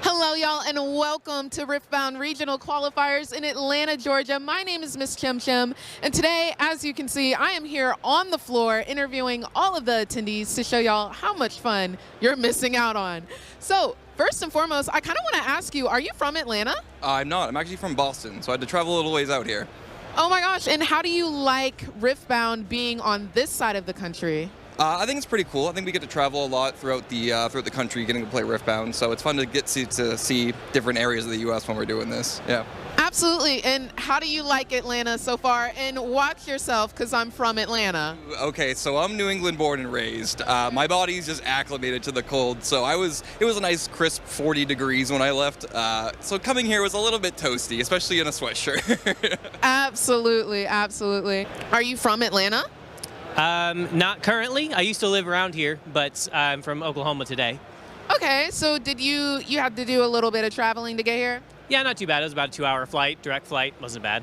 Hello, y'all, and welcome to Riftbound Regional Qualifiers in Atlanta, Georgia. My name is Miss Chim Chim, and today, as you can see, I am here on the floor interviewing all of the attendees to show y'all how much fun you're missing out on. So, first and foremost, I kind of want to ask you, are you from Atlanta? I'm not. I'm actually from Boston, so I had to travel a little ways out here. Oh my gosh, and how do you like Riftbound being on this side of the country? I think it's pretty cool. I think we get to travel a lot throughout the country, getting to play Riftbound. So it's fun to get to see different areas of the U.S. when we're doing this. Yeah. Absolutely. And how do you like Atlanta so far? And watch yourself, because I'm from Atlanta. Okay, so I'm New England born and raised. My body's just acclimated to the cold. So it was a nice crisp 40 degrees when I left. So coming here was a little bit toasty, especially in a sweatshirt. Absolutely, absolutely. Are you from Atlanta? Not currently. I used to live around here, but I'm from Oklahoma today. Okay, so did you had to do a little bit of traveling to get here? Yeah, not too bad. It was about a 2-hour flight, direct flight. Wasn't bad.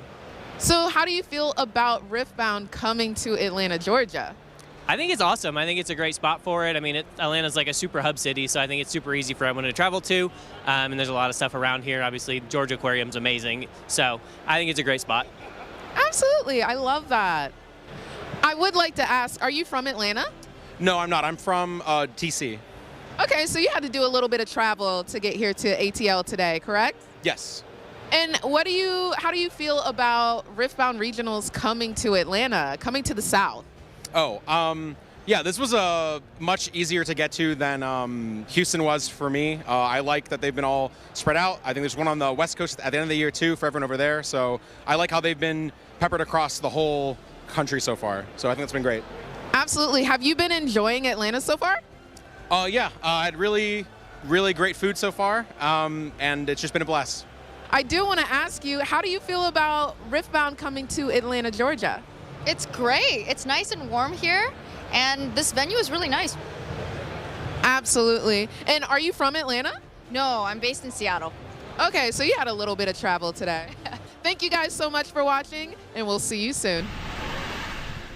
So how do you feel about Riftbound coming to Atlanta, Georgia? I think it's awesome. I think it's a great spot for it. I mean, Atlanta's like a super hub city, so I think it's super easy for everyone to travel to. And there's a lot of stuff around here. Obviously, Georgia Aquarium's amazing. So I think it's a great spot. Absolutely. I love that. I would like to ask, are you from Atlanta? No, I'm not. I'm from TC. Okay, so you had to do a little bit of travel to get here to ATL today, correct? Yes. And how do you feel about Riftbound Regionals coming to Atlanta, coming to the South? Oh, yeah, this was much easier to get to than Houston was for me. I like that they've been all spread out. I think there's one on the West Coast at the end of the year, too, for everyone over there. So I like how they've been peppered across the whole country so far. So I think it's been great. Absolutely. Have you been enjoying Atlanta so far? Yeah, I had really great food so far, and it's just been a blast. I do want to ask you, how do you feel about Riftbound coming to Atlanta, Georgia? It's great. It's nice and warm here, and this venue is really nice. Absolutely. And are you from Atlanta? No, I'm based in Seattle. Okay, so you had a little bit of travel today. Thank you guys so much for watching, and we'll see you soon.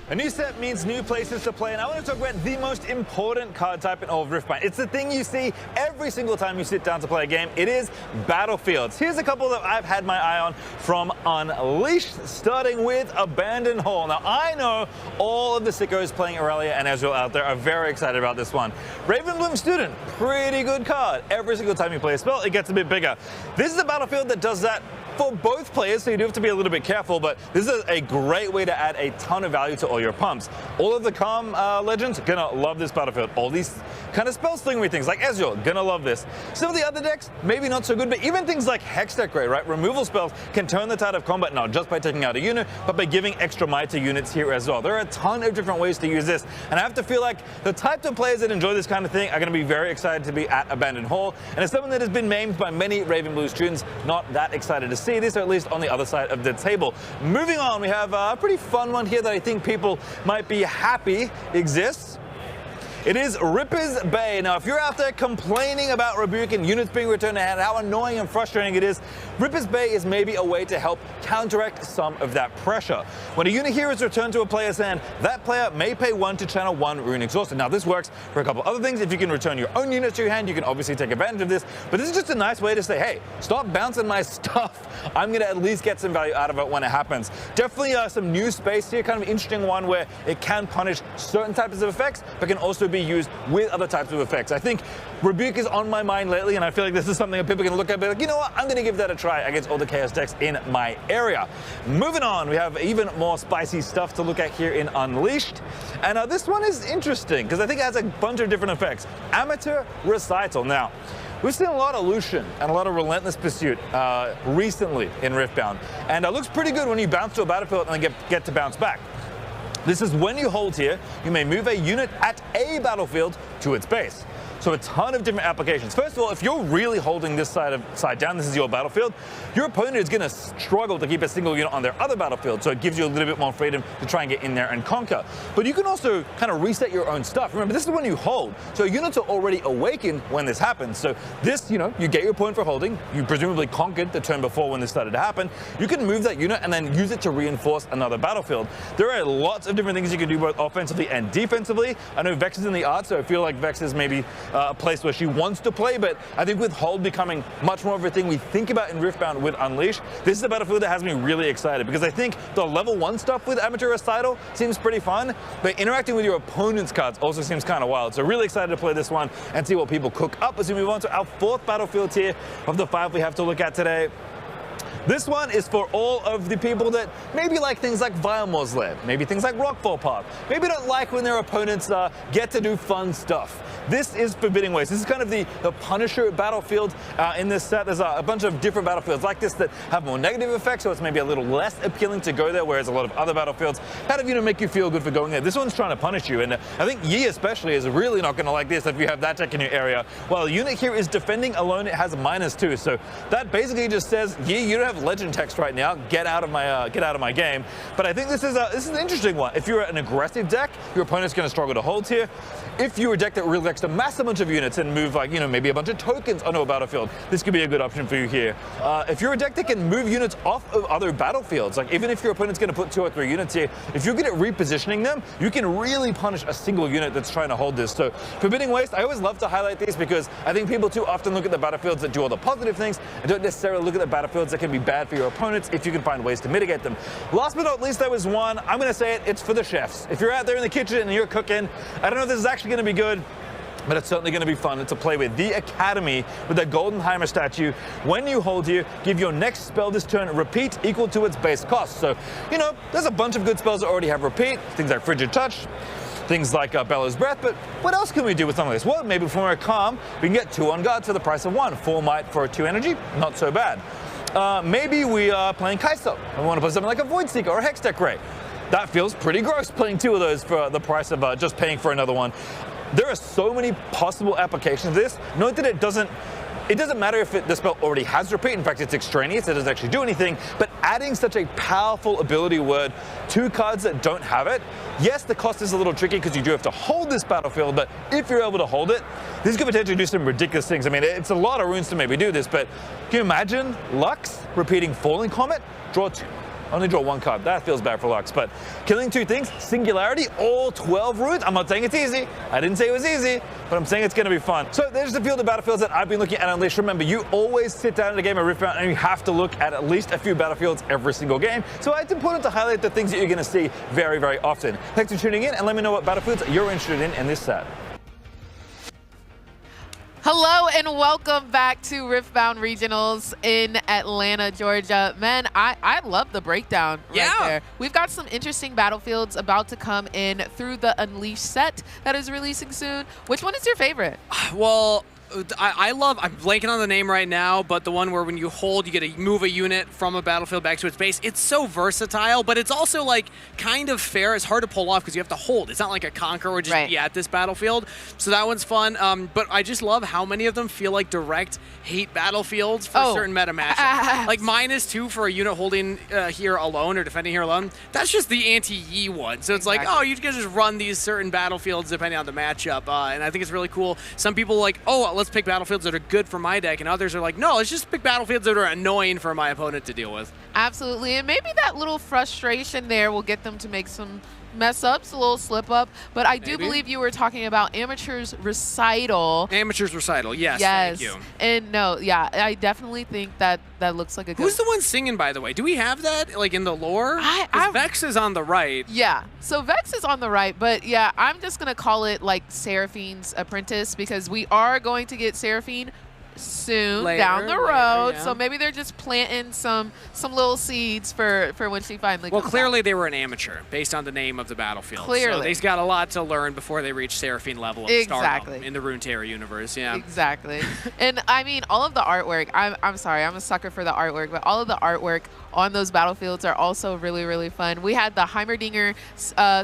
A new set means new places to play, and I want to talk about the most important card type in all of Riftbound. It's the thing you see every single time you sit down to play a game. It is battlefields. Here's a couple that I've had my eye on from Unleashed, starting with Abandoned Hall. Now, I know all of the sickos playing Aurelia and Ezreal out there are very excited about this one. Ravenbloom Student, pretty good card. Every single time you play a spell, it gets a bit bigger. This is a battlefield that does that for both players, so you do have to be a little bit careful, but this is a great way to add a ton of value to all your pumps. All of the Calm legends gonna love this battlefield. All these kind of spell slingery things like Ezreal, gonna love this. Some of the other decks, maybe not so good, but even things like Hex Decorate, right? Removal spells can turn the tide of combat not just by taking out a unit, but by giving extra might to units here as well. There are a ton of different ways to use this, and I have to feel like the type of players that enjoy this kind of thing are gonna be very excited to be at Abandoned Hall, and as someone that has been maimed by many Ravenblue students, not that excited to see this, or at least on the other side of the table. Moving on, we have a pretty fun one here that I think people might be happy exists. It is Ripper's Bay. Now, if you're out there complaining about Rebuke and units being returned to hand, how annoying and frustrating it is, Ripper's Bay is maybe a way to help counteract some of that pressure. When a unit here is returned to a player's hand, that player may pay 1 to channel 1 Rune Exhausted. Now, this works for a couple other things. If you can return your own units to your hand, you can obviously take advantage of this, but this is just a nice way to say, hey, stop bouncing my stuff. I'm going to at least get some value out of it when it happens. Definitely some new space here, kind of an interesting one where it can punish certain types of effects, but can also be used with other types of effects. I think Rebuke is on my mind lately, and I feel like this is something that people can look at and be like, you know what, I'm going to give that a try against all the Chaos decks in my area. Moving on, we have even more spicy stuff to look at here in Unleashed. And this one is interesting, because I think it has a bunch of different effects. Amateur Recital. Now, we've seen a lot of Lucian and a lot of Relentless Pursuit recently in Riftbound, and it looks pretty good when you bounce to a battlefield and then get to bounce back. This is when you hold here, you may move a unit at a battlefield to its base. So a ton of different applications. First of all, if you're really holding this side down, this is your battlefield, your opponent is going to struggle to keep a single unit on their other battlefield, so it gives you a little bit more freedom to try and get in there and conquer. But you can also kind of reset your own stuff. Remember, this is when you hold, so units are already awakened when this happens. So this, you get your point for holding. You presumably conquered the turn before when this started to happen. You can move that unit and then use it to reinforce another battlefield. There are lots of different things you can do both offensively and defensively. I know Vex is in the art, so I feel like Vex is maybe a place where she wants to play, but I think with Hold becoming much more of a thing we think about in Riftbound with Unleash, this is a battlefield that has me really excited because I think the level 1 stuff with Amateur Recital seems pretty fun, but interacting with your opponent's cards also seems kind of wild. So really excited to play this one and see what people cook up as we move on to our 4th battlefield here of the 5 we have to look at today. This one is for all of the people that maybe like things like Vilemore's Lair, maybe things like Rockfall Park, maybe don't like when their opponents get to do fun stuff. This is Forbidding Waste. This is kind of the Punisher battlefield in this set. There's a bunch of different battlefields like this that have more negative effects, so it's maybe a little less appealing to go there, whereas a lot of other battlefields kind of, make you feel good for going there. This one's trying to punish you, and I think Yi especially is really not going to like this if you have that deck in your area. While the unit here is defending alone, it has a -2, so that basically just says, Yi, you don't have legend text right now. Get out of my game. But I think this is an interesting one. If you're an aggressive deck, your opponent's going to struggle to hold here. If you're a deck that really likes to mass a bunch of units and move maybe a bunch of tokens onto a battlefield, this could be a good option for you here. If you're a deck that can move units off of other battlefields, like even if your opponent's going to put 2 or 3 units here, if you're good at repositioning them, you can really punish a single unit that's trying to hold this. So Forbidding Waste, I always love to highlight these because I think people too often look at the battlefields that do all the positive things and don't necessarily look at the battlefields that can be bad for your opponents if you can find ways to mitigate them. Last but not least, there was one, I'm going to say it, it's for the chefs. If you're out there in the kitchen and you're cooking, I don't know if this is actually going to be good, but it's certainly going to be fun to play with the Academy with the Goldenheimer statue. When you hold here, give your next spell this turn repeat equal to its base cost. So, there's a bunch of good spells that already have repeat, things like Frigid Touch, things like Bellow's Breath, but what else can we do with some of this? Well, maybe for a calm, we can get 2 on guard for the price of 1. 4 might for a 2 energy, not so bad. Maybe we are playing Kai'Sa and we want to play something like a Void Seeker or a Hextech Ray. That feels pretty gross, playing 2 of those for the price of just paying for another one. There are so many possible applications of this. Note that it doesn't matter if the spell already has repeat. In fact, it's extraneous. It doesn't actually do anything. But adding such a powerful ability word to cards that don't have it, yes, the cost is a little tricky because you do have to hold this battlefield, but if you're able to hold it, this could potentially do some ridiculous things. I mean, it's a lot of runes to maybe do this, but can you imagine Lux repeating Falling Comet? Draw 2. Only draw 1 card. That feels bad for Lux, but killing 2 things, Singularity, all 12 runes. I'm not saying it's easy. I didn't say it was easy, but I'm saying it's going to be fun. So there's the field of battlefields that I've been looking at Unleashed. Remember, you always sit down in a game of Riftbound and you have to look at least a few battlefields every single game. So it's important to highlight the things that you're going to see very, very often. Thanks for tuning in and let me know what battlefields you're interested in this set. Hello and welcome back to Riftbound Regionals in Atlanta, Georgia. Man, I love the breakdown right there. We've got some interesting battlefields about to come in through the Unleashed set that is releasing soon. Which one is your favorite? Well, I'm blanking on the name right now, but the one where when you hold, you get to move a unit from a battlefield back to its base. It's so versatile, but it's also like kind of fair. It's hard to pull off because you have to hold. It's not like a conquer or just be at this battlefield. So that one's fun. But I just love how many of them feel like direct hate battlefields for certain meta matchups. Like -2 for a unit holding here alone or defending here alone. That's just the anti-Yi one. So it's like, oh, you can just run these certain battlefields depending on the matchup. And I think it's really cool. Some people like, oh, let's pick battlefields that are good for my deck, and others are like, no, let's just pick battlefields that are annoying for my opponent to deal with. Absolutely, and maybe that little frustration there will get them to make some mess ups, a little slip up, but I do believe you were talking about Amateur's Recital. Amateur's Recital, yes, thank you. And no, yeah, I definitely think that looks like a good... Who's the one singing, by the way? Do we have that, like, in the lore? Vex is on the right. Yeah, so Vex is on the right, but yeah, I'm just going to call it, like, Seraphine's Apprentice, because we are going to get Seraphine soon down the road, so maybe they're just planting some little seeds for when she finally comes clearly out. They were an amateur based on the name of the battlefield. Clearly. So they've got a lot to learn before they reach Seraphine level of stardom in the Runeterra universe. Yeah, exactly. And I mean, all of the artwork, I'm sorry, I'm a sucker for the artwork, but all of the artwork on those battlefields are also really, really fun. We had the Heimerdinger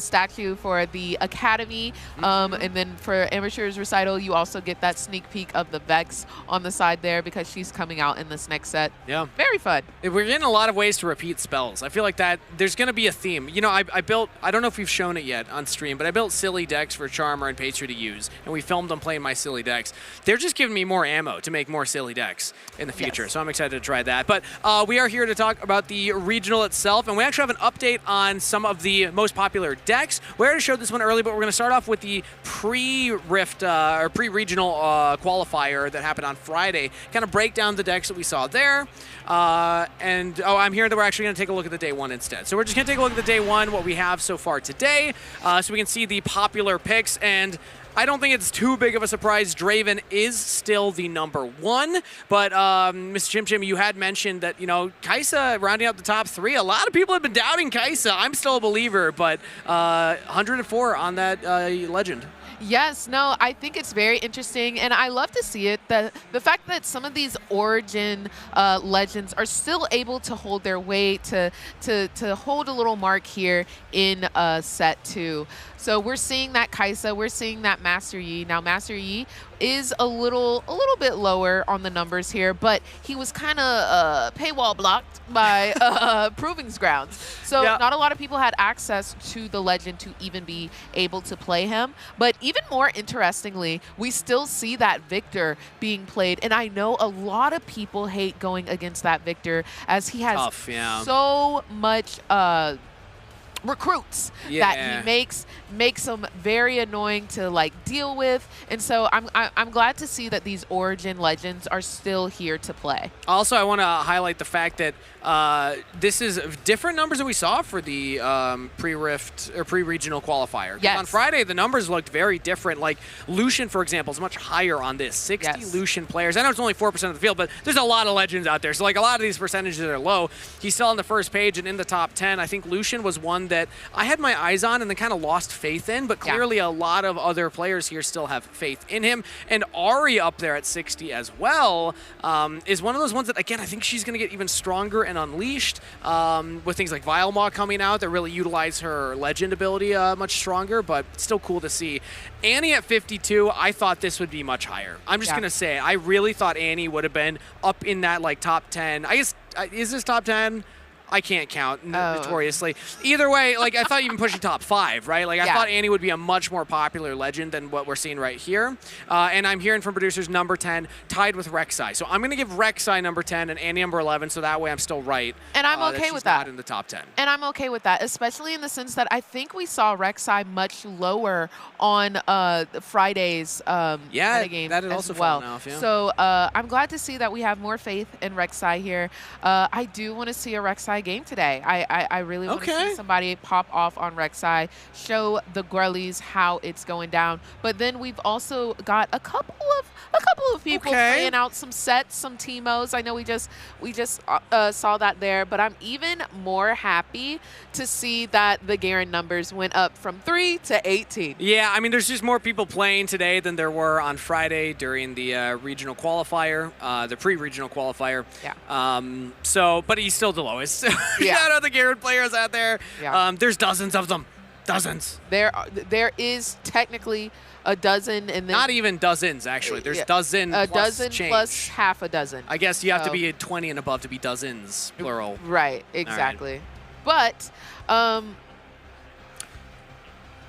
statue for the Academy, and then for Amateur's Recital, you also get that sneak peek of the Vex on on the side there because she's coming out in this next set. Yeah. Very fun. We're getting a lot of ways to repeat spells. I feel like that there's going to be a theme. You know, I built, I don't know if we've shown it yet on stream, but I built silly decks for Charmer and Pastry to use, and we filmed them playing my silly decks. They're just giving me more ammo to make more silly decks in the future, so I'm excited to try that. But we are here to talk about the regional itself, and we actually have an update on some of the most popular decks. We already showed this one early, but we're going to start off with the pre-Rift or pre-regional qualifier that happened on Friday. Kind of break down the decks that we saw there. I'm hearing that we're actually going to take a look at the day one instead. So we're just going to take a look at the day one, what we have so far today, so we can see the popular picks. And I don't think it's too big of a surprise. Draven is still the #1, but Mr. Chim Chim, you had mentioned that, you know, Kai'Sa rounding out the top 3. A lot of people have been doubting Kai'Sa. I'm still a believer, but 104 on that legend. Yes, no, I think it's very interesting, and I love to see it. The fact that some of these Origin legends are still able to hold their weight, to hold a little mark here in set 2. So we're seeing that Kai'Sa, we're seeing that Master Yi. Now Master Yi is a little bit lower on the numbers here, but he was kind of paywall blocked by Proving's Grounds. So not a lot of people had access to the legend to even be able to play him. But even more interestingly, we still see that Viktor being played, and I know a lot of people hate going against that Viktor as he has so much recruits that he makes them very annoying to like deal with, and so I'm glad to see that these Origin legends are still here to play. Also, I want to highlight the fact that this is different numbers than we saw for the pre-Rift or pre-regional qualifier. Yes. On Friday, the numbers looked very different. Like Lucian, for example, is much higher on this. 60 Lucian players. I know it's only 4% of the field, but there's a lot of legends out there. So like a lot of these percentages are low. He's still on the first page and in the top 10. I think Lucian was one that I had my eyes on and then kind of lost faith in, but clearly a lot of other players here still have faith in him. And Ari up there at 60 as well is one of those ones that, again, I think she's going to get even stronger and unleashed with things like Vilemaw coming out that really utilize her legend ability much stronger, but still cool to see. Annie at 52, I thought this would be much higher. I'm just going to say, I really thought Annie would have been up in that like top 10. I guess, is this top 10? I can't count notoriously. Either way, like I thought even pushing top 5, right? Like I thought Annie would be a much more popular legend than what we're seeing right here. And I'm hearing from producers number 10 tied with Rek'Sai. So I'm going to give Rek'Sai number 10 and Annie number 11, so that way I'm still right. And I'm okay with that. Not in the top 10. And I'm okay with that, especially in the sense that I think we saw Rek'Sai much lower on Friday's metagame that had as also well. fallen off, So I'm glad to see that we have more faith in Rek'Sai here. I do want to see a Rek'Sai game today. I really want to see somebody pop off on Rek'Sai, show the girlies how it's going down. But then we've also got a couple of people playing out some sets, some Teemos. I know we just saw that there, but I'm even more happy to see that the Garen numbers went up from 3 to 18. Yeah, I mean, there's just more people playing today than there were on Friday during the regional qualifier, the pre-regional qualifier. Yeah. But he's still the lowest. Shout out the Garen players out there. Yeah. There's dozens of them. Dozens. There is technically a dozen, and then not even dozens actually. There's dozen. A plus dozen change. plus half a dozen. I guess you have to be at 20 and above to be dozens, plural. Right. Exactly. But.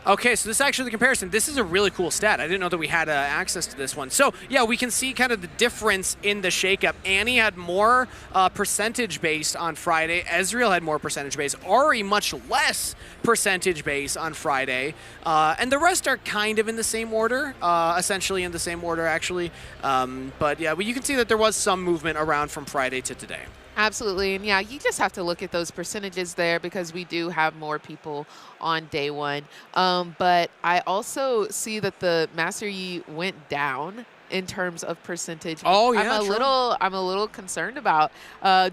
Okay, so this is actually the comparison. This is a really cool stat. I didn't know that we had access to this one. So, yeah, we can see kind of the difference in the shakeup. Annie had more percentage-based on Friday. Ezreal had more percentage-based. Ari much less percentage-based on Friday. And the rest are kind of in the same order, essentially in the same order, actually. But, yeah, you can see that there was some movement around from Friday to today. Absolutely. And yeah, you just have to look at those percentages there because we do have more people on day one. But I also see that the Master Yi went down in terms of percentage. Oh, yeah, I'm a little concerned about.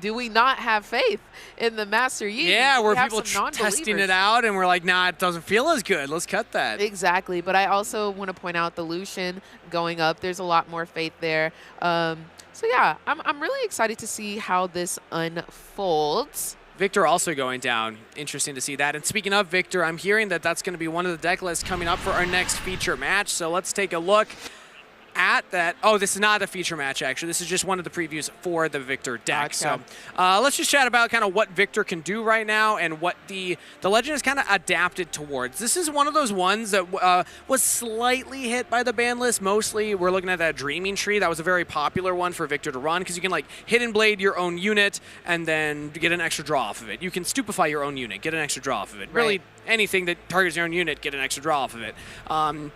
Do we not have faith in the Master Yi? Yeah, where people testing it out and we're like, nah, it doesn't feel as good. Let's cut that. Exactly. But I also want to point out the Lucian going up. There's a lot more faith there. So yeah, I'm really excited to see how this unfolds. Viktor also going down. Interesting to see that. And speaking of Viktor, I'm hearing that that's going to be one of the deck lists coming up for our next feature match. So let's take a look at that. Oh, this is not a feature match, actually. This is just one of the previews for the Viktor deck. Gotcha. So let's just chat about kind of what Viktor can do right now and what the Legend has kind of adapted towards. This is one of those ones that was slightly hit by the ban list. Mostly, we're looking at that Dreaming Tree. That was a very popular one for Viktor to run because you can like Hidden Blade your own unit and then get an extra draw off of it. You can Stupefy your own unit, get an extra draw off of it. Really, anything that targets your own unit, get an extra draw off of it.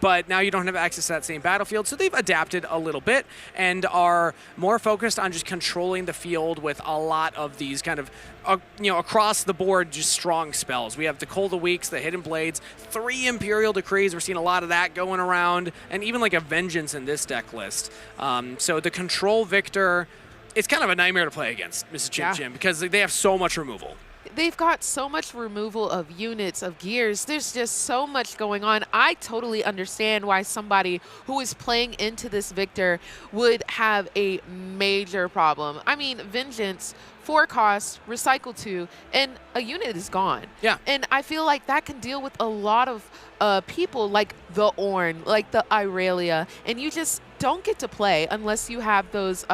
But now you don't have access to that same battlefield, so they've adapted a little bit and are more focused on just controlling the field with a lot of these kind of, across the board, just strong spells. We have the Cold of Weeks, the Hidden Blades, 3 Imperial Decrees. We're seeing a lot of that going around, and even like a Vengeance in this deck list. So the control Viktor, it's kind of a nightmare to play against, Mrs. Chim Chim, because they have so much removal. They've got so much removal of units, of gears. There's just so much going on. I totally understand why somebody who is playing into this Viktor would have a major problem. I mean, Vengeance, 4 cost, recycle 2, and a unit is gone. Yeah. And I feel like that can deal with a lot of people like the Ornn, like the Irelia, and you just don't get to play unless you have those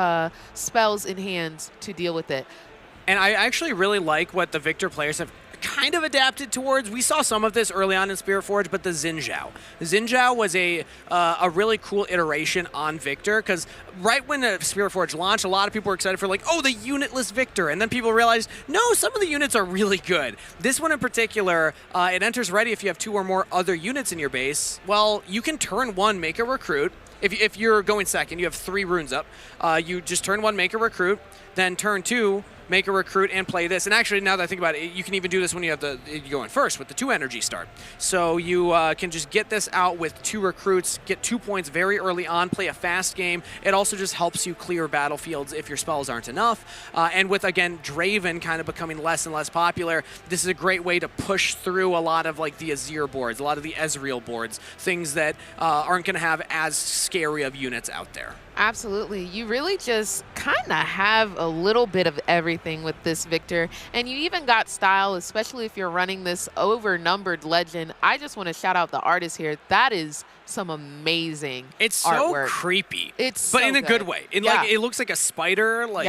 spells in hand to deal with it. And I actually really like what the Viktor players have kind of adapted towards. We saw some of this early on in Spirit Forge, but the Xin Zhao. Xin Zhao was a really cool iteration on Viktor, because right when the Spirit Forge launched, a lot of people were excited for like, oh, the unitless Viktor, and then people realized, no, some of the units are really good. This one in particular, it enters ready if you have 2 or more other units in your base. Well, you can turn 1, make a recruit. If you're going second, you have 3 runes up. You just turn 1, make a recruit, then turn 2, make a recruit, and play this. And actually, now that I think about it, you can even do this when you go in first with the 2 energy start. So you can just get this out with 2 recruits, get 2 points very early on, play a fast game. It also just helps you clear battlefields if your spells aren't enough. And with, again, Draven kind of becoming less and less popular, this is a great way to push through a lot of like the Azir boards, a lot of the Ezreal boards, things that aren't going to have as scary of units out there. Absolutely. You really just kind of have a little bit of everything with this Viktor. And you even got style, especially if you're running this overnumbered Legend. I just want to shout out the artist here. That is some amazing It's so artwork. Creepy. It's but so in a good way. Like, it looks like a spider. Like,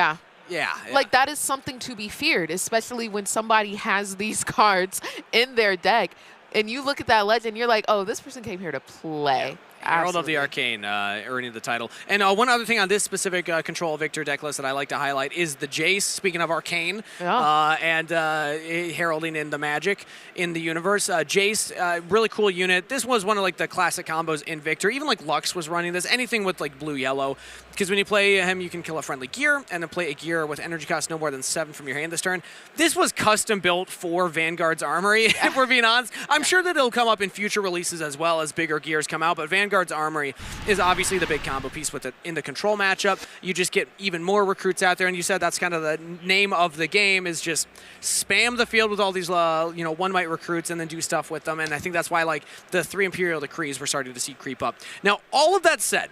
yeah. Like, that is something to be feared, especially when somebody has these cards in their deck. And you look at that Legend, you're like, oh, this person came here to play. Herald of the Arcane earning the title. And one other thing on this specific Control Viktor deck list that I like to highlight is the Jace, speaking of Arcane, and heralding in the magic in the universe. Jace, really cool unit. This was one of like the classic combos in Viktor. Even like Lux was running this. Anything with like blue-yellow. Because when you play him, you can kill a friendly gear and then play a gear with energy cost no more than 7 from your hand this turn. This was custom built for Vanguard's Armory, if we're being honest. I'm sure that it'll come up in future releases as well as bigger gears come out, but Vanguard's Armory is obviously the big combo piece with it in the control matchup. You just get even more recruits out there, and you said that's kind of the name of the game, is just spam the field with all these one might recruits and then do stuff with them. And I think that's why like the 3 Imperial Decrees we're starting to see creep up. Now, all of that said,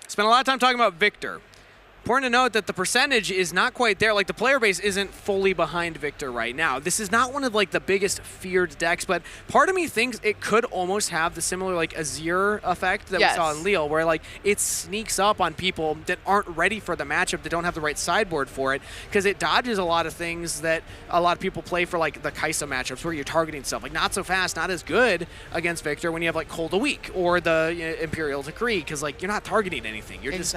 spent a lot of time talking about Viktor. Important to note that the percentage is not quite there. Like, the player base isn't fully behind Viktor right now. This is not one of like the biggest feared decks, but part of me thinks it could almost have the similar like Azir effect that we saw in Lille, where like it sneaks up on people that aren't ready for the matchup, that don't have the right sideboard for it, because it dodges a lot of things that a lot of people play for like the Kaisa matchups where you're targeting stuff. Like, not so fast, not as good against Viktor when you have like Cold a Week or the Imperial Decree, because like you're not targeting anything. You're just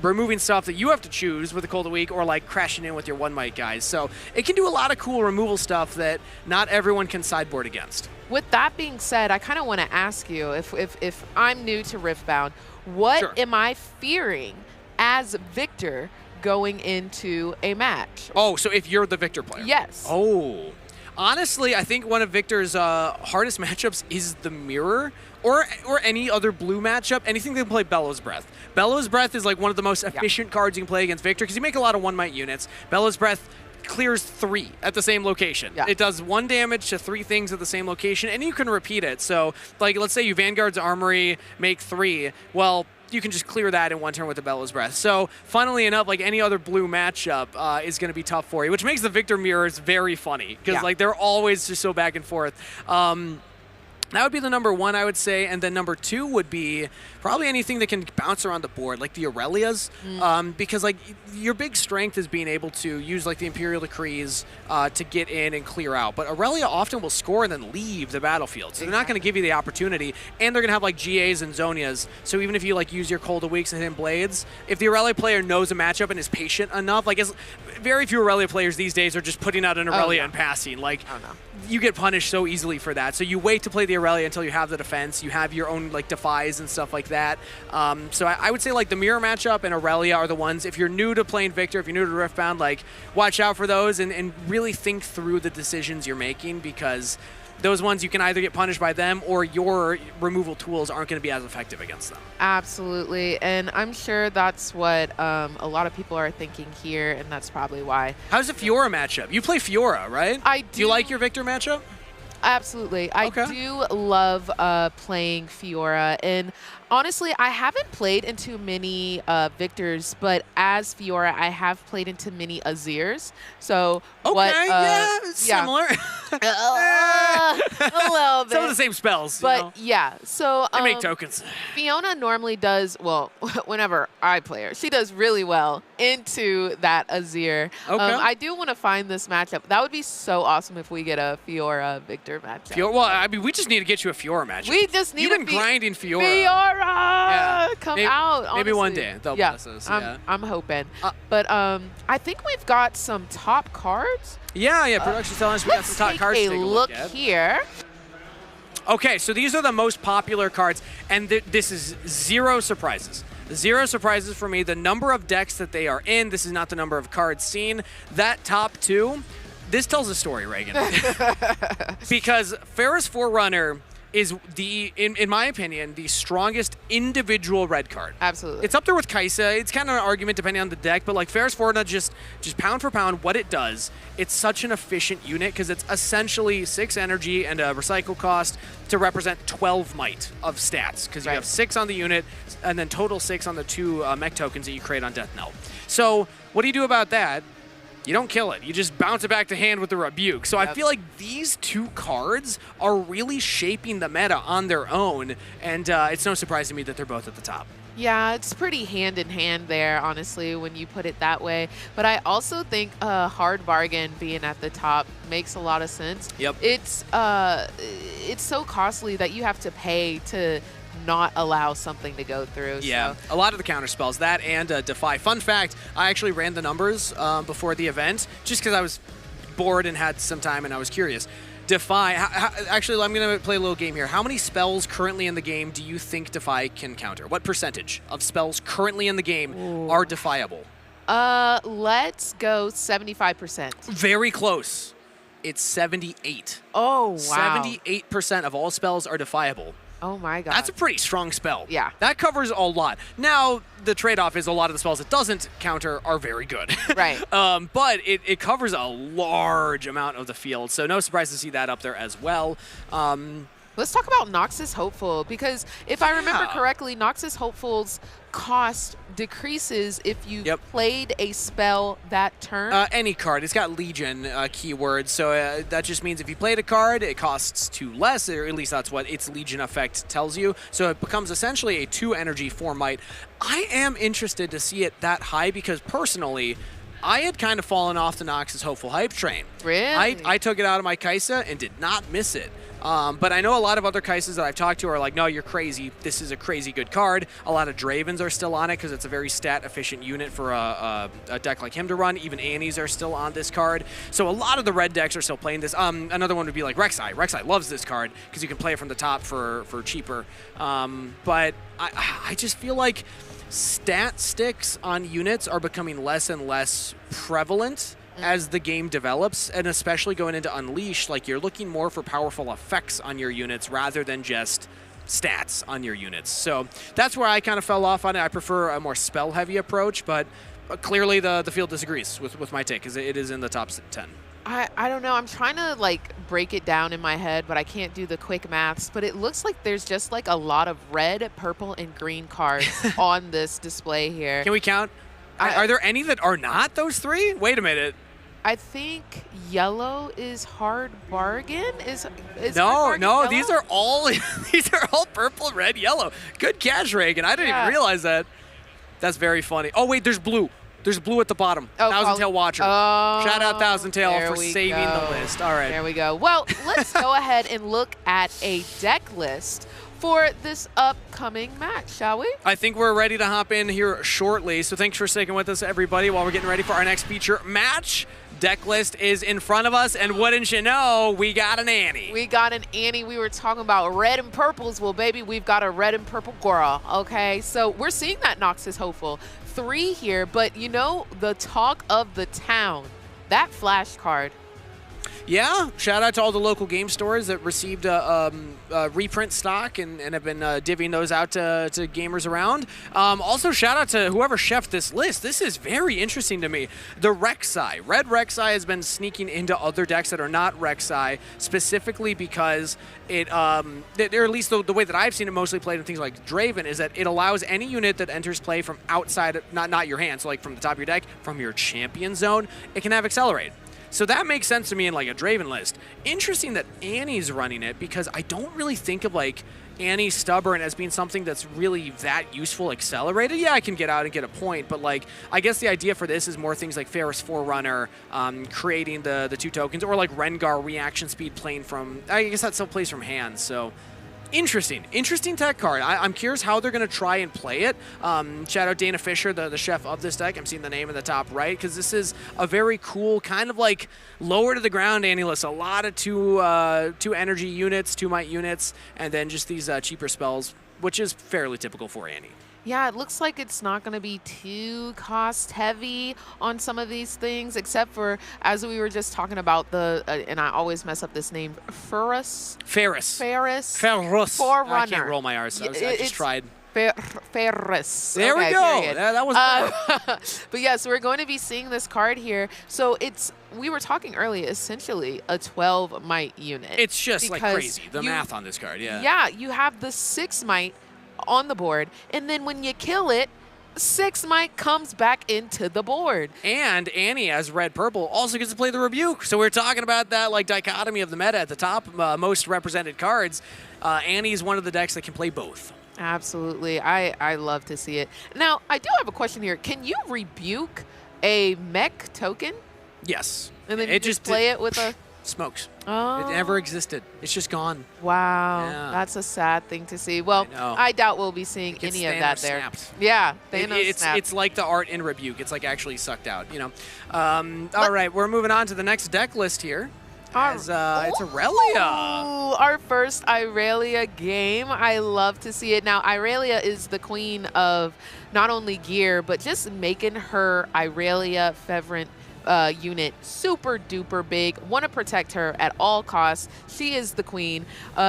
removing stuff that you have to choose with the Cold a Week, or like crashing in with your 1-might guys. So it can do a lot of cool removal stuff that not everyone can sideboard against. With that being said, I kind of want to ask you, if I'm new to Riftbound, what am I fearing as Viktor going into a match? Oh, so if you're the Viktor player? Yes. Oh. Honestly, I think one of Viktor's hardest matchups is the Mirror, or any other blue matchup. Anything that can play Bellows Breath. Bellows Breath is like one of the most efficient cards you can play against Viktor, because you make a lot of 1-might units. Bellows Breath clears 3 at the same location. It does 1 damage to 3 things at the same location, and you can repeat it. So, like, let's say you Vanguard's Armory, make 3. Well, you can just clear that in 1 turn with the Bellows Breath. So, funnily enough, like any other blue matchup is going to be tough for you, which makes the Viktor mirrors very funny, because like they're always just so back and forth. That would be the number one, I would say, and then number two would be probably anything that can bounce around the board, like the Aurelias, because like your big strength is being able to use like the Imperial Decrees to get in and clear out. But Aurelia often will score and then leave the battlefield, so they're not going to give you the opportunity, and they're going to have like GAs and Zonias. So even if you like use your Cold of Weeks and hit Blades, if the Aurelia player knows a matchup and is patient enough, like very few Aurelia players these days are just putting out an Aurelia and passing. Like you get punished so easily for that. So you wait to play the Aurelia until you have the defense. You have your own like defies and stuff like that. So I would say like the mirror matchup and Aurelia are the ones. If you're new to playing Viktor, if you're new to Riftbound, like watch out for those and really think through the decisions you're making, because those ones you can either get punished by them or your removal tools aren't going to be as effective against them. Absolutely, and I'm sure that's what a lot of people are thinking here, and that's probably why. How's the Fiora matchup? You play Fiora, right? I do. Do you like your Viktor matchup? Absolutely. I do love playing Fiora, and honestly, I haven't played into many Viktors, but as Fiora, I have played into many Azirs. So similar. A little bit. Some of the same spells. But yeah, so they make tokens. Fiona normally does, well, whenever I play her, she does really well into that Azir. Okay. I do want to find this matchup. That would be so awesome if we get a Fiora Viktor matchup. Well, I mean, we just need to get you a Fiora matchup. We just need You've been grinding Fiora. Fiora! Come out, honestly. Maybe one day. They'll bless us. I'm hoping. But I think we've got some top cards. Yeah, production's telling us we got some top cards to take a look at. Here. Okay, so these are the most popular cards, and this is zero surprises. Zero surprises for me. The number of decks that they are in, this is not the number of cards seen. That top two, this tells a story, Reagan. Because Ferris Forerunner is in my opinion, the strongest individual red card. Absolutely. It's up there with Kaisa. It's kind of an argument depending on the deck, but like Ferris Forerunner, just pound for pound, what it does, it's such an efficient unit because it's essentially 6 energy and a recycle cost to represent 12 might of stats, because you have 6 on the unit and then total 6 on the 2 mech tokens that you create on Death Knell. So what do you do about that? You don't kill it. You just bounce it back to hand with the Rebuke. So I feel like these 2 cards are really shaping the meta on their own, and it's no surprise to me that they're both at the top. Yeah, it's pretty hand in hand there, honestly, when you put it that way. But I also think Hard Bargain being at the top makes a lot of sense. Yep. It's so costly that you have to pay to not allow something to go through. Yeah, so. a lot of the counter spells, that and Defy. Fun fact, I actually ran the numbers before the event just because I was bored and had some time and I was curious. Defy, actually, I'm going to play a little game here. How many spells currently in the game do you think Defy can counter? What percentage of spells currently in the game are defiable? Let's go 75%. Very close. It's 78. Oh, wow. 78% of all spells are defiable. Oh my god. That's a pretty strong spell. Yeah. That covers a lot. Now, the trade-off is a lot of the spells it doesn't counter are very good. Right. But it covers a large amount of the field, so no surprise to see that up there as well. Let's talk about Noxus Hopeful, because if I remember correctly, Noxus Hopeful's cost decreases if you played a spell that turn. Any card. It's got Legion keywords, so that just means if you played a card, it costs 2 less, or at least that's what its Legion effect tells you. So it becomes essentially a 2 energy 4 might. I am interested to see it that high because personally, I had kind of fallen off the Noxus Hopeful hype train. Really? I took it out of my Kaisa and did not miss it. But I know a lot of other Kaisas that I've talked to are like, no, you're crazy. This is a crazy good card. A lot of Dravens are still on it because it's a very stat-efficient unit for a deck like him to run. Even Annies are still on this card. So a lot of the red decks are still playing this. Another one would be like Rek'Sai. Rek'Sai loves this card because you can play it from the top for cheaper. But I just feel like stat sticks on units are becoming less and less prevalent as the game develops, and especially going into Unleashed, like you're looking more for powerful effects on your units rather than just stats on your units. So that's where I kind of fell off on it. I prefer a more spell-heavy approach, but clearly the field disagrees with my take, because it is in the top 10. I don't know. I'm trying to like break it down in my head, but I can't do the quick maths. But it looks like there's just like a lot of red, purple, and green cards on this display here. Can we count? Are there any that are not those 3? Wait a minute. I think yellow is hard bargain. Is hard No, bargain no, yellow? these are all these are all purple, red, yellow. Good catch, Reagan. I didn't Yeah. even realize that. That's very funny. Oh wait, there's blue. There's blue at the bottom. Oh, Thousand Tail Watcher. Oh, Shout out Thousand Tail there for we saving go. the list. All right. There we go. Well, let's go ahead and look at a deck list for this upcoming match, shall we? I think we're ready to hop in here shortly. So thanks for sticking with us, everybody, while we're getting ready for our next feature match. Deck list is in front of us, and wouldn't you know, we got an Annie. We got an Annie. We were talking about red and purples. Well, baby, we've got a red and purple girl, okay? So we're seeing that Nox is hopeful. 3 here, but you know, the talk of the town, that flash card. Yeah, shout out to all the local game stores that received reprint stock and have been divvying those out to gamers around. Also, shout out to whoever chefed this list. This is very interesting to me. The Rek'Sai. Red Rek'Sai has been sneaking into other decks that are not Rek'Sai, specifically because it, or at least the way that I've seen it mostly played in things like Draven, is that it allows any unit that enters play from outside, not your hand, so like from the top of your deck, from your champion zone, it can have Accelerate. So that makes sense to me in like a Draven list. Interesting that Annie's running it, because I don't really think of like Annie Stubborn as being something that's really that useful accelerated. Yeah, I can get out and get a point, but like I guess the idea for this is more things like Ferris Forerunner, creating the 2 tokens, or like Rengar reaction speed playing from, I guess that still plays from hand, so. Interesting tech card. I'm curious how they're going to try and play it. Shout out Dana Fisher, the chef of this deck. I'm seeing the name in the top right, because this is a very cool kind of like lower to the ground Annie list. A lot of two energy units, 2 might units, and then just these cheaper spells, which is fairly typical for Annie. Yeah, it looks like it's not going to be too cost heavy on some of these things, except for, as we were just talking about, the, and I always mess up this name, Ferris. Ferris. Forerunner. I can't roll my R's. I just tried. Ferris. There we go. That was better. But yeah, so we're going to be seeing this card here. So it's, we were talking earlier, essentially a 12 might unit. It's just like because crazy. The math on this card, yeah. Yeah, you have the 6 might on the board, and then when you kill it, 6 might comes back into the board. And Annie, as red purple, also gets to play the Rebuke. So we're talking about that like dichotomy of the meta at the top, most represented cards. Annie is one of the decks that can play both. Absolutely. I love to see it. Now, I do have a question here. Can you rebuke a mech token? Yes. And then you just play it with a... Smokes. Oh. It never existed. It's just gone. Wow. Yeah. That's a sad thing to see. Well, I doubt we'll be seeing any of that there. Snapped. Yeah. Thanos It's like the art in Rebuke. It's like actually sucked out, you know. All right, we're moving on to the next deck list here. It's Aurelia. Ooh, our first Aurelia game. I love to see it. Now, Aurelia is the queen of not only gear, but just making her Aurelia Fevrant unit super duper big. Want to protect her at all costs. She is the queen.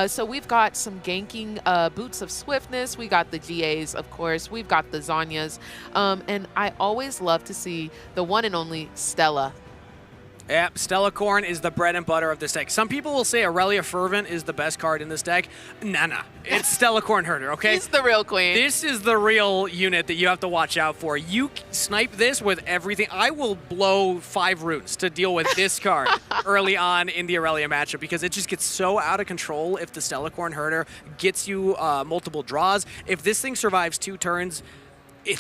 So we've got some ganking Boots of Swiftness. We got the GAs, of course. We've got the Zanyas. And I always love to see the one and only Stella. Yep, Stella Corn is the bread and butter of this deck. Some people will say Aurelia Fervent is the best card in this deck. Nah. It's Stella Corn Herder, okay? She's the real queen. This is the real unit that you have to watch out for. You snipe this with everything. I will blow 5 runes to deal with this card early on in the Aurelia matchup, because it just gets so out of control if the Stella Corn Herder gets you multiple draws. If this thing survives 2 turns,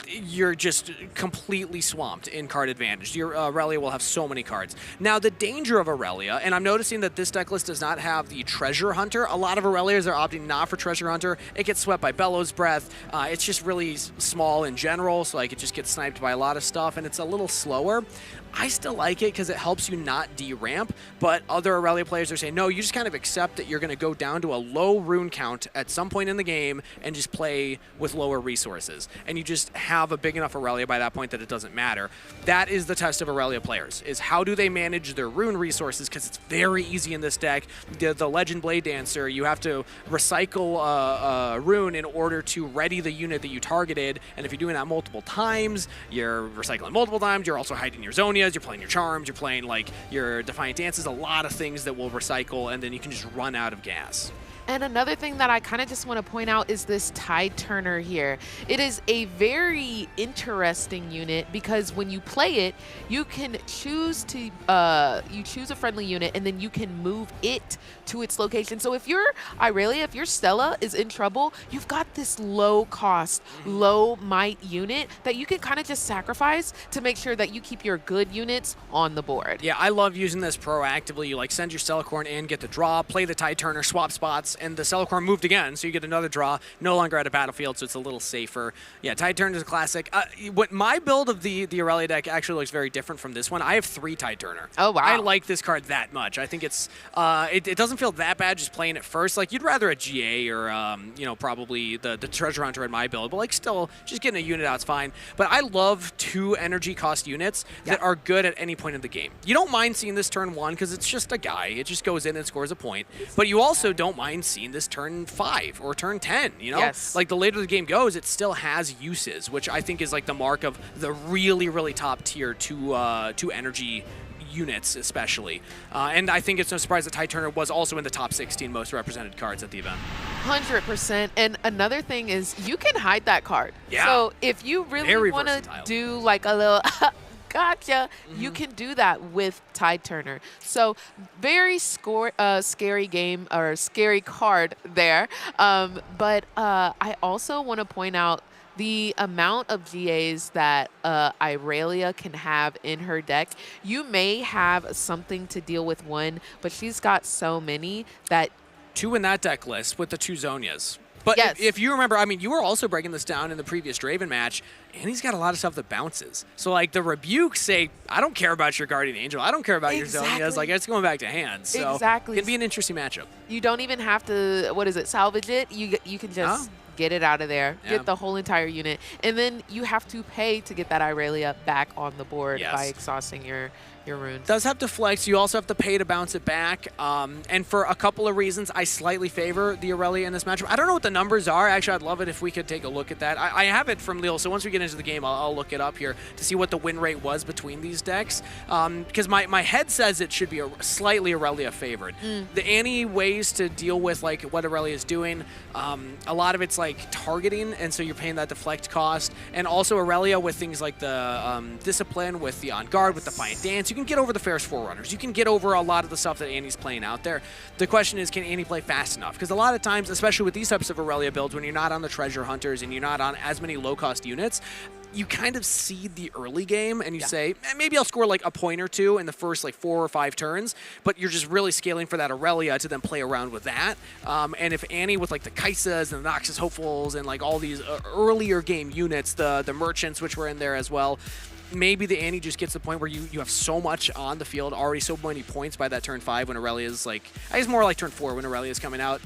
you're just completely swamped in card advantage. Your Aurelia will have so many cards. Now, the danger of Aurelia, and I'm noticing that this deck list does not have the Treasure Hunter. A lot of Aurelias are opting not for Treasure Hunter. It gets swept by Bellows Breath. It's just really small in general, so like it just gets sniped by a lot of stuff, and it's a little slower. I still like it because it helps you not de-ramp, but other Aurelia players are saying, no, you just kind of accept that you're going to go down to a low rune count at some point in the game and just play with lower resources. And you just have a big enough Aurelia by that point that it doesn't matter. That is the test of Aurelia players, is how do they manage their rune resources, because it's very easy in this deck. The Legend Blade Dancer, you have to recycle a rune in order to ready the unit that you targeted, and if you're doing that multiple times, you're recycling multiple times, you're also hiding your Zonias, you're playing your Charms, you're playing like your Defiant Dances, a lot of things that will recycle, and then you can just run out of gas. And another thing that I kind of just want to point out is this Tide Turner here. It is a very interesting unit because when you play it, you can choose to you choose a friendly unit and then you can move it to its location. So if you're Irelia, if your Stella is in trouble, you've got this low cost, low might unit that you can kind of just sacrifice to make sure that you keep your good units on the board. Yeah, I love using this proactively. You like send your Stellacorn in, get the draw, play the Tide Turner, swap spots, and the Stellacorn moved again, so you get another draw, no longer at a battlefield, so it's a little safer. Yeah, Tide Turner is a classic. What my build of the Aurelia deck actually looks very different from this one. I have 3 Tide Turner. Oh, wow. I like this card that much. I think it's it doesn't feel that bad just playing it first. Like, you'd rather a GA or, you know, probably the Treasure Hunter in my build, but, like, still, just getting a unit out's fine. But I love 2 energy cost units that are good at any point in the game. You don't mind seeing this turn 1 because it's just a guy. It just goes in and scores a point. But you also don't mind seeing this turn 5 or turn 10, you know? Yes. Like, the later the game goes, it still has uses, which I think is, like, the mark of the really, really top tier 2 energy units, especially. And I think it's no surprise that Tide Turner was also in the top 16 most represented cards at the event. 100%. And another thing is you can hide that card. Yeah. So if you really Very want to versatile. do like a little gotcha, you can do that with Tide Turner. So very scary game or scary card there. But I also want to point out the amount of GAs that Irelia can have in her deck. You may have something to deal with one, but she's got so many that 2 in that deck list with the 2 Zonias. But Yes. if you remember, I mean, you were also breaking this down in the previous Draven match, and he's got a lot of stuff that bounces. So, like, the rebukes say, I don't care about your Guardian Angel. I don't care about your Zonias. Like, it's going back to hand. So Exactly. it'd be an interesting matchup. you don't even have to, what is it, salvage it. You can just get it out of there, Yeah. get the whole entire unit. And then you have to pay to get that Irelia back on the board Yes. by exhausting your runes. Does have to flex. You also have to pay to bounce it back. And for a couple of reasons, I slightly favor the Aurelia in this matchup. I don't know what the numbers are. Actually, I'd love it if we could take a look at that. I have it from Lille, so once we get into the game, I'll look it up here to see what the win rate was between these decks. Because my head says it should be slightly Aurelia favored. The Annie ways to deal with like what Aurelia is doing, a lot of it's like targeting, and so you're paying that deflect cost. And also Aurelia with things like the Discipline, with the On Guard, with Defiant Dance, you can get over the Ferris Forerunners. You can get over a lot of the stuff that Annie's playing out there. The question is, can Annie play fast enough? Because a lot of times, especially with these types of Aurelia builds, when you're not on the Treasure Hunters and you're not on as many low-cost units, you kind of seed the early game and you say, maybe I'll score like a point or 2 in the first like 4 or 5 turns, but you're just really scaling for that Aurelia to then play around with that. And if Annie with like the Kaisas and the Noxus Hopefuls and like all these earlier game units, the Merchants, which were in there as well, maybe the Annie just gets to the point where you have so much on the field, already so many points by that turn 5 when Aurelia's like, I guess more like turn 4 when Aurelia's coming out.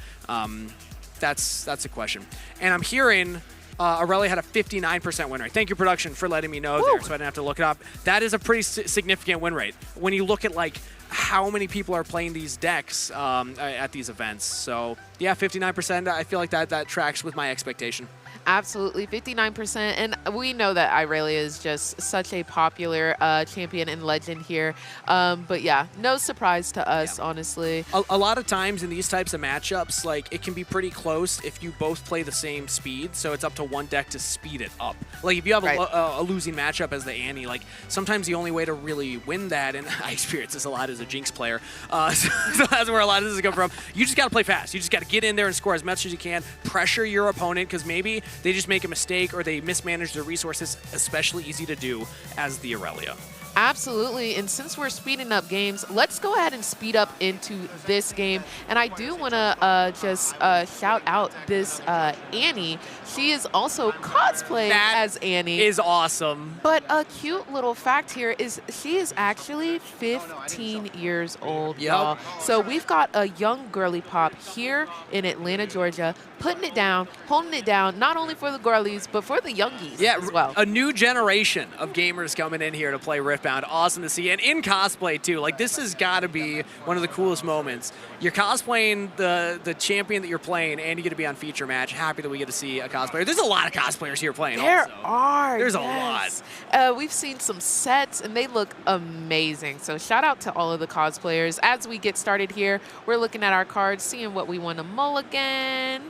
That's a question. And I'm hearing Aurelia had a 59% win rate. Thank you, production, for letting me know there, so I didn't have to look it up. That is a pretty significant win rate when you look at like how many people are playing these decks at these events. So yeah, 59%. I feel like that tracks with my expectation. Absolutely, 59%. And we know that Irelia is just such a popular champion and legend here. But yeah, no surprise to us, honestly. A lot of times in these types of matchups, like, it can be pretty close if you both play the same speed, so it's up to one deck to speed it up. Like, if you have a losing matchup as the Annie, like, sometimes the only way to really win that, and I experience this a lot as a Jinx player, so that's where a lot of this is coming from, you just got to play fast. You just got to get in there and score as much as you can, pressure your opponent, because maybe they just make a mistake or they mismanage their resources, especially easy to do as the Aurelia. Absolutely, and since we're speeding up games, let's go ahead and speed up into this game. And I do want to just shout out this Annie. She is also cosplaying as Annie. Is awesome. But a cute little fact here is she is actually 15 years old, y'all. So we've got a young girly pop here in Atlanta, Georgia, putting it down, holding it down, not only for the girlies, but for the youngies as well. A new generation of gamers coming in here to play Riftbound. Riftbound. Awesome to see. And in cosplay, too. Like, this has got to be one of the coolest moments. You're cosplaying the champion that you're playing, and you get to be on feature match. Happy that we get to see a cosplayer. There's a lot of cosplayers here playing There also. are. There's yes. a lot. We've seen some sets, and they look amazing. So shout out to all of the cosplayers. As we get started here, we're looking at our cards, seeing what we want to mulligan.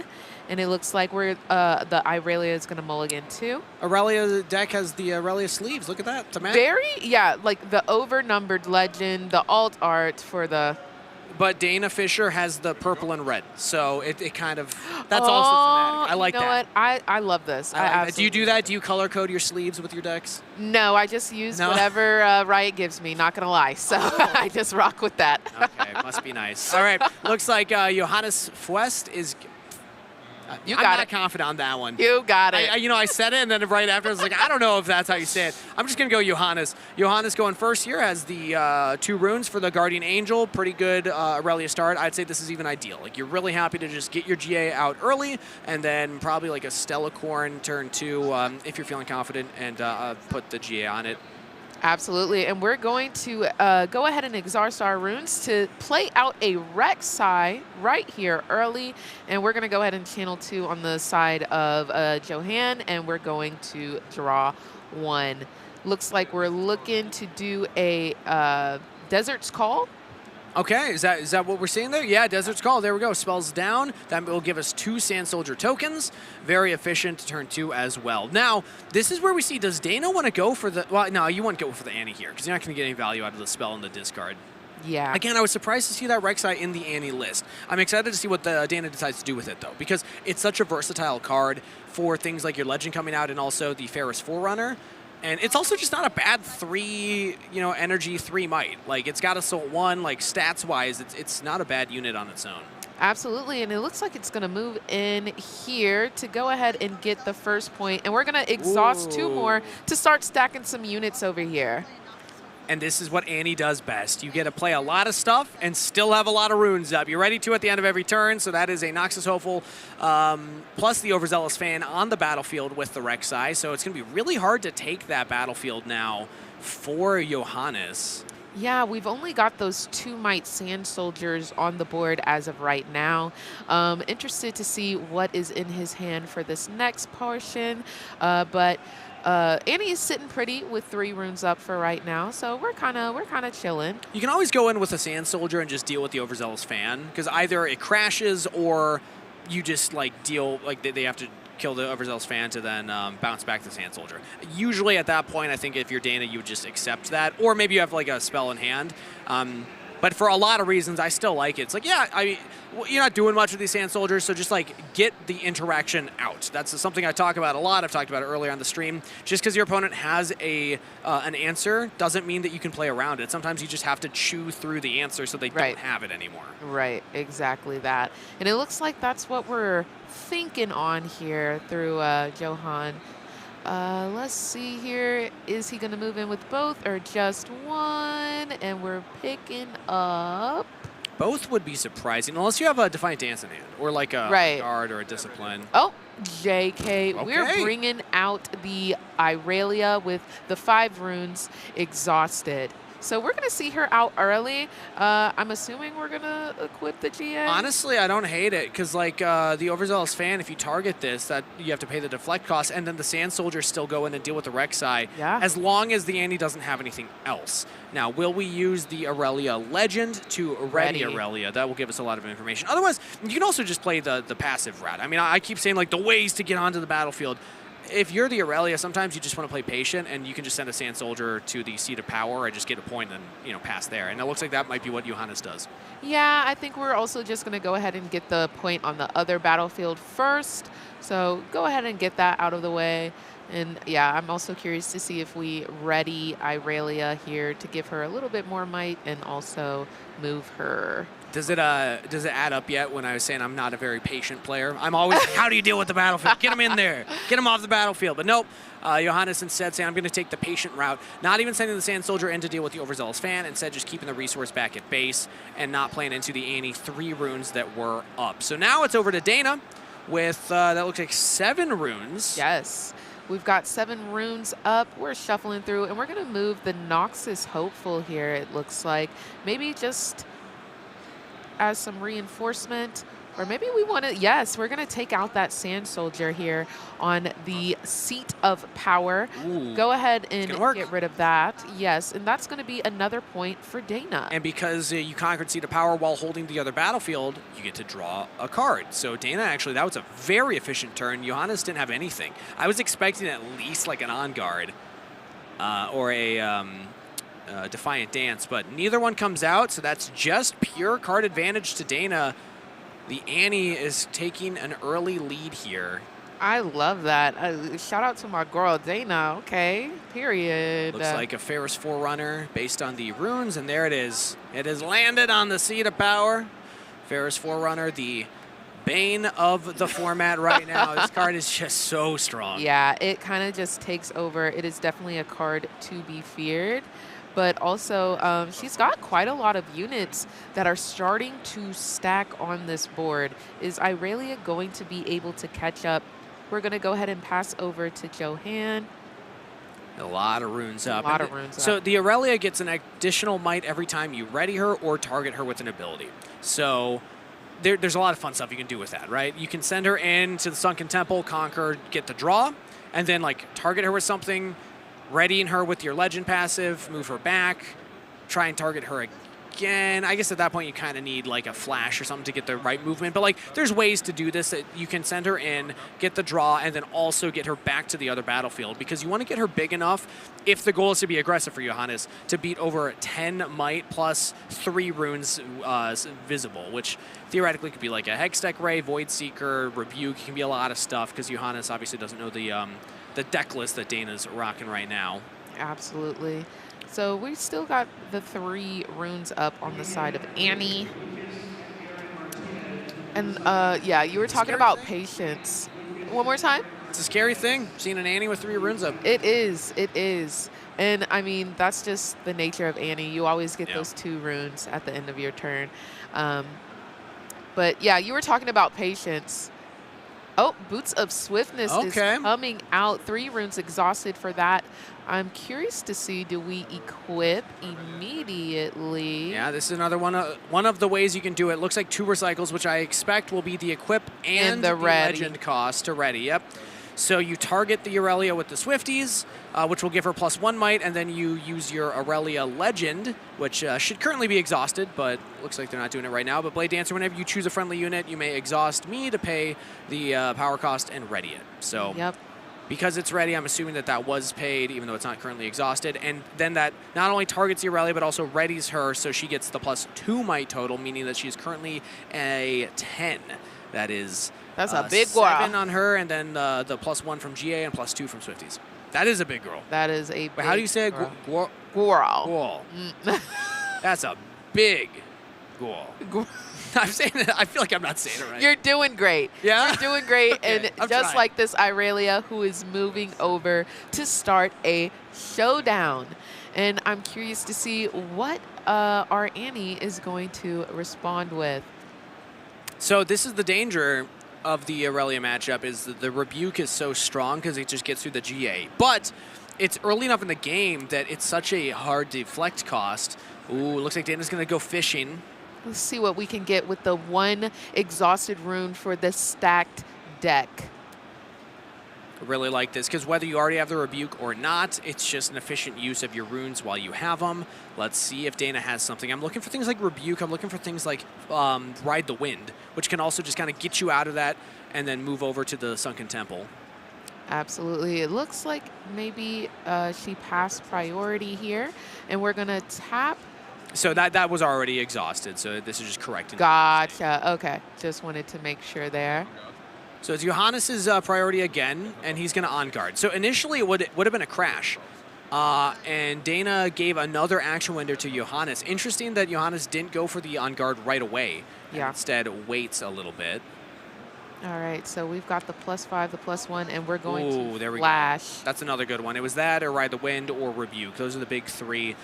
And it looks like we're the Irelia is going to mulligan too. Aurelia deck has the Aurelia sleeves. Look at that. It's a match. Yeah, like the overnumbered legend, the alt art for the... But Dana Fisher has the purple and red, so it kind of, that's also thematic. I like that. You know what? I love this. Do you do that? Do you color code your sleeves with your decks? No, I just use whatever Riot gives me, not going to lie. So I just rock with that. Okay, must be nice. All right, looks like Johannes Fuest is... You I'm got not it. confident on that one. You got it. I said it, and then right after, I was like, I don't know if that's how you say it. I'm just going to go Johannes. Johannes going first here has the 2 runes for the Guardian Angel. Pretty good Aurelia start. I'd say this is even ideal. Like, you're really happy to just get your GA out early, and then probably like a Stellacorn turn 2 if you're feeling confident, and put the GA on it. Absolutely, and we're going to go ahead and exhaust our runes to play out a Rek'Sai right here early, and we're going to go ahead and channel 2 on the side of Johan, and we're going to draw 1. Looks like we're looking to do a Desert's Call. Okay, is that what we're seeing there? Yeah, Desert's Call. There we go. Spells down. That will give us 2 Sand Soldier tokens. Very efficient to turn 2 as well. Now, this is where we see, does Dana want to go for the... Well, no, you won't go for the Annie here, because you're not going to get any value out of the spell in the discard. Yeah. Again, I was surprised to see that Rek'Sai in the Annie list. I'm excited to see what Dana decides to do with it, though, because it's such a versatile card for things like your Legend coming out and also the Ferris Forerunner. And it's also just not a bad 3, energy 3 might. Like, it's got Assault 1, like, stats-wise, it's not a bad unit on its own. Absolutely, and it looks like it's going to move in here to go ahead and get the first point. And we're going to exhaust 2 more to start stacking some units over here. And this is what Annie does best. You get to play a lot of stuff and still have a lot of runes up. You're ready to at the end of every turn, so that is a Noxus Hopeful plus the Overzealous Fan on the battlefield with the Rek'Sai. So it's going to be really hard to take that battlefield now for Johannes. Yeah, we've only got those 2 Might Sand Soldiers on the board as of right now. Interested to see what is in his hand for this next portion, but Annie is sitting pretty with 3 runes up for right now, so we're kind of chilling. You can always go in with a Sand Soldier and just deal with the Overzealous Fan, because either it crashes or you just deal they have to kill the Overzealous Fan to then bounce back the Sand Soldier. Usually at that point, I think if you're Dana, you would just accept that, or maybe you have a spell in hand. But for a lot of reasons, I still like it. It's like, yeah, I mean, you're not doing much with these Sand Soldiers, so just get the interaction out. That's something I talk about a lot. I've talked about it earlier on the stream. Just because your opponent has an answer doesn't mean that you can play around it. Sometimes you just have to chew through the answer so they don't have it anymore. Right, exactly that. And it looks like that's what we're thinking on here through Johan. Let's see here. Is he going to move in with both or just 1? And we're picking up. Both would be surprising, unless you have a Defiant Dance in hand, or a Guard or a Discipline. Oh, JK. Okay. We're bringing out the Irelia with the 5 runes exhausted. So we're going to see her out early. I'm assuming we're going to equip the GA. Honestly, I don't hate it, because the Overzealous Fan, if you target this, that you have to pay the deflect cost, and then the Sand Soldiers still go in and deal with the Rek'Sai, as long as the Annie doesn't have anything else. Now, will we use the Aurelia Legend to ready Aurelia? That will give us a lot of information. Otherwise, you can also just play the passive route. I mean, I keep saying the ways to get onto the battlefield. If you're the Aurelia, sometimes you just want to play patient, and you can just send a Sand Soldier to the Seat of Power and just get a point and pass there. And it looks like that might be what Johannes does. Yeah, I think we're also just going to go ahead and get the point on the other battlefield first. So go ahead and get that out of the way. And yeah, I'm also curious to see if we ready Irelia here to give her a little bit more might and also move her. Does it add up yet when I was saying I'm not a very patient player? I'm always, how do you deal with the battlefield? Get him in there. Get him off the battlefield. But nope, Johannes instead saying I'm going to take the patient route, not even sending the Sand Soldier in to deal with the Overzealous Fan, instead just keeping the resource back at base and not playing into the Annie 3 runes that were up. So now it's over to Dana with, that looks like 7 runes. Yes. We've got 7 runes up. We're shuffling through, and we're going to move the Noxus Hopeful here, it looks like. Maybe just as some reinforcement. Or maybe we want to, yes, we're going to take out that Sand Soldier here on the Seat of Power. Ooh, Go ahead and work. get rid of that. Yes, and that's going to be another point for Dana. And because you conquered Seat of Power while holding the other battlefield, you get to draw a card. So Dana, actually, that was a very efficient turn. Johannes didn't have anything. I was expecting at least like an On Guard or a Defiant Dance, but neither one comes out, so that's just pure card advantage to Dana. The Annie is taking an early lead here. I love that. Shout out to my girl, Dana. Okay, period. Looks like a Ferris Forerunner based on the runes, and there it is. It has landed on the Seat of Power. Ferris Forerunner, the bane of the format right now. This card is just so strong. Yeah, it kind of just takes over. It is definitely a card to be feared. But also, she's got quite a lot of units that are starting to stack on this board. Is Irelia going to be able to catch up? We're going to go ahead and pass over to Johan. A lot of runes up. A lot of runes So up. the Aurelia gets an additional might every time you ready her or target her with an ability. So there's a lot of fun stuff you can do with that, right? You can send her into the Sunken Temple, conquer, get the draw, and then like target her with something, readying her with your legend passive, move her back, try and target her again. I guess at that point you kind of need like a flash or something to get the right movement. But like there's ways to do this that you can send her in, get the draw, and then also get her back to the other battlefield because you want to get her big enough, if the goal is to be aggressive for Johannes, to beat over 10 might plus 3 runes visible, which theoretically could be like a Hextech Ray, Void Seeker, Rebuke. It can be a lot of stuff because Johannes obviously doesn't know the deck list that Dana's rocking right now. Absolutely. So we still got the 3 runes up on the side of Annie. And yeah, you were talking about patience. One more time? It's a scary thing, seeing an Annie with 3 runes up. It is. It is. And I mean, that's just the nature of Annie. You always get those 2 runes at the end of your turn. But yeah, you were talking about patience. Oh, Boots of Swiftness is coming out. 3 runes exhausted for that. I'm curious to see, do we equip immediately? Yeah, this is another one of the ways you can do it. Looks like 2 recycles, which I expect will be the equip and the legend cost to ready. Yep. So you target the Aurelia with the Swifties, which will give her +1 might, and then you use your Aurelia Legend, which should currently be exhausted, but looks like they're not doing it right now. But Blade Dancer, whenever you choose a friendly unit, you may exhaust me to pay the power cost and ready it. So because it's ready, I'm assuming that that was paid, even though it's not currently exhausted. And then that not only targets the Aurelia, but also readies her, so she gets the +2 might total, meaning that she's currently a 10. That is... That's a big girl. 7 on her, and then the +1 from GA and +2 from Swifties. That is a big girl. That is a big Wait, how do you say it? girl. That's a big girl. I'm saying it. I feel like I'm not saying it right. You're doing great. Yeah? You're doing great. Okay, And just like this Irelia, who is moving over to start a showdown. And I'm curious to see what our Annie is going to respond with. So this is the danger of the Aurelia matchup, is that the Rebuke is so strong because it just gets through the GA. But it's early enough in the game that it's such a hard deflect cost. Ooh, looks like Dana's going to go fishing. Let's see what we can get with the 1 exhausted rune for the stacked deck. I really like this because whether you already have the Rebuke or not, it's just an efficient use of your runes while you have them. Let's see if Dana has something. I'm looking for things like Rebuke. I'm looking for things like Ride the Wind, which can also just kind of get you out of that and then move over to the Sunken Temple. Absolutely. It looks like maybe she passed priority here, and we're going to tap. So that was already exhausted, so this is just correcting. Gotcha. Okay. Just wanted to make sure there. So it's Johannes' priority again, and he's going to on-guard. So initially it would have been a crash, and Dana gave another action window to Johannes. Interesting that Johannes didn't go for the on-guard right away. Yeah. Instead waits a little bit. All right, so we've got the +5, the +1, and we're going to there we flash. Go. That's another good one. It was that or Ride the Wind or Rebuke. Those are the big 3.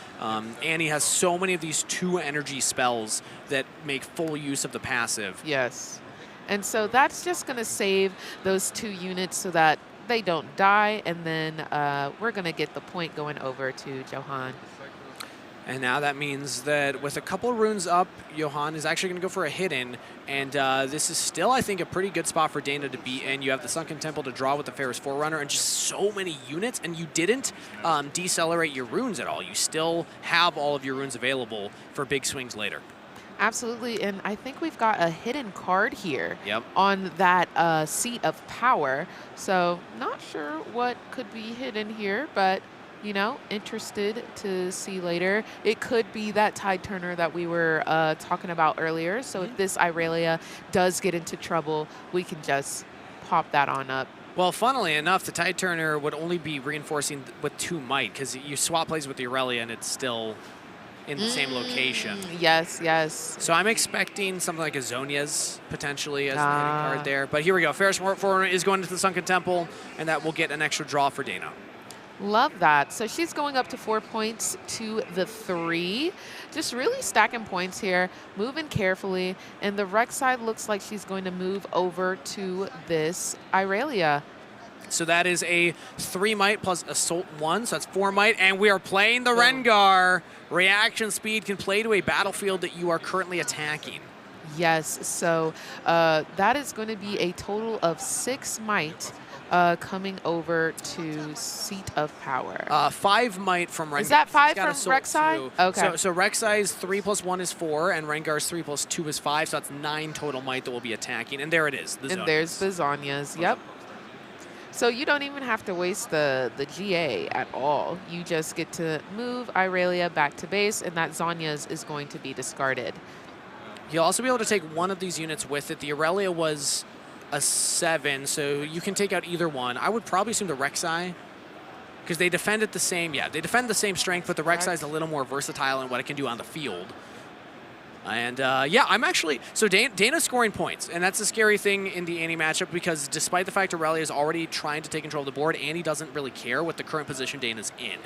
Annie has so many of these 2 energy spells that make full use of the passive. Yes. And so that's just going to save those 2 units so that they don't die, and then we're going to get the point going over to Johan. And now that means that with a couple of runes up, Johan is actually going to go for a hidden. And this is still, I think, a pretty good spot for Dana to be in. You have the Sunken Temple to draw with the Ferris Forerunner and just so many units. And you didn't decelerate your runes at all. You still have all of your runes available for big swings later. Absolutely, and I think we've got a hidden card here Yep. on that seat of power. So not sure what could be hidden here, but you know, interested to see later. It could be that tide turner that we were talking about earlier. So if this Irelia does get into trouble, we can just pop that on up. Well, funnily enough, the Tide Turner would only be reinforcing with 2 might, because you swap plays with the Aurelia and it's still in the same location. Yes, yes. So I'm expecting something like a Zonia's potentially as the hitting card there. But here we go. Ferris Forerunner is going to the Sunken Temple, and that will get an extra draw for Dana. Love that. So she's going up to 4 points to the 3. Just really stacking points here, moving carefully. And the Rex side looks like she's going to move over to this Irelia. So that is a 3 might plus Assault 1, so that's 4 might. And we are playing the Rengar. Reaction speed can play to a battlefield that you are currently attacking. Yes, so that is going to be a total of 6 might coming over to Seat of Power. 5 might from Rengar. Is that 5 from from Rek'Sai? Okay. So Rek'Sai's 3 plus 1 is 4, and Rengar's 3 plus 2 is 5, so that's 9 total might that will be attacking. And there it is. And there's the Zonias. Yep. So you don't even have to waste the GA at all. You just get to move Irelia back to base, and that Zonia's is going to be discarded. You'll also be able to take one of these units with it. The Aurelia was a 7, so you can take out either one. I would probably assume the Rek'Sai, because they defend at the same, they defend the same strength, but the Rek'Sai is a little more versatile in what it can do on the field. And yeah, I'm actually, so Dana's scoring points, and that's a scary thing in the Annie matchup, because despite the fact Aurelia is already trying to take control of the board, Annie doesn't really care what the current position Dana's in.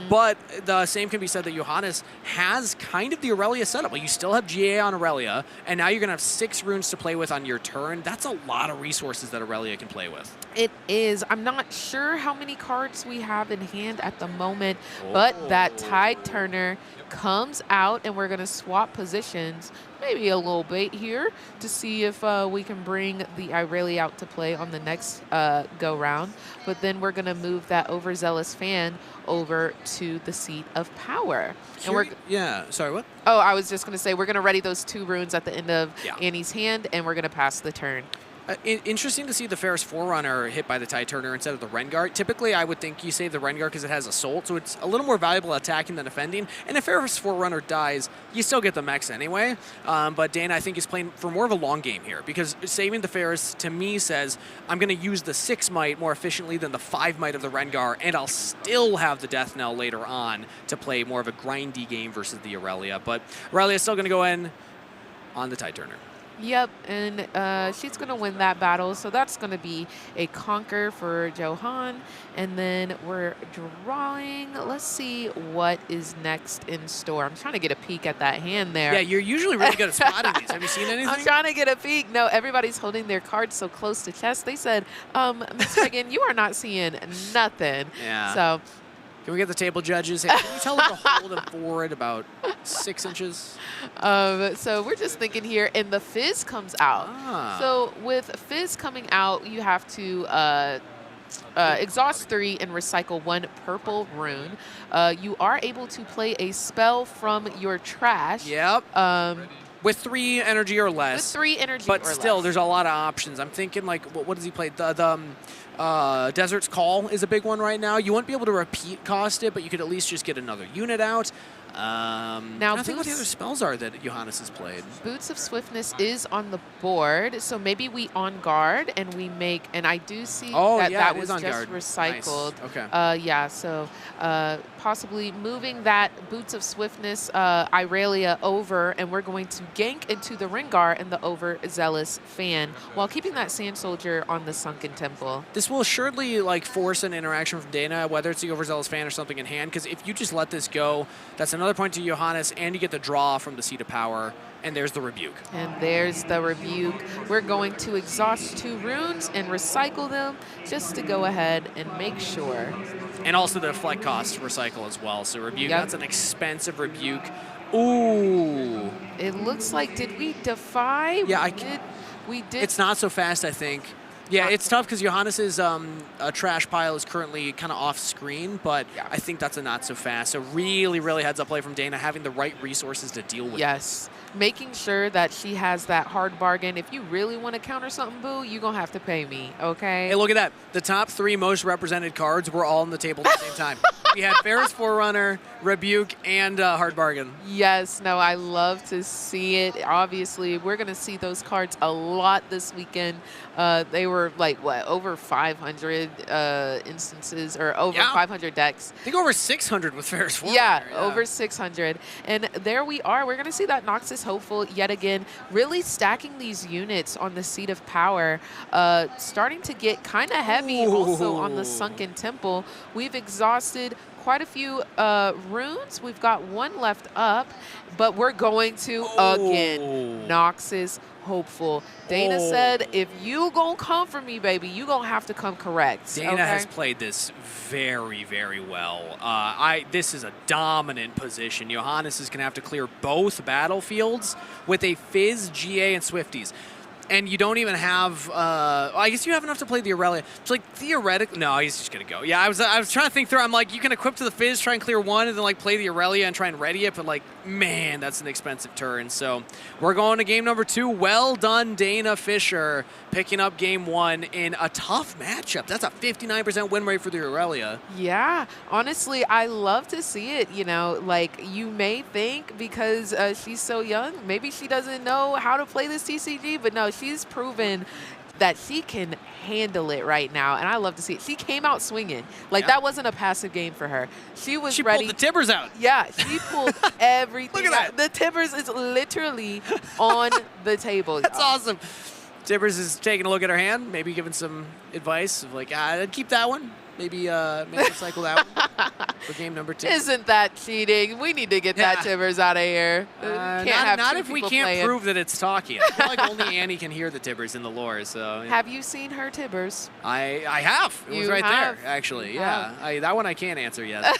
But the same can be said that Johannes has kind of the Aurelia setup. Like, you still have GA on Aurelia, and now you're going to have 6 runes to play with on your turn. That's a lot of resources that Aurelia can play with. It is. I'm not sure how many cards we have in hand at the moment, but that Tide Turner comes out, and we're going to swap positions. Maybe a little bait here to see if we can bring the Irelia out to play on the next go-round. But then we're going to move that overzealous fan over to the Seat of Power. And we're yeah, sorry, what? Oh, I was just going to say we're going to ready those 2 runes at the end of Annie's hand, and we're going to pass the turn. Interesting to see the Ferris Forerunner hit by the Tide Turner instead of the Rengar. Typically, I would think you save the Rengar because it has Assault, so it's a little more valuable attacking than defending. And if Ferris Forerunner dies, you still get the mechs anyway. But Dana, I think, is playing for more of a long game here, because saving the Ferris, to me, says I'm going to use the 6 might more efficiently than the 5 might of the Rengar, and I'll still have the Death Knell later on to play more of a grindy game versus the Aurelia. But Aurelia is still going to go in on the Tide Turner. Yep, and she's going to win that battle, so that's going to be a conquer for Johan. And then we're drawing. Let's see what is next in store. I'm trying to get a peek at that hand there. Yeah, you're usually really good at spotting these. Have you seen anything? I'm trying to get a peek. No, everybody's holding their cards so close to chest. They said, Ms. Megan, you are not seeing nothing. Yeah. So can we get the table judges? Hey, can you tell them to hold them forward about 6 inches? So we're just thinking here, and the Fizz comes out. So with Fizz coming out, you have to exhaust 3 and recycle 1 purple rune. You are able to play a spell from your trash. Yep. With 3 energy or less. With 3 energy but or less. But still, there's a lot of options. I'm thinking, like, what does he play? Desert's Call is a big one right now. You won't be able to repeat cost it, but you could at least just get another unit out. Now, I think what the other spells are that Johannes has played. Boots of Swiftness is on the board, so maybe we on guard and we make, and I do see that was just recycled. Nice. Okay. Yeah, so possibly moving that Boots of Swiftness Irelia over, and we're going to gank into the Rengar and the overzealous fan while keeping that Sand Soldier on the Sunken Temple. This will assuredly like force an interaction from Dana, whether it's the overzealous fan or something in hand, because if you just let this go, that's another another point to Johannes, and you get the draw from the Seat of Power. And there's the Rebuke. And there's the Rebuke. We're going to exhaust 2 runes and recycle them just to go ahead and make sure. And also the deflect cost recycle as well. So Rebuke, Yep. that's an expensive Rebuke. Ooh. It looks like, did we defy? Yeah, we did. It's not so fast, I think. Yeah, it's tough because Johannes's trash pile is currently kind of off screen, but Yeah. I think that's a not so fast. So really, really heads up play from Dana, having the right resources to deal with. Yes. Making sure that she has that hard bargain. If you really want to counter something, boo, you're going to have to pay me, okay? Hey, look at that. The top 3 most represented cards were all on the table at the same time. We had Ferris Forerunner, Rebuke, and Hard Bargain. Yes, no, I love to see it. Obviously, we're going to see those cards a lot this weekend. They were like, what, over 500 instances or over 500 decks. I think over 600 with Ferris Forerunner. Yeah, over 600. And there we are. We're going to see that Noxus Hopeful yet again, really stacking these units on the Seat of Power, starting to get kind of heavy also on the Sunken Temple. We've exhausted quite a few runes. We've got 1 left up, but we're going to, again, Noxus Hopeful. Dana said, if you gonna come for me, baby, you gonna have to come correct. Dana has played this very, very well. This is a dominant position. Johannes is gonna have to clear both battlefields with a Fizz, GA, and Swifties. And you don't even have, I guess you have enough to play the Aurelia. It's like, theoretically, no, he's just going to go. Yeah, I was trying to think through. I'm like, you can equip to the Fizz, try and clear 1, and then, like, play the Aurelia and try and ready it. But, like, man, that's an expensive turn. So we're going to game number 2. Well done, Dana Fisher, picking up game 1 in a tough matchup. That's a 59% win rate for the Aurelia. Yeah, honestly, I love to see it. You know, like, you may think because she's so young, maybe she doesn't know how to play this TCG, but no, she's proven that she can handle it right now, and I love to see it. She came out swinging. Like, that wasn't a passive game for her. She was ready. She pulled the Timbers out. Yeah, she pulled everything Look at out. The Timbers is literally on the table. That's awesome. Timbers is taking a look at her hand, maybe giving some advice of like, I'd keep that one. Maybe cycle that one for game number 2. Isn't that cheating? We need to get that Timbers out of here. Not if we can't prove that it's talking. I feel like only Annie can hear the Timbers in the lore. So have you seen her Timbers? I have. It was right there, actually. Yeah, that one I can't answer yet.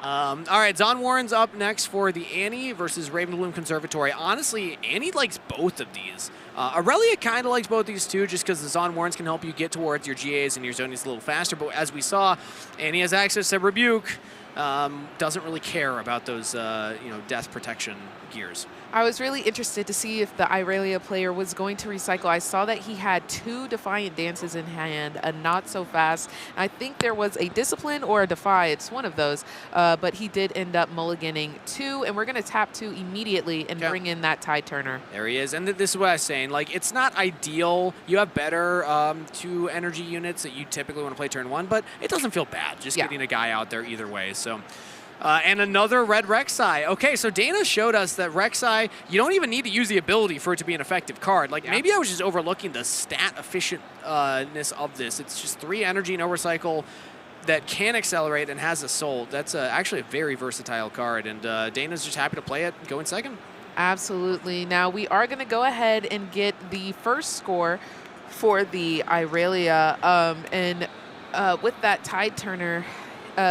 All right, Zon Warren's up next for the Annie versus Ravenbloom Conservatory. Honestly, Annie likes both of these. Aurelia kind of likes both these too, just because the Zon Warrens can help you get towards your GAs and your Zonies a little faster. But as we saw, Annie has access to Rebuke. Doesn't really care about those, death protection gears. I was really interested to see if the Aurelia player was going to recycle. I saw that he had 2 Defiant Dances in hand, a Not So Fast. I think there was a Discipline or a Defy. It's one of those. But he did end up mulliganing 2, and we're going to tap 2 immediately and bring in that Tide Turner. There he is. And this is what I was saying. Like, it's not ideal. You have better 2 energy units that you typically want to play turn 1, but it doesn't feel bad just getting a guy out there either way. So. And another red Rek'Sai. Okay, so Dana showed us that Rek'Sai, you don't even need to use the ability for it to be an effective card. Like, maybe I was just overlooking the stat efficientness of this. It's just 3 energy, no recycle, that can accelerate and has Assault. That's actually a very versatile card, and Dana's just happy to play it, go in second. Absolutely. Now, we are going to go ahead and get the first score for the Aurelia, and with that Tide Turner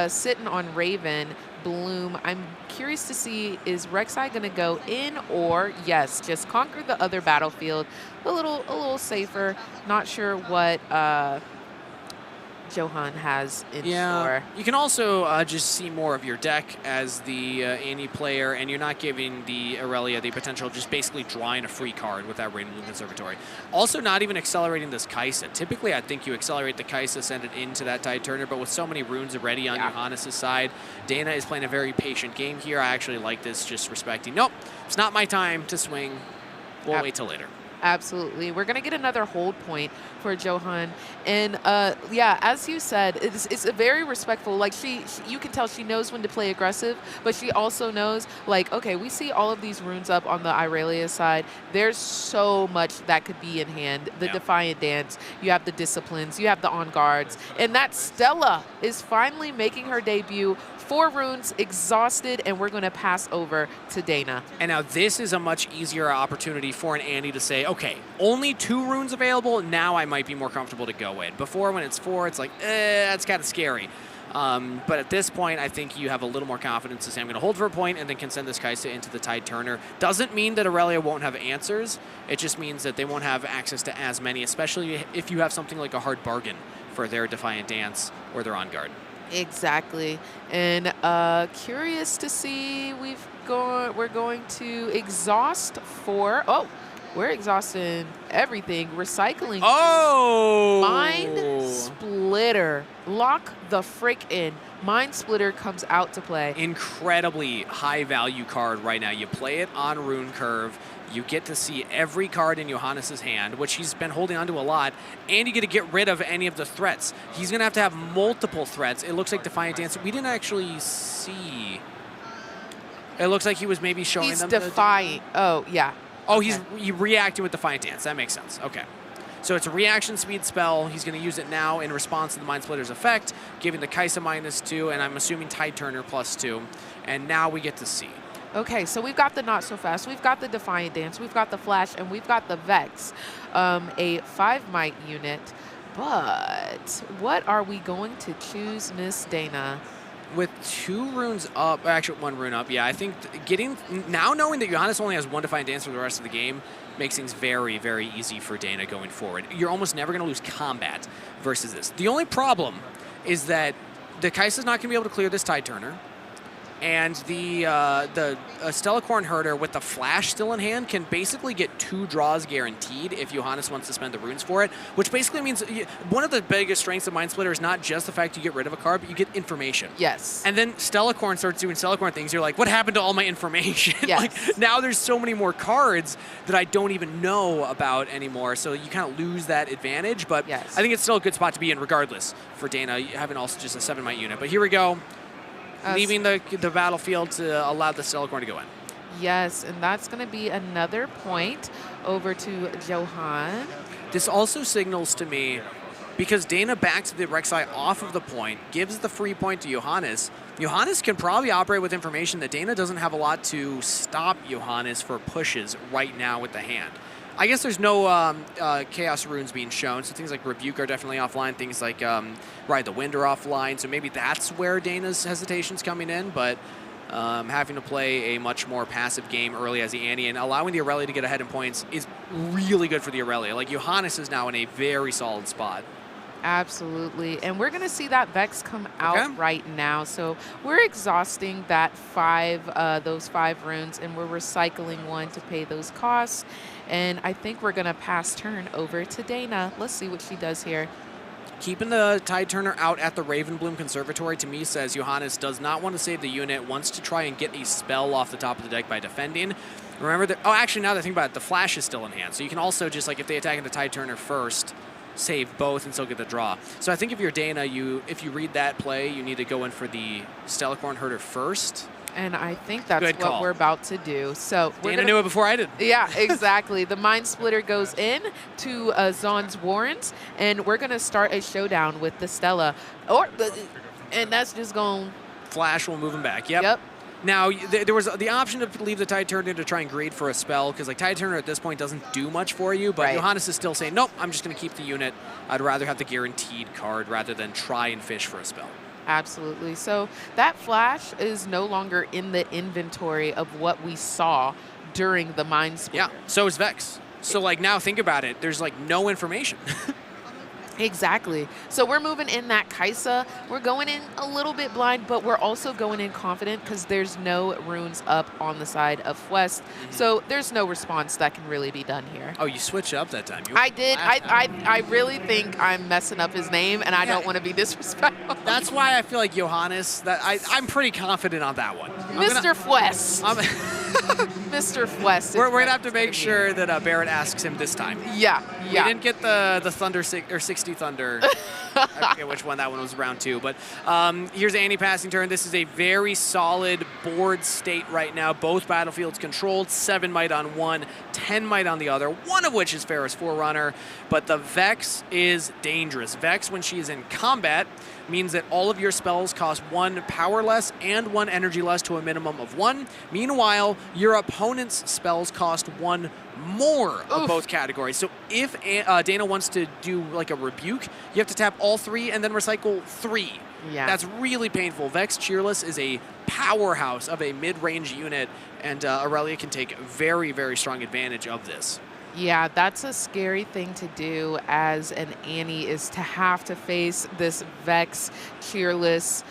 sitting on Raven, Bloom, I'm curious to see, is Rek'Sai going to go in, or yes, just conquer the other battlefield a little safer. Not sure what Johan has in store. You can also just see more of your deck as the Annie player, and you're not giving the Aurelia the potential of just basically drawing a free card with that Ravenbloom Conservatory. Also, not even accelerating this Kaisa. Typically, I think you accelerate the Kaisa, send it into that Tide Turner, but with so many runes already on Johannes' side, Dana is playing a very patient game here. I actually like this, just respecting, nope, it's not my time to swing. We'll wait till later. Absolutely. We're going to get another hold point for Johan. And yeah, as you said, it's a very respectful, like you can tell she knows when to play aggressive, but she also knows, like, okay, we see all of these runes up on the Irelia side. There's so much that could be in hand. The Defiant Dance, you have the Disciplines, you have the On Guards, and that Stella is finally making her debut. 4 runes, exhausted, and we're going to pass over to Dana. And now this is a much easier opportunity for an Andy to say, okay, only 2 runes available, now I might be more comfortable to go in. Before, when it's 4, it's like, that's kind of scary. But at this point, I think you have a little more confidence to say, I'm going to hold for a point and then can send this Kai'Sa into the Tide Turner. Doesn't mean that Irelia won't have answers. It just means that they won't have access to as many, especially if you have something like a hard bargain for their Defiant Dance or their On Guard. Exactly. And curious to see, we're going to exhaust 4. Oh, we're exhausting everything. Recycling. Oh! Mind Splitter. Lock the frick in. Mind Splitter comes out to play. Incredibly high value card right now. You play it on Rune Curve. You get to see every card in Johannes' hand, which he's been holding onto a lot, and you get to get rid of any of the threats. He's going to have multiple threats. It looks like Defiant Dance. We didn't actually see. It looks like he was maybe showing He's them. defying. Oh, yeah. Oh, Okay. he's reacting with Defiant Dance. That makes sense. Okay. So it's a reaction speed spell. He's going to use it now in response to the Mind Splitter's effect, giving the Kai'Sa -2, and I'm assuming Tide Turner +2. And now we get to see. Okay, so we've got the Not So Fast, we've got the Defiant Dance, we've got the Flash, and we've got the Vex, a 5-might unit. But what are we going to choose, Miss Dana? With 2 runes up, actually 1 rune up, yeah, I think now knowing that Johannes only has 1 Defiant Dance for the rest of the game makes things very, very easy for Dana going forward. You're almost never going to lose combat versus this. The only problem is that the Kai'Sa's not going to be able to clear this Tide Turner. And the Stellacorn Herder with the Flash still in hand can basically get 2 draws guaranteed if Johannes wants to spend the runes for it, which basically means one of the biggest strengths of Mind Splitter is not just the fact you get rid of a card, but you get information. Yes. And then Stellacorn starts doing Stellacorn things. You're like, what happened to all my information? Yes. Like, now there's so many more cards that I don't even know about anymore, so you kind of lose that advantage, but yes. I think it's still a good spot to be in regardless for Dana, having also just a 7-might unit. But here we go. Leaving the battlefield to allow the Stellacorn to go in. Yes, and that's going to be another point over to Johan. This also signals to me, because Dana backs the Rek'Sai off of the point, gives the free point to Johannes. Johannes can probably operate with information that Dana doesn't have a lot to stop Johannes for pushes right now with the hand. I guess there's no Chaos Runes being shown, so things like Rebuke are definitely offline. Things like Ride the Wind are offline, so maybe that's where Dana's hesitation's coming in, but having to play a much more passive game early as the Annie and allowing the Irelia to get ahead in points is really good for the Irelia. Like, Johannes is now in a very solid spot. Absolutely, and we're going to see that Vex come out right now. So we're exhausting that those 5 runes, and we're recycling 1 to pay those costs. And I think we're going to pass turn over to Dana. Let's see what she does here. Keeping the Tide Turner out at the Ravenbloom Conservatory, to me, says Johannes does not want to save the unit, wants to try and get a spell off the top of the deck by defending. Remember that, oh, actually, now that I think about it, the Flash is still in hand. So you can also just, like, if they attack the Tide Turner first, save both and still get the draw. So I think if you're Dana, if you read that play, you need to go in for the Stellacorn Herder first. And I think that's what we're about to do. So Dana knew it before I did. Yeah, exactly. The Mind Splitter goes in to Zaun's Warrens, and we're going to start a showdown with the Stella. And that's just going... Flash will move him back. Yep. Now, there was the option to leave the Tide Turner to try and greed for a spell, because like Tide Turner at this point doesn't do much for you, but Johannes is still saying, nope, I'm just going to keep the unit. I'd rather have the guaranteed card rather than try and fish for a spell. Absolutely. So that Flash is no longer in the inventory of what we saw during the Mind Splitter. Yeah, so is Vex. So like now think about it, there's like no information. Exactly. So we're moving in that Kai'Sa. We're going in a little bit blind, but we're also going in confident because there's no runes up on the side of West. So there's no response that can really be done here. Oh, you switched up that time. I did. I really think I'm messing up his name, and I don't want to be disrespectful. That's why I feel like Johannes, I'm pretty confident on that one. Mr. Fwest. Mr. West. We're going to have to make sure that Barrett asks him this time. Yeah, We yeah. didn't get the Thunder 60 Thunder. I forget which one that one was round 2. But here's the anti-passing turn. This is a very solid board state right now. Both battlefields controlled. 7 might on one, 10 might on the other, one of which is Farrah's Forerunner. But the Vex is dangerous. Vex, when she is in combat, means that all of your spells cost 1 power less and 1 energy less to a minimum of 1. Meanwhile, your opponent's spells cost 1 more of both categories. So if Dana wants to do like a rebuke, you have to tap all 3 and then recycle 3. Yeah. That's really painful. Vex Cheerless is a powerhouse of a mid-range unit, and Aurelia can take very, very strong advantage of this. Yeah, that's a scary thing to do as an Annie, is to have to face this Vex Cheerless.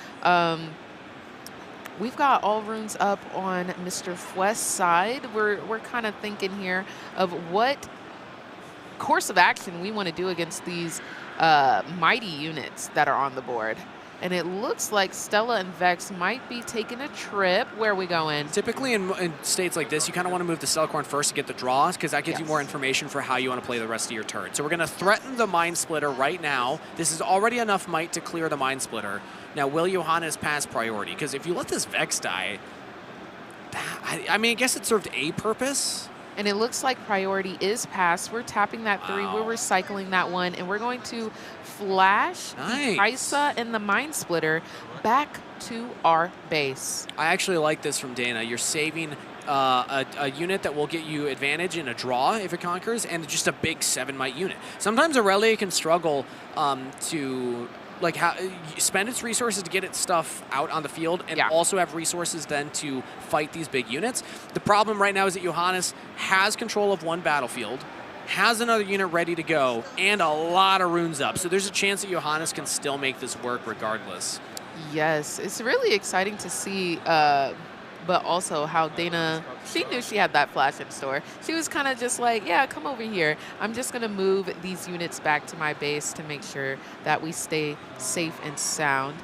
We've got all runes up on Mr. West's side. We're kind of thinking here of what course of action we want to do against these mighty units that are on the board. And it looks like Stella and Vex might be taking a trip. Where are we going? Typically in states like this, you kind of want to move the Stellacorn first to get the draws, because that gives you more information for how you want to play the rest of your turn. So we're going to threaten the Mind Splitter right now. This is already enough might to clear the Mind Splitter. Now, will Johannes pass priority? Because if you let this Vex die, I mean, I guess it served a purpose. And it looks like priority is passed. We're tapping that 3. Wow. We're recycling that 1. And we're going to flash the Isa and the Mind Splitter back to our base. I actually like this from Dana. You're saving a unit that will get you advantage in a draw if it conquers, and just a big 7 might unit. Sometimes Aurelia can struggle to spend its resources to get its stuff out on the field, and also have resources then to fight these big units. The problem right now is that Johannes has control of 1 battlefield, has another unit ready to go, and a lot of runes up. So there's a chance that Johannes can still make this work regardless. Yes, it's really exciting to see, but also how Dana, she knew she had that flash in store. She was kind of just like, yeah, come over here. I'm just going to move these units back to my base to make sure that we stay safe and sound.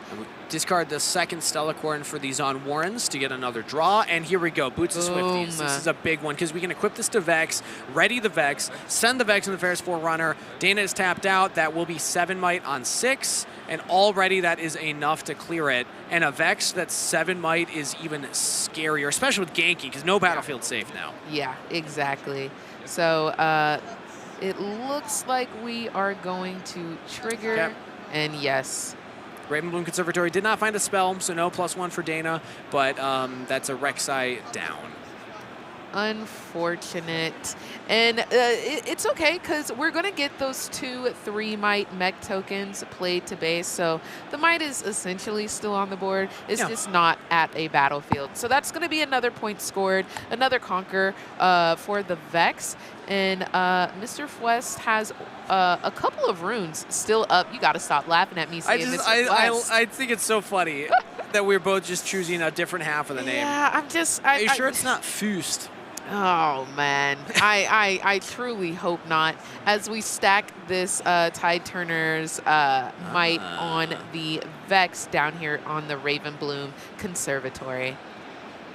Discard the second Stellacorn for these on Warrens to get another draw. And here we go, Boots of Swifties. This is a big one because we can equip this to Vex, ready the Vex, send the Vex in the Farrah's Forerunner. Dana is tapped out. That will be 7 might on 6. And already that is enough to clear it. And a Vex that's 7 might is even scarier, especially with ganking, because no battlefield's safe now. Yeah, exactly. So it looks like we are going to trigger. Yep. And yes. Ravenbloom Conservatory did not find a spell, so no +1 for Dana, but that's a Rek'Sai down. Unfortunate. And it's okay, because we're going to get those 2 3 might mech tokens played to base. So the might is essentially still on the board. It's just not at a battlefield. So that's going to be another point scored, another conquer for the Vex. And Mr. West has a couple of runes still up. You got to stop laughing at me saying Mr. West. I think it's so funny that we're both just choosing a different half of the name. Yeah, Are you sure it's not Fust? Oh, man. I truly hope not. As we stack this Tide Turner's might on the Vex down here on the Ravenbloom Conservatory.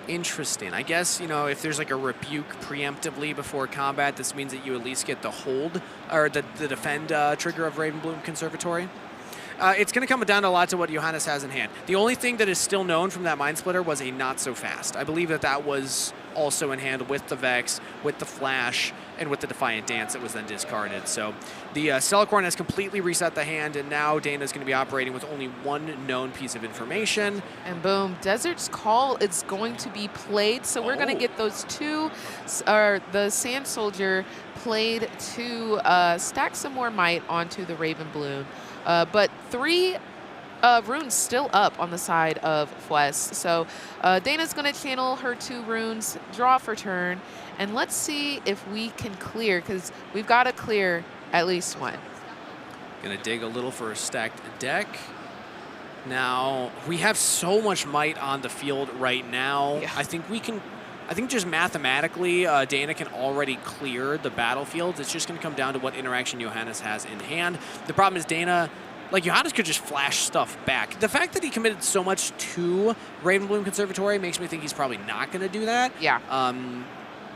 Interesting. I guess, if there's like a rebuke preemptively before combat, this means that you at least get the hold or the defend trigger of Ravenbloom Conservatory. It's going to come down a lot to what Johannes has in hand. The only thing that is still known from that Mind Splitter was a not so fast. I believe that was also in hand with the Vex, with the Flash, and with the Defiant Dance that was then discarded. So the Stellacorn has completely reset the hand, and now Dana's going to be operating with only 1 known piece of information. And boom, Desert's Call is going to be played. So we're going to get those 2, the Sand Soldier played to stack some more might onto the Ravenbloom. But 3 runes still up on the side of West. So Dana's going to channel her 2 runes, draw for turn, and let's see if we can clear, because we've got to clear at least 1. Going to dig a little for a stacked deck. Now, we have so much might on the field right now. Yeah. I think just mathematically, Dana can already clear the battlefield. It's just going to come down to what interaction Johannes has in hand. The problem is Dana like Johannes could just flash stuff back. The fact that he committed so much to Ravenbloom Conservatory makes me think he's probably not going to do that. Yeah.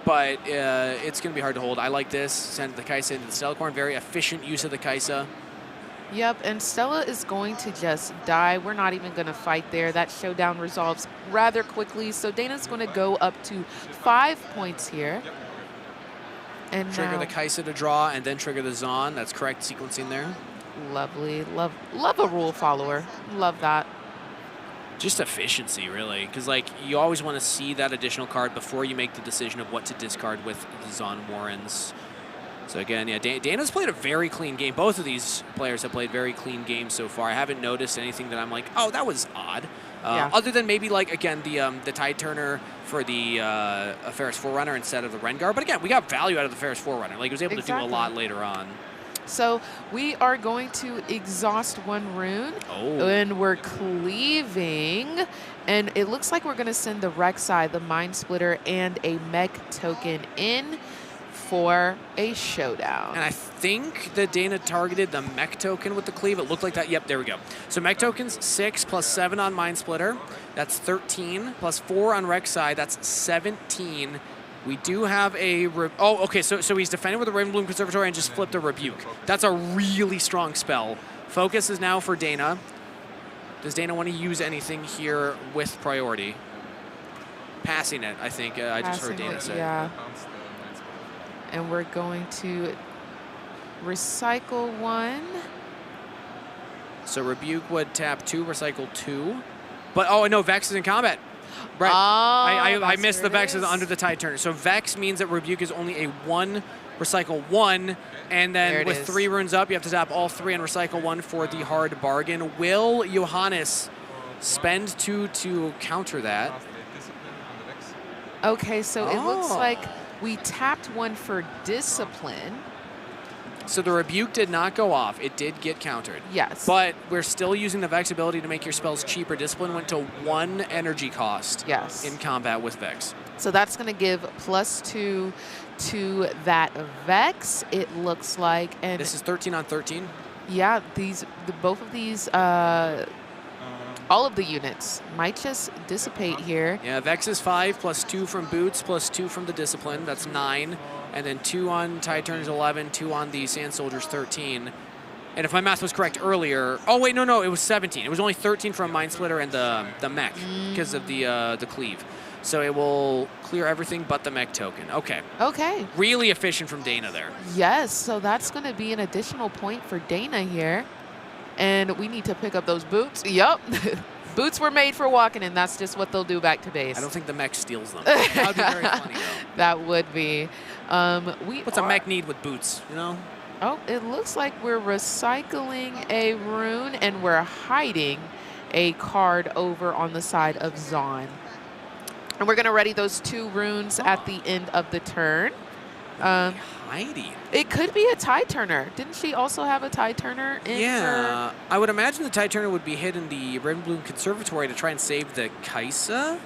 But it's going to be hard to hold. I like this. Send the Kaisa into the Stellacorn. Very efficient use of the Kaisa. Yep, and Stella is going to just die. We're not even going to fight there. That showdown resolves rather quickly. So Dana's going to go up to 5 points here. And Trigger now, the Kaisa to draw and then trigger the Zon. That's correct sequencing there. lovely. Love a rule follower. Love that. Just efficiency, really, because like you always want to see that additional card before you make the decision of what to discard with the Zon Warrens. So again, yeah, Dana's played a very clean game. Both of these players have played very clean games so far. I haven't noticed anything that I'm like, oh, that was odd. Yeah. Other than maybe like again the Tide Turner for the Ferris Forerunner instead of the Rengar. But again, we got value out of the Ferris Forerunner. Like he was able to do a lot later on. So we are going to exhaust one rune, and we're cleaving, and it looks like we're going to send the Rek'Sai, the Mind Splitter, and a mech token in for a showdown. And I think that Dana targeted the mech token with the cleave. It looked like that. Yep, there we go. So mech tokens, 6 plus 7 on Mind Splitter. That's 13 plus 4 on Rek'Sai. That's 17. We do have a... okay, so he's defending with the Ravenbloom Conservatory and just flipped a Rebuke. That's a really strong spell. Focus is now for Dana. Does Dana want to use anything here with priority? Passing it, I think. I just heard Dana say. Yeah. And we're going to recycle 1. So Rebuke would tap 2, recycle 2. But, oh, no, Vex is in combat. Right. I missed the Vex is under the Tide Turner. So Vex means that Rebuke is only a 1, recycle 1, and then with 3 runes up, you have to tap all 3 and recycle 1 for the hard bargain. Will Johannes spend 2 to counter that? Okay, so it looks like we tapped 1 for Discipline. So the Rebuke did not go off. It did get countered. Yes. But we're still using the Vex ability to make your spells cheaper. Discipline went to 1 energy cost in combat with Vex. So that's going to give +2 to that Vex, it looks like. And this is 13 on 13? Yeah, both of these, all of the units might just dissipate here. Yeah, Vex is 5 plus 2 from Boots plus 2 from the Discipline. That's 9. And then 2 on Tide Turners 11, 2 on the Sand Soldiers 13. And if my math was correct earlier, oh wait, no, it was 17. It was only 13 from Mind Splitter and the mech because of the cleave. So it will clear everything but the mech token. Okay. Okay. Really efficient from Dana there. Yes, so that's going to be an additional point for Dana here. And we need to pick up those boots. Yup. Boots were made for walking, and that's just what they'll do back to base. I don't think the mech steals them. That would be very funny, though. That would be. What's a mech need with boots, you know? Oh, it looks like we're recycling a rune, and we're hiding a card over on the side of Zon. And we're going to ready those 2 runes at the end of the turn. Hiding? It could be a Tide Turner. Didn't she also have a Tide Turner in her? I would imagine the Tide Turner would be hidden the Ravenbloom Conservatory to try and save the Kaisa.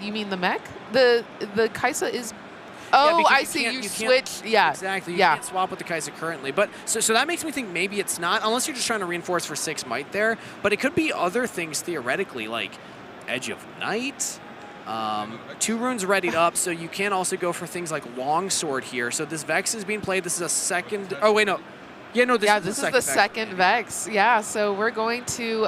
You mean the mech? The Kaisa is... Oh, yeah, I see. You switch. Yeah. Exactly. You can't swap with the Kaisa currently. But so that makes me think maybe it's not, unless you're just trying to reinforce for 6 might there. But it could be other things theoretically, like Edge of Night. 2 runes readied up, so you can also go for things like Longsword here. So this Vex is being played. This is a second... Oh, wait, no. Yeah, no, this is the second Vex. Yeah, so we're going to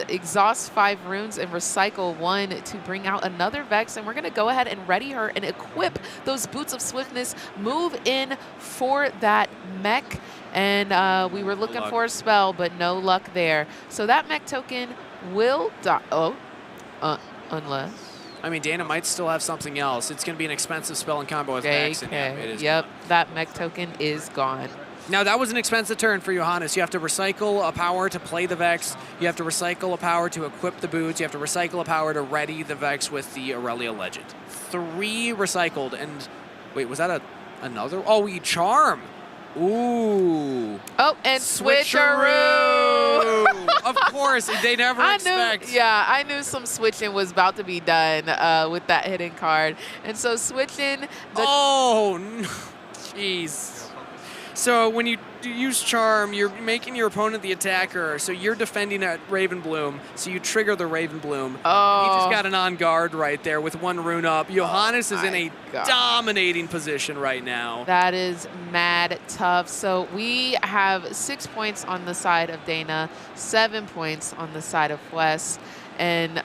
exhaust 5 runes and recycle 1 to bring out another Vex, and we're going to go ahead and ready her and equip those Boots of Swiftness, move in for that mech, and we were looking for a spell, but no luck there. So that mech token will die. Unless... I mean, Dana might still have something else. It's going to be an expensive spell in combo with Vex. And yeah, it is gone. That mech token is gone. Now, that was an expensive turn for Johannes. You have to recycle a power to play the Vex. You have to recycle a power to equip the Boots. You have to recycle a power to ready the Vex with the Aurelia Legend. 3 recycled. And wait, was that another? Oh, we Charm. Ooh. Oh, and Switcheroo. Of course, they never expect. I knew some switching was about to be done with that hidden card. And so switching. Oh, no. Jeez. So when you use Charm, you're making your opponent the attacker, so you're defending at Raven Bloom, so you trigger the Raven Bloom. Oh. He just got an on guard right there with 1 rune up. Johannes is in a dominating position right now. That is mad tough. So we have 6 points on the side of Dana, 7 points on the side of Wes, and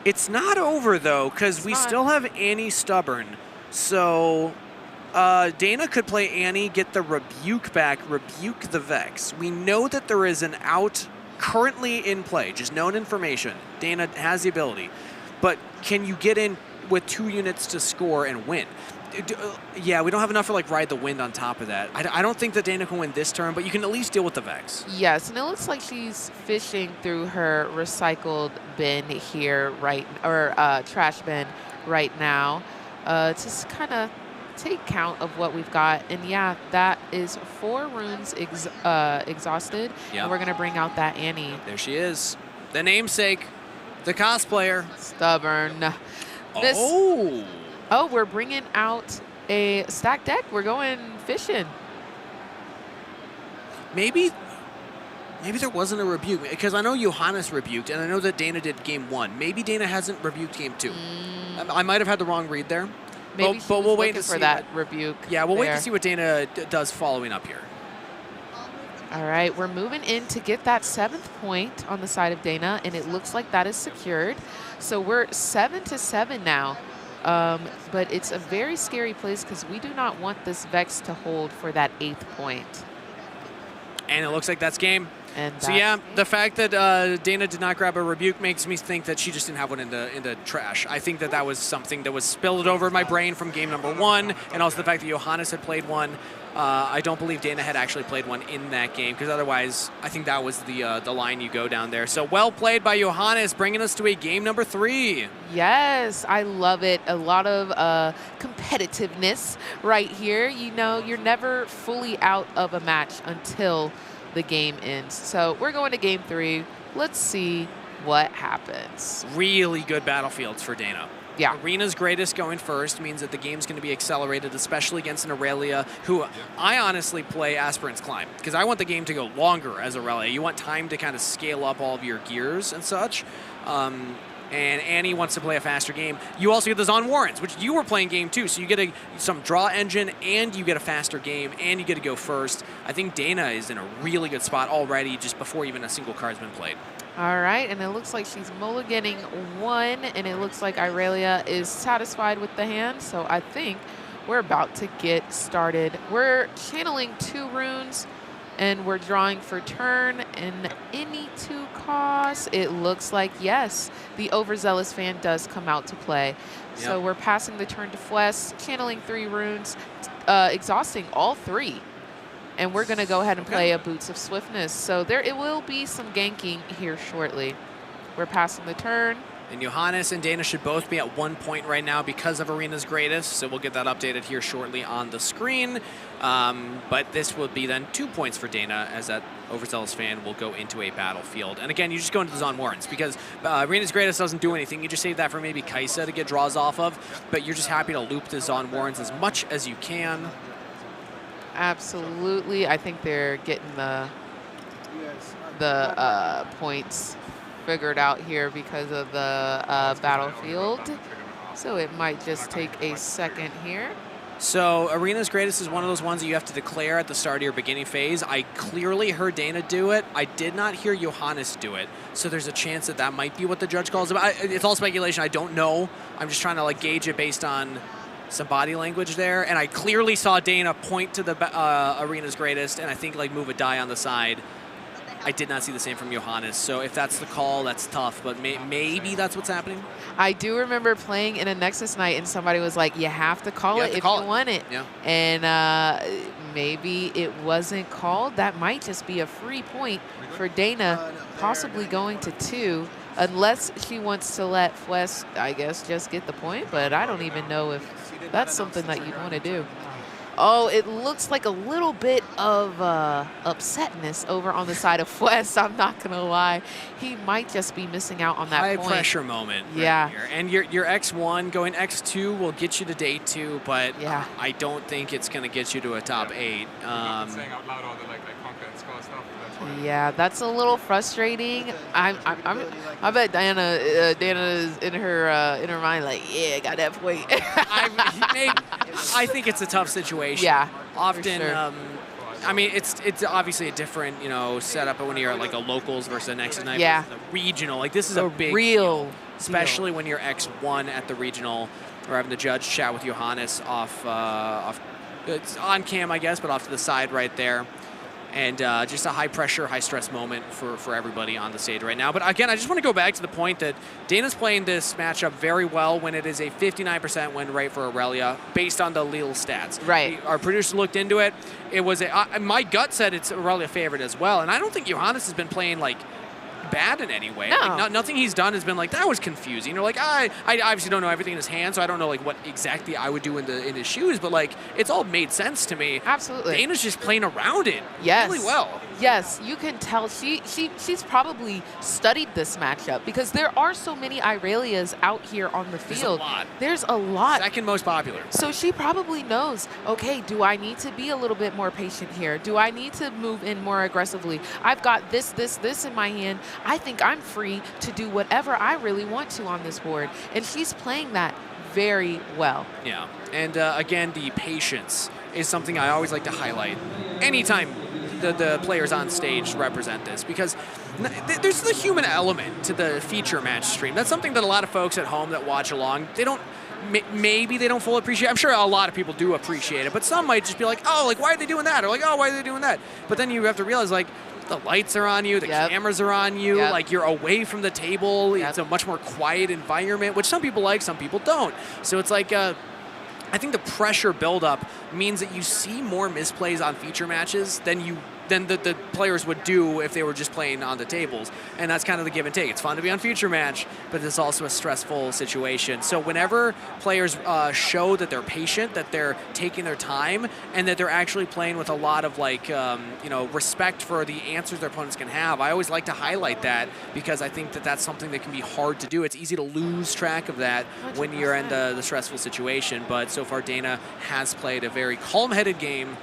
it's not over though, because we still have Annie Stubborn. So Dana could play Annie, get the Rebuke back, Rebuke the Vex. We know that there is an out currently in play, just known information. Dana has the ability. But can you get in with 2 units to score and win? Yeah, we don't have enough for like Ride the Wind on top of that. I don't think that Dana can win this turn, but you can at least deal with the Vex. yes, and it looks like she's fishing through her recycled bin here, trash bin right now. Just kind of take count of what we've got, and yeah, that is 4 runes exhausted. Yep. And we're gonna bring out that Annie. There she is, the namesake, the cosplayer. Stubborn. Oh, we're bringing out a stack deck. We're going fishing. Maybe there wasn't a rebuke, because I know Johannes rebuked, and I know that Dana did game 1. Maybe Dana hasn't rebuked game 2. I might have had the wrong read there. Maybe but we'll wait to see for that rebuke. Yeah, we'll wait to there. see what Dana does following up here. All right, we're moving in to get that 7th point on the side of Dana, and it looks like that is secured. So we're 7-7 now. But it's a very scary place because we do not want this Vex to hold for that 8th point. And it looks like that's game. And so yeah, the fact that Dana did not grab a rebuke makes me think that she just didn't have one in the trash. I think that was something that was spilled over my brain from game number 1, and also the fact that Johannes had played one. I don't believe Dana had actually played one in that game, because otherwise I think that was the line you go down there. So well played by Johannes, bringing us to a game number 3. Yes, I love it. A lot of competitiveness right here. You know, you're never fully out of a match until the game ends. So we're going to game 3. Let's see what happens. Really good battlefields for Dana. Yeah. Arena's greatest going first means that the game's going to be accelerated, especially against an Aurelia, who I honestly play Aspirant's Climb, because I want the game to go longer as Aurelia. You want time to kind of scale up all of your gears and such. And Annie wants to play a faster game. You also get the Zon Warrens, which you were playing game 2, so you get some draw engine, and you get a faster game, and you get to go first. I think Dana is in a really good spot already, just before even a single card's been played. All right, and it looks like she's mulliganing 1, and it looks like Aurelia is satisfied with the hand, so I think we're about to get started. We're channeling 2 runes, and we're drawing for turn, and any 2 costs, it looks like, yes, the Overzealous fan does come out to play. Yep. So we're passing the turn to Fwes, channeling 3 runes, exhausting all 3. And we're going to go ahead and play a Boots of Swiftness. So it will be some ganking here shortly. We're passing the turn. And Johannes and Dana should both be at 1 point right now because of Arena's greatest. So we'll get that updated here shortly on the screen. But this will be then 2 points for Dana, as that Overzealous fan will go into a battlefield. And again, you just go into the Zon Warrens, because Arena's greatest doesn't do anything. You just save that for maybe Kaisa to get draws off of. But you're just happy to loop the Zon Warrens as much as you can. Absolutely. I think they're getting the points figured out here because of the battlefield. So it might just take a second here. So Arena's greatest is one of those ones that you have to declare at the start of your beginning phase. I clearly heard Dana do it. I did not hear Johannes do it. So there's a chance that that might be what the judge calls it. It's all speculation. I don't know. I'm just trying to gauge it based on some body language there, and I clearly saw Dana point to the Arena's greatest, and I think move a die on the side. I did not see the same from Johannes, so if that's the call, that's tough, but maybe that's what's happening. I do remember playing in a Nexus night, and somebody was like, you have to call it if you want it. Yeah. And maybe it wasn't called. That might just be a free point for Dana, possibly going to 2. Unless she wants to let Fwes, I guess, just get the point, but I don't even know if that's something that you'd want to do. Oh, it looks like a little bit of upsetness over on the side of West. I'm not going to lie. He might just be missing out on that High point. pressure moment. Yeah. Right here. And your X1 going X2 will get you to day 2, but Yeah. I don't think it's going to get you to a top 8. saying out loud all the like conquer and score stuff. That's why. Yeah, that's a little frustrating. I bet Diana is in her mind like, yeah, I got that point. I think it's a tough situation. Yeah, Often, for sure. I mean, it's obviously a different, setup when you're at like a locals versus an X9 Yeah. versus a regional. Like this is a big real deal, especially when you're X1 at the regional. We're having the judge chat with Johannes off it's on cam, I guess, but off to the side right there. And just a high-pressure, high-stress moment for everybody on the stage right now. But again, I just want to go back to the point that Dana's playing this matchup very well when it is a 59% win rate for Aurelia based on the Lille stats. Right. Our producer looked into it. It was my gut said it's Aurelia favorite as well. And I don't think Johannes has been playing like bad in any way. No. Like, nothing he's done has been like, that was confusing. Or like, I obviously don't know everything in his hand, so I don't know like what exactly I would do in his shoes, but like it's all made sense to me. Absolutely. Dana's just playing around it Yes. really well. Yes, you can tell she's probably studied this matchup because there are so many Irelias out here on the field. There's a lot. Second most popular. So she probably knows, okay, do I need to be a little bit more patient here? Do I need to move in more aggressively? I've got this in my hand. I think I'm free to do whatever I really want to on this board. And she's playing that very well. Yeah, and again, the patience is something I always like to highlight anytime the players on stage represent this, because there's the human element to the feature match stream. That's something that a lot of folks at home that watch along, maybe they don't fully appreciate. I'm sure a lot of people do appreciate it, but some might just be like, oh, like, why are they doing that? Or like, oh, why are they doing that? But then you have to realize, like, the lights are on you, the cameras are on you, like you're away from the table. It's a much more quiet environment, which some people like, some people don't. So it's like, I think the pressure buildup means that you see more misplays on feature matches than the players would do if they were just playing on the tables. And that's kind of the give and take. It's fun to be on feature match, but it's also a stressful situation. So whenever players show that they're patient, that they're taking their time, and that they're actually playing with a lot of like, respect for the answers their opponents can have, I always like to highlight that because I think that that's something that can be hard to do. It's easy to lose track of that when you're in the stressful situation. But so far, Dana has played a very calm-headed game,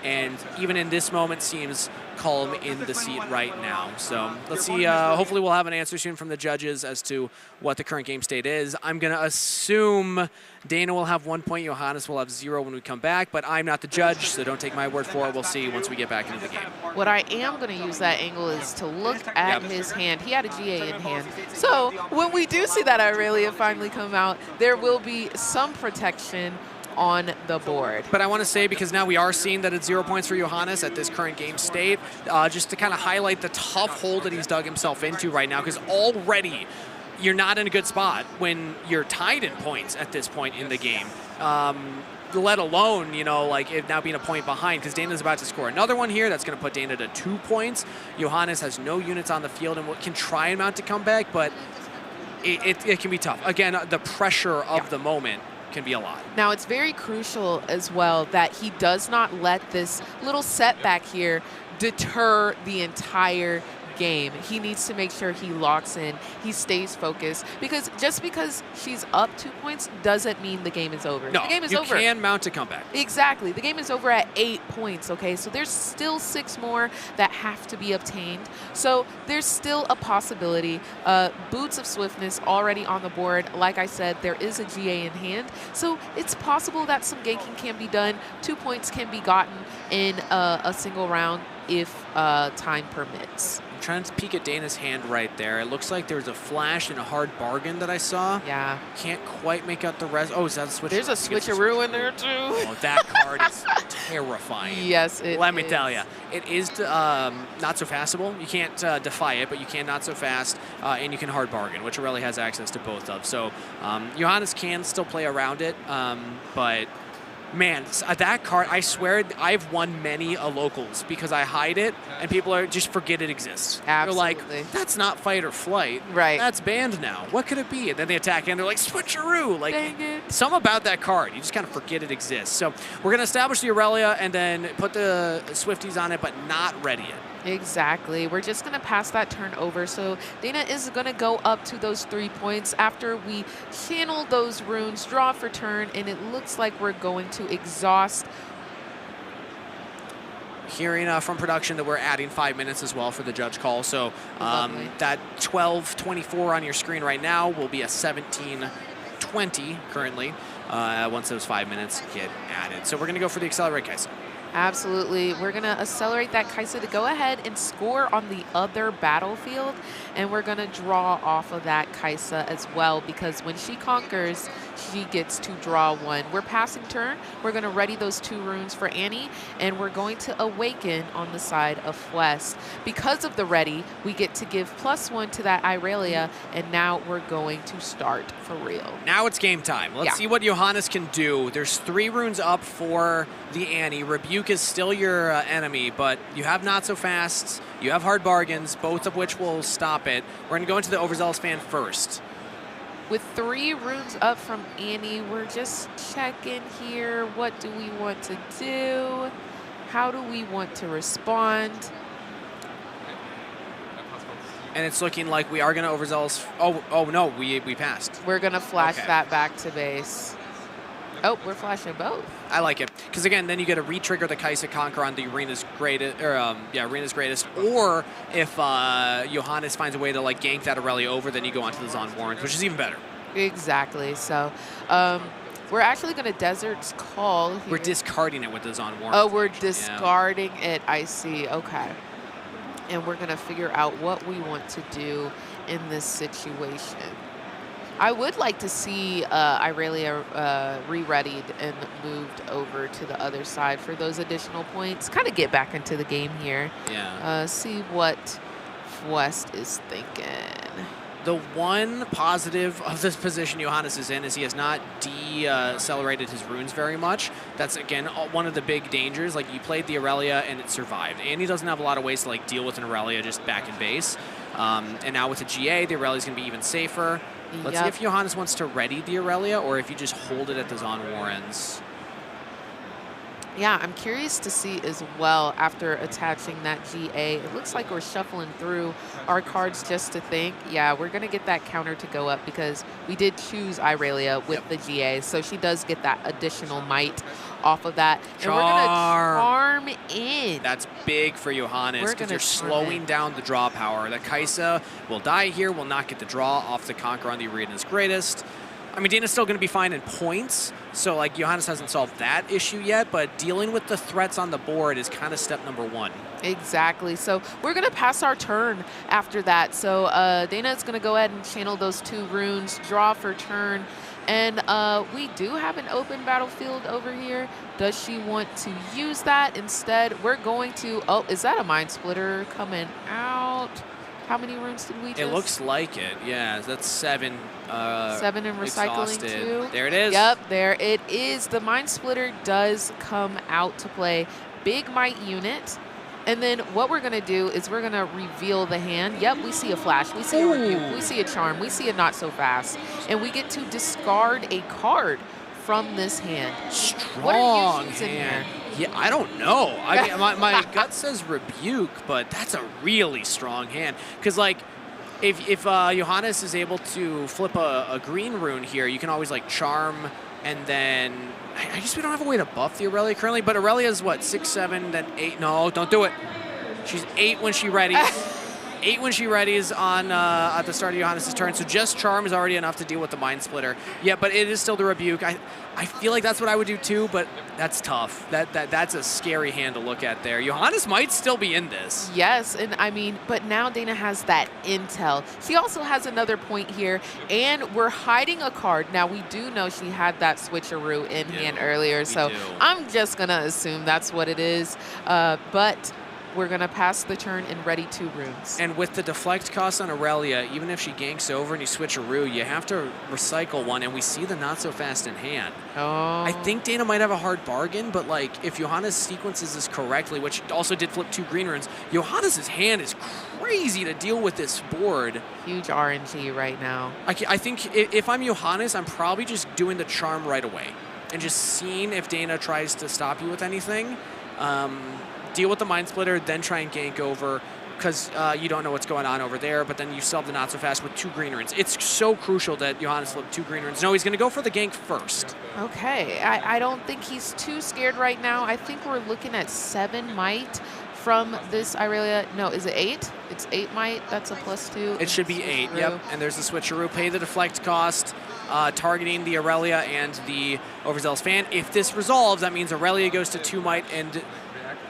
and even in this moment seems calm in the seat right now. So let's see. Hopefully we'll have an answer soon from the judges as to what the current game state is. I'm going to assume Dana will have 1 point, Johannes will have 0 when we come back, but I'm not the judge, so don't take my word for it. We'll see once we get back into the game. What I am going to use that angle is to look at his hand. He had a GA in hand. So when we do see that Aurelia finally come out, there will be some protection on the board. But I want to say, because now we are seeing that it's 0 points for Johannes at this current game state, just to kind of highlight the tough hole that he's dug himself into right now, because already you're not in a good spot when you're tied in points at this point in the game. Let alone, like it now being a point behind, because Dana's about to score another one here. That's going to put Dana to 2 points. Johannes has no units on the field and can try and mount a comeback, but it can be tough. Again, the pressure of the moment can be a lot. Now, it's very crucial as well that he does not let this little setback here deter the entire game. He needs to make sure he locks in, he stays focused, because just because she's up 2 points doesn't mean the game is over. No, the game is you over. can mount a comeback. Exactly. The game is over at 8 points, okay? So there's still 6 more that have to be obtained. So there's still a possibility. Boots of Swiftness already on the board. Like I said, there is a GA in hand. So it's possible that some ganking can be done. 2 points can be gotten in a single round if time permits. I'm trying to peek at Dana's hand right there. It looks like there's a flash and a hard bargain that I saw. Yeah. Can't quite make out the rest. Oh, is that a switch? There's a switcheroo in there too. Oh, that card is terrifying. Yes, it is. Let me tell you, it is not so fastable. You can't defy it, but you can not so fast, and you can hard bargain, which Aurelia has access to both of. So Johannes can still play around it, but Man, that card, I swear I've won many a locals because I hide it and people are just forget it exists. Absolutely. They're like, that's not fight or flight. Right. That's banned now. What could it be? And then they attack and they're like, switcheroo. Like, Dang it. some about that card. You just kind of forget it exists. So we're going to establish the Aurelia and then put the Swifties on it, but not ready yet. Exactly. We're just going to pass that turn over. So Dana is going to go up to those 3 points after we channel those runes, draw for turn, and it looks like we're going to exhaust. Hearing from production that we're adding 5 minutes as well for the judge call. So Lovely. that 12:24 on your screen right now will be a 17:20 currently once those 5 minutes get added. So we're going to go for the Accelerate Kaisa. Absolutely. We're going to accelerate that Kaisa to go ahead and score on the other battlefield. And we're going to draw off of that Kaisa as well, because when she conquers, she gets to draw one. We're passing turn. We're going to ready those 2 runes for Annie, and we're going to awaken on the side of West. Because of the ready, we get to give +1 to that Irelia, and now we're going to start for real. Now it's game time. Let's see what Johannes can do. There's 3 runes up for the Annie. Rebuke is still your enemy, but you have Not So Fast, you have Hard Bargains, both of which will stop it. We're going to go into the Overzealous Fan first. With 3 runes up from Annie, we're just checking here. What do we want to do? How do we want to respond? And it's looking like we are going to Overzealous. Oh no, we passed. We're going to flash that back to base. Oh, we're flashing both. I like it. Because again, then you get to re-trigger the Kaisa Conquer on the Arena's Greatest, Arena's Greatest. Or if Johannes finds a way to like gank that Aurelia over, then you go onto the Zon Warrens, which is even better. Exactly. So we're actually going to Desert's Call here. We're discarding it with the Zon Warrens. Oh, we're discarding it. I see. Okay. And we're going to figure out what we want to do in this situation. I would like to see Irelia re-readied and moved over to the other side for those additional points. Kind of get back into the game here. Yeah. See what West is thinking. The one positive of this position Johannes is in is he has not decelerated his runes very much. That's, again, one of the big dangers. Like, you played the Aurelia and it survived. And he doesn't have a lot of ways to, like, deal with an Aurelia just back in base. And now with the GA, the Aurelia's going to be even safer. Let's see if Johannes wants to ready the Aurelia or if you just hold it at the Zon Warrens. Yeah, I'm curious to see as well after attaching that GA. It looks like we're shuffling through our cards just to think. Yeah, we're going to get that counter to go up because we did choose Irelia with the GA. So she does get that additional might off of that. And we're going to charm in. That's big for Johannes because you're slowing down the draw power. The Kaisa will die here, will not get the draw off the Conquer on the Arena's Greatest. I mean, Dana's still going to be fine in points, so like Johannes hasn't solved that issue yet, but dealing with the threats on the board is kind of step number 1. Exactly. So we're going to pass our turn after that. So Dana is going to go ahead and channel those 2 runes, draw for turn, and we do have an open battlefield over here. Does she want to use that? Instead, we're going to, oh, is that a Mind Splitter coming out? How many runes did we just? It looks like it, yeah. That's 7. 7 in recycling too. There it is. Yep, there it is. The Mind Splitter does come out to play. Big might unit. And then what we're going to do is we're going to reveal the hand. Yep, we see a flash. We see a rebuke. We see a charm. We see a not so fast. And we get to discard a card from this hand. Strong what are you choosing hand. Here? Yeah, I don't know. I mean, my gut says rebuke, but that's a really strong hand. Because, like, if Johannes is able to flip a green rune here, you can always, like, charm, and then I guess we don't have a way to buff the Aurelia currently, but Aurelia is, what, 6, 7, then 8? No, don't do it. She's 8 when she readies. 8 when she readies on at the start of Johannes' turn, so just charm is already enough to deal with the Mind Splitter. Yeah, but it is still the rebuke. I feel like that's what I would do too, but that's tough. That's a scary hand to look at there. Johannes might still be in this. Yes, and I mean, but now Dana has that intel. She also has another point here, and we're hiding a card. Now, we do know she had that switcheroo in hand earlier, so I'm just going to assume that's what it is. But we're going to pass the turn and ready 2 runes. And with the deflect cost on Aurelia, even if she ganks over and you switch a Rue, you have to recycle one, and we see the not so fast in hand. Oh. I think Dana might have a hard bargain, but like if Johannes sequences this correctly, which also did flip 2 green runes, Johannes' hand is crazy to deal with this board. Huge RNG right now. I think if I'm Johannes, I'm probably just doing the charm right away and just seeing if Dana tries to stop you with anything. Deal with the Mind Splitter, then try and gank over, because you don't know what's going on over there, but then you still have the not so fast with 2 green runes. It's so crucial that Johannes flipped 2 green runes. No, he's going to go for the gank first. Okay, I don't think he's too scared right now. I think we're looking at 7 might from this Irelia. No, is it 8? It's 8 might. That's a +2. It should be 8, yep. And there's the switcheroo. Pay the deflect cost, targeting the Aurelia and the Overzealous Fan. If this resolves, that means Aurelia goes to 2 might and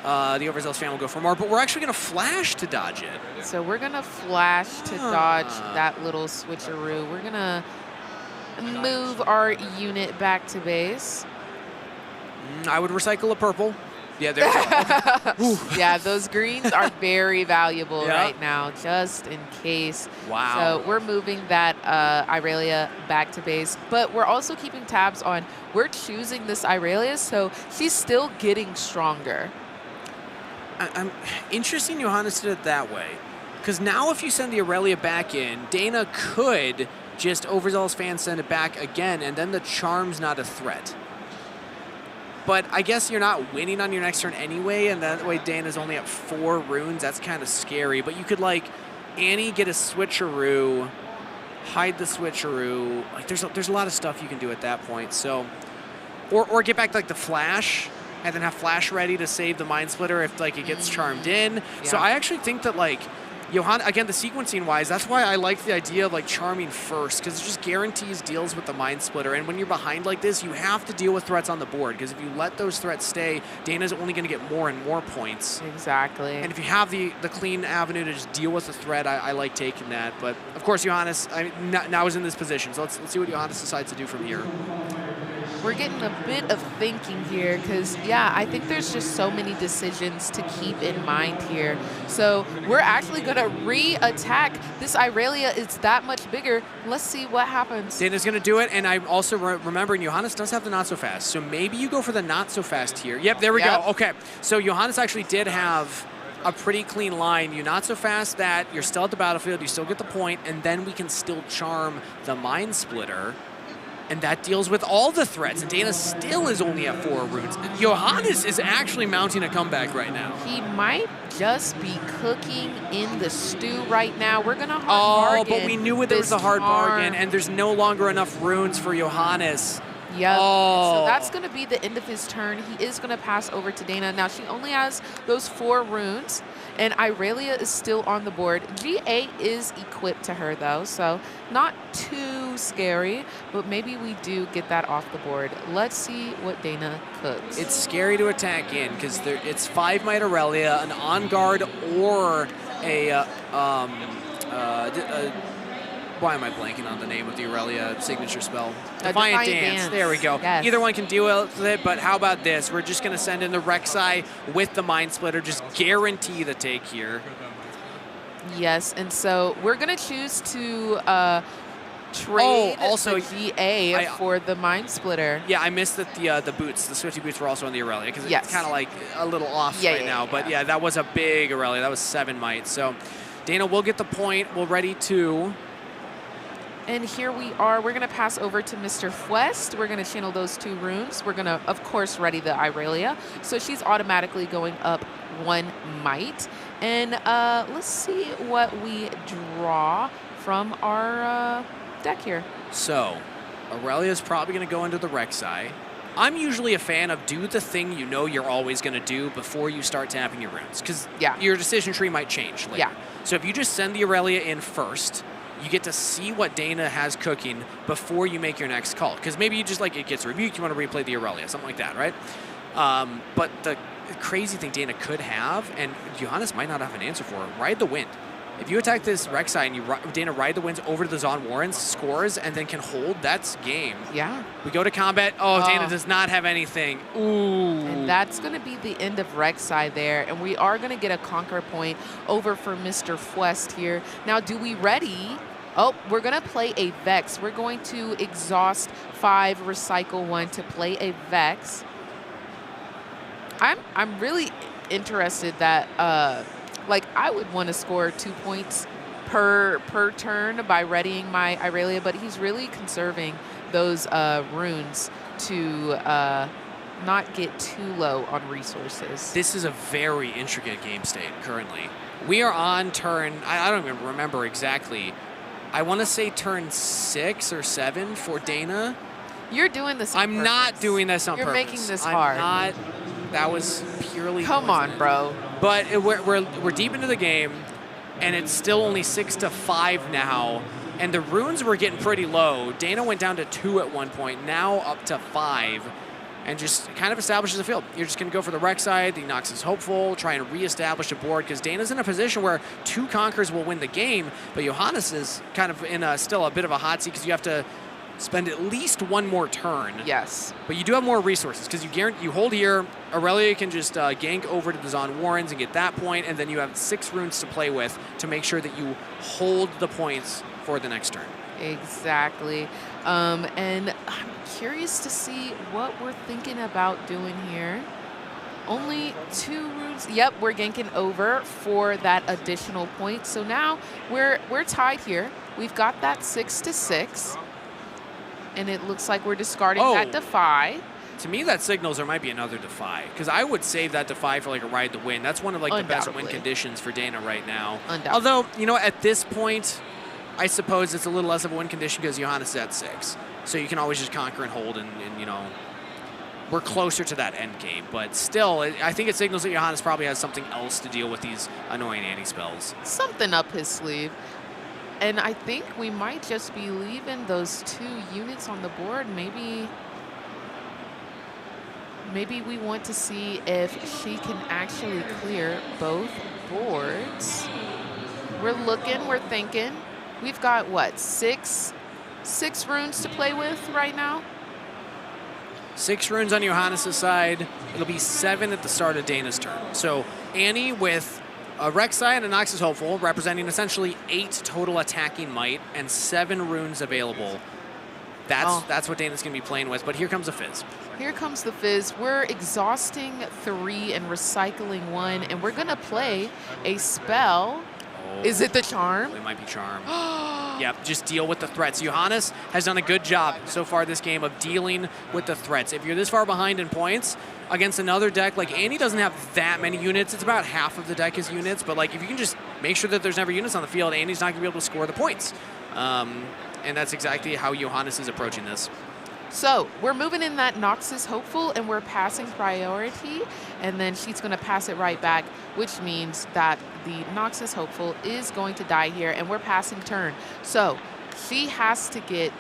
the Overzealous Fan will go for more, but we're actually going to flash to dodge it. So we're going to flash to dodge that little switcheroo. We're going to move our unit back to base. I would recycle a purple. Yeah, there we go. Yeah, those greens are very valuable right now, just in case. Wow. So we're moving that Irelia back to base, but we're also keeping tabs on, we're choosing this Irelia, so she's still getting stronger. I'm interested Johannes did it that way, because now if you send the Aurelia back in, Dana could just Overzealous Fan send it back again, and then the charm's not a threat. But I guess you're not winning on your next turn anyway, and that way Dana's only at 4 runes. That's kind of scary. But you could, like, Annie get a switcheroo, hide the switcheroo. Like, there's a lot of stuff you can do at that point. So, or get back to, like, the flash, and then have flash ready to save the Mind Splitter if, like, it gets charmed in. Yeah. So I actually think that, like, Johanna, again, the sequencing wise, that's why I like the idea of like charming first, because it just guarantees deals with the Mind Splitter. And when you're behind like this, you have to deal with threats on the board, because if you let those threats stay, Dana's only going to get more and more points. Exactly. And if you have the clean avenue to just deal with the threat, I like taking that. But of course, Johannes now is in this position, so let's see what Johannes decides to do from here. We're getting a bit of thinking here because, yeah, I think there's just so many decisions to keep in mind here. So we're actually going to re-attack. This Irelia is that much bigger. Let's see what happens. Dana's going to do it, and I'm also remembering Johannes does have the not so fast. So maybe you go for the not so fast here. Yep, there we go. Okay, so Johannes actually did have a pretty clean line. You're not so fast that you're still at the battlefield, you still get the point, and then we can still charm the Mind Splitter. And that deals with all the threats, and Dana still is only at 4 runes. Johannes is actually mounting a comeback right now. He might just be cooking in the stew right now. We're going to hard bargain. But we knew there was a hard bargain, and there's no longer enough runes for Johannes. Yep. So that's going to be the end of his turn. He is going to pass over to Dana. Now, she only has those 4 runes, and Irelia is still on the board. GA is equipped to her, though, so not too scary, but maybe we do get that off the board. Let's see what Dana cooks. It's scary to attack in because it's 5 Might Aurelia, an on guard, or a why am I blanking on the name of the Aurelia signature spell? Defiant Dance. There we go. Yes. Either one can deal with it, but how about this? We're just going to send in the Rek'Sai with the Mind Splitter. Just guarantee the take here. Yes, and so we're going to choose to trade also the GA for the Mind Splitter. Yeah, I missed that the boots, the Swifty boots were also on the Aurelia, because it's kind of like a little off now. But yeah, that was a big Aurelia. That was 7 might. So Dana will get the point. We're ready to... And here we are. We're going to pass over to Mr. Fuest. We're going to channel those 2 runes. We're going to, of course, ready the Irelia. So she's automatically going up 1 might. And let's see what we draw from our deck here. So Aurelia's probably going to go into the Rek'Sai. I'm usually a fan of do the thing you know you're always going to do before you start tapping your runes, because your decision tree might change later. So if you just send the Aurelia in first, you get to see what Dana has cooking before you make your next call. Because maybe you just like it gets rebuked, you want to replay the Aurelia, something like that, right? But the crazy thing Dana could have, and Johannes might not have an answer for, ride the wind. If you attack this Rek'Sai and you Dana ride the winds over to the Zon Warrens, scores, and then can hold, that's game. Yeah. We go to combat. Oh, Dana does not have anything. Ooh. And that's going to be the end of Rek'Sai there. And we are going to get a conquer point over for Mr. Fuest here. Now, do we ready? Oh, we're going to play a Vex. We're going to exhaust 5, recycle 1 to play a Vex. I'm really interested that, like, I would want to score 2 points per turn by readying my Irelia, but he's really conserving those runes to not get too low on resources. This is a very intricate game state currently. We are on turn, I don't even remember exactly. I want to say turn 6 or 7 for Dana. You're doing this on I'm purpose. not doing this on You're purpose. making this I'm hard. not. That was purely Come on, coincidence. bro. But we're deep into the game, and it's still only 6-5 now. And the runes were getting pretty low. Dana went down to 2 at one point, now up to 5, and just kind of establishes the field. You're just going to go for the Rek'Sai, the Noxus Hopeful, try and reestablish a board, because Dana's in a position where 2 Conquers will win the game, but Johannes is kind of in still a bit of a hot seat, because you have to spend at least 1 more turn. Yes. But you do have more resources, because you hold here, Aurelia can just gank over to the Zon Warrens and get that point, and then you have 6 runes to play with to make sure that you hold the points for the next turn. Exactly. And I'm curious to see what we're thinking about doing here. Only 2 runes. Yep, we're ganking over for that additional point. So now we're tied here. We've got that 6-6. And it looks like we're discarding that Defy. To me, that signals there might be another Defy, because I would save that Defy for like a Ride the Wind. That's one of like the best win conditions for Dana right now. Although, you know, at this point, I suppose it's a little less of a win condition because Johannes is at 6. So you can always just conquer and hold, and you know, we're closer to that end game. But still, I think it signals that Johannes probably has something else to deal with these annoying anti-spells. Something up his sleeve. And I think we might just be leaving those 2 units on the board. Maybe we want to see if she can actually clear both boards. We're looking, we're thinking. We've got, what, 6 runes to play with right now? 6 runes on Johannes' side. It'll be 7 at the start of Dana's turn. So Annie with a Rek'Sai and a Noxus Hopeful, representing essentially 8 total attacking might and 7 runes available. That's what Dana's going to be playing with, but here comes the Fizz. Here comes the Fizz. We're exhausting 3 and recycling 1, and we're going to play a spell. Is it the Charm? It might be Charm. Yep, just deal with the threats. Johannes has done a good job so far this game of dealing with the threats. If you're this far behind in points against another deck, like Annie doesn't have that many units. It's about half of the deck is units, but like if you can just make sure that there's never units on the field, Annie's not going to be able to score the points. And that's exactly how Johannes is approaching this. So we're moving in that Noxus Hopeful, and we're passing priority, and then she's going to pass it right back, which means that the Noxus Hopeful is going to die here, and we're passing turn. So she has to get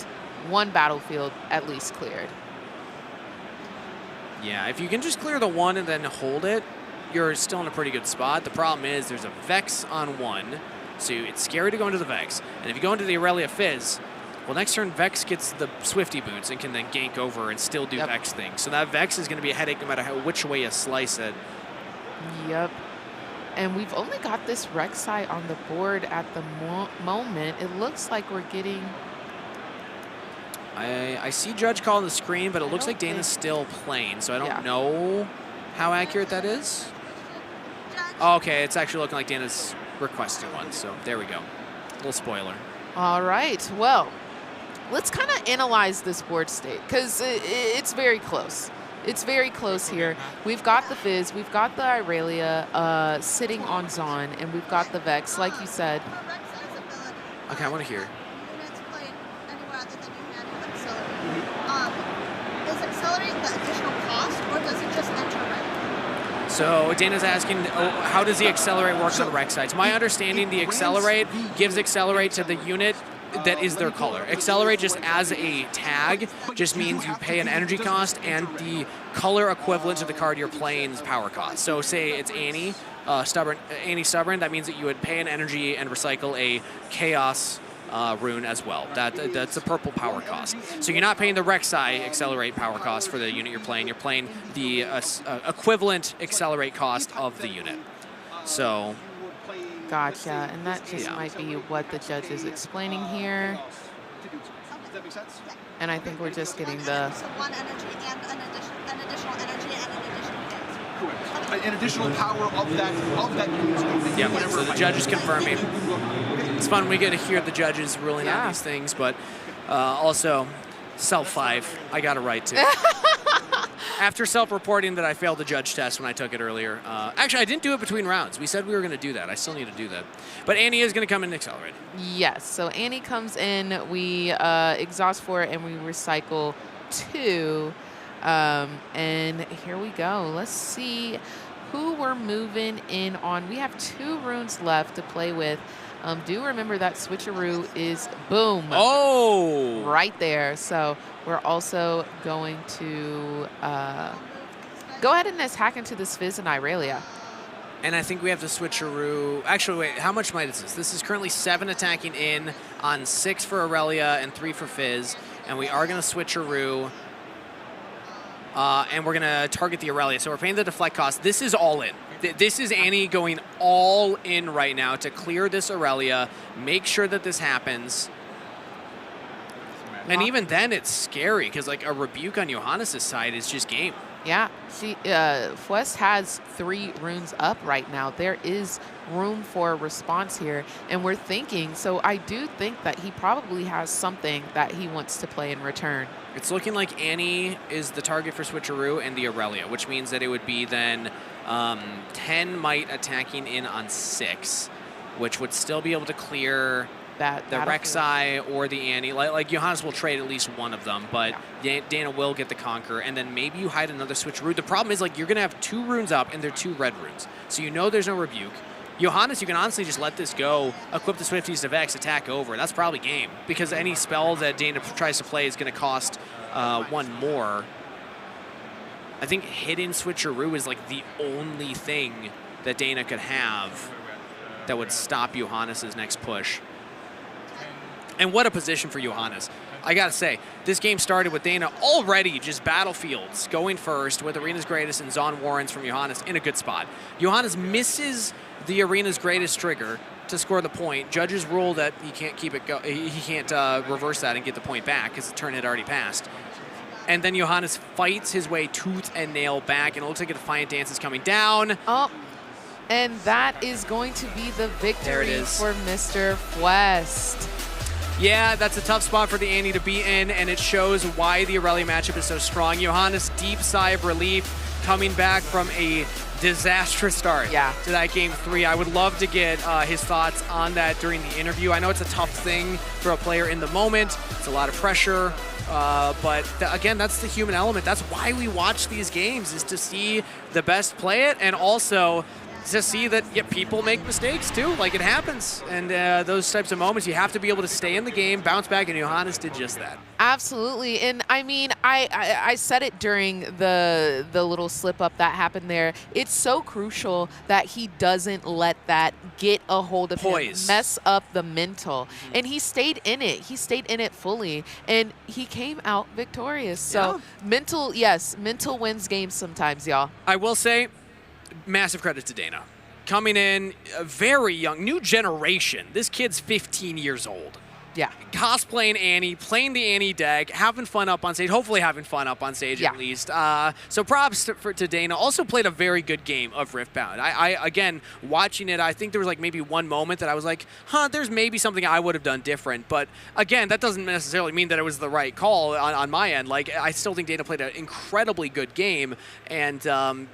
1 battlefield at least cleared. Yeah, if you can just clear the 1 and then hold it, you're still in a pretty good spot. The problem is there's a Vex on 1, so it's scary to go into the Vex. And if you go into the Aurelia Fizz, well, next turn, Vex gets the Swifty Boots and can then gank over and still do Vex things. So that Vex is going to be a headache no matter which way you slice it. Yep. And we've only got this Rek'Sai on the board at the moment. It looks like we're getting... I see Judge Call on the screen, but it looks like Dana's still playing, so I don't know how accurate that is. Oh, okay, it's actually looking like Dana's requesting one, so there we go. Little spoiler. All right, well, let's kind of analyze this board state, because it's very close. It's very close here. We've got the Fizz, we've got the Irelia sitting on Zon, and we've got the Vex, like you said. Okay, I want to hear. Is accelerating the additional cost, or does it just enter right? So Dana's asking, how does the Accelerate work on the Rek'Sai? To my understanding, the Accelerate gives Accelerate to the unit that is their color. Accelerate just as a tag just means you pay an energy cost and the color equivalent to the card you're playing's power cost. So say it's Annie, Stubborn, that means that you would pay an energy and recycle a Chaos rune as well. That's a purple power cost. So you're not paying the Rek'Sai Accelerate power cost for the unit you're playing. You're playing the equivalent Accelerate cost of the unit. So... Gotcha, and that just might be what the judge is explaining here. And I think we're just getting the... So one energy and an additional energy and an additional gas. Correct. An additional power of that unit. Yeah, so the judge is confirming. It's fun, we get to hear the judges ruling on these things, but also, Self 5, I got it right too. After self-reporting that I failed the judge test when I took it earlier. Actually, I didn't do it between rounds. We said we were going to do that. I still need to do that. But Annie is going to come in and accelerate. Yes, so Annie comes in, we exhaust 4 and we recycle 2. And here we go. Let's see who we're moving in on. We have 2 runes left to play with. Do remember that switcheroo is boom. Oh! Right there. So we're also going to go ahead and hack into this Fizz and Irelia. And I think we have to switcheroo. Actually, wait, how much might is this? This is currently 7 attacking in on 6 for Irelia and 3 for Fizz. And we are going to switcheroo. And we're going to target the Irelia. So we're paying the deflect cost. This is all in. This is Annie going all in right now to clear this Irelia, make sure that this happens. And even then, it's scary because like a rebuke on Johannes' side is just game. Yeah, Fuest has 3 runes up right now. There is room for a response here, and we're thinking, so I do think that he probably has something that he wants to play in return. It's looking like Annie is the target for switcheroo and the Irelia, which means that it would be then 10 might attacking in on 6, which would still be able to clear the Rek'Sai or the Annie. Like Johannes will trade at least one of them, but Dana will get the Conquer, and then maybe you hide another switcheroo. The problem is like you're going to have 2 runes up, and they're 2 red runes. So you know there's no rebuke. Johannes, you can honestly just let this go, equip the Swifties to Vex, attack over. That's probably game, because any spell that Dana tries to play is going to cost 1 more. I think hidden switcheroo is like the only thing that Dana could have that would stop Johannes' next push. And what a position for Johannes. I gotta say, this game started with Dana already just battlefields going first with Arena's Greatest and Zon Warrens from Johannes in a good spot. Johannes misses the Arena's Greatest trigger to score the point. Judges rule that he can't keep it he can't reverse that and get the point back because the turn had already passed. And then Johannes fights his way tooth and nail back, and it looks like a Defiant Dance is coming down. Oh, and that is going to be the victory for Mr. Fuest. Yeah, that's a tough spot for the Annie to be in, and it shows why the Irelia matchup is so strong. Johannes, deep sigh of relief, coming back from a disastrous start to that Game 3. I would love to get his thoughts on that during the interview. I know it's a tough thing for a player in the moment. It's a lot of pressure, but again, that's the human element. That's why we watch these games, is to see the best play it, and also to see that people make mistakes too, like it happens. And those types of moments, you have to be able to stay in the game, bounce back, and Johannes did just that. Absolutely, and I mean, I said it during the little slip up that happened there. It's so crucial that he doesn't let that get a hold of him, mess up the mental. And he stayed in it. He stayed in it fully, and he came out victorious. So mental wins games sometimes, y'all. I will say, massive credit to Dana. Coming in, very young, new generation. This kid's 15 years old. Yeah. Cosplaying Annie, playing the Annie deck, having fun up on stage, hopefully having fun up on stage at least. So props to Dana. Also played a very good game of Riftbound. Again, watching it, I think there was like maybe one moment that I was like, there's maybe something I would have done different. But again, that doesn't necessarily mean that it was the right call on my end. Like, I still think Dana played an incredibly good game and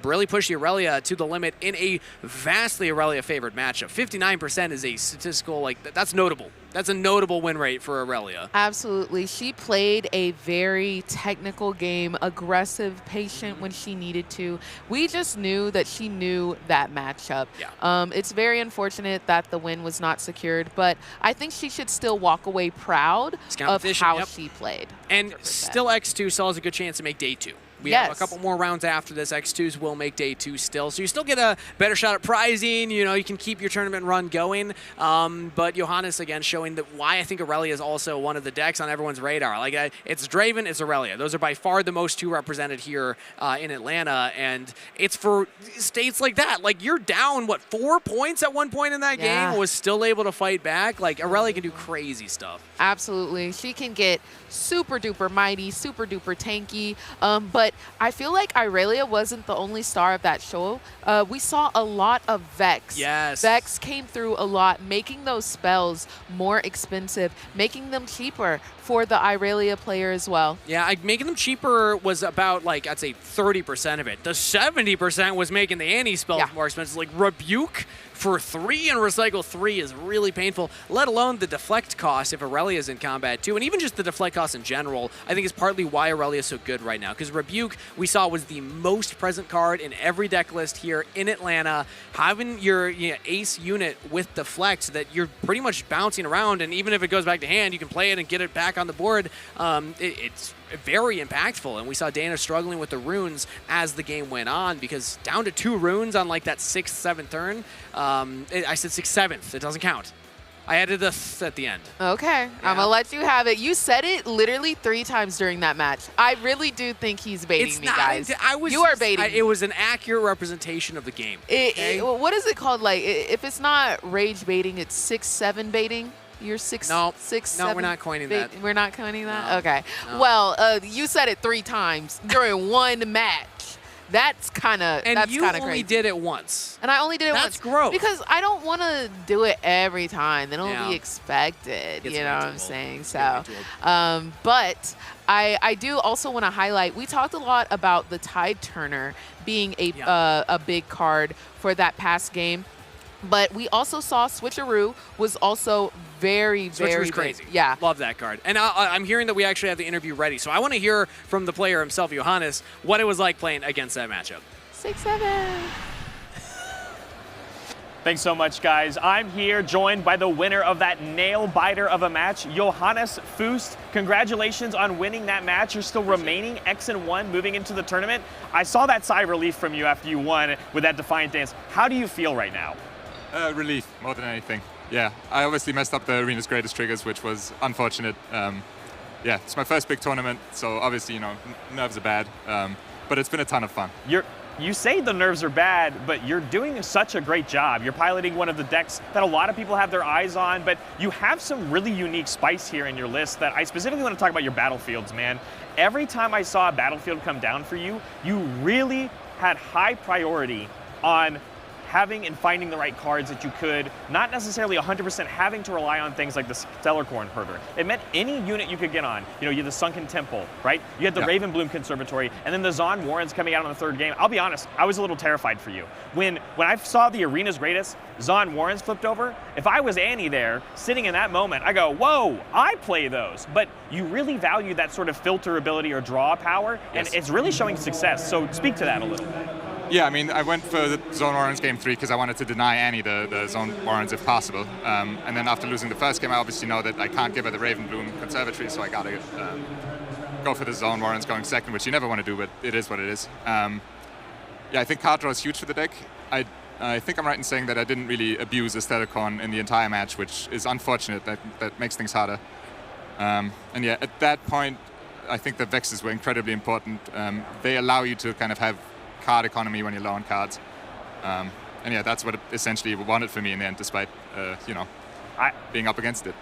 really pushed the Irelia to the limit in a vastly Irelia favored matchup. 59% is a statistical, like, that's notable. That's a notable win rate for Aurelia. Absolutely. She played a very technical game, aggressive, patient when she needed to. We just knew that she knew that matchup. Yeah. It's very unfortunate that the win was not secured, but I think she should still walk away proud of how she played. And 100%. still X2 still has a good chance to make day 2. We have a couple more rounds after this. X2s will make day 2 still. So you still get a better shot at prizing. You know, you can keep your tournament run going. But Johannes, again, showing that why I think Aurelia is also one of the decks on everyone's radar. Like, it's Draven, it's Aurelia. Those are by far the most 2 represented here in Atlanta. And it's for states like that. Like, you're down, what, 4 points at one point in that game? Was still able to fight back. Like, Aurelia can do crazy stuff. Absolutely. She can get super duper mighty, super duper tanky. But I feel like Aurelia wasn't the only star of that show. We saw a lot of Vex. Yes. Vex came through a lot, making those spells more expensive, making them cheaper for the Aurelia player as well. Yeah, making them cheaper was about, like, I'd say 30% of it. The 70% was making the anti-spells more expensive. Like, Rebuke for 3 and Recycle 3 is really painful, let alone the deflect cost if Aurelia is in combat too. And even just the deflect cost in general, I think is partly why Aurelia is so good right now. Because Rebuke, we saw, was the most present card in every deck list here in Atlanta. Having your ace unit with deflect so that you're pretty much bouncing around, and even if it goes back to hand, you can play it and get it back on the board. It's very impactful, and we saw Dana struggling with the runes as the game went on, because down to 2 runes on like that 6th, 7th turn. I said 6th, 7th. It doesn't count. I added a th at the end. Okay, I'm gonna let you have it. You said it literally 3 times during that match. I really do think he's baiting me, guys. You are baiting me. It was an accurate representation of the game. What is it called? Like, if it's not rage baiting, it's 6-7 baiting. You're 6, 7. We're not coining that. We're not coining that? No. Okay. No. Well, you said it 3 times during one match. That's kind of crazy. And you only did it once. And I only did it once. That's gross. Because I don't want to do it every time. They don't be expected. It's you know what I'm old. saying? So, but I do also want to highlight, we talked a lot about the Tide Turner being a big card for that past game. But we also saw Switcheroo was also very Switcheroo's big. crazy. Yeah. Love that card. And I'm hearing that we actually have the interview ready. So I want to hear from the player himself, Johannes, what it was like playing against that matchup. 6-7. Thanks so much, guys. I'm here joined by the winner of that nail-biter of a match, Johannes Fust. Congratulations on winning that match. You're still remaining X&1 moving into the tournament. I saw that sigh of relief from you after you won with that Defiant dance. How do you feel right now? Relief, more than anything. Yeah, I obviously messed up the arena's greatest triggers, which was unfortunate. Yeah, it's my first big tournament, so obviously, you know, nerves are bad, but it's been a ton of fun. You say the nerves are bad, but you're doing such a great job. You're piloting one of the decks that a lot of people have their eyes on, but you have some really unique spice here in your list that I specifically want to talk about your battlefields, man. Every time I saw a battlefield come down for you, you really had high priority on having and finding the right cards that you could, not necessarily 100% having to rely on things like the Stellarcorn Herder. It meant any unit you could get on. You know, you had the Sunken Temple, right? You had the Ravenbloom Conservatory, and then the Zon Warrens coming out on the 3rd game. I'll be honest, I was a little terrified for you. When I saw the arena's greatest, Zon Warrens flipped over, if I was Annie there, sitting in that moment, I go, whoa, I play those. But you really value that sort of filter ability or draw power, and it's really showing success. So speak to that a little bit. Yeah, I mean, I went for the Zone Warrens game 3 because I wanted to deny Annie the Zone Warrens if possible. And then after losing the first game, I obviously know that I can't give her the Ravenbloom Conservatory, so I got to go for the Zone Warrens going second, which you never want to do, but it is what it is. Yeah, I think card draw is huge for the deck. I think I'm right in saying that I didn't really abuse the Stellarcorn in the entire match, which is unfortunate. That makes things harder. And yeah, at that point, I think the Vexes were incredibly important. They allow you to kind of have card economy when you're low on cards. And yeah, that's what it essentially wanted for me in the end, despite, you know, being up against it.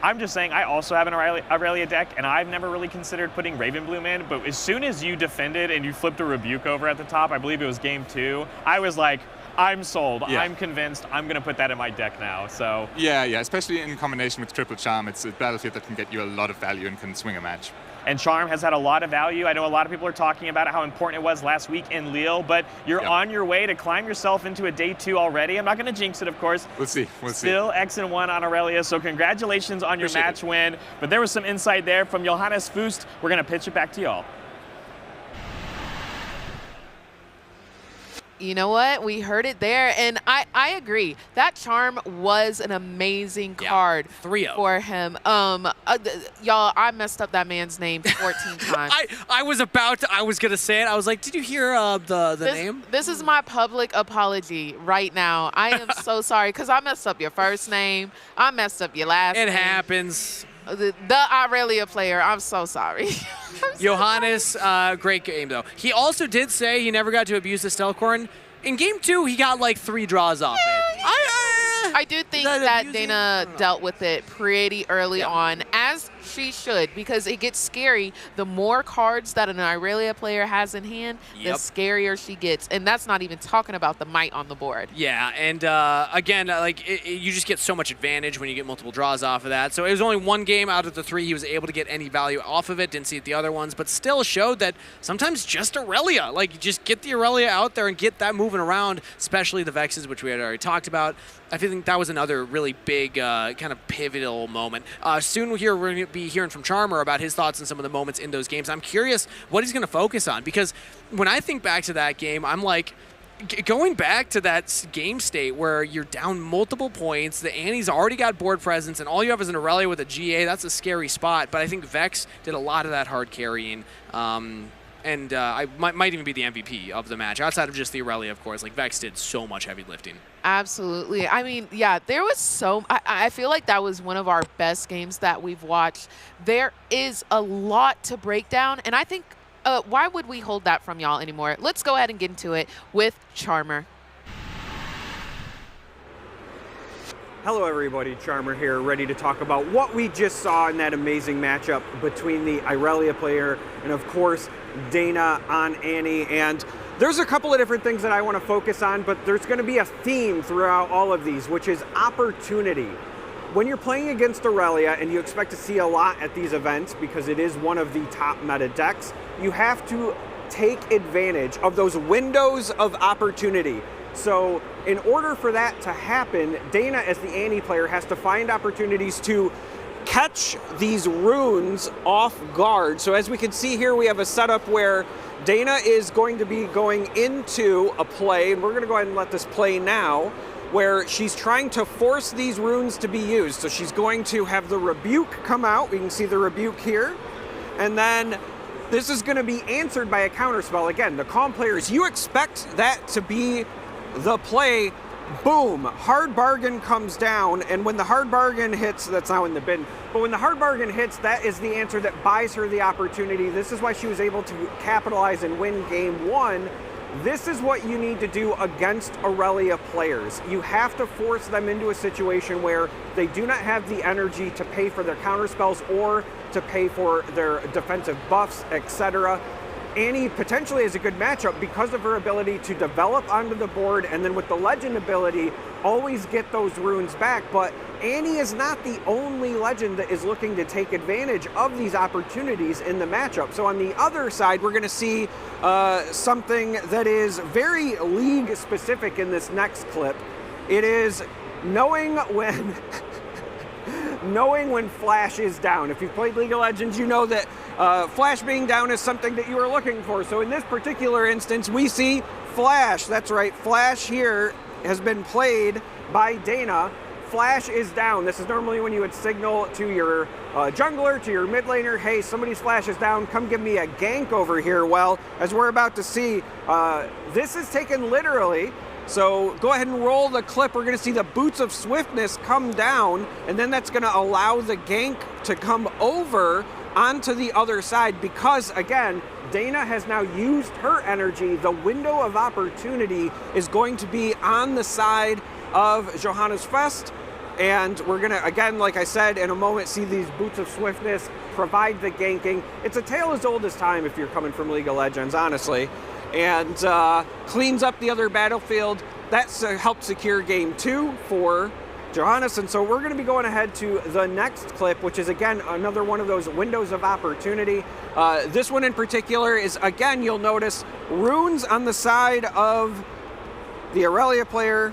I'm just saying, I also have an Aurelia deck, and I've never really considered putting Ravenbloom in, but as soon as you defended and you flipped a Rebuke over at the top, I believe it was game 2, I was like, I'm sold. Yeah. I'm convinced. I'm going to put that in my deck now. So yeah, especially in combination with Triple Charm, it's a battlefield that can get you a lot of value and can swing a match. and Charm has had a lot of value. I know a lot of people are talking about how important it was last week in Lille, but you're on your way to climb yourself into a day 2 already. I'm not going to jinx it, of course. We'll see. Still X-1 on Aurelia, so congratulations on your match win. But there was some insight there from Johannes Fust. We're going to pitch it back to y'all. You know what? We heard it there, and I agree. That Charm was an amazing card 3-0 for him. Y'all, I messed up that man's name 14 times. I was going to say it. I was like, did you hear the name? This is my public apology right now. I am so sorry, because I messed up your first name. I messed up your last name. It happens. The Aurelia player, I'm so sorry. Johannes, great game, though. He also did say he never got to abuse the stealth corn. In game 2, he got like 3 draws off it. I do think that Dana dealt with it pretty early on, as she should, because it gets scary. The more cards that an Aurelia player has in hand, the scarier she gets. And that's not even talking about the might on the board. Yeah, and again, you just get so much advantage when you get multiple draws off of that. So it was only 1 game out of the 3 he was able to get any value off of it. Didn't see it the other ones, but still showed that sometimes just Aurelia, like just get the Aurelia out there and get that moving around, especially the Vexes, which we had already talked about. I think that was another really big kind of pivotal moment. Soon we're going to be hearing from Charmer about his thoughts on some of the moments in those games. I'm curious what he's going to focus on, because when I think back to that game, I'm like, going back to that game state where you're down multiple points, the Annie's already got board presence, and all you have is an Aurelia with a GA, that's a scary spot. But I think Vex did a lot of that hard carrying. And I might even be the MVP of the match, outside of just the Aurelia, of course. Like, Vex did so much heavy lifting. Absolutely. I mean, yeah, there was I feel like that was one of our best games that we've watched. There is a lot to break down, and I think, why would we hold that from y'all anymore? Let's go ahead and get into it with Charmer. Hello everybody, Charmer here, ready to talk about what we just saw in that amazing matchup between the Aurelia player and of course Dana on Annie. And there's a couple of different things that I want to focus on, but there's going to be a theme throughout all of these, which is opportunity. When you're playing against Aurelia, and you expect to see a lot at these events because it is one of the top meta decks, you have to take advantage of those windows of opportunity. So in order for that to happen, Dana, as the Annie player, has to find opportunities to catch these runes off guard. So as we can see here, we have a setup where Dana is going to be going into a play, and we're going to go ahead and let this play now, where she's trying to force these runes to be used. So she's going to have the Rebuke come out. We can see the Rebuke here. And then this is going to be answered by a counterspell. Again, the Calm players, you expect that to be the play. Boom, Hard Bargain comes down, and when the Hard Bargain hits, that's now in the bin, but when the Hard Bargain hits, that is the answer that buys her the opportunity. This is why she was able to capitalize and win game 1. This is what you need to do against Aurelia players. You have to force them into a situation where they do not have the energy to pay for their counterspells or to pay for their defensive buffs, etc. Annie potentially is a good matchup because of her ability to develop onto the board, and then with the Legend ability, always get those runes back. But Annie is not the only Legend that is looking to take advantage of these opportunities in the matchup. So on the other side, we're going to see something that is very League specific in this next clip. It is knowing when knowing when Flash is down. If you've played League of Legends, you know that Flash being down is something that you are looking for. So in this particular instance, we see Flash. That's right, Flash here has been played by Dana. Flash is down. This is normally when you would signal to your jungler, to your mid laner, hey, somebody's Flash is down, come give me a gank over here. Well, as we're about to see, this is taken literally. So go ahead and roll the clip. We're going to see the Boots of Swiftness come down, and then that's going to allow the gank to come over onto the other side because, again, Dana has now used her energy. The window of opportunity is going to be on the side of Johannes Fest, and we're going to, again, like I said, in a moment, see these Boots of Swiftness provide the ganking. It's a tale as old as time if you're coming from League of Legends, honestly. And cleans up the other battlefield. That helped secure game 2 for Johannes. And so we're going to be going ahead to the next clip, which is, again, another one of those windows of opportunity. This one in particular is, again, you'll notice runes on the side of the Aurelia player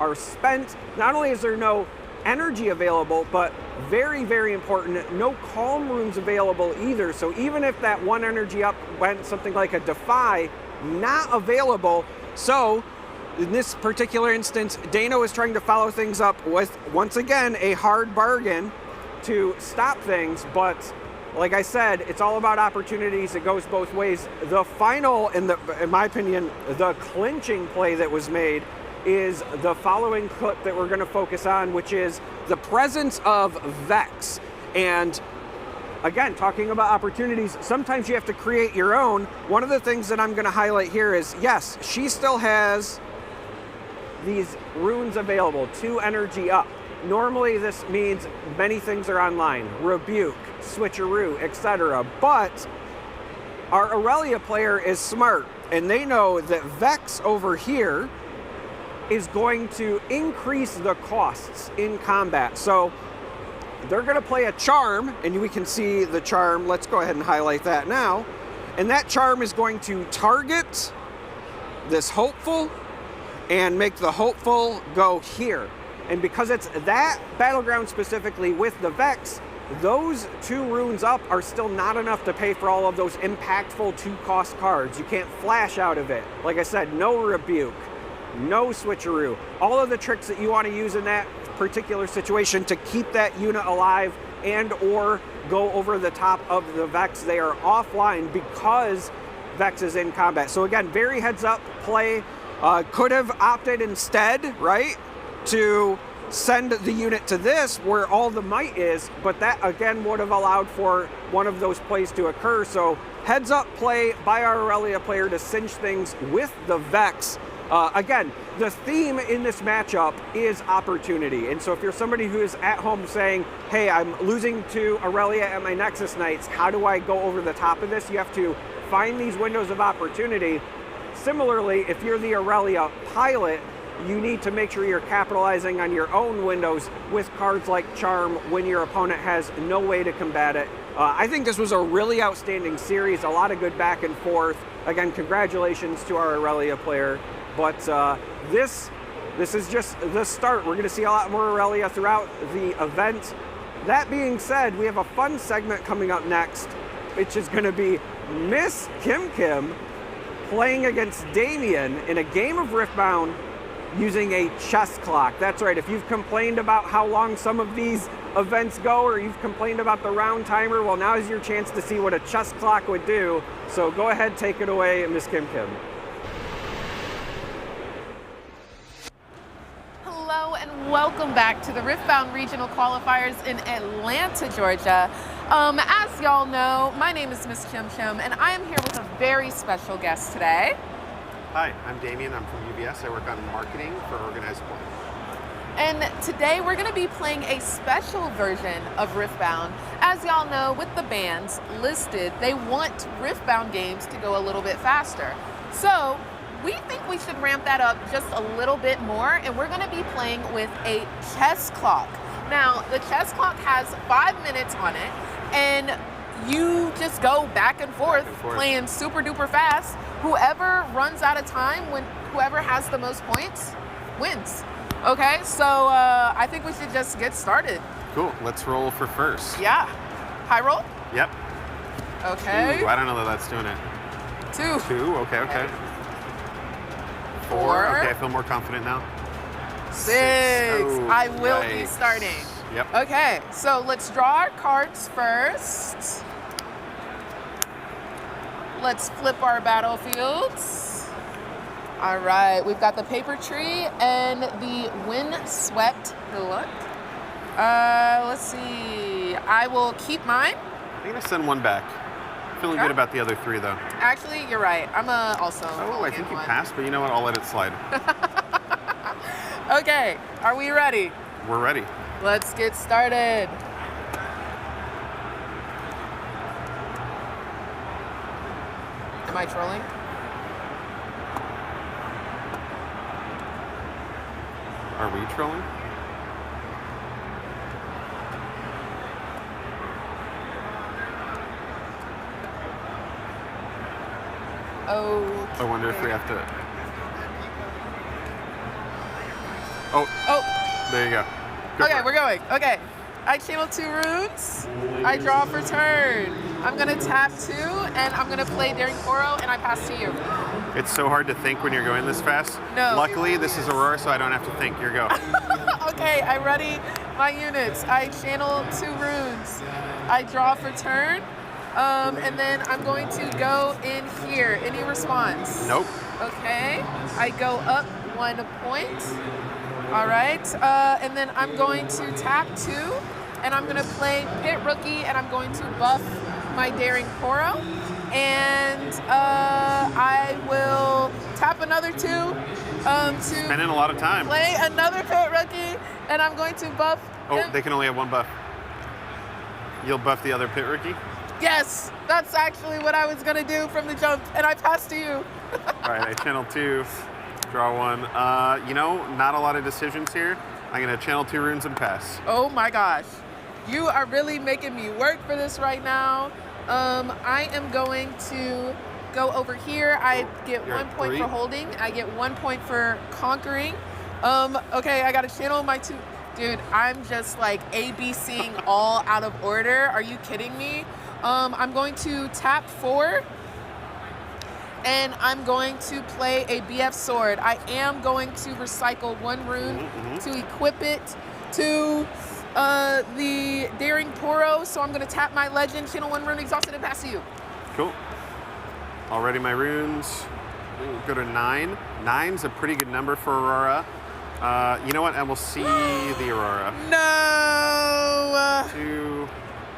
are spent. Not only is there no energy available, but very, very important, no calm runes available either. So even if that one energy up went something like a Defy, not available. So in this particular instance, Dana was trying to follow things up with, once again, a hard bargain to stop things. But like I said, it's all about opportunities. It goes both ways. The final, in my opinion, the clinching play that was made is the following clip that we're going to focus on, which is the presence of Vex. And again, talking about opportunities, sometimes you have to create your own. One of the things that I'm going to highlight here is, yes, she still has these runes available, 2 energy up. Normally this means many things are online, rebuke, switcheroo, etc. But our Aurelia player is smart, and they know that Vex over here is going to increase the costs in combat. So they're going to play a charm, and we can see the charm. Let's go ahead and highlight that now. And that charm is going to target this hopeful and make the hopeful go here. And because it's that battleground specifically with the Vex, those 2 runes up are still not enough to pay for all of those impactful 2-cost cards. You can't flash out of it. Like I said, no rebuke, no switcheroo. All of the tricks that you want to use in that particular situation to keep that unit alive and or go over the top of the Vex, they are offline because Vex is in combat. So again, very heads up play. Could have opted instead, right, to send the unit to this where all the might is, but that again would have allowed for one of those plays to occur. So heads up play by our Aurelia player to cinch things with the Vex. Again, the theme in this matchup is opportunity. And so if you're somebody who is at home saying, hey, I'm losing to Aurelia at my Nexus Knights, how do I go over the top of this? You have to find these windows of opportunity. Similarly, if you're the Aurelia pilot, you need to make sure you're capitalizing on your own windows with cards like Charm when your opponent has no way to combat it. I think this was a really outstanding series, a lot of good back and forth. Again, congratulations to our Aurelia player. But this is just the start. We're going to see a lot more Aurelia throughout the event. That being said, we have a fun segment coming up next, which is going to be Miss Kim Kim playing against Damien in a game of Riftbound using a chess clock. That's right. If you've complained about how long some of these events go, or you've complained about the round timer, well, now is your chance to see what a chess clock would do. So go ahead, take it away, Miss Kim Kim. Hello and welcome back to the Riftbound Regional Qualifiers in Atlanta, Georgia. As y'all know, my name is Miss Chim Chim, and I am here with a very special guest today. Hi, I'm Damien. I'm from UBS. I work on marketing for organized play. And today we're going to be playing a special version of Riftbound. As y'all know, with the bans listed, they want Riftbound games to go a little bit faster. So we think we should ramp that up just a little bit more, and we're going to be playing with a chess clock. Now, the chess clock has 5 minutes on it, and you just go back and forth playing super duper fast. Whoever runs out of time, whoever has the most points, wins. Okay, so I think we should just get started. Cool, let's roll for first. Yeah. High roll? Yep. Okay. Ooh, I don't know that that's doing it. 2. 2, okay. 4, okay, I feel more confident now. 6. Oh, I will be yikes. starting. Yep. Okay, so let's draw our cards first. Let's flip our battlefields. All right, we've got the paper tree and the windswept hillock. Let's see. I will keep mine. I'm gonna send 1 back. Feeling good about the other 3 though. Actually, you're right. I'm also. Oh, I think you passed, but you know what? I'll let it slide. Okay, are we ready? We're ready. Let's get started. Am I trolling? Are we trolling? Oh. I wonder if we have to. Oh. There you go. Go Okay, for it. we're going. Okay. I channel 2 runes. I draw for turn. I'm gonna tap 2, and I'm gonna play Daring Poro, and I pass to you. It's so hard to think when you're going this fast. No. Luckily, this is Aurora, so I don't have to think. Your go. Okay, I ready my units. I channel 2 runes. I draw for turn, and then I'm going to go in here. Any response? Nope. Okay. I go up 1 point. All right, and then I'm going to tap 2, and I'm going to play Pit Rookie, and I'm going to buff my Daring Poro, and I will tap another 2 to Spending a lot of time. play another Pit Rookie, and I'm going to buff him. They can only have 1 buff. You'll buff the other Pit Rookie? Yes, that's actually what I was going to do from the jump, and I pass to you. All right, I channel 2. Draw 1. You know, not a lot of decisions here. I'm gonna channel 2 runes and pass. Oh my gosh. You are really making me work for this right now. I am going to go over here. I get You're 1 at point 3. for holding. I get 1 point for conquering. Okay, I gotta channel my 2. Dude, I'm just like ABCing all out of order. Are you kidding me? I'm going to tap 4. And I'm going to play a BF sword. I am going to recycle 1 rune to equip it to the Daring Poro. So I'm gonna tap my legend, channel 1 rune, exhausted, and pass to you. Cool. Already my runes. Ooh, go to 9. 9's a pretty good number for Aurora. You know what? And we'll see the Aurora. No! 2.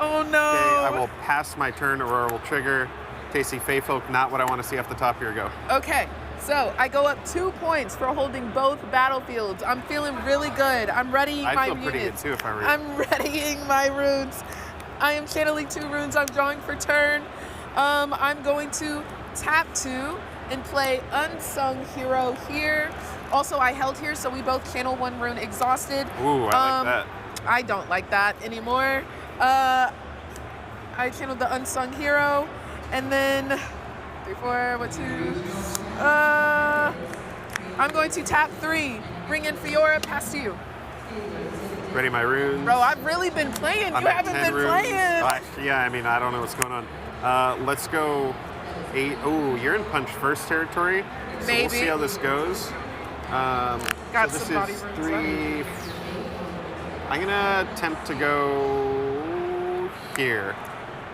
Oh no! Okay, I will pass my turn. Aurora will trigger. Tasty Feyfolk, not what I want to see off the top. Here we go. Okay, so I go up 2 points for holding both battlefields. I'm feeling really good. I'm readying my I feel pretty good units. too if I were you. I'm readying my runes. I am channeling 2 runes. I'm drawing for turn. I'm going to tap 2 and play Unsung Hero here. Also, I held here, so we both channel 1 rune, exhausted. Ooh, I like that. I don't like that anymore. I channeled the Unsung Hero. And then 3, 4, what 2? I'm going to tap 3, bring in Fiora, pass to you. Ready my runes. Bro, I've really been playing. I'm You at haven't 10 been runes. playing. Yeah, I mean, I don't know what's going on. Let's go 8. Oh, you're in punch first territory. So Maybe. we'll see how this goes. Got so some this body is runes 3. I'm gonna attempt to go here.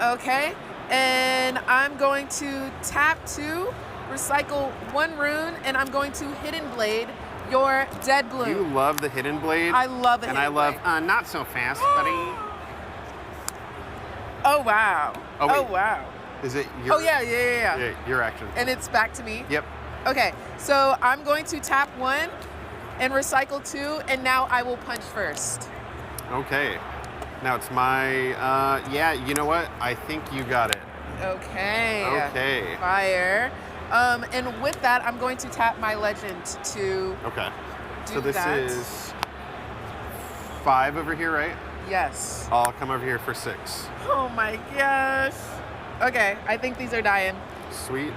Okay, and I'm going to tap 2, recycle 1 rune, and I'm going to Hidden Blade your Dead Bloom. You love the Hidden Blade. I love it. And I love not so fast, buddy. Oh wow. Oh, wait. Wow. Is it your? Oh yeah. Your action. And it's back to me. Yep. Okay, so I'm going to tap 1 and recycle 2, and now I will punch first. Okay. Now it's my, yeah, you know what? I think you got it. Okay. Okay. Fire. And with that, I'm going to tap my legend to Okay. do So this that. is 5 over here, right? Yes. I'll come over here for 6. Oh my gosh. Okay, I think these are dying. Sweet.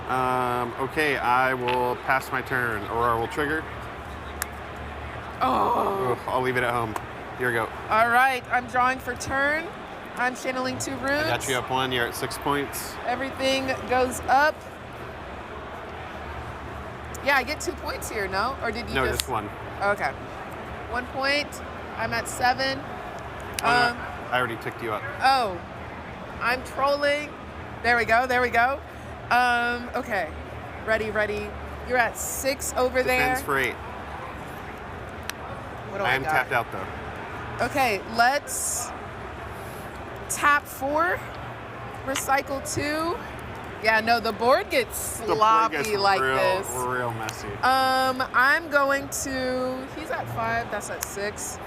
Okay, I will pass my turn. Aurora will trigger. Oh. Ugh, I'll leave it at home. Here we go. All right, I'm drawing for turn. I'm channeling 2 runes. I got you up 1. You're at 6 points. Everything goes up. Yeah, I get 2 points here, no? Or did you No, just? just 1. Okay. 1 point. I'm at 7. Oh, no, I already ticked you up. Oh, I'm trolling. There we go. There we go. Okay. Ready. You're at 6 over there. Defense for 8. What do I I am got? tapped out though. Okay, let's tap 4, recycle 2. Yeah, no, the board gets The board sloppy gets like real, this. real messy. I'm going to, he's at 5, that's at 6.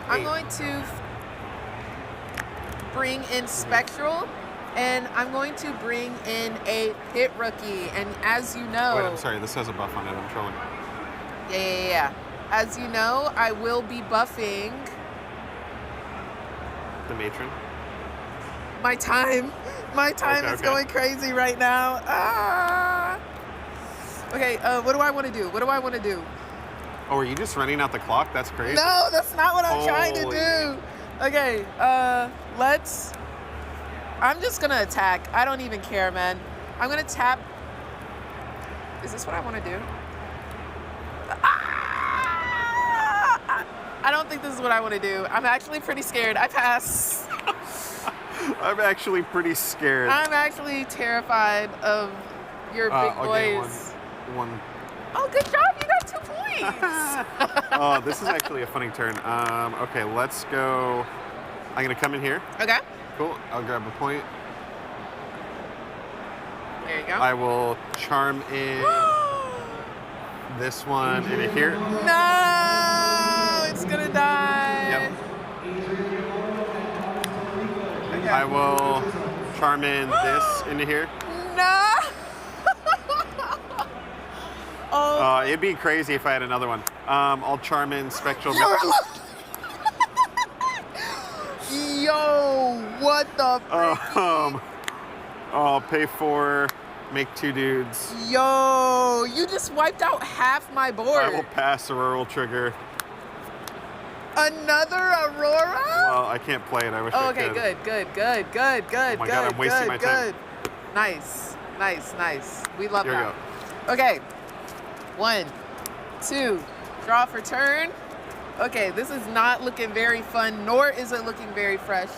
I'm 8. going to bring in Spectral, and I'm going to bring in a Pit Rookie. And as you know... Wait, I'm sorry, this has a buff on it, I'm trolling. Yeah. As you know, I will be buffing The matron. my time. My time is going crazy right now. Ah. Okay, what do I want to do? What do I want to do? Oh, are you just running out the clock? That's crazy. No, that's not what I'm trying to do. Okay, I'm just gonna attack. I don't even care, man. I'm gonna tap. Is this what I want to do? I don't think this is what I want to do. I'm actually pretty scared. I pass. I'm actually pretty scared. I'm actually terrified of your big boys. One. Oh, good job. You got 2 points. Oh, this is actually a funny turn. Okay, let's go. I'm going to come in here. Okay. Cool. I'll grab a point. There you go. I will charm in this one into here. No! It's going to die. Yep. Okay. I will charm in this into here. No! Oh. It'd be crazy if I had another one. I'll charm in Spectral. Yo, what the I'll pay 4, make 2 dudes. Yo, you just wiped out half my board. I will pass Auroral Trigger. Another Aurora? Well, I can't play it. I wish I could. Okay, good. Oh my God, I'm wasting my time. Nice. We love Here that. We go. Okay. 1, 2, draw for turn. Okay, this is not looking very fun, nor is it looking very fresh.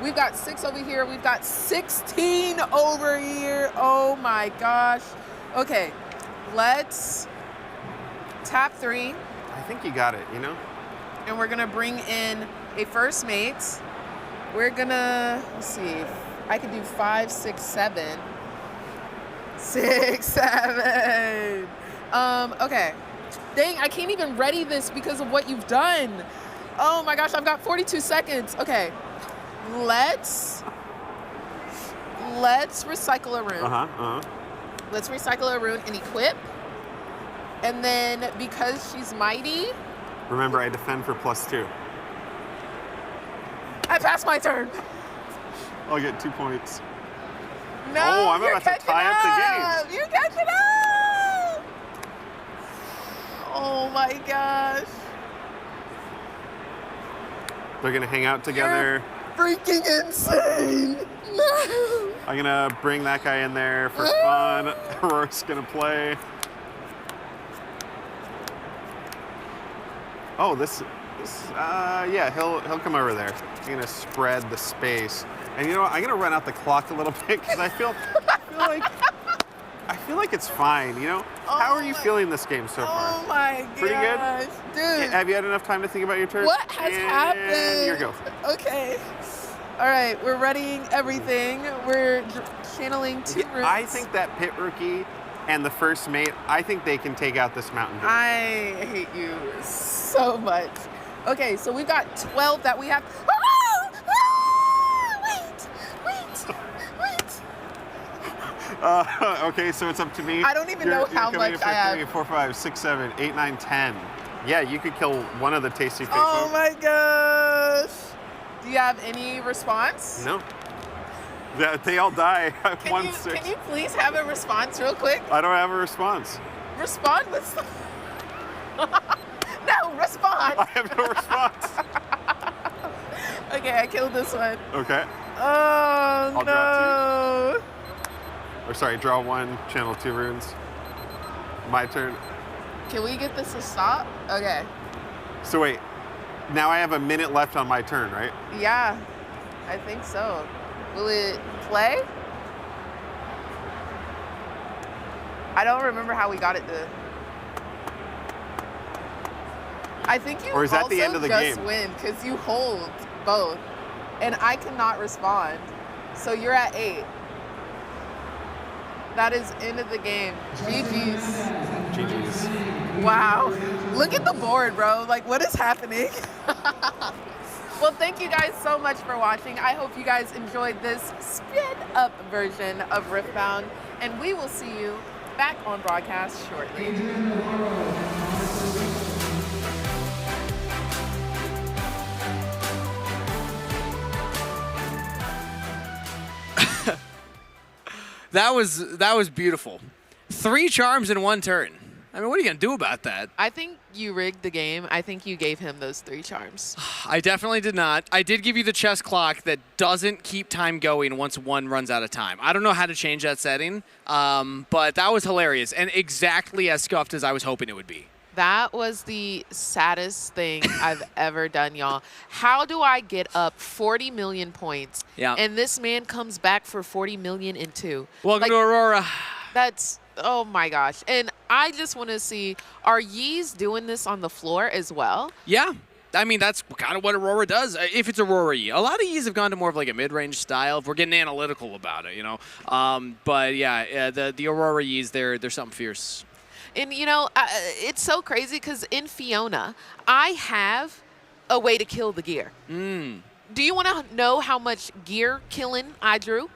We've got 6 over here. We've got 16 over here. Oh my gosh. Okay, let's tap 3. I think you got it, you know? And we're gonna bring in a first mate. We're gonna, let's see, I could do 5, 6, 7. 6, 7. Okay. Dang, I can't even ready this because of what you've done. Oh my gosh, I've got 42 seconds. Okay. Let's recycle a rune. Let's recycle a rune and equip. And then because she's mighty. Remember, I defend for +2. I passed my turn. I'll get 2 points. No, oh, I'm about to tie up the game. You're catching up. Oh my gosh. They're gonna hang out together. You're freaking insane. No. I'm gonna bring that guy in there for fun. Aurora's gonna play. Oh, yeah, he'll come over there. I'm gonna spread the space. And you know what? I'm gonna run out the clock a little bit because I feel like it's fine, you know? How are you feeling this game so far? Oh my gosh. Pretty good? Dude. Have you had enough time to think about your turn? What has happened? Here you go. Okay. All right, we're readying everything. We're channeling 2 roots. I think that pit rookie and the first mate, I think they can take out this mountain. I hate you so much. Okay, so we've got 12 that we have. Okay, so it's up to me. I don't even know how much I have. 3, 4, 5, 6, 7, 8, 9, 10. Yeah, you could kill one of the tasty face. Oh my gosh. Do you have any response? No. They all die. Can you please have a response real quick? I don't have a response. Respond with No, respond. I have no response. Okay, I killed this one. Okay. Oh, I'll no. Draw 2. Or sorry, draw 1, channel 2 runes. My turn. Can we get this to stop? Okay. So wait, now I have a minute left on my turn, right? Yeah, I think so. Will it play? I don't remember how we got it to. I think you or is that the end of the just game? Win because you hold both, and I cannot respond. So you're at 8. That is end of the game. GG's. GG's. Wow. Look at the board, bro. Like, what is happening? Well, thank you guys so much for watching. I hope you guys enjoyed this sped up version of Riftbound, and we will see you back on broadcast shortly. That was beautiful. 3 charms in 1 turn. I mean, what are you going to do about that? I think you rigged the game. I think you gave him those 3 charms. I definitely did not. I did give you the chess clock that doesn't keep time going once 1 runs out of time. I don't know how to change that setting, but that was hilarious and exactly as scuffed as I was hoping it would be. That was the saddest thing I've ever done, y'all. How do I get up 40 million points, and this man comes back for 40 million in 2? Welcome to Aurora. That's, oh my gosh. And I just want to see, are Yees doing this on the floor as well? Yeah. I mean, that's kind of what Aurora does, if it's Aurora Yee. A lot of Yees have gone to more of like a mid-range style, if we're getting analytical about it, you know. But yeah, the Aurora Yees, they're something fierce. And, you know, it's so crazy because in Fiona, I have a way to kill the gear. Do you want to know how much gear killing I drew?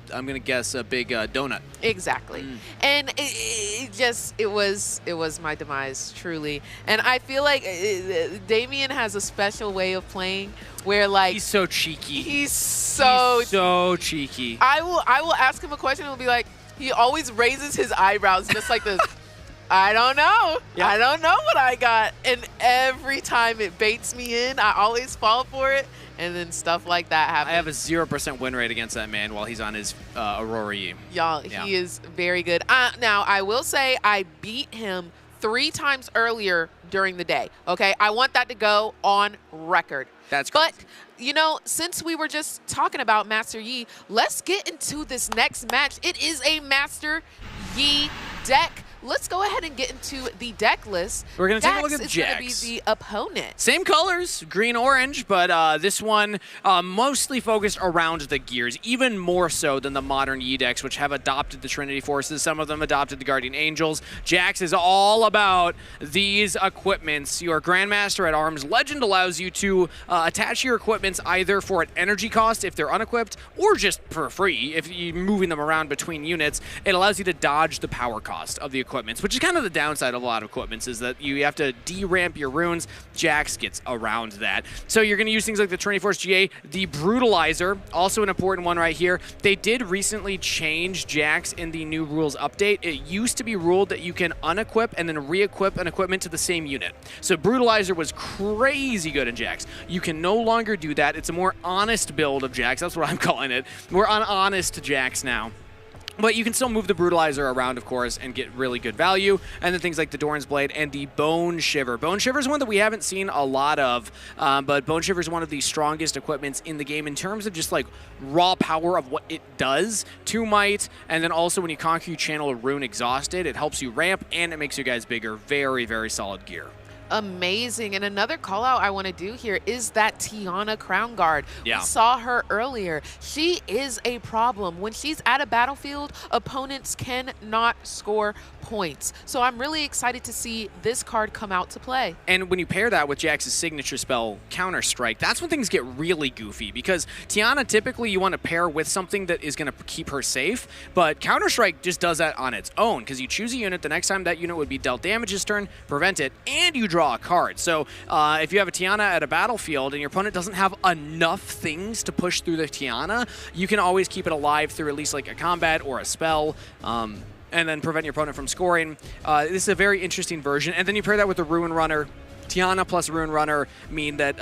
I'm going to guess a big donut. Exactly. And it was my demise, truly. And I feel like Damien has a special way of playing where, like, he's so cheeky. He's so cheeky. I will ask him a question and he'll be like, he always raises his eyebrows just like this. I don't know. Yeah. I don't know what I got. And every time it baits me in, I always fall for it. And then stuff like that happens. I have a 0% win rate against that man while he's on his Aurora Yee. Y'all, he is very good. Now, I will say I beat him 3 times earlier during the day. Okay? I want that to go on record. That's crazy. But, you know, since we were just talking about Master Yi, let's get into this next match. It is a Master Yi deck. Let's go ahead and get into the deck list. We're going to take a look at Jax Jax. is going to be the opponent. Same colors, green-orange, but this one mostly focused around the gears, even more so than the modern Yi decks, which have adopted the Trinity Forces. Some of them adopted the Guardian Angels. Jax is all about these equipments. Your Grandmaster at Arms Legend allows you to attach your equipments either for an energy cost if they're unequipped, or just for free if you're moving them around between units. It allows you to dodge the power cost of the equipments, which is kind of the downside of a lot of equipments, is that you have to de-ramp your runes. Jax gets around that. So you're going to use things like the Trinity Force GA, the Brutalizer, also an important one right here. They did recently change Jax in the new rules update. It used to be ruled that you can unequip and then re-equip an equipment to the same unit. So Brutalizer was crazy good in Jax. You can no longer do that. It's a more honest build of Jax. That's what I'm calling it. We're on honest Jax now. But you can still move the Brutalizer around, of course, and get really good value. And then things like the Doran's Blade and the Bone Shiver. Bone Shiver is one that we haven't seen a lot of, but Bone Shiver is one of the strongest equipments in the game in terms of just like raw power of what it does. 2 might, and then also when you conquer, you channel a rune Exhausted. It helps you ramp, and it makes you guys bigger. Very, very solid gear. Amazing. And another call out I want to do here is that Tiana Crown Guard. Yeah. We saw her earlier. She is a problem. When she's at a battlefield, opponents cannot score points. So I'm really excited to see this card come out to play. And when you pair that with Jax's signature spell, Counter Strike, that's when things get really goofy, because Tiana typically you want to pair with something that is going to keep her safe, but Counter Strike just does that on its own, because you choose a unit, the next time that unit would be dealt damage this turn, prevent it, and you draw a card. So if you have a Tiana at a battlefield and your opponent doesn't have enough things to push through the Tiana, you can always keep it alive through at least like a combat or a spell, and then prevent your opponent from scoring. This is a very interesting version. And then you pair that with the Ruin Runner. Tiana plus Ruin Runner mean that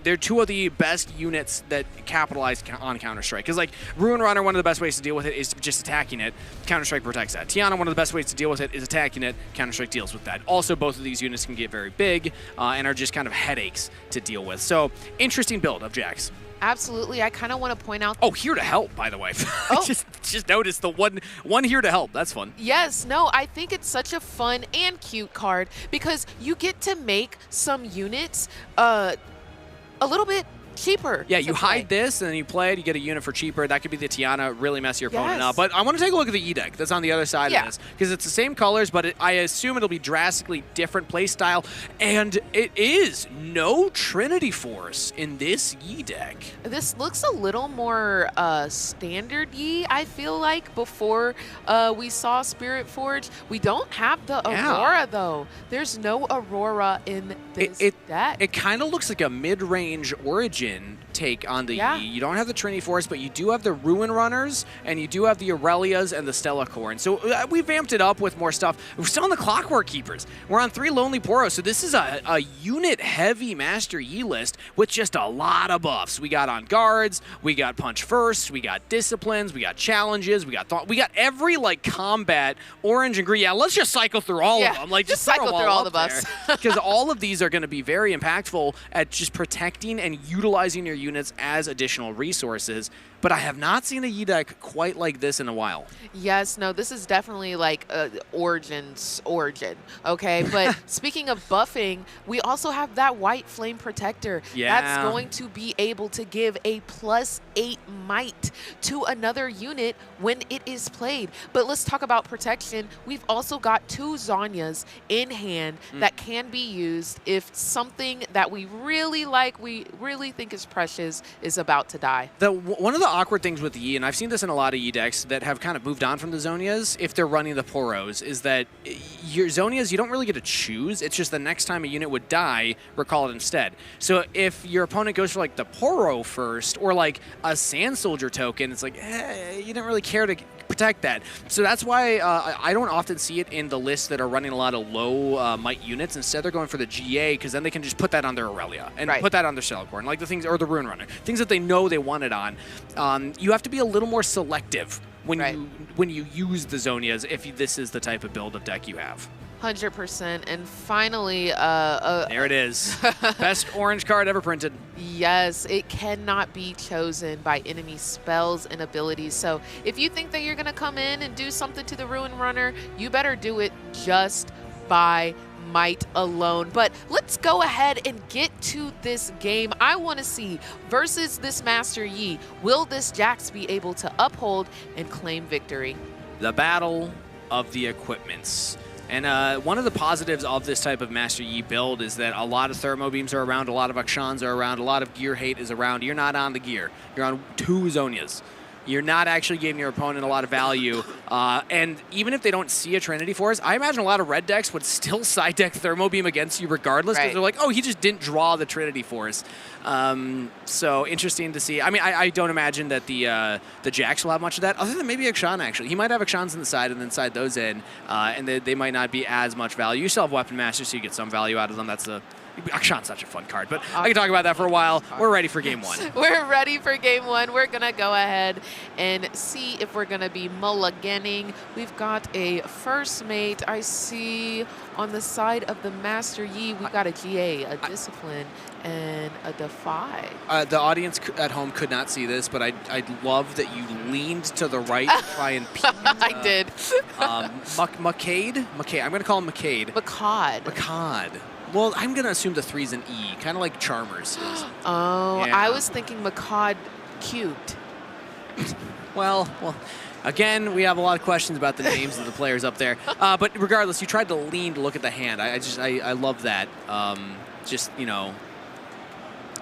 they're 2 of the best units that capitalize on Counter-Strike. Because like Ruin Runner, one of the best ways to deal with it is just attacking it. Counter-Strike protects that. Tiana, one of the best ways to deal with it is attacking it. Counter-Strike deals with that. Also, both of these units can get very big and are just kind of headaches to deal with. So, interesting build of Jax. Absolutely. I kind of want to point out... Oh, Here to Help, by the way. Oh. just noticed the one Here to Help. That's fun. Yes, no, I think it's such a fun and cute card because you get to make some units a little bit cheaper. Yeah, you hide this and then you play it, you get a unit for cheaper. That could be the Tiana, really mess your opponent up. But I want to take a look at the E deck that's on the other side of this, because it's the same colors, but I assume it'll be drastically different play style, and it is no Trinity Force in this Yi deck. This looks a little more standard Yi, I feel like, before we saw Spirit Forge. We don't have the Aurora, though. There's no Aurora in this deck. It kind of looks like a mid-range Origin Legion take on the Yi. You don't have the Trinity Force, but you do have the Ruin Runners, and you do have the Aurelias and the Stella Core. And so we vamped it up with more stuff. We're still on the Clockwork Keepers. We're on 3 Lonely Poros, so this is a unit-heavy Master Yi list with just a lot of buffs. We got on guards, we got punch first, we got disciplines, we got challenges, we got thought. We got every like combat orange and green. Yeah, let's just cycle through all of them. Like just cycle through all the buffs because all of these are going to be very impactful at just protecting and utilizing your units as additional resources. But I have not seen a Yi deck quite like this in a while. Yes, no, this is definitely like origin, okay? But speaking of buffing, we also have that white flame protector. Yeah. That's going to be able to give a +8 might to another unit when it is played. But let's talk about protection. We've also got 2 Zhonyas in hand that can be used if something that we really like, we really think is precious, is about to die. One of the awkward things with Yi, and I've seen this in a lot of Yi decks that have kind of moved on from the Zhonyas, if they're running the Poros, is that your Zhonyas, you don't really get to choose. It's just the next time a unit would die, recall it instead. So if your opponent goes for like the Poro first, or like a Sand Soldier token, it's like, you didn't really care to protect that. So that's why I don't often see it in the lists that are running a lot of low might units. Instead, they're going for the GA, because then they can just put that on their Aurelia and put that on their Celicorn, like the things, or the Ruin Runner, things that they know they want it on. You have to be a little more selective when you use the Zhonyas if this is the type of build of deck you have. 100%. And finally, there it is. Best orange card ever printed. Yes, it cannot be chosen by enemy spells and abilities. So if you think that you're going to come in and do something to the Ruin Runner, you better do it just by might alone. But let's go ahead and get to this game. I want to see, versus this Master Yi, will this Jax be able to uphold and claim victory? The battle of the equipments. And one of the positives of this type of Master Yi build is that a lot of Thermo Beams are around, a lot of Akshans are around, a lot of Gear Hate is around. You're not on the gear. You're on 2 Zhonyas. You're not actually giving your opponent a lot of value. And even if they don't see a Trinity Force, I imagine a lot of red decks would still side deck Thermo Beam against you regardless, because they're like, oh, he just didn't draw the Trinity Force. So interesting to see. I mean, I don't imagine that the Jax will have much of that, other than maybe Akshan, actually. He might have Akshans on the side and then side those in, and they might not be as much value. You still have Weapon Master, so you get some value out of them. That's the... Akshan's such a fun card, but I can talk about that for a while. We're ready for game 1. We're ready for game 1. We're going to go ahead and see if we're going to be mulliganing. We've got a first mate. I see on the side of the Master Yi, we've got a GA, a Discipline, and a Defy. The audience at home could not see this, but I love that you leaned to the right to try and peek. I did. McCade? I'm going to call him McCade. McCade. Well, I'm going to assume the 3's an E, kind of like Charmers is. Oh, yeah. I was thinking Macad cubed. Well, again, we have a lot of questions about the names of the players up there. But regardless, you tried to lean to look at the hand. I love that. Just, you know.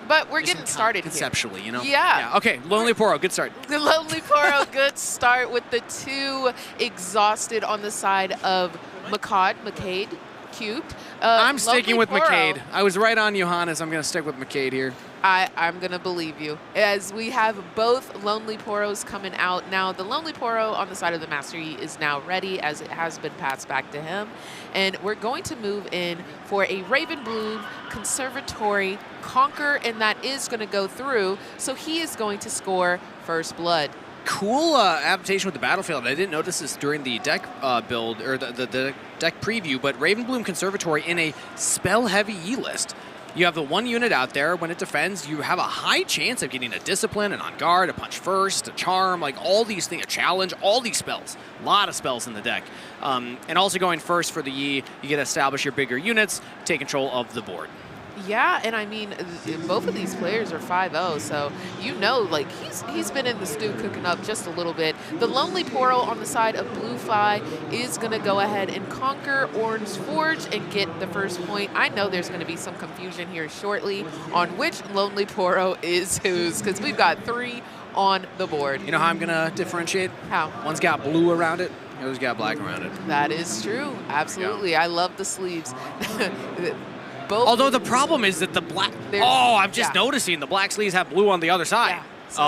But we're getting started conceptually, here. You know? Yeah. Okay, Lonely Poro, good start. The Lonely Poro, good start with the 2 exhausted on the side of McCade. Cubed. I'm sticking with Poro. McCade. I was right on Johannes. I'm going to stick with McCade here. I'm going to believe you. As we have both Lonely Poros coming out. Now, the Lonely Poro on the side of the Master Yi is now ready, as it has been passed back to him. And we're going to move in for a Raven Bloom Conservatory Conquer, and that is going to go through. So he is going to score First Blood. Cool adaptation with the battlefield. I didn't notice this during the deck build, or the deck preview, but Ravenbloom Conservatory in a spell-heavy Yi list. You have the 1 unit out there. When it defends, you have a high chance of getting a Discipline, an On Guard, a Punch First, a Charm, like all these things, a Challenge, all these spells. A lot of spells in the deck. And also going first for the Yi, you get to establish your bigger units, take control of the board. Yeah, and I mean, both of these players are 5-0, so you know, like, he's been in the stew cooking up just a little bit. The Lonely Poro on the side of Blue Fi is going to go ahead and conquer Orange Forge and get the first point. I know there's going to be some confusion here shortly on which Lonely Poro is whose, because we've got 3 on the board. You know how I'm going to differentiate? How? One's got blue around it, the other's got black around it. That is true. Absolutely. I love the sleeves. both. Although the problem is that the black. Oh, I'm just noticing the black sleeves have blue on the other side. So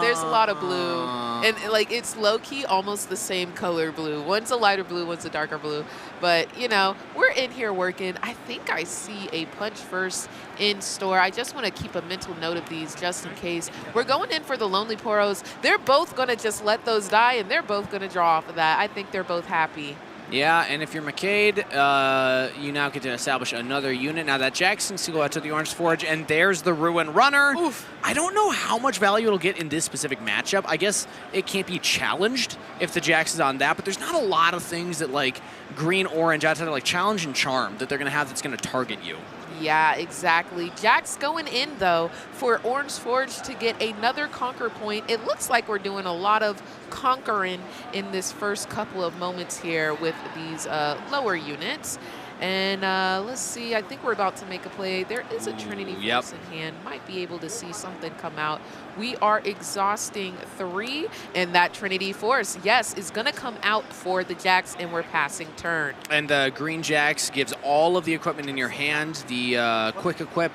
there's a lot of blue, and like it's low-key almost the same color blue. One's a lighter blue, one's a darker blue. But you know, we're in here working. I think I see a punch first in store. I just want to keep a mental note of these just in case. We're going in for the Lonely Poros. They're both going to just let those die, and they're both going to draw off of that. I think they're both happy. Yeah, and if you're McCade, you now get to establish another unit. Now that Jackson's to go out to the Orange Forge, and there's the Ruin Runner. Oof. I don't know how much value it'll get in this specific matchup. I guess it can't be challenged if the Jax is on that, but there's not a lot of things that like green, orange, outside of like challenge and charm that they're going to have that's going to target you. Yeah, exactly. Jack's going in, though, for Orange Forge to get another conquer point. It looks like we're doing a lot of conquering in this first couple of moments here with these lower units. And let's see, I think we're about to make a play. There is a Trinity Force in hand. Might be able to see something come out. We are exhausting 3, and that Trinity Force, yes, is going to come out for the Jax, and we're passing turn. And the green Jax gives all of the equipment in your hand the quick equip,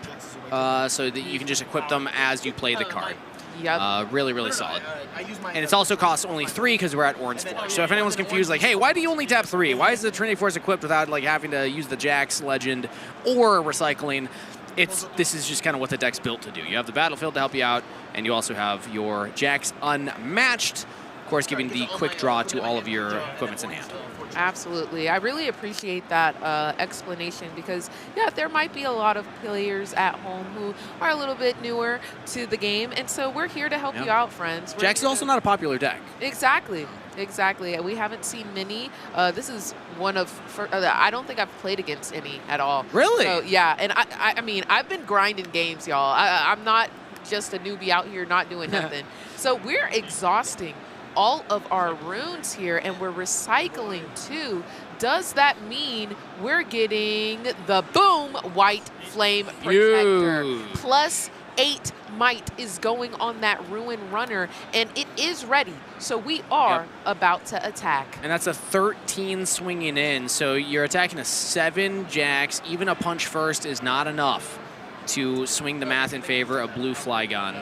so that you can just equip them as you play the card. Yep. Really, really solid. And it's also costs only 3 because we're at Orange Forge. So if anyone's confused, like, hey, why do you only tap 3? Why is the Trinity Force equipped without like having to use the Jax Legend or recycling? This is just kind of what the deck's built to do. You have the battlefield to help you out, and you also have your Jax unmatched, of course, giving the quick draw to all of your equipments in hand. Absolutely. I really appreciate that explanation because, yeah, there might be a lot of players at home who are a little bit newer to the game, and so we're here to help you out, friends. Jax is also not a popular deck. Exactly. Exactly. We haven't seen many. This is one of, I don't think I've played against any at all. Really? So, yeah, and I mean, I've been grinding games, y'all. I'm not just a newbie out here not doing nothing. So we're exhausting all of our runes here, and we're recycling too. Does that mean we're getting the boom white flame protector? Plus 8 might is going on that Ruin Runner, and it is ready. So we are about to attack. And that's a 13 swinging in, so you're attacking a 7 Jax. Even a punch first is not enough to swing the math in favor of blue Flygon.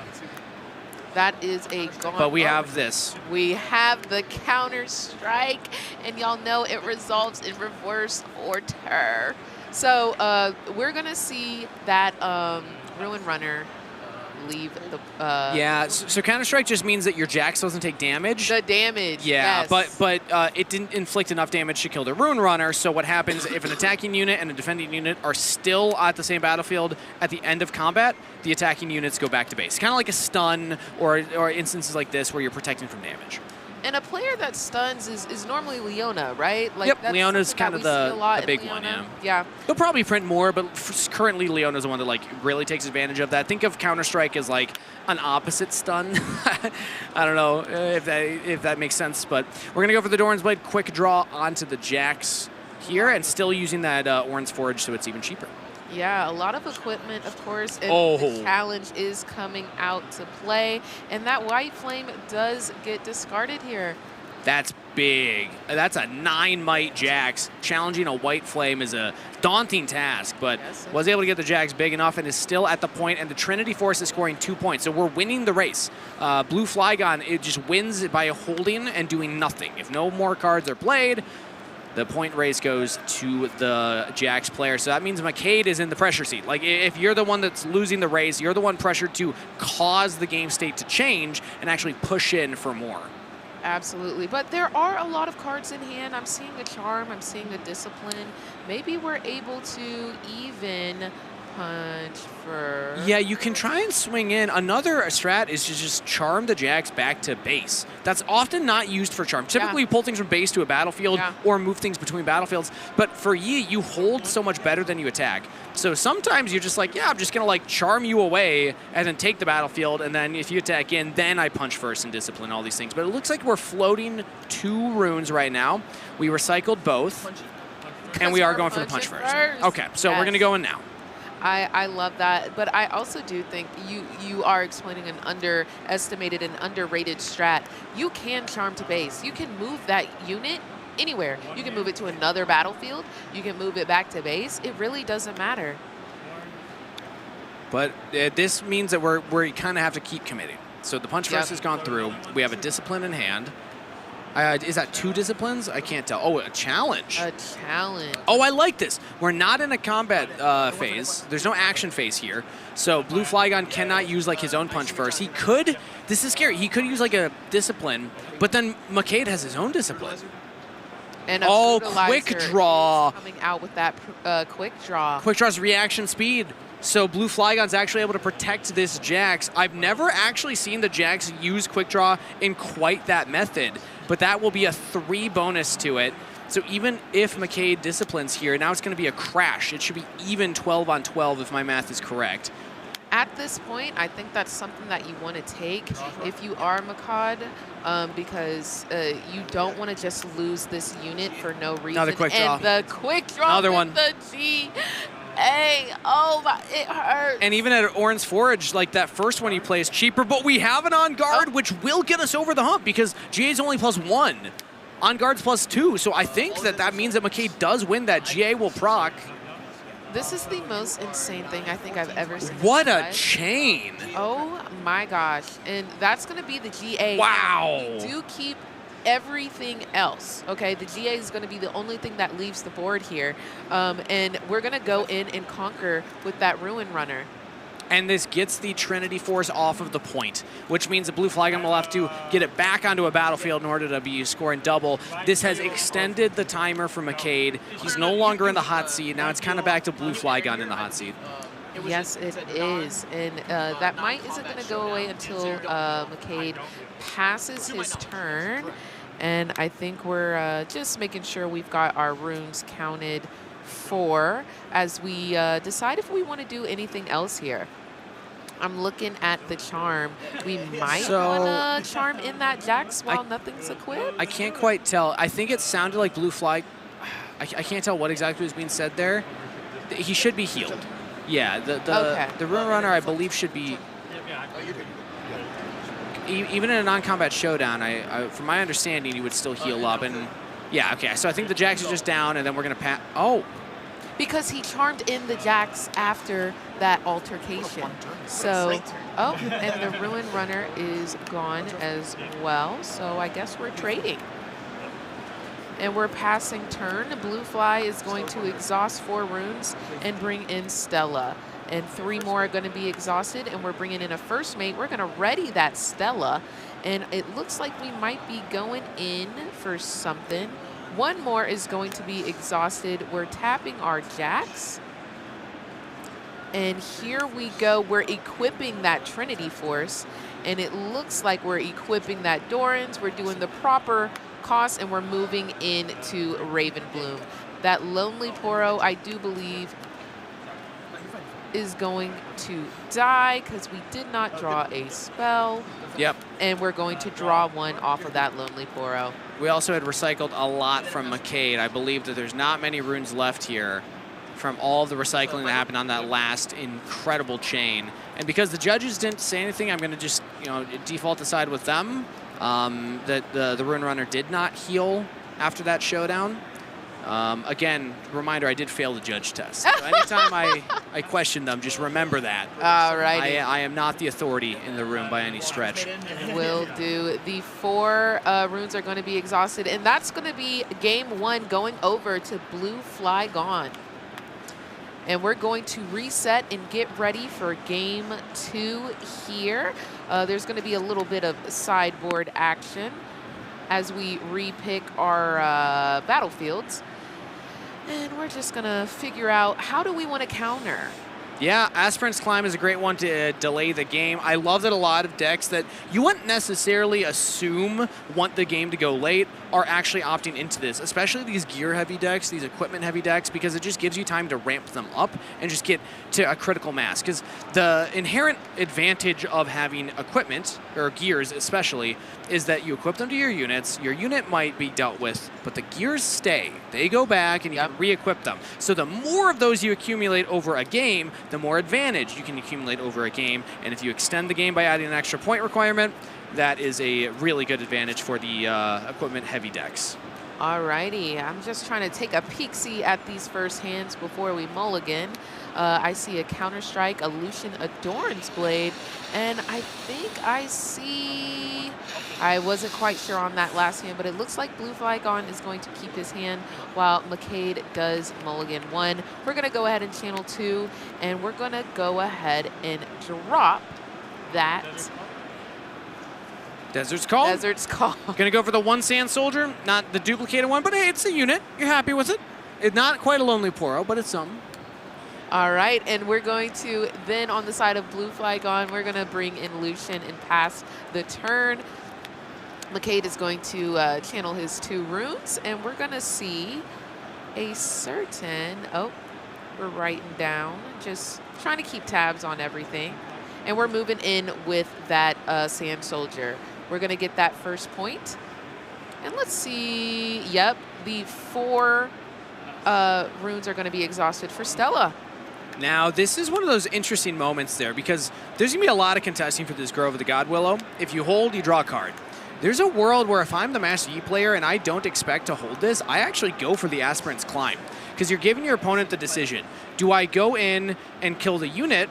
That is a gone. But we have this. We have the counter strike, and y'all know it resolves in reverse order. So we're gonna see that Ruin Runner leave the. Yeah. So counter strike just means that your Jax doesn't take damage. The damage. Yeah, yes. but it didn't inflict enough damage to kill the Ruin Runner. So what happens if an attacking unit and a defending unit are still at the same battlefield at the end of combat? The attacking units go back to base. Kind of like a stun or instances like this where you're protecting from damage. And a player that stuns is normally Leona, right? Like Yep, Leona's kind of the big Leona. one, yeah. Yeah. They'll probably print more, but currently Leona's the one that like really takes advantage of that. Think of Counter-Strike as like an opposite stun. I don't know if that makes sense, but we're going to go for the Doran's Blade, quick draw onto the Jax here, and still using that Orange Forge so it's even cheaper. Yeah, a lot of equipment, of course, and the challenge is coming out to play, and that white flame does get discarded here. That's big. That's a 9 might Jax. Challenging a white flame is a daunting task, but was able to get the Jax big enough and is still at the point, and the Trinity Force is scoring 2 points, so we're winning the race. Blue Flygon, it just wins by holding and doing nothing. If no more cards are played, the point race goes to the Jax player. So that means McCade is in the pressure seat. Like, if you're the one that's losing the race, you're the one pressured to cause the game state to change and actually push in for more. Absolutely. But there are a lot of cards in hand. I'm seeing a Charm. I'm seeing a Discipline. Maybe we're able to even punch for... Yeah, you can try and swing in. Another strat is to just charm the Jax back to base. That's often not used for charm. Typically, you pull things from base to a battlefield or move things between battlefields. But for Yi, you hold so much better than you attack. So sometimes you're just like, yeah, I'm just going to like charm you away and then take the battlefield. And then if you attack in, then I punch first and discipline, all these things. But it looks like we're floating 2 runes right now. We recycled both. And we are going for the punch first. Okay, so we're going to go in now. I love that, but I also do think you are explaining an underestimated and underrated strat. You can charm to base. You can move that unit anywhere. You can move it to another battlefield. You can move it back to base. It really doesn't matter. But this means that we kind of have to keep committing. So the punch first has gone through. We have a discipline in hand. Is that 2 disciplines? I can't tell. Oh, a challenge. A challenge. Oh, I like this. We're not in a combat phase. There's no action phase here. So Blue Flygon cannot use like his own punch first. He could, this is scary, he could use like a discipline, but then McCade has his own discipline. And quick draw. Coming out with that quick draw. Quick draw's reaction speed. So Blue Flygon's actually able to protect this Jax. I've never actually seen the Jax use quick draw in quite that method, but that will be a 3 bonus to it. So even if McCade disciplines here, now it's going to be a crash. It should be even 12 on 12 if my math is correct. At this point, I think that's something that you want to take if you are Makad, because you don't want to just lose this unit for no reason. Another quick draw. And the quick draw Another with one. the G. Hey, oh my, it hurts. And even at Orange Forage, like that first one he plays cheaper, but we have an on guard, which will get us over the hump because GA is only +1. On guard's +2, so I think that means that McCade does win that. GA will proc. This is the most insane thing I think I've ever seen. What a chain. Oh my gosh. And that's going to be the GA. Wow. We do keep everything else, okay? The GA is going to be the only thing that leaves the board here. And we're going to go in and conquer with that Ruin Runner. And this gets the Trinity Force off of the point, which means the Blue Flygon will have to get it back onto a battlefield in order to be scoring double. This has extended the timer for McCade. He's no longer in the hot seat. Now it's kind of back to Blue Flygon in the hot seat. Yes, it is. And that might isn't going to go away until McCade passes his turn. And I think we're just making sure we've got our runes counted for as we decide if we want to do anything else here. I'm looking at the charm. We might want to charm in that Jax while nothing's equipped. I can't quite tell. I think it sounded like Blue Fly. I can't tell what exactly was being said there. He should be healed. Yeah, the Ruin Runner, I believe, should be. Even in a non-combat showdown, from my understanding, he would still heal up. And yeah, okay. So I think the Jax is just down, and then we're gonna pat. Oh. Because he charmed in the Jax after that altercation. So, and the Ruin Runner is gone as well. So I guess we're trading. And we're passing turn. Blue Fly is going to exhaust 4 runes and bring in Stella. And 3 more are going to be exhausted, and we're bringing in a first mate. We're going to ready that Stella. And it looks like we might be going in for something. 1 more is going to be exhausted. We're tapping our Jax. And here we go. We're equipping that Trinity Force. And it looks like we're equipping that Doran's. We're doing the proper cost, and we're moving into Ravenbloom. That Lonely Poro, I do believe, is going to die because we did not draw a spell. Yep. And we're going to draw 1 off of that Lonely Poro. We also had recycled a lot from McCade. I believe that there's not many runes left here from all of the recycling that happened on that last incredible chain. And because the judges didn't say anything, I'm going to just default to side with them. That the Ruin Runner did not heal after that showdown. Again, reminder, I did fail the judge test. So anytime I question them, just remember that. All right. I am not the authority in the room by any stretch. Will do. The 4 runes are going to be exhausted, and that's going to be game 1 going over to Blue Flygon. And we're going to reset and get ready for game 2 here. There's going to be a little bit of sideboard action as we repick our battlefields. And we're just going to figure out how do we want to counter. Yeah, Aspirant's Climb is a great one to delay the game. I love that a lot of decks that you wouldn't necessarily assume want the game to go late are actually opting into this, especially these gear-heavy decks, these equipment-heavy decks, because it just gives you time to ramp them up and just get to a critical mass. Because the inherent advantage of having equipment, or gears especially, is that you equip them to your units, your unit might be dealt with, but the gears stay. They go back and you can re-equip them. So the more of those you accumulate over a game, the more advantage you can accumulate over a game. And if you extend the game by adding an extra point requirement, that is a really good advantage for the equipment-heavy decks. Alrighty, I'm just trying to take a peek-see at these first hands before we mulligan. I see a Counter-Strike, a Lucian, a Doran's Blade, and I think I see... I wasn't quite sure on that last hand, but it looks like Blue Flygon is going to keep his hand while McCade does mulligan 1. We're going to go ahead and channel 2, and we're going to go ahead and drop that... Desert's Call. Desert's Call. Gonna go for the 1 Sand Soldier, not the duplicated one, but hey, it's a unit. You're happy with it. It's not quite a Lonely Poro, but it's something. All right, and we're going to then on the side of Blue Flygon, we're gonna bring in Lucian and pass the turn. McCade is going to channel his 2 runes, and we're gonna see a certain, oh, we're writing down, just trying to keep tabs on everything. And we're moving in with that Sand Soldier. We're gonna get that first point. And let's see, yep, the 4 runes are gonna be exhausted for Stella. Now, this is one of those interesting moments there because there's gonna be a lot of contesting for this Grove of the God Willow. If you hold, you draw a card. There's a world where if I'm the Master Yi player and I don't expect to hold this, I actually go for the Aspirant's Climb because you're giving your opponent the decision. Do I go in and kill the unit,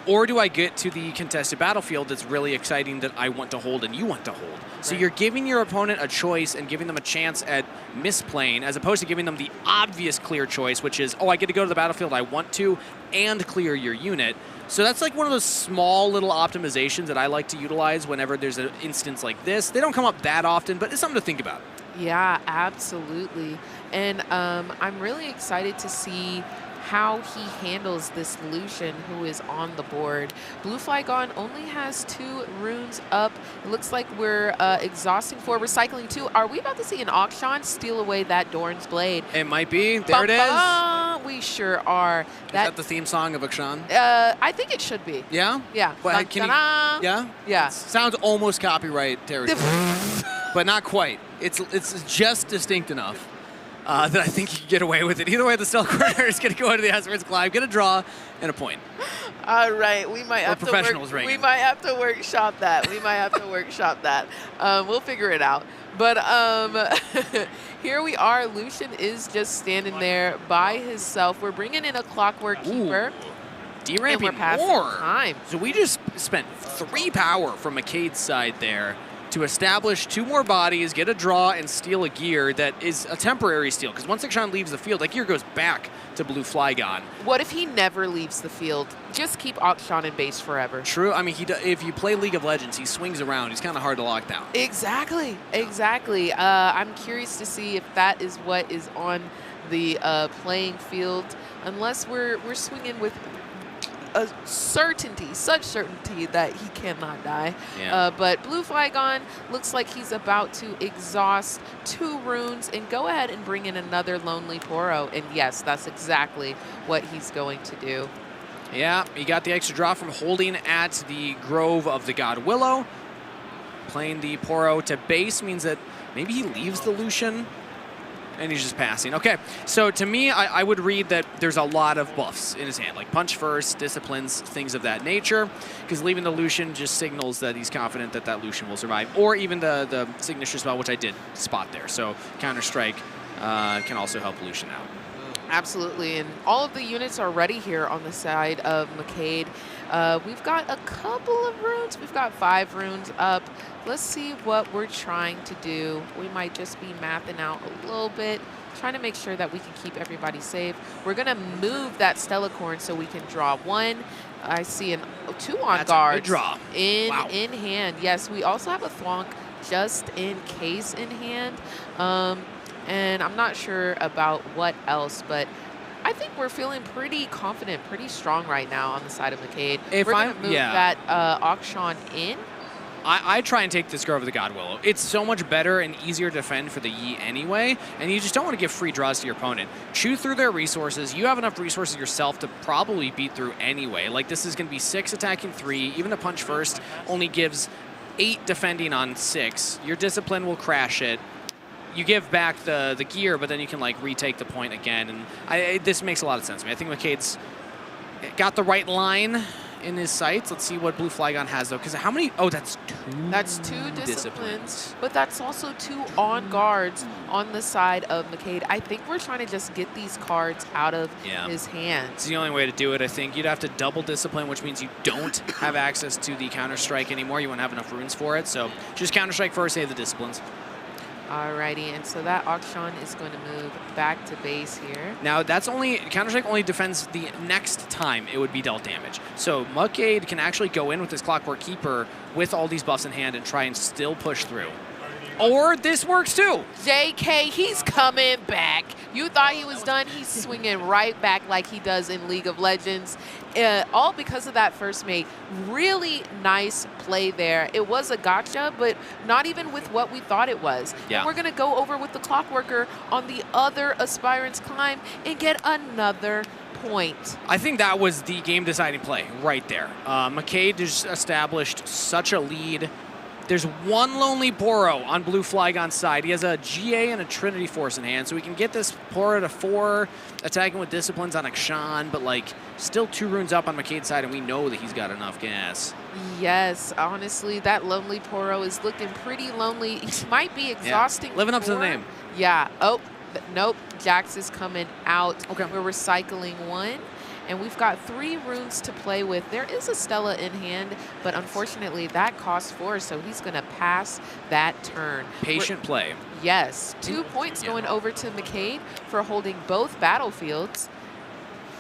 or do I get to the contested battlefield that's really exciting that I want to hold and you want to hold? So you're giving your opponent a choice and giving them a chance at misplaying as opposed to giving them the obvious clear choice, which is, oh, I get to go to the battlefield I want to and clear your unit. So that's like one of those small little optimizations that I like to utilize whenever there's an instance like this. They don't come up that often, but it's something to think about. Yeah, absolutely. And I'm really excited to see how he handles this Lucian who is on the board. Blue Flygon only has 2 runes up. It looks like we're exhausting 4, recycling 2. Are we about to see an Auction steal away that Doran's Blade? It might be. There it is. We sure are. Is that the theme song of Akshan? I think it should be. Yeah? Yeah. Well, can you, yeah? Yeah. It sounds almost copyright territory, but not quite. It's just distinct enough. That I think you can get away with it. Either way, the Stealth Corner is going to go into the Aspirant's Climb, get a draw, and a point. All right, we might have to workshop that. We might have to workshop that. We'll figure it out. But here we are. Lucian is just standing there by himself. We're bringing in a Clockwork Keeper. D-ramping more. Time. So we just spent 3 power from McCade's side there to establish 2 more bodies, get a draw, and steal a gear that is a temporary steal. Because once Akshan leaves the field, that gear goes back to Blue Flygon. What if he never leaves the field? Just keep Akshan in base forever. True. I mean, if you play League of Legends, he swings around. He's kind of hard to lock down. Exactly. Exactly. I'm curious to see if that is what is on the playing field. Unless we're swinging with a certainty, such certainty that he cannot die. Yeah. But Blue Flygon looks like he's about to exhaust 2 runes and go ahead and bring in another Lonely Poro. And yes, that's exactly what he's going to do. Yeah, he got the extra draw from holding at the Grove of the God Willow. Playing the Poro to base means that maybe he leaves the Lucian and he's just passing. Okay, so to me, I would read that there's a lot of buffs in his hand, like Punch First, Disciplines, things of that nature, because leaving the Lucian just signals that he's confident that that Lucian will survive, or even the signature spell, which I did spot there. So Counter-Strike can also help Lucian out. Absolutely, and all of the units are ready here on the side of McCade. We've got a couple of runes. We've got 5 runes up. Let's see what we're trying to do. We might just be mapping out a little bit, trying to make sure that we can keep everybody safe. We're going to move that Stellacorn so we can draw 1. I see 2 on guard. Draw. In hand. Yes, we also have a Thwonk just in case in hand. And I'm not sure about what else, but I think we're feeling pretty confident, pretty strong right now on the side of McCade. We're going to move that Auction in. I try and take this Grove of the God Willow. It's so much better and easier to defend for the Yi anyway, and you just don't want to give free draws to your opponent. Chew through their resources. You have enough resources yourself to probably beat through anyway. Like, this is going to be 6 attacking 3. Even the Punch First only gives 8 defending on 6. Your Discipline will crash it. You give back the gear, but then you can like retake the point again, and this makes a lot of sense to me. I think McCade's got the right line, in his sights. Let's see what Blue Flygon has, though, because how many? Oh, that's 2. That's 2 disciplines, but that's also 2 on guards on the side of McCade. I think we're trying to just get these cards out of his hands. It's the only way to do it, I think. You'd have to double discipline, which means you don't have access to the Counter-Strike anymore. You won't have enough runes for it, so just Counter-Strike first, save the disciplines. Alrighty, and so that Auction is going to move back to base here. Now, that's only, Counter-Strike only defends the next time it would be dealt damage. So Muckade can actually go in with his Clockwork Keeper with all these buffs in hand and try and still push through. Or this works too. JK, he's coming back. You thought he was done. He's swinging right back like he does in League of Legends. All because of that first mate. Really nice play there. It was a gotcha, but not even with what we thought it was. Yeah. And we're going to go over with the Clockworker on the other Aspirant's Climb and get another point. I think that was the game-deciding play right there. McCade just established such a lead. There's one Lonely Poro on Blue Flygon's side. He has a GA and a Trinity Force in hand, so we can get this Poro to 4, attacking with Disciplines on Akshan, but like still 2 runes up on McCade's side, and we know that he's got enough gas. Yes, honestly, that Lonely Poro is looking pretty lonely. He might be exhausting. Living up to the name. Yeah. Oh, nope. Jax is coming out. Okay. We're recycling 1. And we've got 3 runes to play with. There is a Stella in hand, but unfortunately that costs 4, so he's going to pass that turn. Patient play. Yes. 2 points going over to McCade for holding both battlefields.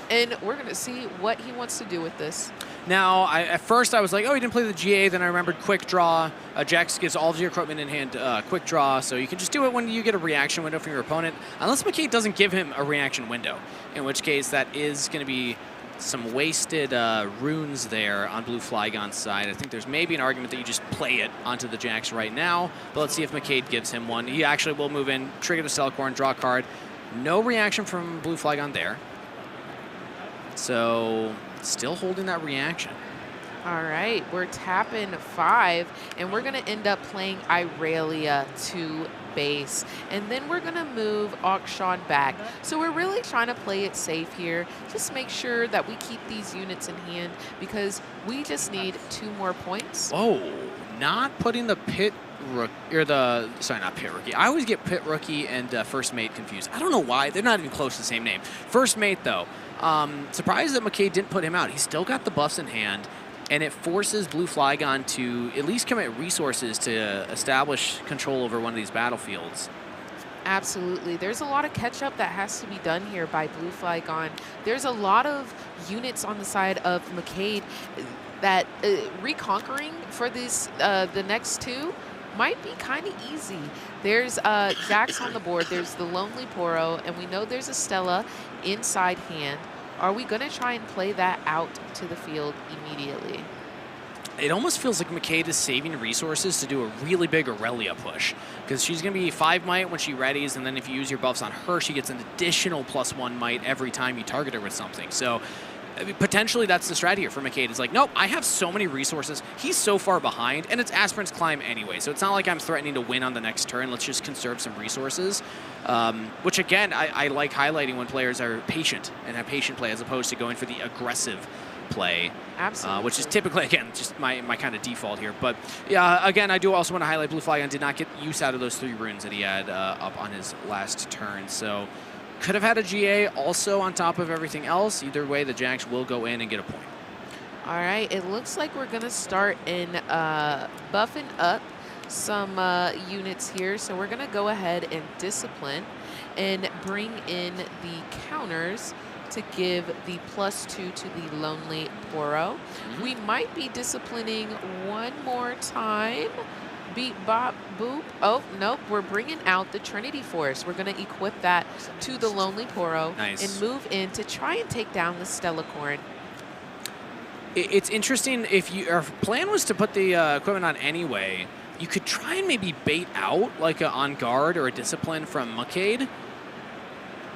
And we're going to see what he wants to do with this. Now, at first I was like, oh, he didn't play the GA. Then I remembered Quick Draw. Jax gives all of your equipment in hand Quick Draw, so you can just do it when you get a reaction window from your opponent, unless McCade doesn't give him a reaction window, in which case that is going to be some wasted runes there on Blue Flygon's side. I think there's maybe an argument that you just play it onto the Jax right now, but let's see if McCade gives him one. He actually will move in, trigger the Cellcorn, draw a card. No reaction from Blue Flygon there. So still holding that reaction. All right, we're tapping 5, and we're going to end up playing Irelia to base. And then we're going to move Auction back. So we're really trying to play it safe here. Just make sure that we keep these units in hand because we just need 2 more points. Oh, not putting the Pit Rookie, or the, sorry, not Pit Rookie. I always get Pit Rookie and First Mate confused. I don't know why. They're not even close to the same name. First Mate, though. Surprised that McCade didn't put him out. He's still got the buffs in hand, and it forces Blue Flygon to at least commit resources to establish control over one of these battlefields. Absolutely. There's a lot of catch-up that has to be done here by Blue Flygon. There's a lot of units on the side of McCade that reconquering for this, the next 2 might be kind of easy. There's Jax on the board, there's the Lonely Poro, and we know there's a Stella inside hand. Are we going to try and play that out to the field immediately? It almost feels like McCade is saving resources to do a really big Aurelia push, because she's going to be 5 might when she readies, and then if you use your buffs on her, she gets an additional +1 might every time you target her with something. So potentially that's the strategy here for McCade. It's like, nope, I have so many resources. He's so far behind, and it's Aspirant's Climb anyway, so it's not like I'm threatening to win on the next turn. Let's just conserve some resources, which, again, I like highlighting when players are patient and have patient play as opposed to going for the aggressive play. Absolutely. Which is typically, again, just my kind of default here. But, yeah, again, I do also want to highlight Blue Flygon did not get use out of those 3 runes that he had up on his last turn, so could have had a GA also on top of everything else. Either way, the Jax will go in and get a point. All right, it looks like we're going to start in buffing up some units here. So we're going to go ahead and discipline and bring in the counters to give the +2 to the Lonely Poro. We might be disciplining 1 more time. Beep, bop, boop. Oh, nope. We're bringing out the Trinity Force. We're going to equip that to the Lonely Poro and move in to try and take down the Stellacorn. It's interesting. If your plan was to put the equipment on anyway, you could try and maybe bait out like a On Guard or a Discipline from McCade.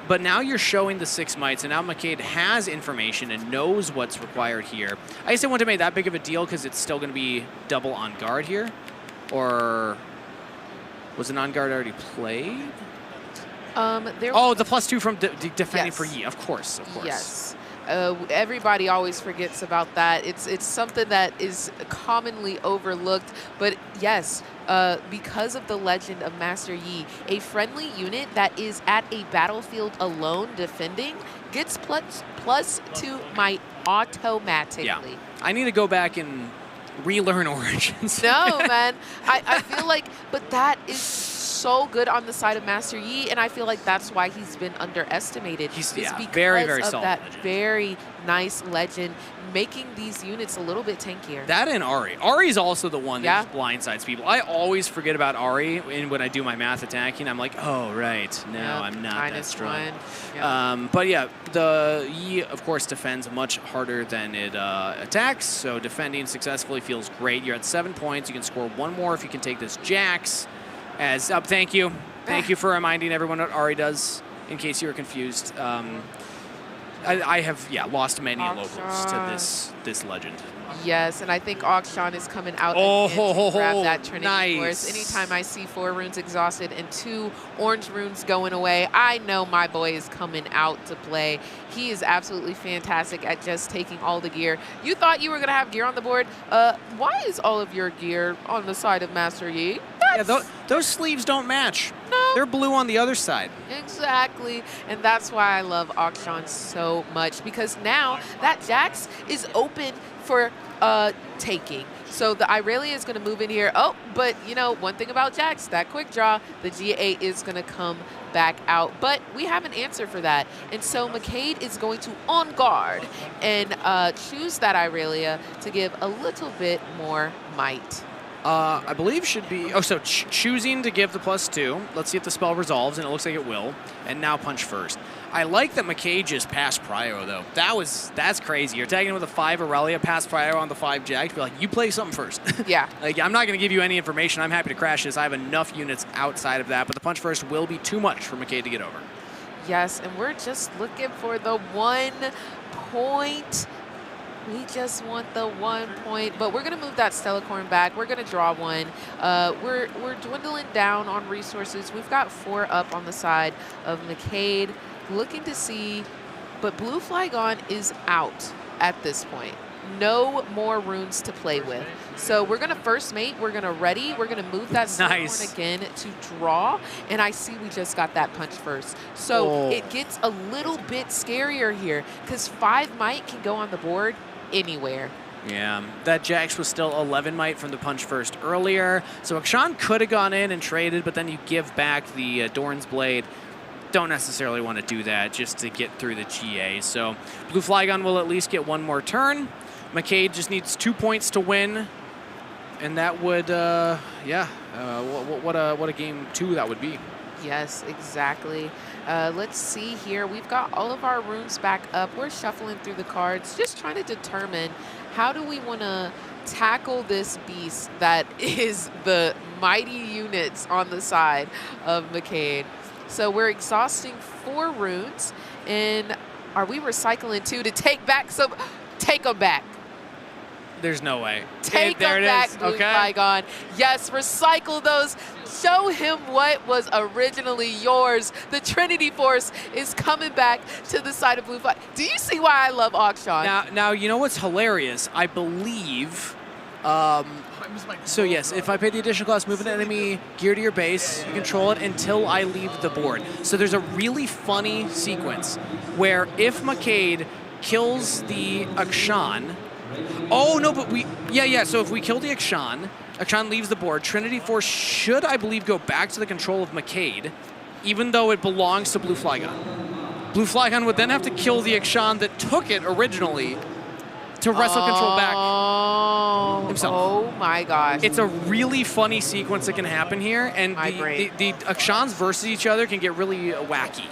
But now you're showing the 6 mites, and now McCade has information and knows what's required here. I guess I wouldn't have made that big of a deal because it's still going to be double On Guard here. Or was an On Guard already played? There the +2 from defending for Yi, of course. Yes. Everybody always forgets about that. It's something that is commonly overlooked. But yes, because of the legend of Master Yi, a friendly unit that is at a battlefield alone defending gets +2 might automatically. Yeah. I need to go back and relearn Origins. No, man. I feel like, but that is so good on the side of Master Yi, and I feel like that's why he's been underestimated. He's because very, very of solid that legend. very nice legend, making these units a little bit tankier. That and Ari. Ari's also the one that Yeah. just blindsides people. I always forget about Ari when I do my math attacking. I'm like, oh, right. No, Yep, I'm not that strong. -1. Yep. But yeah, the Yi, of course, defends much harder than it attacks, so defending successfully feels great. You're at 7 points. You can score 1 more if you can take this Jax. Thank you. Thank you for reminding everyone what Ari does, in case you were confused. I have, lost many locals to this legend. Yes, and I think Akshan is coming out Oh, again to grab that Trinity nice. Force. Anytime I see 4 runes exhausted and 2 orange runes going away, I know my boy is coming out to play. He is absolutely fantastic at just taking all the gear. You thought you were going to have gear on the board. Why is all of your gear on the side of Master Yi? Those sleeves don't match. No. They're blue on the other side. Exactly, and that's why I love Akshan so much, because now that Jax is open for taking. So the Irelia is going to move in here. Oh, but you know, one thing about Jax, that quick draw, the GA is going to come back out. But we have an answer for that. And so McCade is going to on guard and choose that Irelia to give a little bit more might. I believe should be, choosing to give the +2. Let's see if the spell resolves, and it looks like it will. And now punch first. I like that McCade just passed Prio, though. That's crazy. You're tagging with a 5 Aurelia, pass Prio on the 5 Jack. Be like, you play something first. Yeah. Like, I'm not going to give you any information. I'm happy to crash this. I have enough units outside of that, but the punch first will be too much for McCade to get over. Yes, and we're just looking for the 1 point. We just want the 1 point, but we're going to move that Stellacorn back. We're going to draw 1. We're dwindling down on resources. We've got 4 up on the side of McCade, looking to see, but Blue Flygon is out at this point. No more runes to play with. So we're going to first mate. We're going to ready. We're going to move that Stellacorn again to draw, and I see we just got that punch first. So it gets a little bit scarier here, because 5 might can go on the board anywhere. Yeah, that Jax was still 11 might from the punch first earlier. So Akshan could have gone in and traded, but then you give back the Doran's Blade. Don't necessarily want to do that just to get through the GA. So Blue Flygon will at least get 1 more turn. McCade just needs 2 points to win. And that would, what a game 2 that would be. Yes, exactly. Let's see here. We've got all of our runes back up. We're shuffling through the cards, just trying to determine how do we want to tackle this beast that is the mighty units on the side of McCade. So we're exhausting 4 runes, and are we recycling 2 to take back some? Take them back. There's no way. Take there them it back, is. Blue Okay. Flygon. Yes, recycle those. Show him what was originally yours. The Trinity Force is coming back to the side of Blue Flygon. Do you see why I love Akshan? Now you know what's hilarious? I believe. So yes, if I pay the additional cost, move an enemy gear to your base, you control it until I leave the board. So there's a really funny sequence where if McCade kills the Akshan. Oh no, but so if we kill the Akshan leaves the board, Trinity Force should, I believe, go back to the control of McCade, even though it belongs to Blue Flygon. Blue Flygon would then have to kill the Akshan that took it originally to wrestle control back himself. Oh my gosh. It's a really funny sequence that can happen here, and the Akshans versus each other can get really wacky.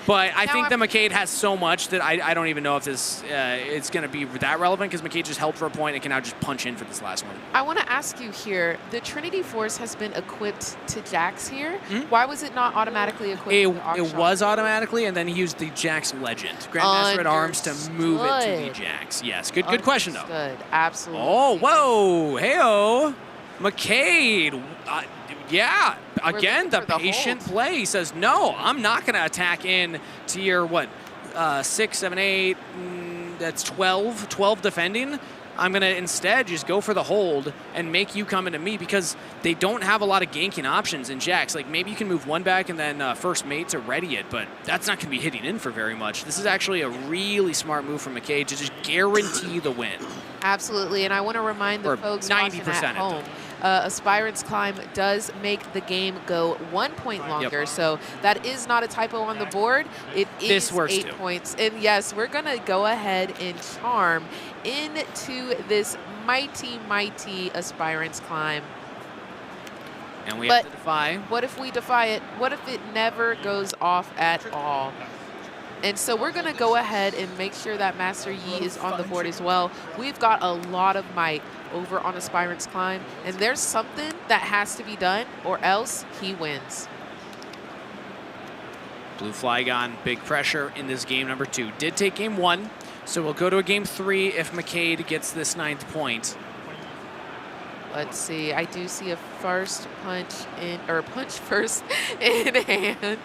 But I think that McCade has so much that I don't even know if this it's going to be that relevant, because McCade just helped for a point and can now just punch in for this last one. I want to ask you here, the Trinity Force has been equipped to Jax here. Hmm? Why was it not automatically equipped to Akshan? It was automatically, and then he used the Jax Legend, Grandmaster at Arms, to move it to the Jax. Yes, good question, though. Understood, absolutely. Oh, whoa, hey-oh. McCade, again, the patient play. He says, no, I'm not going to attack in to your, 6, 7, 8, that's 12 defending. I'm going to instead just go for the hold and make you come into me because they don't have a lot of ganking options in Jax. Like, maybe you can move one back and then first mate to ready it, but that's not going to be hitting in for very much. This is actually a really smart move from McCade to just guarantee the win. Absolutely, and I want to remind the folks watching at home, Aspirant's Climb does make the game go 1 point longer, so that is not a typo on the board. It is 8 points, and yes, we're going to go ahead and charm into this mighty Aspirant's Climb. And we have to defy. What if we defy it? What if it never goes off at all? And so we're going to go ahead and make sure that Master Yi is on the board as well. We've got a lot of might over on Aspirant's Climb, and there's something that has to be done or else he wins. Blue Flygon, big pressure in this game number 2. Did take game 1, so we'll go to a game 3 if McCade gets this 9th point. Let's see. I do see a first punch in, or punch first in hand.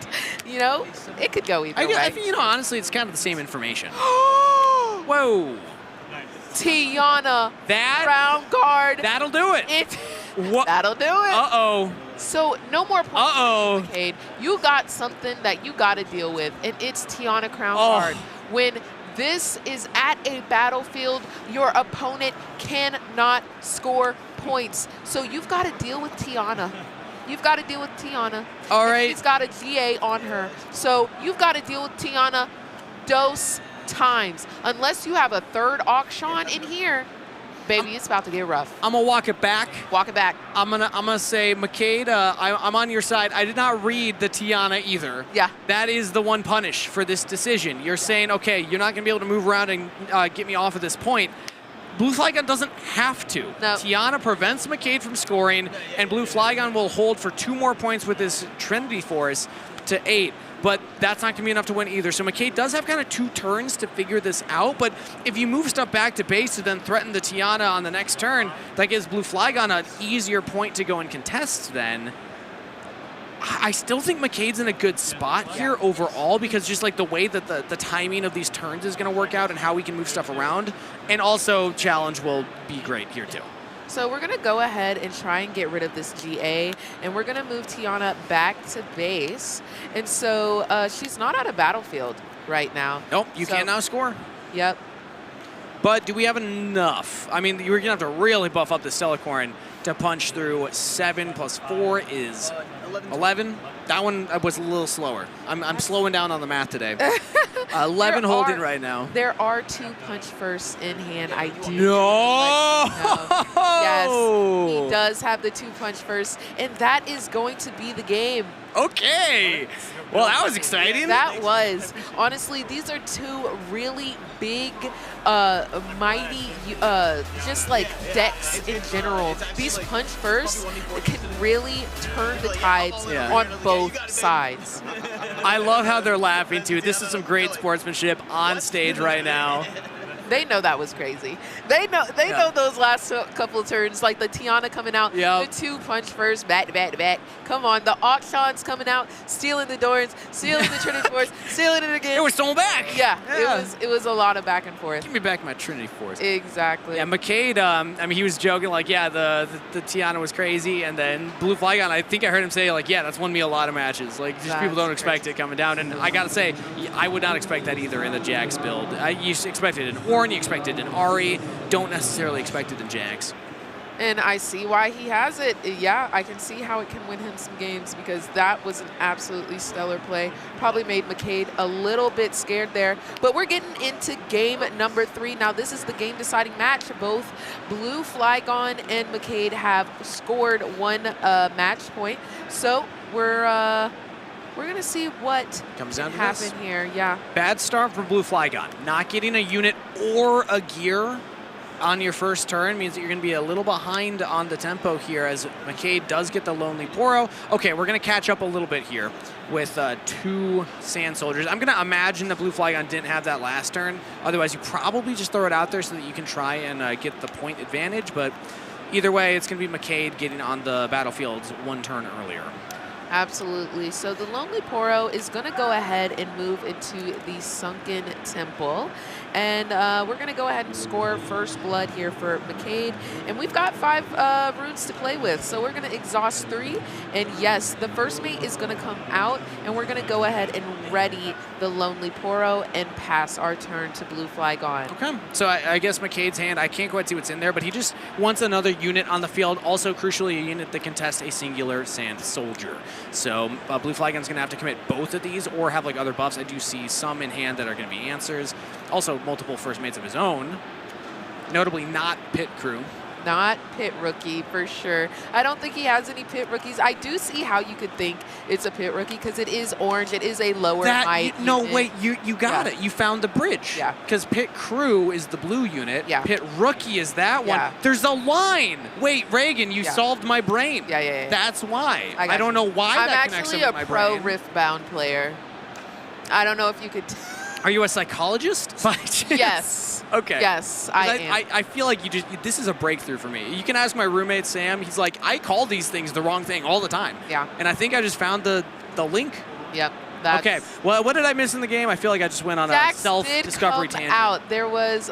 You know, it could go either way. I think, you know, honestly, it's kind of the same information. Whoa. Tiana. That round guard. That'll do it. That'll do it. Uh-oh. So no more points, McCade. You got something that you got to deal with, and it's Tiana crown guard. When this is at a battlefield, your opponent cannot score points. So you've got to deal with Tiana. You've got to deal with Tiana. All right. She's got a GA on her. So you've got to deal with Tiana dose times. Unless you have a third auction in here, baby, it's about to get rough. I'm gonna walk it back. Walk it back. I'm gonna say, McCade, I'm on your side. I did not read the Tiana either. Yeah. That is the one punish for this decision. You're saying, okay, you're not gonna be able to move around and get me off of this point. Blue Flygon doesn't have to. No. Tiana prevents McCade from scoring, and Blue Flygon will hold for 2 more points with this Trinity Force to 8. But that's not going to be enough to win either. So McCade does have kind of 2 turns to figure this out. But if you move stuff back to base to then threaten the Tiana on the next turn, that gives Blue Flygon an easier point to go and contest then. I still think McCade's in a good spot here overall because just like the way that the timing of these turns is going to work out and how we can move stuff around. And also challenge will be great here too. So we're going to go ahead and try and get rid of this GA, and we're going to move Tiana back to base. And so she's not out of battlefield right now. Nope, you can't now score. Yep. But do we have enough? I mean, you're going to have to really buff up the Stellacorn to punch through 7 plus 4 is 11. That one was a little slower. I'm slowing down on the math today. 11 holding right now. There are 2 punch firsts in hand. I do. No! Yes, he does have the 2 punch firsts, and that is going to be the game. Okay. Well, that was exciting. That was. Honestly, these are 2 really big, mighty, just like decks in general. These punch firsts can really turn the tides on both sides. I love how they're laughing too. This is some great sportsmanship on stage right now. They know that was crazy. They know those last couple of turns, like the Tiana coming out, the 2 punch first, back to back to back. Come on, the auctions coming out, stealing the Dorns, stealing the Trinity Force, stealing it again. It was stolen back. Yeah, it was a lot of back and forth. Give me back my Trinity Force. Exactly. Yeah, McCade, I mean, he was joking, like, yeah, the Tiana was crazy, and then Blue Flygon, I think I heard him say, like, yeah, that's won me a lot of matches. Like, just people don't expect it coming down, and I gotta say, I would not expect that either in the Jax build. You expected an Ornn, you expected an Ari, don't necessarily expect it in Jax. And I see why he has it. Yeah, I can see how it can win him some games because that was an absolutely stellar play. Probably made McCade a little bit scared there. But we're getting into game number 3. Now, this is the game-deciding match. Both Blue Flygon and McCade have scored 1 match point. So we're going to see what comes down to happen here. Yeah. Bad start for Blue Flygon. Not getting a unit or a gear on your first turn means that you're going to be a little behind on the tempo here as McCade does get the Lonely Poro. Okay, we're going to catch up a little bit here with 2 Sand Soldiers. I'm going to imagine that Blue Flygon didn't have that last turn. Otherwise, you probably just throw it out there so that you can try and get the point advantage. But either way, it's going to be McCade getting on the battlefield 1 turn earlier. Absolutely. So the Lonely Poro is going to go ahead and move into the Sunken Temple. And we're going to go ahead and score first blood here for McCade. And we've got 5 runes to play with. So we're going to exhaust 3. And yes, the first mate is going to come out. And we're going to go ahead and ready the Lonely Poro and pass our turn to Blue Flygon. Okay. So I guess McCade's hand, I can't quite see what's in there, but he just wants another unit on the field. Also, crucially, a unit that can test a singular Sand Soldier. So Blue Flygon's going to have to commit both of these or have like other buffs. I do see some in hand that are going to be answers. Also, multiple first mates of his own, notably not Pit Crew. Not Pit Rookie, for sure. I don't think he has any Pit Rookies. I do see how you could think it's a Pit Rookie because it is orange. It is a lower height. Wait, you got it. You found the bridge. Yeah. Because Pit Crew is the blue unit. Yeah. Pit Rookie is that one. Yeah. There's a line. Wait, Reagan, you solved my brain. Yeah. That's why. I got don't know why I'm that connects actually with my brain. a pro Riftbound player. I don't know if you could... Are you a psychologist? Yes. Okay. Yes, I am. I feel like this is a breakthrough for me. You can ask my roommate, Sam. He's like, I call these things the wrong thing all the time. Yeah. And I think I just found the link. Yep. Okay. Well, what did I miss in the game? I feel like I just went on a self-discovery tangent. Out. There was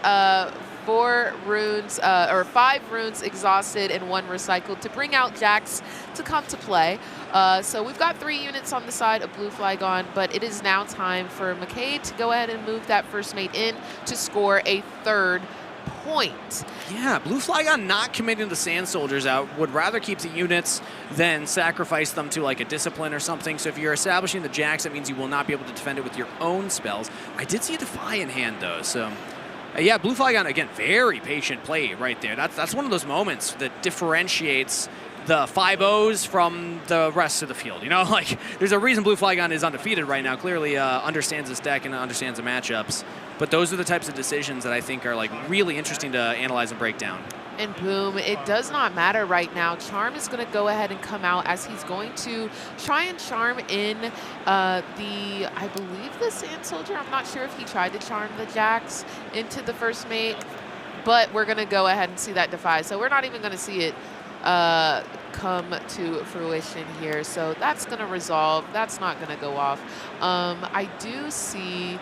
4 runes, or 5 runes exhausted and 1 recycled to bring out Jax to come to play. So we've got 3 units on the side of Blue Flygon, but it is now time for McCade to go ahead and move that first mate in to score a 3rd point. Yeah, Blue Flygon not committing the Sand Soldiers out, would rather keep the units than sacrifice them to like a Discipline or something. So if you're establishing the Jax, that means you will not be able to defend it with your own spells. I did see a Defy in hand though, so... yeah, Blue Flygon, again, very patient play right there. That's one of those moments that differentiates the 5-0s from the rest of the field. You know, like, there's a reason Blue Flygon is undefeated right now. Clearly understands his deck and understands the matchups. But those are the types of decisions that I think are, like, really interesting to analyze and break down. And boom, it does not matter right now. Charm is going to go ahead and come out as he's going to try and charm in I believe the Sand Soldier. I'm not sure if he tried to charm the Jax into the first mate, but we're going to go ahead and see that Defy. So we're not even going to see it come to fruition here. So that's going to resolve. That's not going to go off. I do see...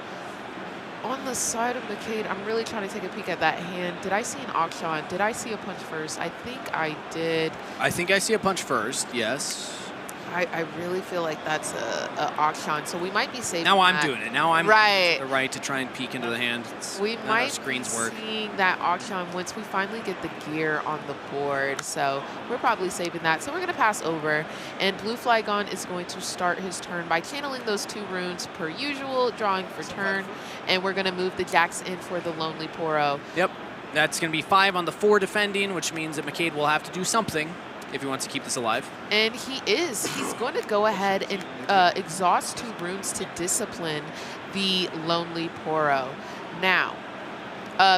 on the side of McCade, I'm really trying to take a peek at that hand. Did I see an auction? Did I see a punch first? I think I did. I think I see a punch first, yes. I really feel like that's a auction, so we might be saving Now I'm that. doing it. Now I'm right. the right to try and peek into the hand. We might be seeing that auction once we finally get the gear on the board, so we're probably saving that. So we're going to pass over, and Blue Flygon is going to start his turn by channeling those 2 runes per usual, drawing for turn, and we're going to move the Jax in for the Lonely Poro. Yep, that's going to be 5 on the 4 defending, which means that McCade will have to do something if he wants to keep this alive. And he is. He's going to go ahead and exhaust 2 runes to discipline the Lonely Poro. Now,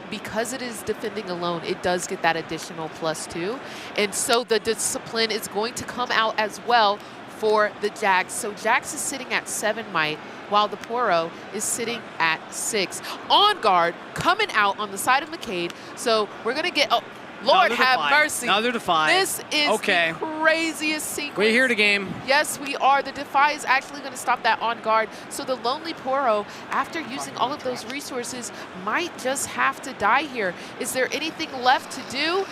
because it is defending alone, it does get that additional +2. And so the discipline is going to come out as well for the Jax. So Jax is sitting at 7 might, while the Poro is sitting at 6. On guard, coming out on the side of McCade. So we're going to get... Oh, Lord have mercy. Another Defy. This is the craziest sequence. We're here to game. Yes, we are. The Defy is actually going to stop that on guard. So the Lonely Poro, after using all of those resources, might just have to die here. Is there anything left to do?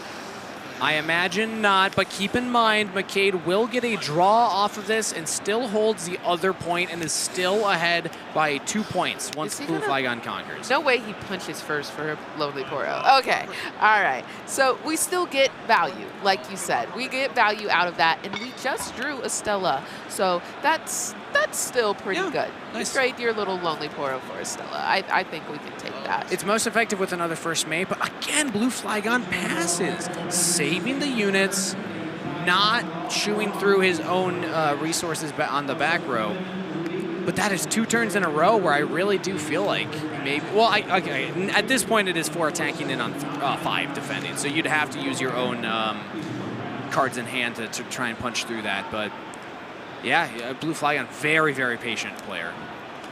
I imagine not, but keep in mind, McCade will get a draw off of this and still holds the other point and is still ahead by 2 points once Blue Flygon conquers. No way he punches first for Lonely Poro. Okay, all right. So we still get value, like you said. We get value out of that, and we just drew a Stella. So that's still pretty good. Nice. Trade your little Lonely Poro for a Stella. I think we can take that. It's most effective with another first mate, but again, Blue Flygon passes, saving the units, not chewing through his own resources on the back row. But that is 2 turns in a row where I really do feel like maybe... Well, okay, at this point it is 4 attacking in on 5 defending, so you'd have to use your own cards in hand to try and punch through that, but... Yeah, Blue Flygon, very, very patient player.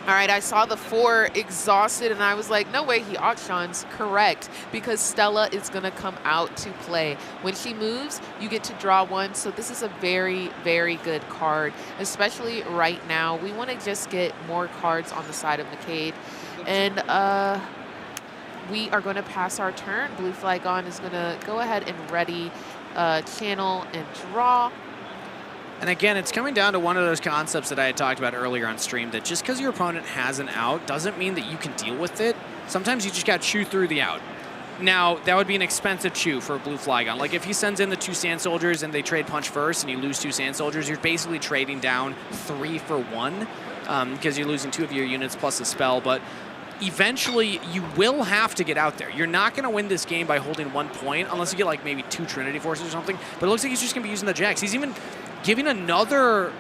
All right, I saw the 4 exhausted, and I was like, no way, he outshines. Correct, because Stella is going to come out to play. When she moves, you get to draw 1, so this is a very, very good card, especially right now. We want to just get more cards on the side of McCade, and we are going to pass our turn. Blue Flygon is going to go ahead and ready channel and draw. And again, it's coming down to one of those concepts that I had talked about earlier on stream, that just because your opponent has an out doesn't mean that you can deal with it. Sometimes you just got to chew through the out. Now, that would be an expensive chew for a Blue Flygon. Like if he sends in the 2 Sand Soldiers and they trade punch first and you lose 2 Sand Soldiers, you're basically trading down 3 for 1 because you're losing 2 of your units plus a spell. But eventually, you will have to get out there. You're not going to win this game by holding 1 point unless you get like maybe 2 Trinity Forces or something. But it looks like he's just going to be using the Jax. He's even giving another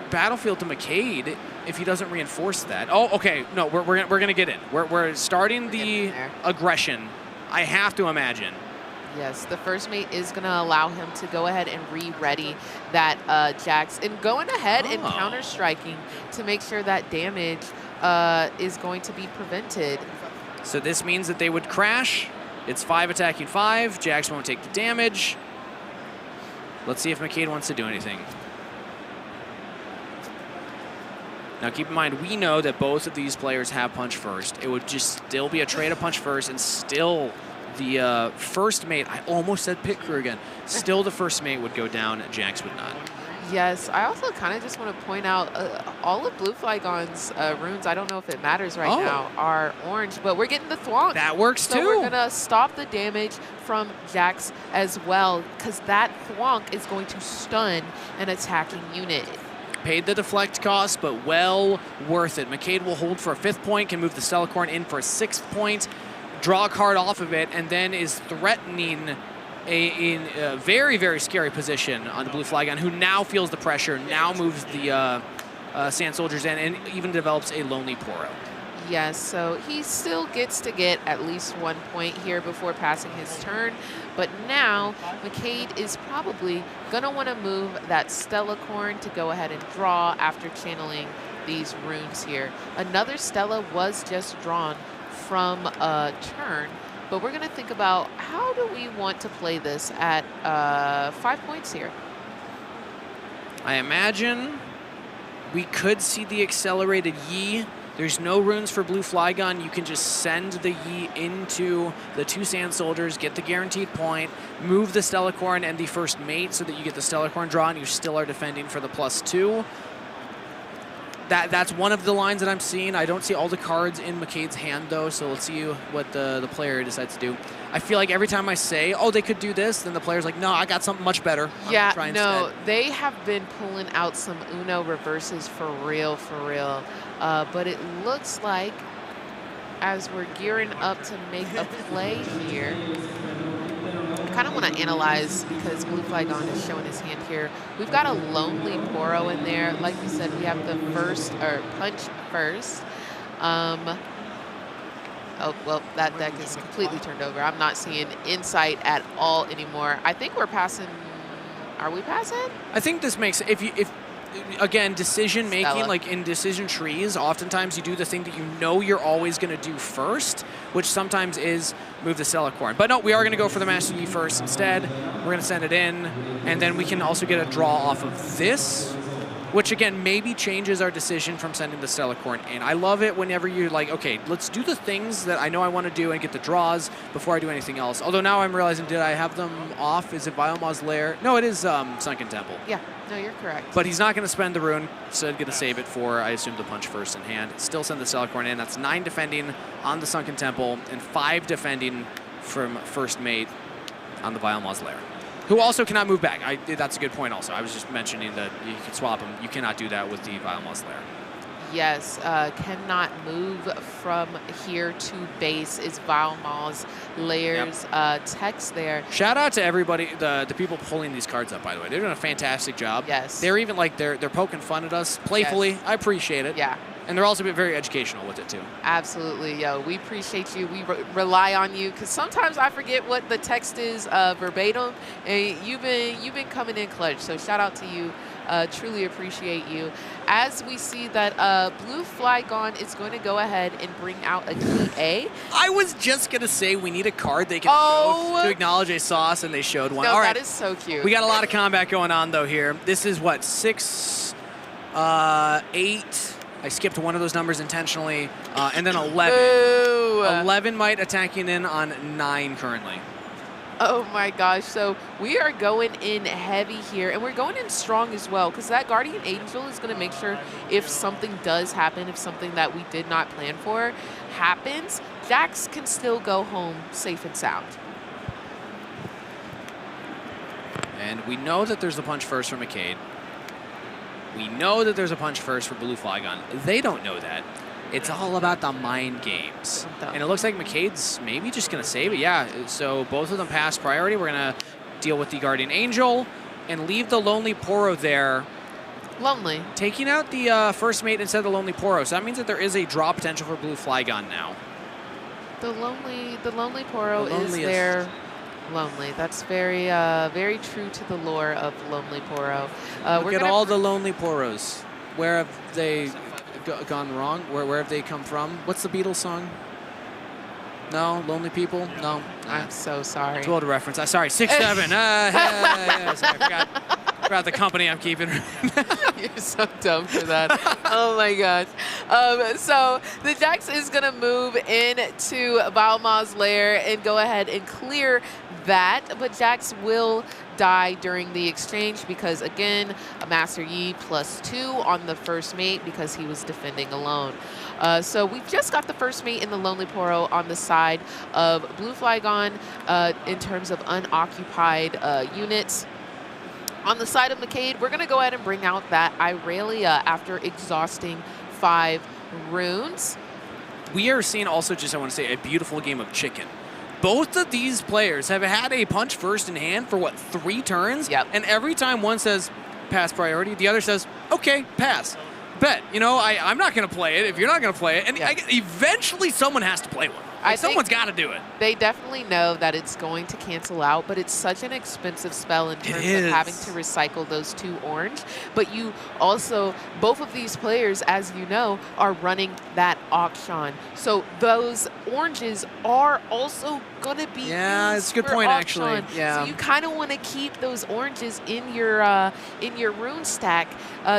battlefield to McCade if he doesn't reinforce that. Oh, okay. No, we're going to get in. We're starting the aggression, I have to imagine. Yes, the first mate is going to allow him to go ahead and re-ready that Jax and going ahead and counter-striking to make sure that damage is going to be prevented. So this means that they would crash. It's 5 attacking 5. Jax won't take the damage. Let's see if McCade wants to do anything. Now keep in mind, we know that both of these players have punch first. It would just still be a trade of punch first, and still the first mate, I almost said pit crew again, still the first mate would go down, Jax would not. Yes, I also kind of just want to point out all of Blue Flygon's runes, I don't know if it matters right now, are orange, but we're getting the thwonk. That works too. So we're going to stop the damage from Jax as well, because that thwonk is going to stun an attacking unit. Paid the deflect cost, but well worth it. McCade will hold for a 5th point, can move the Stellacorn in for a 6th point, draw a card off of it, and then is threatening in a very, very scary position on the Blue Flygon, who now feels the pressure, now moves the Sand Soldiers in, and even develops a Lonely Poro. Yes, so he still gets to get at least 1 point here before passing his turn. But now, McCade is probably going to want to move that Stellacorn to go ahead and draw after channeling these runes here. Another Stella was just drawn from a turn, but we're going to think about how do we want to play this at 5 points here. I imagine we could see the accelerated Yi. There's no runes for Blue Flygon. You can just send the Yi into the 2 Sand Soldiers, get the guaranteed point, move the Stellacorn and the first mate so that you get the Stellacorn draw and you still are defending for the +2. That's one of the lines that I'm seeing. I don't see all the cards in McCade's hand, though, so let's see what the player decides to do. I feel like every time I say, oh, they could do this, then the player's like, no, I got something much better. Yeah, no, they have been pulling out some Uno reverses for real, but it looks like as we're gearing up to make a play here, I kind of want to analyze because Blue Flygon is showing his hand here. We've got a Lonely Poro in there. Like you said, we have the first, or punch first. Oh, well, that deck is completely turned over. I'm not seeing insight at all anymore. I think we're passing. Are we passing? I think this makes, if again, decision making, like in decision trees, oftentimes you do the thing that you know you're always going to do first, which sometimes is move the Stellacorn. But no, we are going to go for the Master Yi first instead. We're going to send it in, and then we can also get a draw off of this, which again maybe changes our decision from sending the Stellacorn in. I love it whenever you're like, okay, let's do the things that I know I want to do and get the draws before I do anything else. Although now I'm realizing, did I have them off? Is it Vilemaw's Lair? No, it is Sunken Temple. Yeah, no, you're correct. But he's not going to spend the rune, so he's going to save it for, I assume, the punch first in hand. Still send the Stellacorn in. That's 9 defending on the Sunken Temple and 5 defending from first mate on the Vilemaw's Lair, who also cannot move back. That's a good point also. I was just mentioning that you can swap them. You cannot do that with the Vilemaw's Lair. Yes, cannot move from here to base is Vilemaw's Lair's text there. Shout out to everybody, the people pulling these cards up, by the way. They're doing a fantastic job. Yes. They're even like, they're poking fun at us playfully. Yes. I appreciate it. Yeah, And they're also very educational with it, too. Absolutely, yo. We appreciate you. We rely on you because sometimes I forget what the text is verbatim, and you've been coming in clutch. So shout out to you. Truly appreciate you. As we see that Blue Flygon is going to go ahead and bring out a key A. I was just going to say we need a card they can show to acknowledge a sauce, and they showed one. No, All right. that is so cute. We got a lot of combat going on, though, here. This is, what, 6, 8... I skipped one of those numbers intentionally, and then 11. Ooh. 11 might attacking in on 9 currently. Oh my gosh, so we are going in heavy here, and we're going in strong as well, because that Guardian Angel is going to make sure if something does happen, if something that we did not plan for happens, Jax can still go home safe and sound. And we know that there's a punch first from McCade. We know that there's a punch first for Blue Flygon. They don't know that. It's all about the mind games. And it looks like McCade's maybe just going to save it. Yeah, so both of them pass priority. We're going to deal with the Guardian Angel and leave the Lonely Poro there. Lonely. Taking out the first mate instead of the Lonely Poro. So that means that there is a draw potential for Blue Flygon now. The Lonely Poro is there. Lonely. That's very, very true to the lore of Lonely Poro. Look at all the Lonely Poros. Where have they gone wrong? Where have they come from? What's the Beatles song? No? Lonely People? No. I'm so sorry. 12 reference. Sorry, 6, 7. Yeah, sorry, I forgot the company I'm keeping. You're so dumb for that. Oh my gosh. So the Jax is going to move into Balma's lair and go ahead and clear that, but Jax will die during the exchange because, again, a Master Yi +2 on the first mate because he was defending alone. So we've just got the first mate in the Lonely Poro on the side of Blue Flygon in terms of unoccupied units. On the side of McCade, we're going to go ahead and bring out that Irelia after exhausting 5 runes. We are seeing also, just I want to say, a beautiful game of chicken. Both of these players have had a punch first in hand for, what, 3 turns? Yep. And every time one says, pass priority, the other says, okay, pass. Bet. You know, I'm not going to play it if you're not going to play it. And eventually someone has to play one. Like, someone's got to do it. They definitely know that it's going to cancel out, but it's such an expensive spell in terms of having to recycle those 2 orange. But you also, both of these players, as you know, are running that auction. So those oranges are also going to be it's a good point, auction. actually. Yeah. So you kind of want to keep those oranges in your rune stack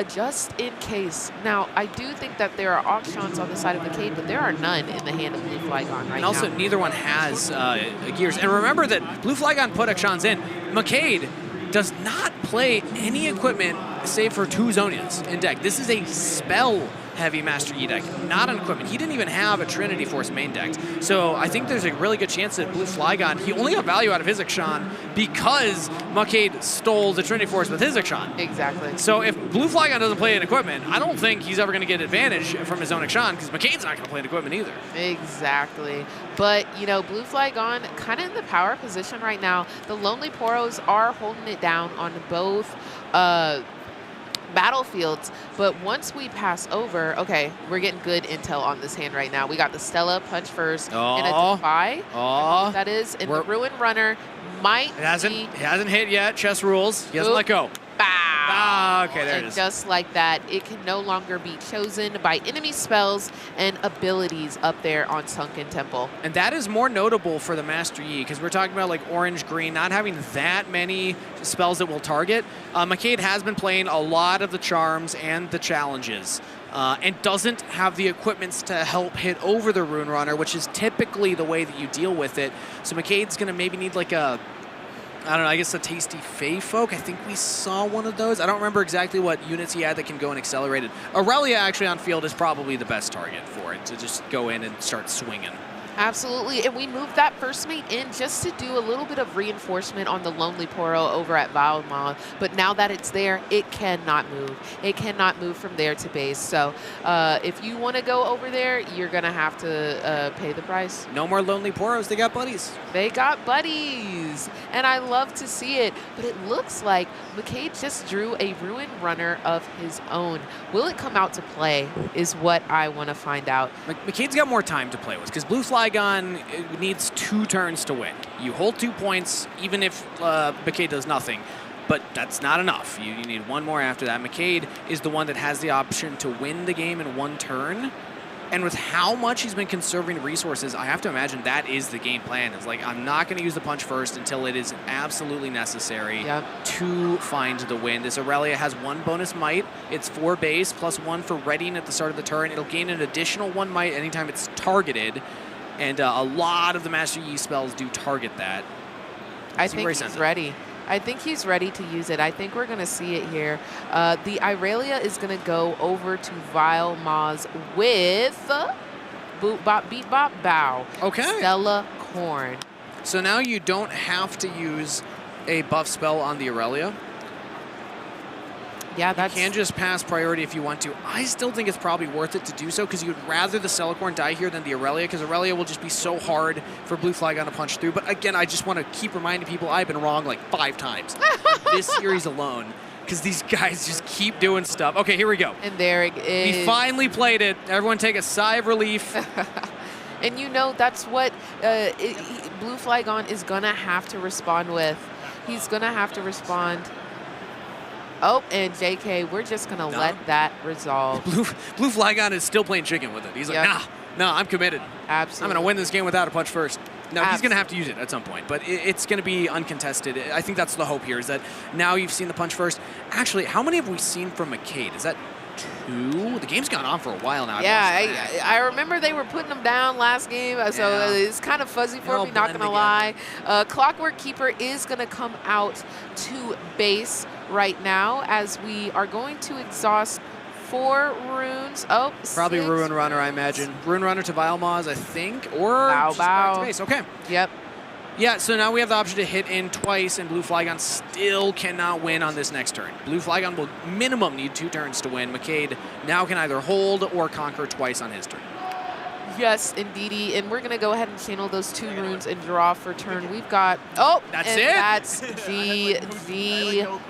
just in case. Now, I do think that there are auctions on the side of McCade, but there are none in the hand of Blue Flygon. And also, neither one has gears. And remember that Blue Flygon put actions in. McCade does not play any equipment save for 2 Zonias in deck. This is a spell-heavy Master Yi deck, not an equipment. He didn't even have a Trinity Force main deck. So I think there's a really good chance that Blue Flygon, he only got value out of his Akshan because McCade stole the Trinity Force with his Akshan. Exactly. So if Blue Flygon doesn't play an equipment, I don't think he's ever going to get advantage from his own Akshan because McCade's not going to play an equipment either. Exactly. But, you know, Blue Flygon kind of in the power position right now. The Lonely Poros are holding it down on both battlefields, but once we pass over, okay, we're getting good intel on this hand right now. We got the Stella punch first and a Defy. That is, and the Ruin Runner might It hasn't hit yet. Chess rules. He hasn't let go. Bow. Okay, there it is. Just like that, it can no longer be chosen by enemy spells and abilities up there on Sunken Temple. And that is more notable for the Master Yi because we're talking about like orange, green, not having that many spells that will target. McCade has been playing a lot of the charms and the challenges. And doesn't have the equipments to help hit over the Rune Runner, which is typically the way that you deal with it. So McCade's going to maybe need like a, I don't know, I guess a Tasty Fey Folk. I think we saw one of those. I don't remember exactly what units he had that can go in accelerated. Aurelia actually on field is probably the best target for it, to just go in and start swinging. Absolutely, and we moved that first mate in just to do a little bit of reinforcement on the Lonely Poro over at Valmont, but now that it's there, it cannot move. It cannot move from there to base, so if you want to go over there, you're going to have to pay the price. No more Lonely Poros, they got buddies. They got buddies, and I love to see it, but it looks like McCade just drew a Ruin Runner of his own. Will it come out to play is what I want to find out. McCade's got more time to play with, because Blue Flygon needs 2 turns to win. You hold 2 points, even if McCade does nothing, but that's not enough. You need 1 more after that. McCade is the one that has the option to win the game in 1 turn, and with how much he's been conserving resources, I have to imagine that is the game plan. It's like, I'm not going to use the punch first until it is absolutely necessary to find the win. This Aurelia has 1 bonus might. It's 4 base, plus 1 for readying at the start of the turn. It'll gain an additional 1 might anytime it's targeted. And a lot of the Master Yi spells do target that. I think he's ready. I think he's ready to use it. I think we're going to see it here. The Irelia is going to go over to Vile Maz with Boop Bop Beat Bop Bow. Okay. Stella Corn. So now you don't have to use a buff spell on the Aurelia. Yeah, that's... You can just pass priority if you want to. I still think it's probably worth it to do so because you'd rather the Celicorn die here than the Aurelia, because Aurelia will just be so hard for Blue Flygon to punch through. But again, I just want to keep reminding people I've been wrong like 5 times this series alone, because these guys just keep doing stuff. Okay, here we go. And there it is. We finally played it. Everyone take a sigh of relief. And you know, that's what Blue Flygon is going to have to respond with. He's going to have to respond. Oh, and JK, we're just going to let that resolve. Blue Flygon is still playing chicken with it. He's like, nah, I'm committed. Absolutely. I'm going to win this game without a punch first. No, he's going to have to use it at some point, but it's going to be uncontested. I think that's the hope here, is that now you've seen the punch first. Actually, how many have we seen from McCade? Is that 2? The game's gone on for a while now. Yeah, I remember they were putting them down last game, so it's kind of fuzzy for me, not going to lie. Clockwork Keeper is going to come out to base right now as we are going to exhaust 4 runes. Oh, probably 6. Ruin Runner, I imagine. Ruin Runner to Vilemaz, I think, or Bow just back to Bow. base. Okay. Yep. Yeah, so now we have the option to hit in twice, and Blue Flygon still cannot win on this next turn. Blue Flygon will minimum need 2 turns to win. McCade now can either hold or conquer twice on his turn. Yes, indeedy. And we're going to go ahead and channel those 2 runes and draw for turn. We've got... Oh, that's and it? That's GG.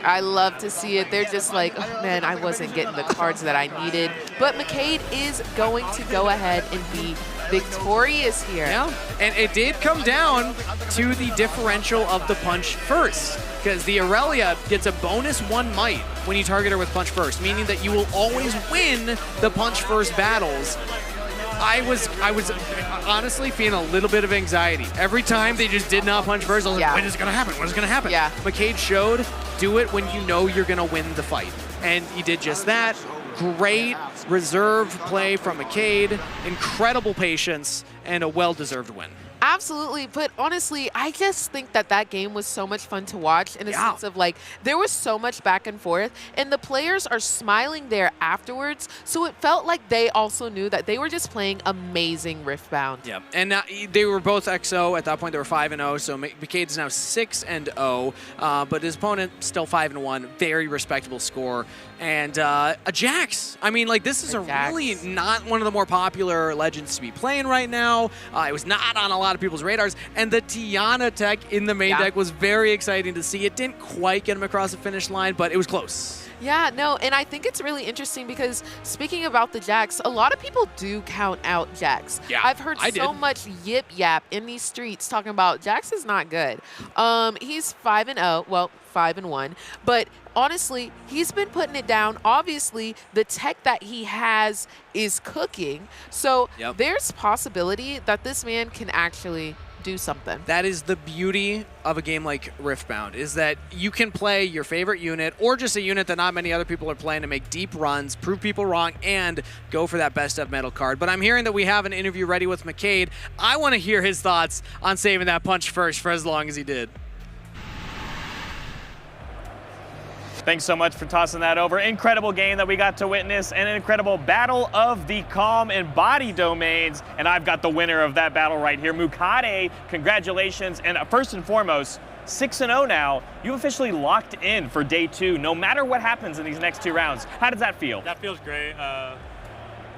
I love to see it. They're just like, oh, man, I wasn't getting the cards that I needed. But McCade is going to go ahead and be victorious here. Yeah, and it did come down to the differential of the punch first, because the Aurelia gets a bonus 1 might when you target her with punch first, meaning that you will always win the punch first battles. I was honestly feeling a little bit of anxiety. Every time they just did not punch first, I was like, when is it going to happen? When is it going to happen? Yeah. McCade showed, do it when you know you're going to win the fight. And he did just that. Great reserve play from McCade. Incredible patience and a well-deserved win. Absolutely, but honestly, I just think that that game was so much fun to watch in a sense of like, there was so much back and forth, and the players are smiling there afterwards, so it felt like they also knew that they were just playing amazing Riftbound. Yeah, and they were both XO. At that point, they were 5-0, so McCade's now 6-0, but his opponent still 5-1. Very respectable score. And a Jax. I mean, like, this is really not one of the more popular Legends to be playing right now. It was not on a lot of people's radars. And the Tiana tech in the main deck was very exciting to see. It didn't quite get him across the finish line, but it was close. Yeah, no, and I think it's really interesting because speaking about the Jax, a lot of people do count out Jax. Yeah, I've heard so much yip yap in these streets talking about Jax is not good. He's 5-0, well, 5-1, but honestly, he's been putting it down. Obviously, the tech that he has is cooking, so there's possibility that this man can actually do something. That is the beauty of a game like Riftbound, is that you can play your favorite unit or just a unit that not many other people are playing to make deep runs, prove people wrong, and go for that best of metal card. But I'm hearing that we have an interview ready with McCade. I want to hear his thoughts on saving that punch first for as long as he did. Thanks so much for tossing that over. Incredible game that we got to witness, and an incredible battle of the calm and body domains. And I've got the winner of that battle right here, Mukade. Congratulations. And first and foremost, 6-0 now. You officially locked in for day 2, no matter what happens in these next 2 rounds. How does that feel? That feels great.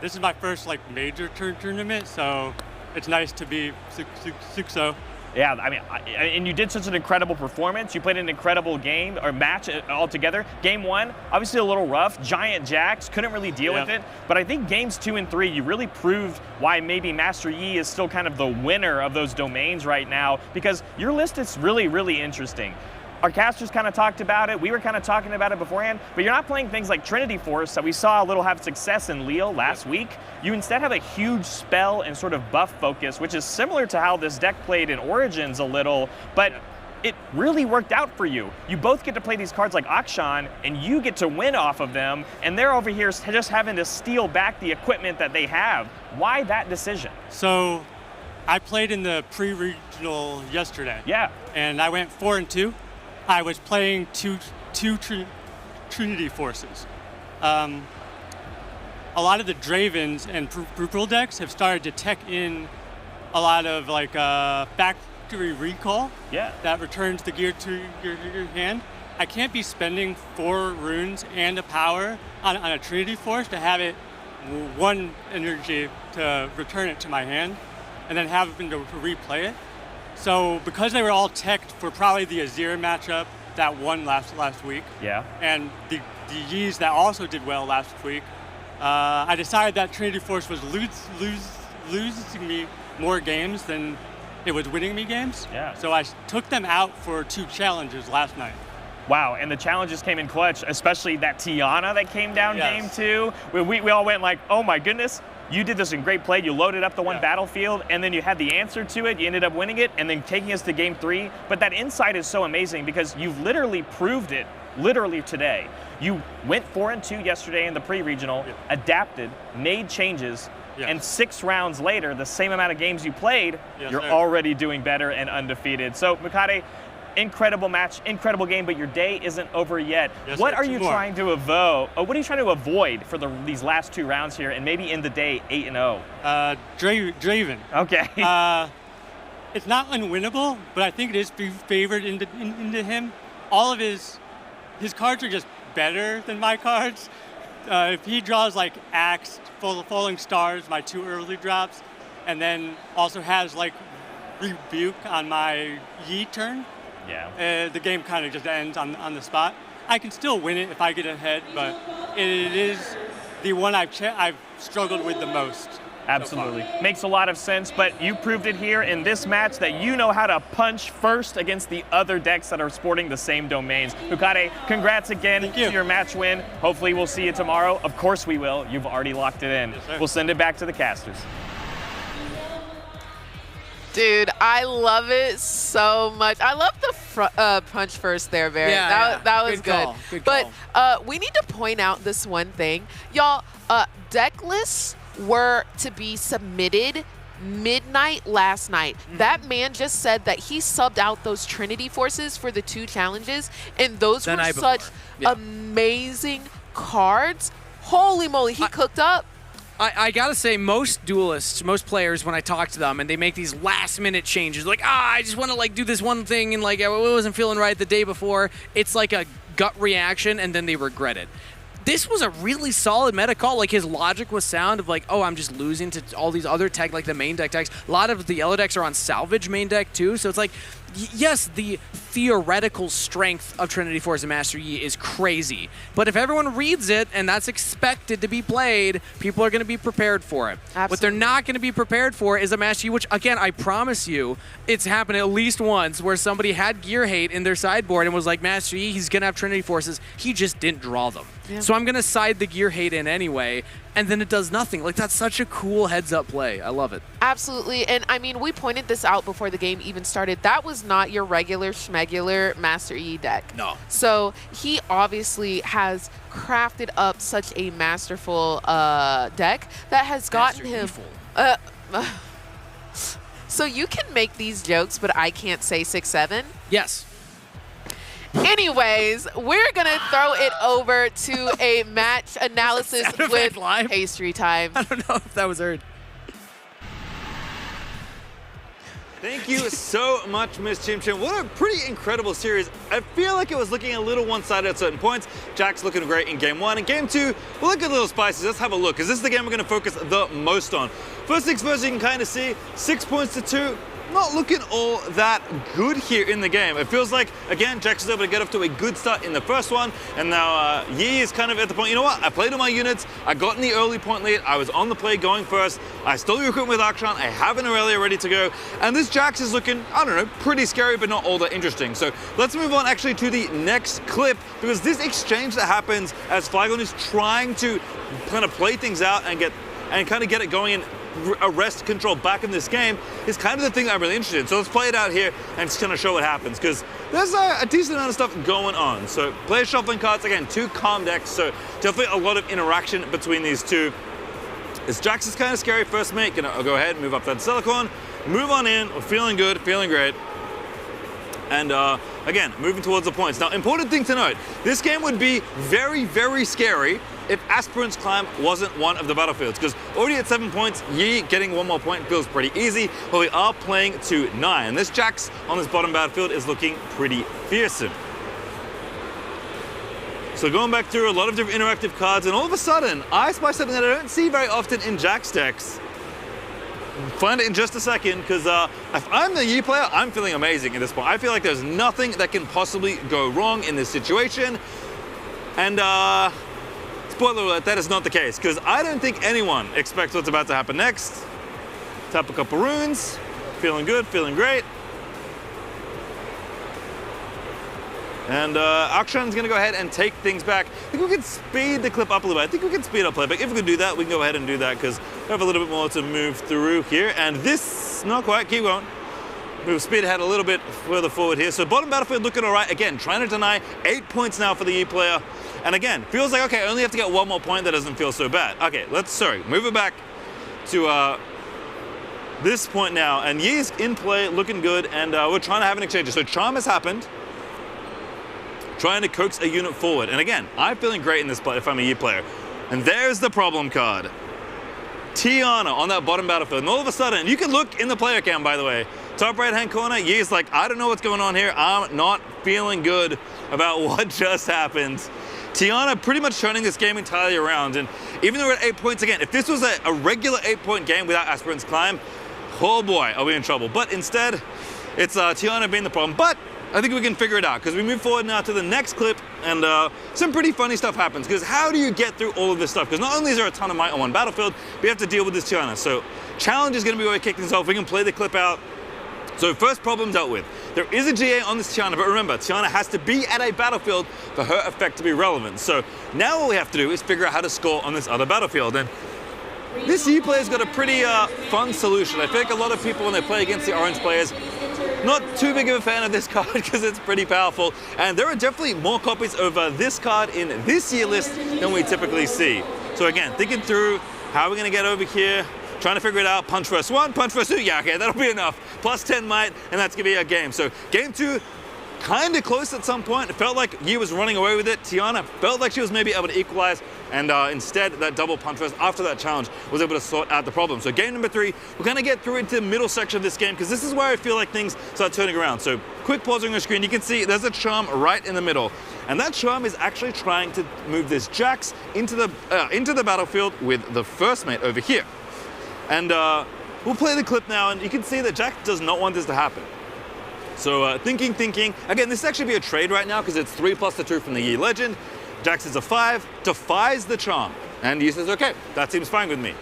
This is my first major tournament, so it's nice to be 6-0. Yeah, I mean, and you did such an incredible performance. You played an incredible game or match altogether. Game 1, obviously a little rough. Giant jacks, couldn't really deal with it. But I think games 2 and 3, you really proved why maybe Master Yi is still kind of the winner of those domains right now, because your list is really, really interesting. Our casters kind of talked about it. We were kind of talking about it beforehand, but you're not playing things like Trinity Force that we saw a little have success in Lille last week. You instead have a huge spell and sort of buff focus, which is similar to how this deck played in Origins a little, but it really worked out for you. You both get to play these cards like Akshan, and you get to win off of them, and they're over here just having to steal back the equipment that they have. Why that decision? So I played in the pre-regional yesterday. Yeah. And I went 4-2. I was playing two Trinity Forces. A lot of the Dravens and Brutal decks have started to tech in a lot of factory recall that returns the gear to your hand. I can't be spending 4 runes and a power on a Trinity Force to have it 1 energy to return it to my hand and then have them to replay it. So because they were all teched for probably the Azir matchup that won last week, and the Yis that also did well last week, I decided that Trinity Force was losing me more games than it was winning me games. So I took them out for 2 challenges last night. Wow, and the challenges came in clutch, especially that Tiana that came down game 2. We all went like, oh my goodness. You did this in great play. You loaded up the one battlefield, and then you had the answer to it. You ended up winning it, and then taking us to game 3. But that insight is so amazing because you've literally proved it, literally today. You went 4-2 yesterday in the pre-regional, adapted, made changes, and 6 rounds later, the same amount of games you played, you're already doing better and undefeated. So, Mukade, incredible match, incredible game, but your day isn't over yet. What are you trying to avoid for these last 2 rounds here, and maybe end the day 8-0? Draven. Okay. It's not unwinnable, but I think it is favored into him. All of his cards are just better than my cards. If he draws Axe, Falling Stars, my 2 early drops, and then also has Rebuke on my Yi turn, the game kind of just ends on the spot. I can still win it if I get ahead, but it is the one I've struggled with the most. Absolutely. Makes a lot of sense, but you proved it here in this match that you know how to punch first against the other decks that are sporting the same domains. Mukade, congrats again to your match win. Hopefully we'll see you tomorrow. Of course we will. You've already locked it in. We'll send it back to the casters. Dude, I love it so much. I love the punch first there, Barry. That was good. Good but call. we need to point out this one thing. Y'all, deck lists were to be submitted midnight last night. That man just said that he subbed out those Trinity Forces for the 2 challenges, and those were such amazing cards. Holy moly, he cooked up. I gotta say, most duelists, most players, when I talk to them and they make these last-minute changes, I just want to do this one thing, and I wasn't feeling right the day before. It's like a gut reaction, and then they regret it. This was a really solid meta call. His logic was sound of I'm just losing to all these other tech, the main deck decks. A lot of the yellow decks are on salvage main deck too, so it's yes, the theoretical strength of Trinity Force and Master Yi is crazy, but if everyone reads it and that's expected to be played, people are going to be prepared for it. Absolutely. What they're not going to be prepared for is a Master Yi, which again, I promise you, it's happened at least once where somebody had Gear Hate in their sideboard and was like, Master Yi, he's going to have Trinity Forces. He just didn't draw them. Yeah. So I'm going to side the Gear Hate in anyway, and then it does nothing. That's such a cool heads-up play. I love it. Absolutely, and I mean, we pointed this out before the game even started. That was not your regular schmegular Master Yi deck. No. So he obviously has crafted up such a masterful deck that has gotten him... So you can make these jokes, but I can't say 6-7? Yes. Anyways, we're gonna throw it over to a match analysis with pastry time. I don't know if that was heard. Thank you so much, Miss Chim Chim. What a pretty incredible series. I feel like it was looking a little one-sided at certain points. Jack's looking great in game 1. In game 2, we'll look at little spices. Let's have a look, because this is the game we're going to focus the most on. First things first, you can kind of see 6 points to 2. Not looking all that good here in the game. It feels like, again, Jax was able to get off to a good start in the first one, and now Yi is kind of at the point, you know what, I played all my units, I got in the early point lead, I was on the play going first, I stole your equipment with Akshan, I have an Aurelia ready to go, and this Jax is looking, I don't know, pretty scary, but not all that interesting. So let's move on actually to the next clip, because this exchange that happens as Flygon is trying to kind of play things out and kind of get it going in arrest control back in this game is kind of the thing I'm really interested in. So let's play it out here and just kind of show what happens, because there's a decent amount of stuff going on. So player shuffling cards, again, 2 calm decks, so definitely a lot of interaction between these two. This Jax is kind of scary first mate. I'll go ahead and move up that Silicon, move on in, we're feeling good, feeling great. And again, moving towards the points. Now, important thing to note, this game would be very, very scary if Aspirant's Climb wasn't one of the battlefields, because already at 7 points, Yi getting 1 more point feels pretty easy, but we are playing to 9. And this Jax on this bottom battlefield is looking pretty fearsome. So going back through a lot of different interactive cards, and all of a sudden, I spy something that I don't see very often in Jax decks. Find it in just a second, because if I'm the Yi player, I'm feeling amazing at this point. I feel like there's nothing that can possibly go wrong in this situation. And spoiler alert, that is not the case, because I don't think anyone expects what's about to happen next. Tap a couple runes, feeling good, feeling great. And Akshan's gonna go ahead and take things back. I think we can speed the clip up a little bit. I think we can speed up playback. If we can do that, we can go ahead and do that, because we have a little bit more to move through here. And this, not quite, keep going. Move speed ahead a little bit further forward here. So bottom battlefield looking all right. Again, trying to deny 8 points now for the Yi player. And again, feels like, okay, I only have to get 1 more point. That doesn't feel so bad. Okay, move it back to this point now. And Yi's in play, looking good, and we're trying to have an exchange. So charm has happened. Trying to coax a unit forward. And again, I'm feeling great in this play if I'm a Yi player. And there's the problem card. Tiana on that bottom battlefield. And all of a sudden, you can look in the player cam, by the way. Top right-hand corner, Yi's like, I don't know what's going on here. I'm not feeling good about what just happened. Tiana pretty much turning this game entirely around. And even though we're at 8 points, again, if this was a regular 8-point game without Aspirant's Climb, oh boy, are we in trouble. But instead, it's Tiana being the problem. But I think we can figure it out, because we move forward now to the next clip, and some pretty funny stuff happens, because how do you get through all of this stuff? Because not only is there a ton of might on one battlefield, we have to deal with this Tiana. So challenge is going to be where we kick things off. We can play the clip out. So first problem dealt with. There is a GA on this Tiana, but remember, Tiana has to be at a battlefield for her effect to be relevant. So now what we have to do is figure out how to score on this other battlefield. And this Yi player's got a pretty fun solution. I feel like a lot of people, when they play against the orange players, not too big of a fan of this card because it's pretty powerful. And there are definitely more copies of this card in this Yi list than we typically see. So again, thinking through how we're going to get over here, trying to figure it out. Punch first 1, punch first 2. Yeah, okay, that'll be enough. Plus 10 might, and that's going to be a game. So game 2, kind of close at some point. It felt like Yi was running away with it. Tiana felt like she was maybe able to equalize, and instead that double punch first after that challenge was able to sort out the problem. So game number 3, we're going to get through into the middle section of this game, because this is where I feel like things start turning around. So quick pausing on the screen, you can see there's a charm right in the middle. And that charm is actually trying to move this Jax into the battlefield with the first mate over here. And we'll play the clip now, and you can see that Jax does not want this to happen. So thinking. Again, this actually be a trade right now, because it's 3 plus the 2 from the Yi legend. Jax is a 5, defies the charm. And Yi says, okay, that seems fine with me.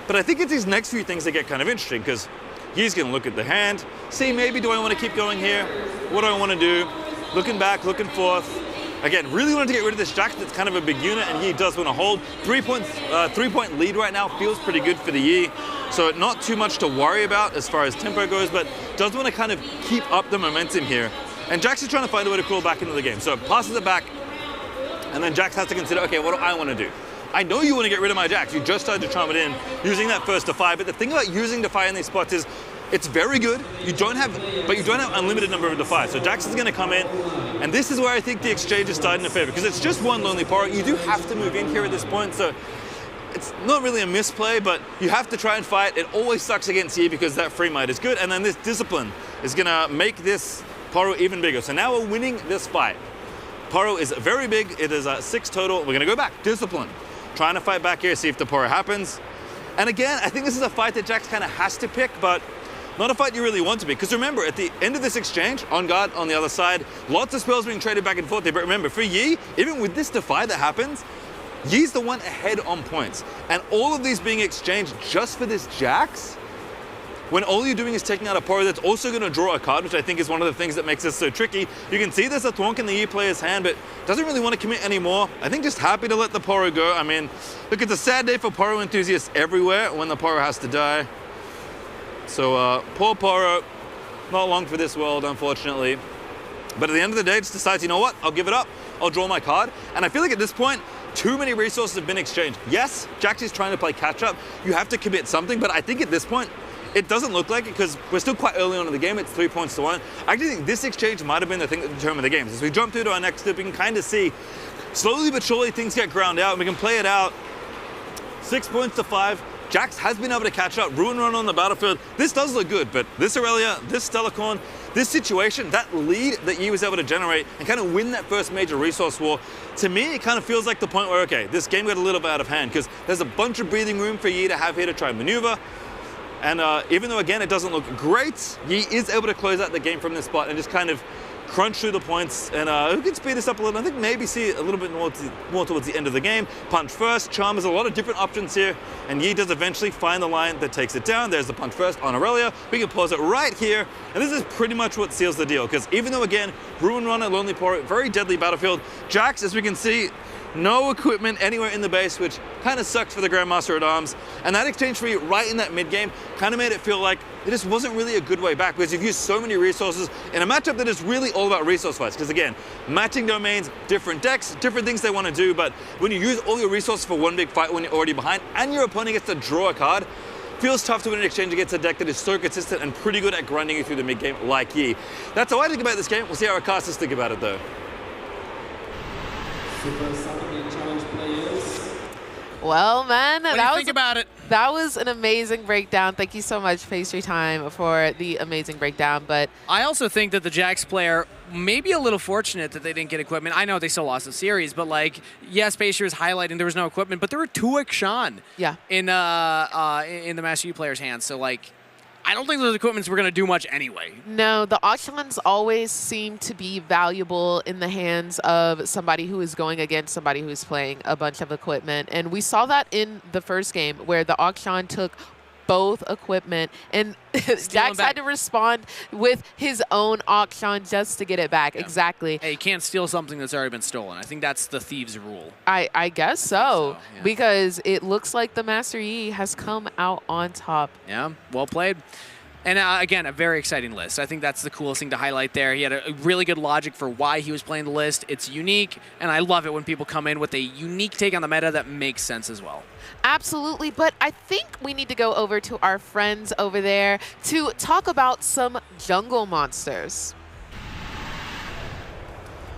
But I think it's these next few things that get kind of interesting, because Yi's gonna look at the hand, see, maybe do I want to keep going here? What do I want to do? Looking back, looking forth. Again, really wanted to get rid of this Jax that's kind of a big unit, and Yi does want to hold. 3-point lead right now feels pretty good for the Yi. So not too much to worry about as far as tempo goes, but does want to kind of keep up the momentum here. And Jax is trying to find a way to crawl back into the game. So passes it back, and then Jax has to consider, okay, what do I want to do? I know you want to get rid of my Jax. You just started to charm it in using that first Defy, but the thing about using Defy in these spots is It's very good. But you don't have unlimited number of defies. So Jax is going to come in, and this is where I think the exchange is starting to favor, because it's just one Lonely Poro. You do have to move in here at this point, so it's not really a misplay, but you have to try and fight. It always sucks against you because that free might is good, and then this discipline is going to make this Poro even bigger. So now we're winning this fight. Poro is very big. It is 6 total. We're going to go back. Discipline. Trying to fight back here, see if the Poro happens. And again, I think this is a fight that Jax kind of has to pick, but not a fight you really want to pick. Because remember, at the end of this exchange, on guard, on the other side, lots of spells being traded back and forth there. But remember, for Yi, even with this defy that happens, Yi's the one ahead on points. And all of these being exchanged just for this Jax, when all you're doing is taking out a Poro that's also going to draw a card, which I think is one of the things that makes this so tricky. You can see there's a Thwonk in the Yi player's hand, but doesn't really want to commit anymore. I think just happy to let the Poro go. I mean, look, it's a sad day for Poro enthusiasts everywhere when the Poro has to die. So poor Poro, not long for this world, unfortunately. But at the end of the day, just decides, you know what, I'll give it up. I'll draw my card. And I feel like at this point, too many resources have been exchanged. Yes, Jax is trying to play catch up. You have to commit something, but I think at this point, it doesn't look like it because we're still quite early on in the game. It's 3 points to 1. I actually think this exchange might have been the thing that determined the game. As we jump through to our next step, we can kind of see slowly but surely things get ground out and we can play it out. 6 points to 5. Jax has been able to catch up, Ruin Run on the battlefield. This does look good, but this Aurelia, this Stellacorn, this situation, that lead that Yi was able to generate and kind of win that first major resource war, to me, it kind of feels like the point where, okay, this game got a little bit out of hand because there's a bunch of breathing room for Yi to have here to try and maneuver. And even though, again, it doesn't look great, Yi is able to close out the game from this spot and just kind of crunch through the points. And who can speed this up a little? I think maybe see a little bit more towards the end of the game. Punch first, charm, there's a lot of different options here. And Yi does eventually find the line that takes it down. There's the punch first on Aurelia. We can pause it right here. And this is pretty much what seals the deal. Because even though, again, Ruin Run and Lonely Poro, very deadly battlefield, Jax, as we can see, no equipment anywhere in the base, which kind of sucks for the Grandmaster at Arms. And that exchange for you right in that mid game kind of made it feel like it just wasn't really a good way back because you've used so many resources in a matchup that is really all about resource fights. Because again, matching domains, different decks, different things they want to do. But when you use all your resources for one big fight when you're already behind and your opponent gets to draw a card, feels tough to win an exchange against a deck that is so consistent and pretty good at grinding you through the mid game like Yi. That's how I think about this game. We'll see how our casters think about it though. Well, man, what do you think about it? That was an amazing breakdown. Thank you so much, Pastry Time, for the amazing breakdown. But I also think that the Jax player may be a little fortunate that they didn't get equipment. I know they still lost the series, but like, yes, Pastry was highlighting there was no equipment, but there were 2 Akshan in the Master Yi player's hands. So like, I don't think those equipments were going to do much anyway. No, the Akshans always seem to be valuable in the hands of somebody who is going against somebody who is playing a bunch of equipment. And we saw that in the first game where the Akshan took both equipment and Jax had to respond with his own Akshan just to get it back. Yeah. Exactly. Hey, you can't steal something that's already been stolen. I think that's the thieves' rule. I guess so, yeah. Because it looks like the Master Yi has come out on top. Yeah, well played. And again, a very exciting list. I think that's the coolest thing to highlight there. He had a really good logic for why he was playing the list. It's unique, and I love it when people come in with a unique take on the meta that makes sense as well. Absolutely, but I think we need to go over to our friends over there to talk about some jungle monsters.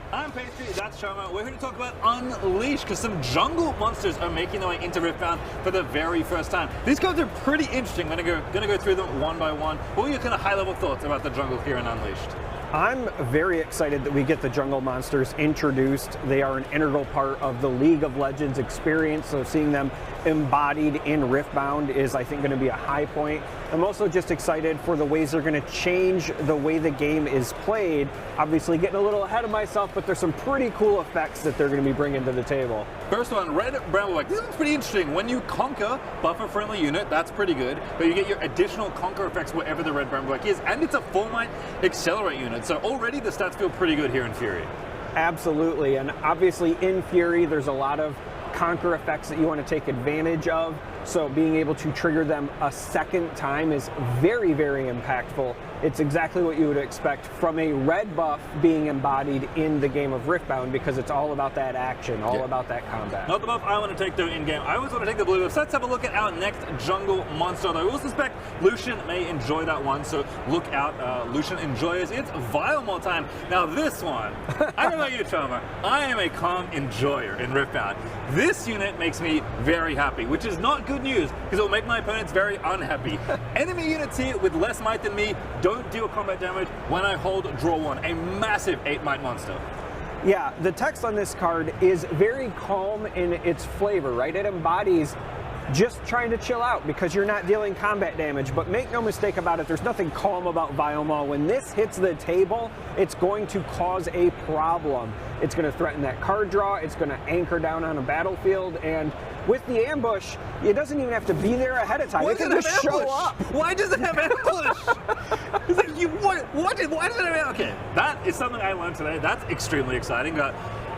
I'm Pastry, that's Sharma. We're here to talk about Unleashed because some jungle monsters are making their way into Riftbound for the very first time. These cards are pretty interesting. I'm gonna go through them one by one. What are your kind of high-level thoughts about the jungle here in Unleashed? I'm very excited that we get the jungle monsters introduced. They are an integral part of the League of Legends experience, so seeing them embodied in Riftbound is, I think, going to be a high point. I'm also just excited for the ways they're going to change the way the game is played. Obviously getting a little ahead of myself, but there's some pretty cool effects that they're going to be bringing to the table. First one, Red Brambleback. This one's pretty interesting. When you conquer, buff a friendly unit, that's pretty good, but you get your additional conquer effects wherever the Red Brambleback is, and it's a full might accelerate unit. So already the stats feel pretty good here in Fury. Absolutely, and obviously in Fury there's a lot of conquer effects that you want to take advantage of. so being able to trigger them a second time is very, very impactful. It's exactly what you would expect from a red buff being embodied in the game of Riftbound, because it's all about that action, all about that combat. Not the buff I want to take though in game. I always want to take the blue buff. So let's have a look at our next jungle monster. Though I will suspect Lucian may enjoy that one, so look out, Lucian enjoyers. It's Vilemore time. Now this one, I don't know about you, Charmer. I am a calm enjoyer in Riftbound. This unit makes me very happy, which is not good news because it will make my opponents very unhappy. Enemy units here with less might than me don't deal combat damage when I hold draw 1, a massive 8 might monster. Yeah, the text on this card is very calm in its flavor, right? It embodies just trying to chill out because you're not dealing combat damage. But make no mistake about it, there's nothing calm about Vilemore. When this hits the table, it's going to cause a problem. It's going to threaten that card draw, it's going to anchor down on a battlefield, and with the ambush, it doesn't even have to be there ahead of time. Why it can just show up. Why does it have ambush? It's like, why does it have ambush? Okay, that is something I learned today. That's extremely exciting.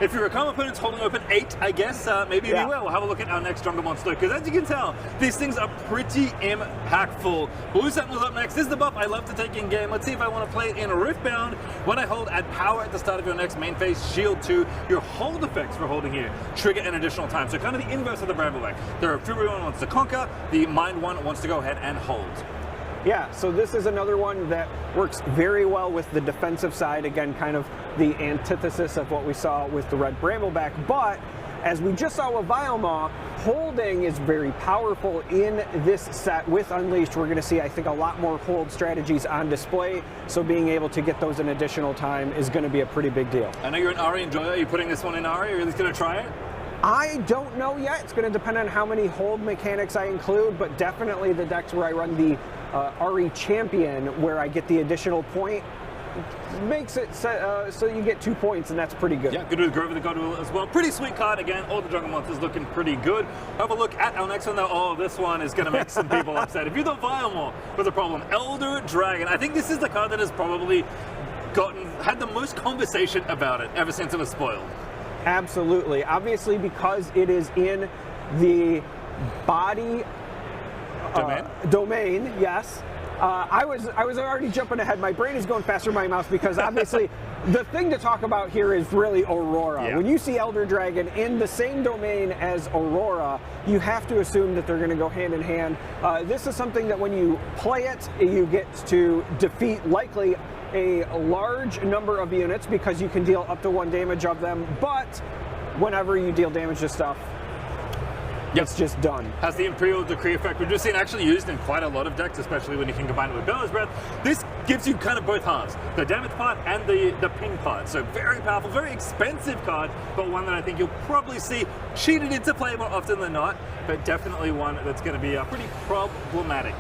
If your calm opponent's holding open 8, I guess, maybe we will. We'll have a look at our next jungle monster, because as you can tell, these things are pretty impactful. Blue Sentinel's up next. This is the buff I love to take in game. Let's see if I want to play it in Riftbound. When I hold add power at the start of your next main phase, shield 2, your hold effects for holding here trigger an additional time. So kind of the inverse of the Bramble deck. The Fury one wants to conquer, the Mind one wants to go ahead and hold. Yeah, so this is another one that works very well with the defensive side. Again, kind of the antithesis of what we saw with the red Brambleback. But as we just saw with Vilemore, holding is very powerful in this set. With Unleashed, we're going to see, I think, a lot more hold strategies on display. So being able to get those in additional time is going to be a pretty big deal. I know you're an Ari enjoyer. Are you putting this one in Ari? Are you at least going to try it? I don't know yet. It's going to depend on how many hold mechanics I include, but definitely the decks where I run the Ari Champion, where I get the additional point, makes it so you get 2 points, and that's pretty good. Yeah, good with Grover the God as well. Pretty sweet card again. All the jungle monsters looking pretty good. Have a look at our next one though. Oh, this one is going to make some people upset. If you thought Vilemore was a problem, Elder Dragon. I think this is the card that has probably had the most conversation about it ever since it was spoiled. Absolutely. Obviously, because it is in the body domain, yes. I was already jumping ahead. My brain is going faster than my mouse, because obviously the thing to talk about here is really Aurora. Yeah. When you see Elder Dragon in the same domain as Aurora, you have to assume that they're going to go hand in hand. This is something that when you play it, you get to defeat likely a large number of units, because you can deal up to 1 damage of them, but whenever you deal damage to stuff, it's just done. Has the Imperial Decree effect, we've just seen actually used in quite a lot of decks, especially when you can combine it with Bella's Breath. This gives you kind of both halves, the damage part and the ping part. So very powerful, very expensive card, but one that I think you'll probably see cheated into play more often than not, but definitely one that's going to be pretty problematic.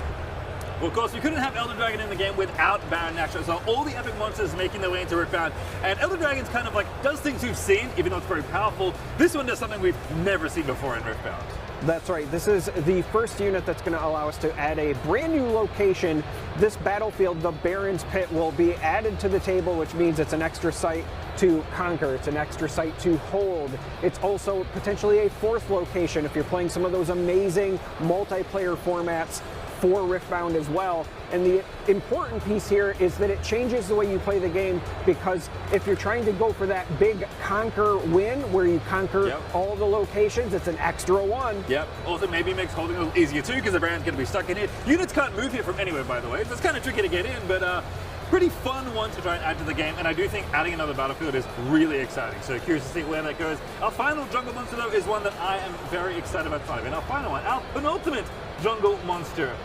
Well, of course, we couldn't have Elder Dragon in the game without Baron Nashor, so all the epic monsters making their way into Riftbound, and Elder Dragon's kind of like does things we've seen, even though it's very powerful. This one does something we've never seen before in Riftbound. That's right. This is the first unit that's going to allow us to add a brand new location. This battlefield, the Baron's Pit, will be added to the table, which means it's an extra site to conquer. It's an extra site to hold. It's also potentially a 4th location if you're playing some of those amazing multiplayer formats for Riftbound as well. And the important piece here is that it changes the way you play the game, because if you're trying to go for that big conquer win where you conquer all the locations, it's an extra 1. Yep. Also maybe makes holding a little easier too, because the Baron's going to be stuck in here. Units can't move here from anywhere, by the way. It's kind of tricky to get in, but pretty fun one to try and add to the game, and I do think adding another battlefield is really exciting. So curious to see where that goes. Our final jungle monster though is one that I am very excited about finding. And our final one, our penultimate jungle monster,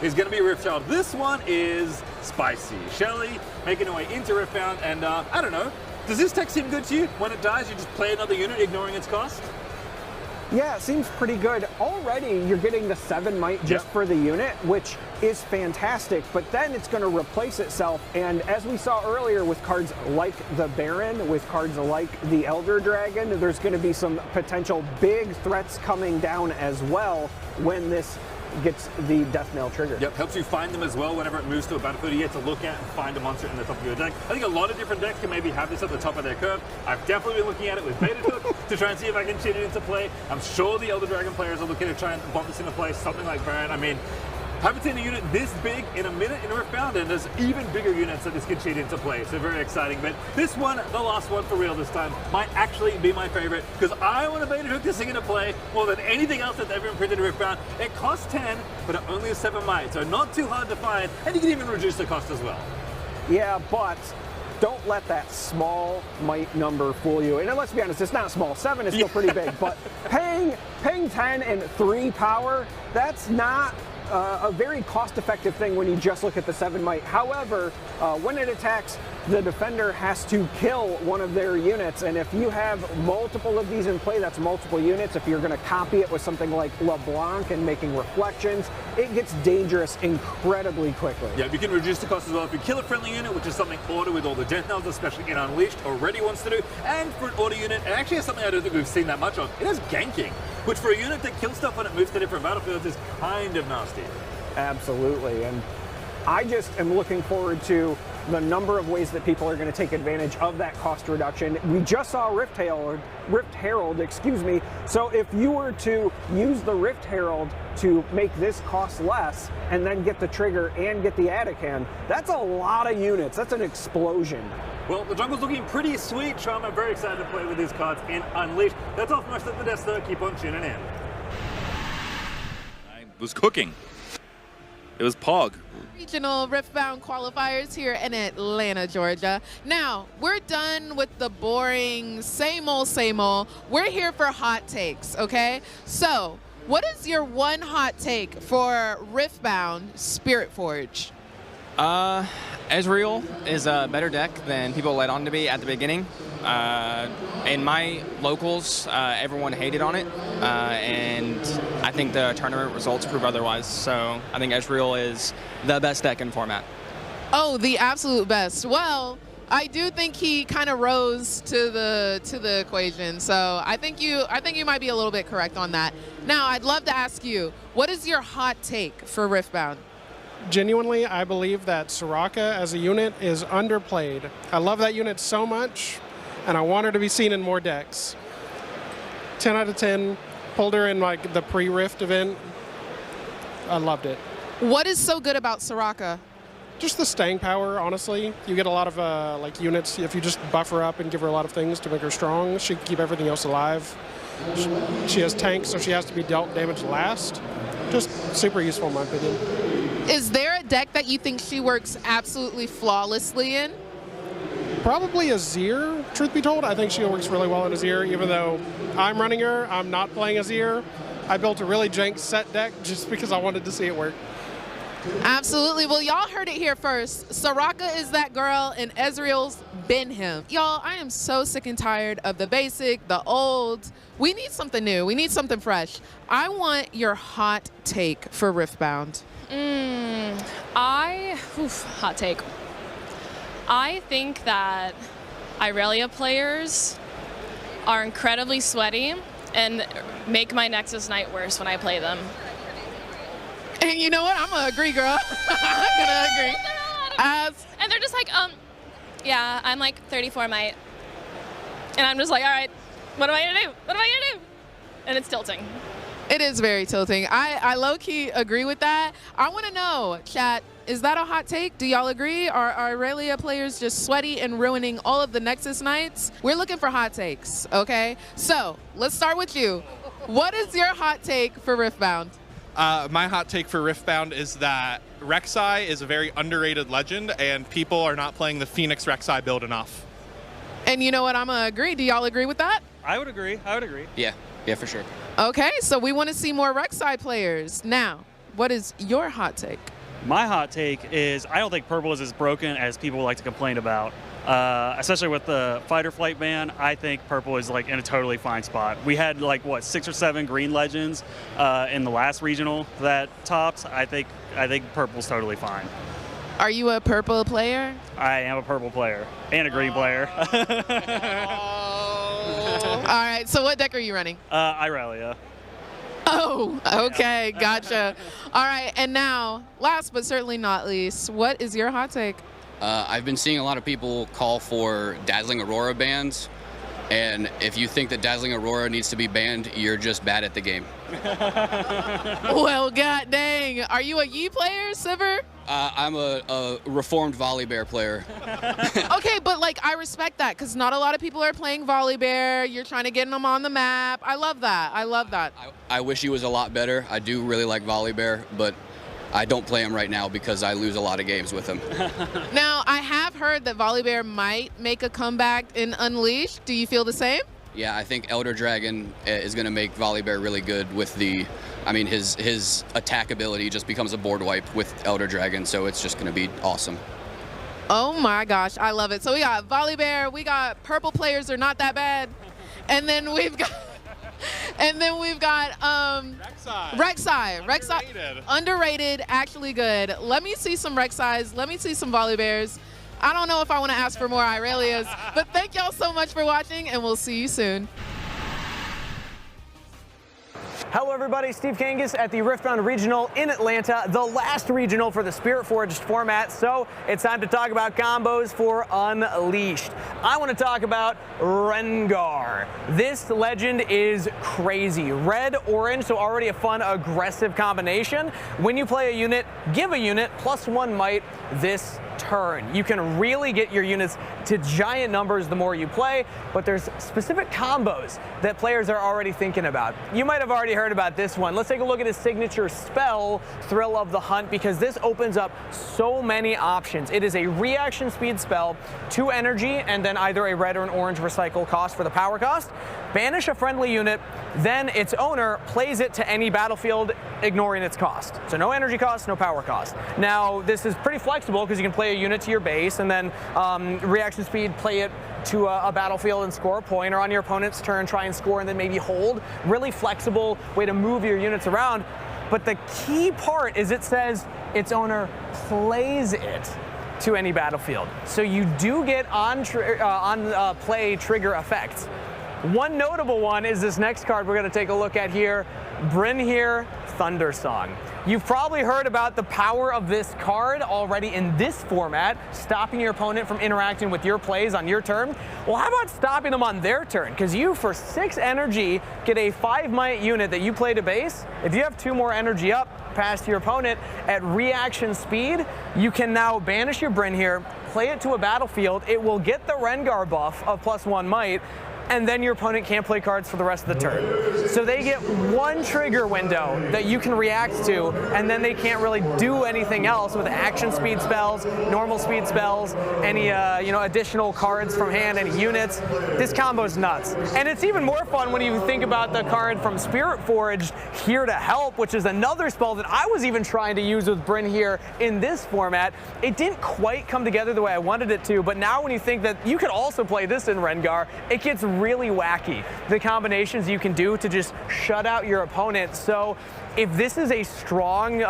is going to be Riftchild. This one is spicy. Shelly making her way into Riftbound, and I don't know, does this tech seem good to you? When it dies, you just play another unit, ignoring its cost? Yeah, it seems pretty good. Already, you're getting the 7 might just for the unit, which is fantastic, but then it's going to replace itself, and as we saw earlier with cards like the Baron, with cards like the Elder Dragon, there's going to be some potential big threats coming down as well when this gets the death knell trigger. Yep, helps you find them as well whenever it moves to a battlefield. You get to look at and find a monster in the top of your deck. I think a lot of different decks can maybe have this at the top of their curve. I've definitely been looking at it with Baited Hook to try and see if I can cheat it into play. I'm sure the Elder Dragon players are looking to try and bump this into play, something like Baron. I mean, haven't seen a unit this big in a minute in Riftbound, and there's even bigger units that this can cheat into play, so very exciting. But this one, the last one for real this time, might actually be my favorite, because I want to Baited Hook this thing into play more than anything else that's ever been printed in Riftbound. It costs 10, but it only has 7 might, so not too hard to find, and you can even reduce the cost as well. Yeah, but don't let that small might number fool you. And let's be honest, it's not small. 7 is still pretty big, but paying 10 and 3 power, that's not a very cost-effective thing when you just look at the 7 might. However, when it attacks, the defender has to kill one of their units, and if you have multiple of these in play, that's multiple units. If you're going to copy it with something like LeBlanc and making reflections, it gets dangerous incredibly quickly. Yeah, you can reduce the cost as well if you kill a friendly unit, which is something Order with all the Death Knells, especially in Unleashed, already wants to do. And for an Order unit, it actually has something I don't think we've seen that much of. It has ganking, which for a unit that kills stuff when it moves to different battlefields is kind of nasty. Absolutely, and I just am looking forward to the number of ways that people are going to take advantage of that cost reduction. We just saw Rift Herald, excuse me. So if you were to use the Rift Herald to make this cost less and then get the trigger and get the Adakan, that's a lot of units. That's an explosion. Well, the jungle's looking pretty sweet, Charm. I'm very excited to play with these cards in Unleashed. That's all from us at the desk, though. Keep on tuning in. I was cooking. It was Pog. Regional Riftbound qualifiers here in Atlanta, Georgia. Now, we're done with the boring same old, same old. We're here for hot takes, okay? So, what is your one hot take for Riftbound Spirit Forge? Ezreal is a better deck than people let on to be at the beginning. In my locals, everyone hated on it, and I think the tournament results prove otherwise. So I think Ezreal is the best deck in format. Oh, the absolute best. Well, I do think he kind of rose to the equation. So I think you might be a little bit correct on that. Now, I'd love to ask you, what is your hot take for Riftbound? Genuinely, I believe that Soraka as a unit is underplayed. I love that unit so much, and I want her to be seen in more decks. 10 out of 10. Pulled her in like the pre-Rift event. I loved it. What is so good about Soraka? Just the staying power, honestly. You get a lot of like units, if you just buff her up and give her a lot of things to make her strong, she can keep everything else alive. She has tanks, so she has to be dealt damage last. Just super useful in my opinion. Is there a deck that you think she works absolutely flawlessly in? Probably Azir, truth be told. I think she works really well in Azir, even though I'm running her, I'm not playing Azir. I built a really jank set deck just because I wanted to see it work. Absolutely. Well, y'all heard it here first. Soraka is that girl, and Ezreal's been him. Y'all, I am so sick and tired of the basic, the old. We need something new. We need something fresh. I want your hot take for Riftbound. Hot take. I think that Irelia players are incredibly sweaty and make my Nexus Knight worse when I play them. And you know what? I'm gonna agree, girl. I'm gonna agree. And they're just like, yeah, I'm like 34 might. And I'm just like, all right, what am I gonna do? What am I gonna do? And it's tilting. It is very tilting. I low-key agree with that. I want to know, chat, is that a hot take? Do y'all agree? Are Irelia players just sweaty and ruining all of the Nexus Knights? We're looking for hot takes, okay? So, let's start with you. What is your hot take for Riftbound? My hot take for Riftbound is that Rek'Sai is a very underrated legend, and people are not playing the Phoenix Rek'Sai build enough. And you know what? I'm going to agree. Do y'all agree with that? I would agree. I would agree. Yeah, for sure. Okay, so we want to see more Rek'Sai players. Now, what is your hot take? My hot take is I don't think purple is as broken as people like to complain about. Especially with the fighter flight ban, I think purple is like in a totally fine spot. We had like what 6 or 7 green legends in the last regional that topped. I think purple's totally fine. Are you a purple player? I am a purple player and a green player. All right, so what deck are you running? Irelia. Oh, okay, gotcha. All right, and now, last but certainly not least, what is your hot take? I've been seeing a lot of people call for Dazzling Aurora bans, and if you think that Dazzling Aurora needs to be banned, you're just bad at the game. Well, god dang. Are you a Yi player, Siver? I'm a reformed Volibear player. Okay, but like I respect that because not a lot of people are playing Volibear. You're trying to get them on the map. I love that. I love that. I wish he was a lot better. I do really like Volibear, but I don't play him right now because I lose a lot of games with him. Now, I have heard that Volibear might make a comeback in Unleashed. Do you feel the same? Yeah, I think Elder Dragon is going to make Volibear really good with the, I mean, his attack ability just becomes a board wipe with Elder Dragon, so it's just going to be awesome. Oh my gosh, I love it. So we got Volibear, we got purple players are not that bad, and then we've got Rek'Sai. Underrated, actually good. Let me see some Rek'Sais. Let me see some Volibears. I don't know if I want to ask for more Irelias, but thank y'all so much for watching, and we'll see you soon. Hello everybody, Steve Kangas at the Riftbound Regional in Atlanta, the last regional for the Spirit Forged format, so it's time to talk about combos for Unleashed. I want to talk about Rengar. This legend is crazy. Red, orange, so already a fun, aggressive combination. When you play a unit, give a unit +1 might this turn. You can really get your units to giant numbers the more you play, but there's specific combos that players are already thinking about. You might have already heard about this one. Let's take a look at his signature spell, Thrill of the Hunt, because this opens up so many options. It is a reaction speed spell, 2 energy, and then either a red or an orange recycle cost for the power cost. Banish a friendly unit, then its owner plays it to any battlefield, ignoring its cost. So no energy cost, no power cost. Now, this is pretty flexible because you can play a unit to your base and then reaction speed, play it to a battlefield and score a point, or on your opponent's turn, try and score and then maybe hold. Really flexible way to move your units around. But the key part is it says its owner plays it to any battlefield. So you do get on play trigger effects. One notable one is this next card we're going to take a look at here, Brynhir Thundersong. You've probably heard about the power of this card already in this format, stopping your opponent from interacting with your plays on your turn. Well, how about stopping them on their turn? Because you, for 6 energy, get a 5 might unit that you play to base. If you have 2 more energy up past your opponent at reaction speed, you can now banish your Brynhir, play it to a battlefield. It will get the Rengar buff of +1 might, and then your opponent can't play cards for the rest of the turn. So they get 1 trigger window that you can react to, and then they can't really do anything else with action speed spells, normal speed spells, any additional cards from hand, any units. This combo's nuts. And it's even more fun when you think about the card from Spirit Forged, Here to Help, which is another spell that I was even trying to use with Brynhir in this format. It didn't quite come together the way I wanted it to, but now when you think that you could also play this in Rengar, it gets really wacky, the combinations you can do to just shut out your opponent. So if this is a strong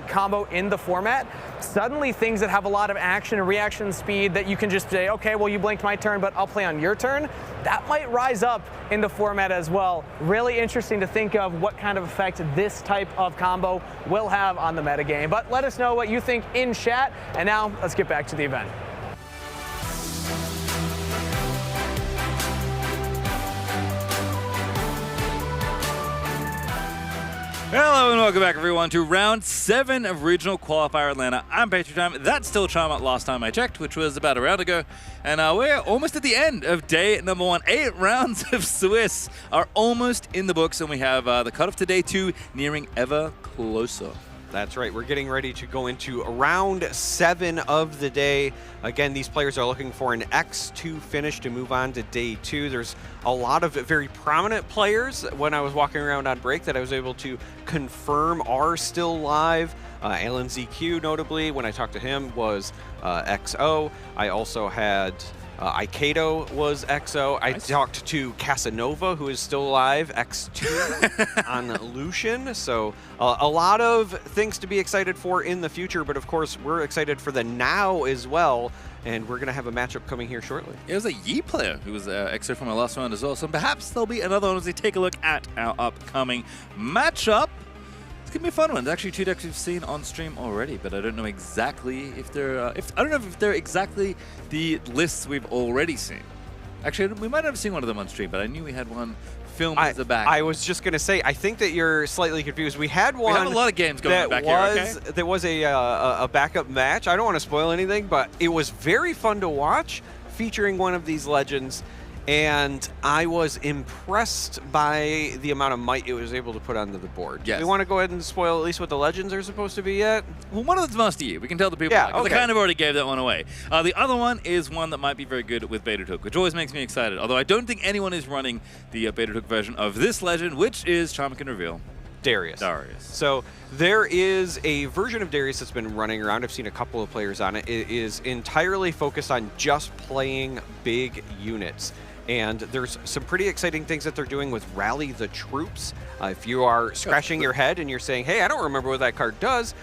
combo in the format, suddenly things that have a lot of action and reaction speed that you can just say, okay, well, you blinked my turn, but I'll play on your turn, that might rise up in the format as well. Really interesting to think of what kind of effect this type of combo will have on the metagame. But let us know what you think in chat. And now let's get back to the event. Hello and welcome back, everyone, to round 7 of Regional Qualifier Atlanta. I'm Patriot Time. That's still Charm last time I checked, which was about a round ago. And we're almost at the end of day number 1. 8 rounds of Swiss are almost in the books, and we have the cutoff to day 2 nearing ever closer. That's right. We're getting ready to go into round 7 of the day. Again, these players are looking for an X2 finish to move on to day 2. There's a lot of very prominent players when I was walking around on break that I was able to confirm are still live. Alan ZQ, notably, when I talked to him, was XO. I also had Ikado was XO. I talked to Casanova, who is still alive, X2 on Lucian. So a lot of things to be excited for in the future, but of course we're excited for the now as well. And we're going to have a matchup coming here shortly. It was a Yi player who was XO from our last round as well. So perhaps there'll be another one as we take a look at our upcoming matchup. It's gonna be a fun one. There's actually 2 decks we've seen on stream already, but I don't know exactly if they're I don't know if they're exactly the lists we've already seen. Actually, we might have seen one of them on stream, but I knew we had one filmed as a back. I was just gonna say, I think that you're slightly confused. We had one. We have a lot of games going on back here. Okay? There was a backup match. I don't want to spoil anything, but it was very fun to watch, featuring one of these legends. And I was impressed by the amount of might it was able to put onto the board. Yes. Do we want to go ahead and spoil at least what the legends are supposed to be yet? Well, one of them's Master Yi. We can tell the people. Yeah, I kind of already gave that one away. The other one is one that might be very good with Baited Hook, which always makes me excited. Although I don't think anyone is running the Baited Hook version of this legend, which is Charmer can reveal. Darius. So there is a version of Darius that's been running around. I've seen a couple of players on it. It is entirely focused on just playing big units. And there's some pretty exciting things that they're doing with Rally the Troops. If you are scratching your head and you're saying, hey, I don't remember what that card does,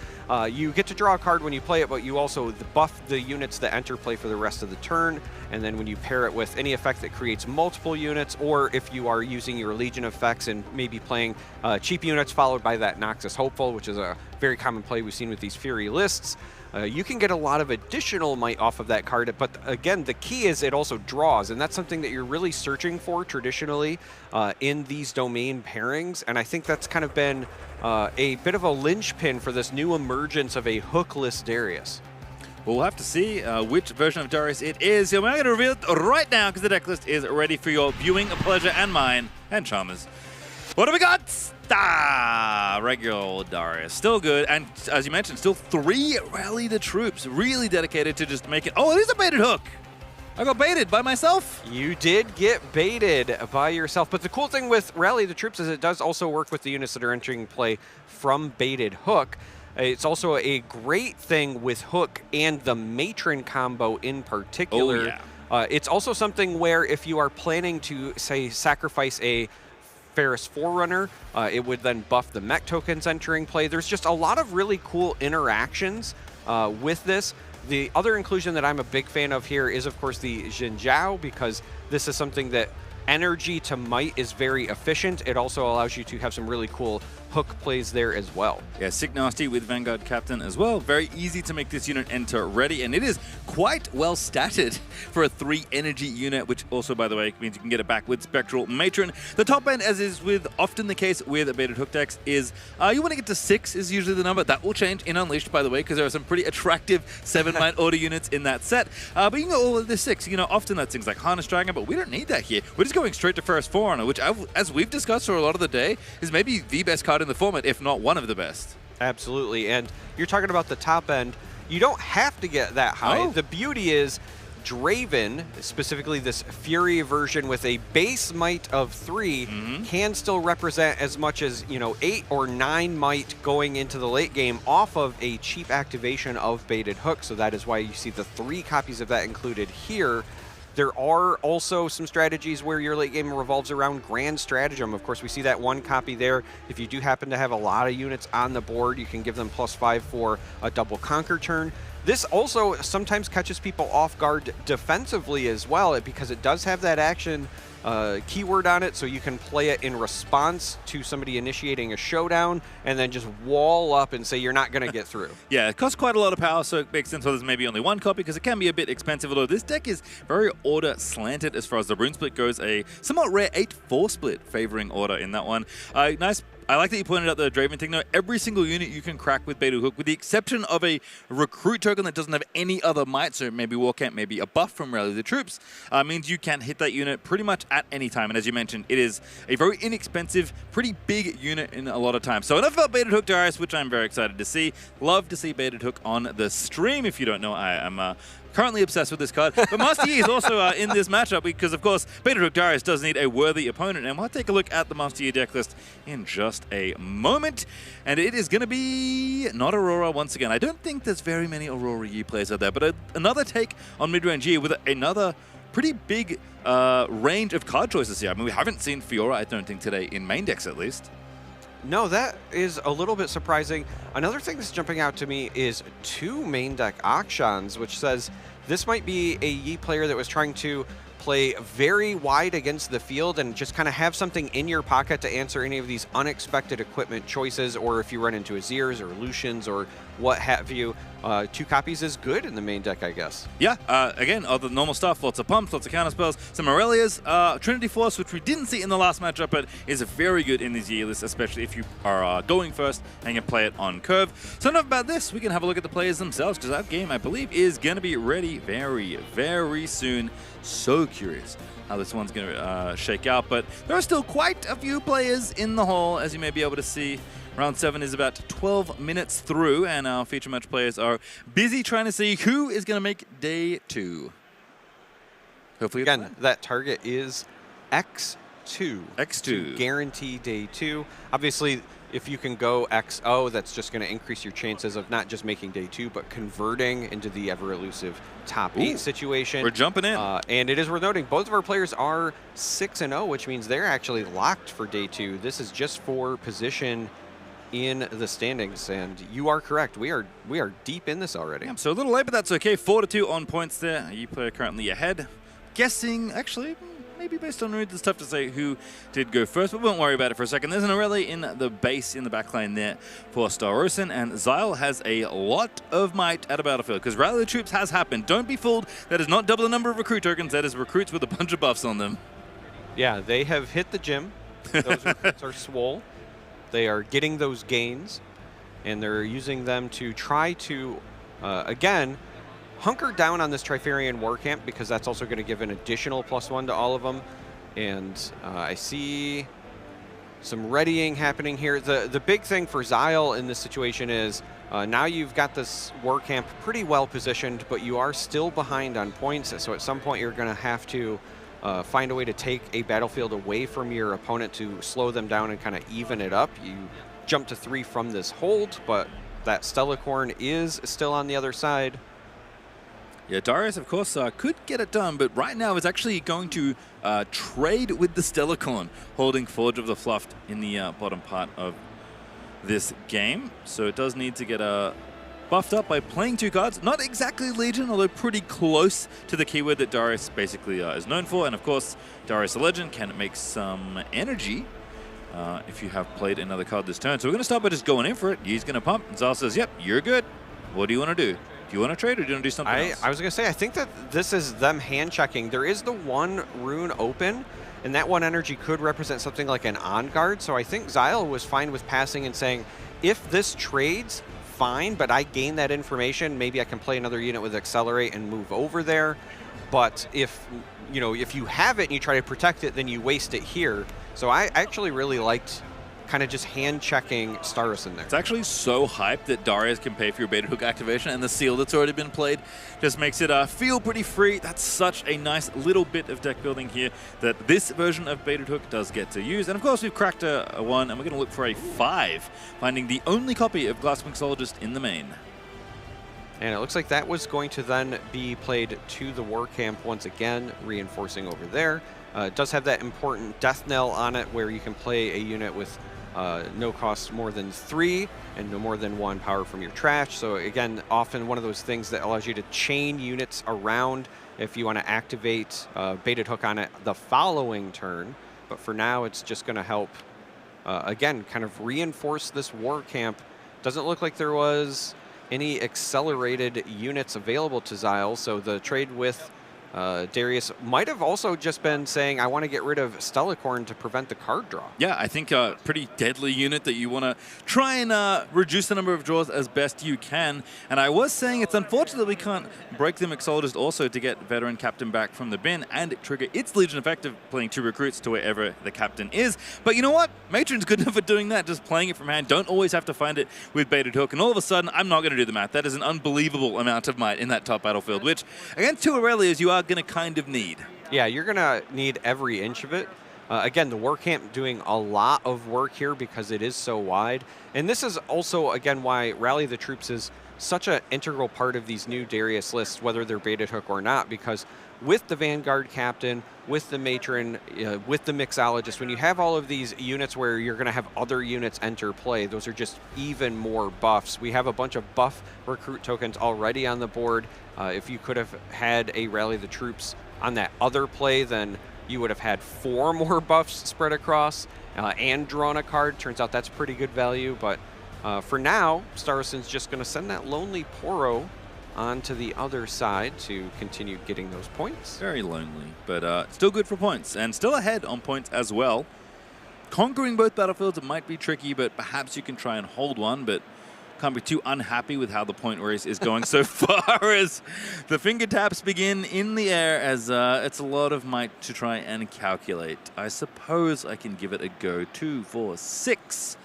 you get to draw a card when you play it, but you also buff the units that enter play for the rest of the turn. And then when you pair it with any effect that creates multiple units, or if you are using your Legion effects and maybe playing cheap units followed by that Noxus Hopeful, which is a very common play we've seen with these Fury lists, you can get a lot of additional might off of that card. But again, the key is it also draws, and that's something that you're really searching for traditionally in these domain pairings. And I think that's kind of been a bit of a linchpin for this new emergence of a hookless Darius. We'll have to see which version of Darius it is. So we're going to reveal it right now because the deck list is ready for your viewing pleasure and mine and Charmer's. What do we got? Regular old Darius. Still good. And as you mentioned, still 3 Rally the Troops. Really dedicated to just making... Oh, it is a baited hook. I got baited by myself. You did get baited by yourself. But the cool thing with Rally the Troops is it does also work with the units that are entering play from baited hook. It's also a great thing with Hook and the Matron combo in particular. Oh, yeah. It's also something where if you are planning to, say, sacrifice a Ferris Forerunner, it would then buff the mech tokens entering play. There's just a lot of really cool interactions with this. The other inclusion that I'm a big fan of here is, of course, the Jinjiao, because this is something that energy to might is very efficient. It also allows you to have some really cool hook plays there as well. Yeah, Sick Nasty with Vanguard Captain as well. Very easy to make this unit enter ready, and it is quite well statted for a 3 energy unit, which also, by the way, means you can get it back with Spectral Matron. The top end, as is with often the case with baited hook decks, is you want to get to 6 is usually the number. That will change in Unleashed, by the way, because there are some pretty attractive 7-might order units in that set. But you can go all of the 6. You know, often that's things like Harness Dragon, but we don't need that here. We're just going straight to Ferris Forerunner, which, as we've discussed for a lot of the day, is maybe the best card in the format, if not one of the best. Absolutely, and you're talking about the top end. You don't have to get that high. Oh. The beauty is Draven, specifically this Fury version with a base might of 3, can still represent as much as, 8 or 9 might going into the late game off of a cheap activation of baited hook. So that is why you see the 3 copies of that included here. There are also some strategies where your late game revolves around Grand Stratagem. Of course, we see that 1 copy there. If you do happen to have a lot of units on the board, you can give them +5 for a double conquer turn. This also sometimes catches people off guard defensively as well, because it does have that action keyword on it, so you can play it in response to somebody initiating a showdown and then just wall up and say you're not going to get through. Yeah, it costs quite a lot of power, so it makes sense why there's maybe only 1 copy, because it can be a bit expensive, although this deck is very order slanted as far as the rune split goes. A somewhat rare 8-4 split favoring order in that one. Nice. I like that you pointed out the Draven thing, though. Every single unit you can crack with Baited Hook, with the exception of a recruit token that doesn't have any other might, so maybe Warcamp, maybe a buff from Rally the Troops, means you can hit that unit pretty much at any time. And as you mentioned, it is a very inexpensive, pretty big unit in a lot of times. So enough about Baited Hook, Darius, which I'm very excited to see. Love to see Baited Hook on the stream. If you don't know, I am currently obsessed with this card. But Master Yi is also in this matchup because, of course, Baited Hook Darius does need a worthy opponent. And we'll take a look at the Master Yi deck list in just a moment. And it is going to be not Aurora once again. I don't think there's very many Aurora Yi players out there, but another take on mid-range Yi with another pretty big range of card choices here. I mean, we haven't seen Fiora, I don't think, today in main decks at least. No, that is a little bit surprising. Another thing that's jumping out to me is 2 main deck Akshans, which says this might be a Yi player that was trying to play very wide against the field and just kind of have something in your pocket to answer any of these unexpected equipment choices, or if you run into Azirs or Lucians or what have you. 2 copies is good in the main deck, I guess. Yeah, again, all the normal stuff, lots of pumps, lots of counter spells, some Aurelias, Trinity Force, which we didn't see in the last matchup, but is very good in these Yi lists, especially if you are going first and you play it on curve. So enough about this, we can have a look at the players themselves, because that game, I believe, is going to be ready very, very soon. So curious how this one's going to shake out, but there are still quite a few players in the hall, as you may be able to see. Round 7 is about 12 minutes through, and our feature match players are busy trying to see who is going to make day 2. Hopefully, again, that target is X2. X2. To guarantee day 2. Obviously, if you can go XO, that's just going to increase your chances of not just making day 2, but converting into the ever-elusive top 8 situation. We're jumping in. And it is worth noting, both of our players are 6-0, which means they're actually locked for day 2. This is just for position in the standings, and you are correct. We are deep in this already. Yeah, so a little late, but that's okay. 4-2 on points there. You player currently ahead. Guessing, actually, maybe based on runes, it's tough to say who did go first, but we won't worry about it for a second. There's an Aurelia in the base in the backline there for Starosin, and Xyle has a lot of might at a battlefield, because Rally the Troops has happened. Don't be fooled. That is not double the number of recruit tokens. That is recruits with a bunch of buffs on them. Yeah, they have hit the gym. Those recruits are swole. They are getting those gains, and they're using them to try to, again, hunker down on this Trifarian War Camp, because that's also going to give an additional +1 to all of them. And I see some readying happening here. The big thing for Xyle in this situation is now you've got this War Camp pretty well positioned, but you are still behind on points. So at some point you're going to have to find a way to take a battlefield away from your opponent to slow them down and kind of even it up. You jump to 3 from this hold, but that Stellacorn is still on the other side. Yeah, Darius, of course, could get it done, but right now is actually going to trade with the Stellacorn, holding Forge of the Fluff in the bottom part of this game. So it does need to get buffed up by playing 2 cards. Not exactly Legion, although pretty close to the keyword that Darius basically is known for. And of course, Darius the Legend can make some energy if you have played another card this turn. So we're going to start by just going in for it. He's going to pump, and Xyle says, yep, you're good. What do you want to do? Do you want to trade, or do you want to do something else? I was going to say, I think that this is them hand-checking. There is the 1 rune open, and that 1 energy could represent something like an on-guard. So I think Xyle was fine with passing and saying, if this trades, fine, but I gain that information, maybe I can play another unit with Accelerate and move over there. But if you have it and you try to protect it, then you waste it here. So I actually really liked kind of just hand-checking Staros in there. It's actually so hyped that Darius can pay for your Beta Hook activation, and the seal that's already been played just makes it feel pretty free. That's such a nice little bit of deck building here that this version of Beta Hook does get to use. And of course, we've cracked a 1, and we're going to look for a 5, finding the only copy of Glass Mixologist in the main. And it looks like that was going to then be played to the War Camp once again, reinforcing over there. It does have that important Death Knell on it, where you can play a unit with no cost more than 3 and no more than 1 power from your trash. So again, often one of those things that allows you to chain units around if you want to activate Baited Hook on it the following turn. But for now, it's just going to help, again, kind of reinforce this War Camp. Doesn't look like there was any accelerated units available to Xyle, so the trade with Darius might have also just been saying, I want to get rid of Stellacorn to prevent the card draw. Yeah, I think a pretty deadly unit that you want to try and reduce the number of draws as best you can. And I was saying it's unfortunate that we can't break the Mixologist also to get Veteran Captain back from the bin and trigger its Legion effect of playing 2 recruits to wherever the Captain is. But you know what? Matron's good enough at doing that, just playing it from hand. Don't always have to find it with Baited Hook. And all of a sudden, I'm not going to do the math. That is an unbelievable amount of might in that top battlefield, which against 2 Aurelias, you are going to kind of need. Yeah, you're going to need every inch of it. Again, the War Camp doing a lot of work here because it is so wide. And this is also, again, why Rally the Troops is such an integral part of these new Darius lists, whether they're baited hook or not, because with the Vanguard Captain, with the Matron, with the Mixologist, when you have all of these units where you're going to have other units enter play, those are just even more buffs. We have a bunch of buff recruit tokens already on the board. If you could have had a Rally the Troops on that other play, then you would have had 4 more buffs spread across and drawn a card. Turns out that's pretty good value, but for now, Star Ocean's just going to send that Lonely Poro onto the other side to continue getting those points. Very lonely, but still good for points, and still ahead on points as well. Conquering both battlefields, it might be tricky, but perhaps you can try and hold one, but can't be too unhappy with how the point race is going so far as the finger taps begin in the air, as it's a lot of might to try and calculate. I suppose I can give it a go. 2, 4, 6.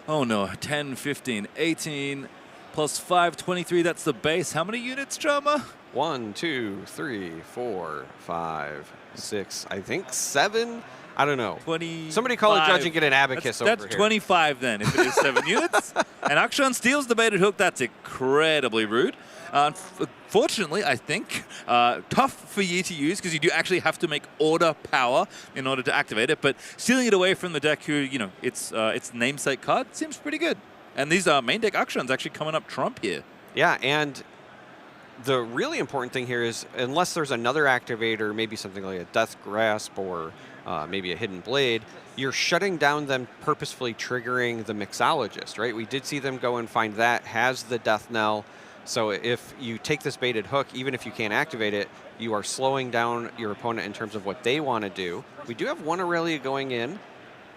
Oh no, 10, 15, 18, plus 5, 23, that's the base. How many units, Charmer? 1, 2, 3, 4, 5, 6, I think 7. I don't know. 20. Somebody call a judge and get an abacus over here. That's 25 then, if it is 7 units. And Akshan steals the baited hook. That's incredibly rude. Fortunately, I think, tough for Yi to use because you do actually have to make order power in order to activate it. But stealing it away from the deck, who, you know, its namesake card seems pretty good. And these main deck Akshan's actually coming up trump here. Yeah, and the really important thing here is, unless there's another activator, maybe something like a Death Grasp or maybe a Hidden Blade, you're shutting down them purposefully triggering the Mixologist, right? We did see them go and find that has the Death Knell. So if you take this baited hook, even if you can't activate it, you are slowing down your opponent in terms of what they want to do. We do have 1 Aurelia going in,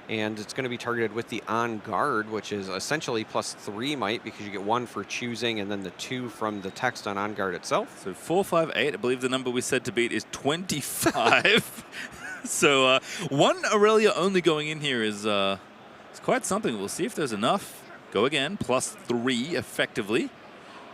and it's going to be targeted with the On Guard, which is essentially plus 3 might, because you get 1 for choosing and then the 2 from the text on Guard itself. So 4, 5, 8, I believe the number we said to beat is 25. So 1 Aurelia only going in here is quite something. We'll see if there's enough. Go again, plus 3 effectively,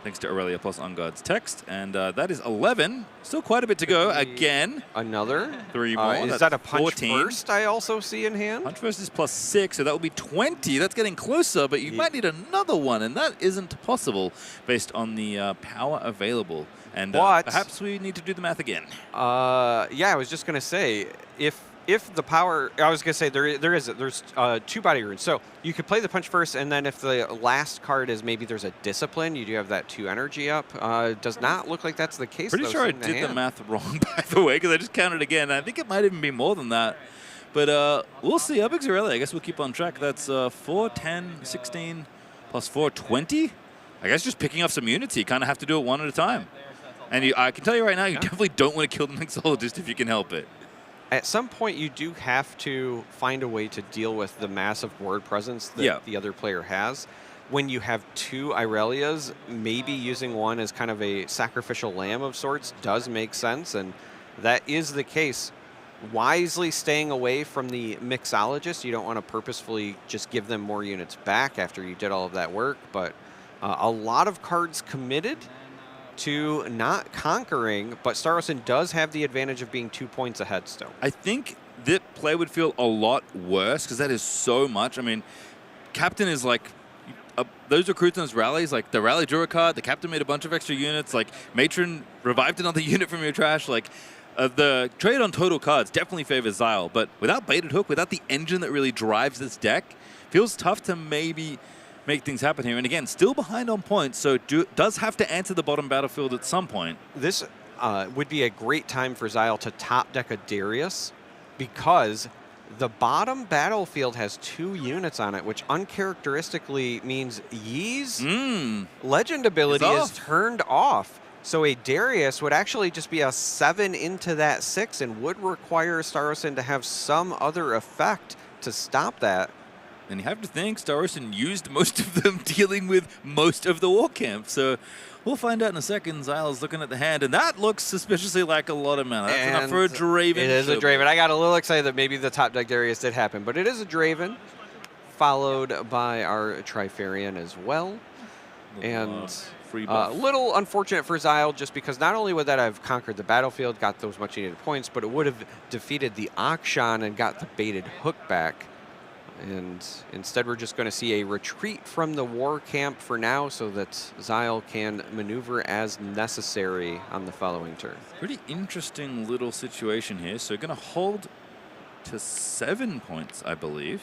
thanks to Aurelia plus On Guard's text. And that is 11. Still quite a bit to go. Again. Another. 3 more. Is that a punch 14. first I also see in hand? Punch first is plus 6, so that will be 20. That's getting closer, but you might need another one, and that isn't possible based on the power available. And perhaps we need to do the math again. Yeah, I was just going to say, if the power, I was going to say there's 2 body runes. So you could play the punch first, and then if the last card is maybe there's a discipline, you do have that 2 energy up. Does not look like that's the case. Pretty sure I did the math wrong, by the way, because I just counted again. I think it might even be more than that. But we'll see. How big's Aurelia? I guess we'll keep on track. That's 4, 10, 16, plus 4, 20. I guess just picking up some units, you kind of have to do it one at a time. And I can tell you right now, you definitely don't want to kill the Mixologist if you can help it. At some point, you do have to find a way to deal with the massive board presence that the other player has. When you have 2 Aurelias, maybe using 1 as kind of a sacrificial lamb of sorts does make sense, and that is the case. Wisely staying away from the Mixologist. You don't want to purposefully just give them more units back after you did all of that work, but a lot of cards committed to not conquering, but Star Ocean does have the advantage of being 2 points ahead still. I think that play would feel a lot worse because that is so much. I mean, Captain is like, those recruits in those rallies, like the rally drew a card, the Captain made a bunch of extra units, like Matron revived another unit from your trash, like the trade on total cards definitely favors Xyle, but without baited hook, without the engine that really drives this deck, feels tough to maybe make things happen here. And again, still behind on points, so does have to enter the bottom battlefield at some point. This would be a great time for Xyle to top deck a Darius, because the bottom battlefield has 2 units on it, which uncharacteristically means Yi's legend ability is turned off. So a Darius would actually just be a 7 into that 6 and would require Star Ocean to have some other effect to stop that. And you have to think Star Ocean used most of them dealing with most of the war camp. So we'll find out in a second. Xyle's looking at the hand, and that looks suspiciously like a lot of mana. That's enough for a Draven. It is a Draven. I got a little excited that maybe the top deck Darius did happen, but it is a Draven, followed by our Trifarian as well. And a little unfortunate for Xyle, just because not only would that have conquered the battlefield, got those much needed points, but it would have defeated the Akshan and got the baited hook back. And instead, we're just going to see a retreat from the war camp for now so that Xyle can maneuver as necessary on the following turn. Pretty interesting little situation here. So going to hold to 7 points, I believe.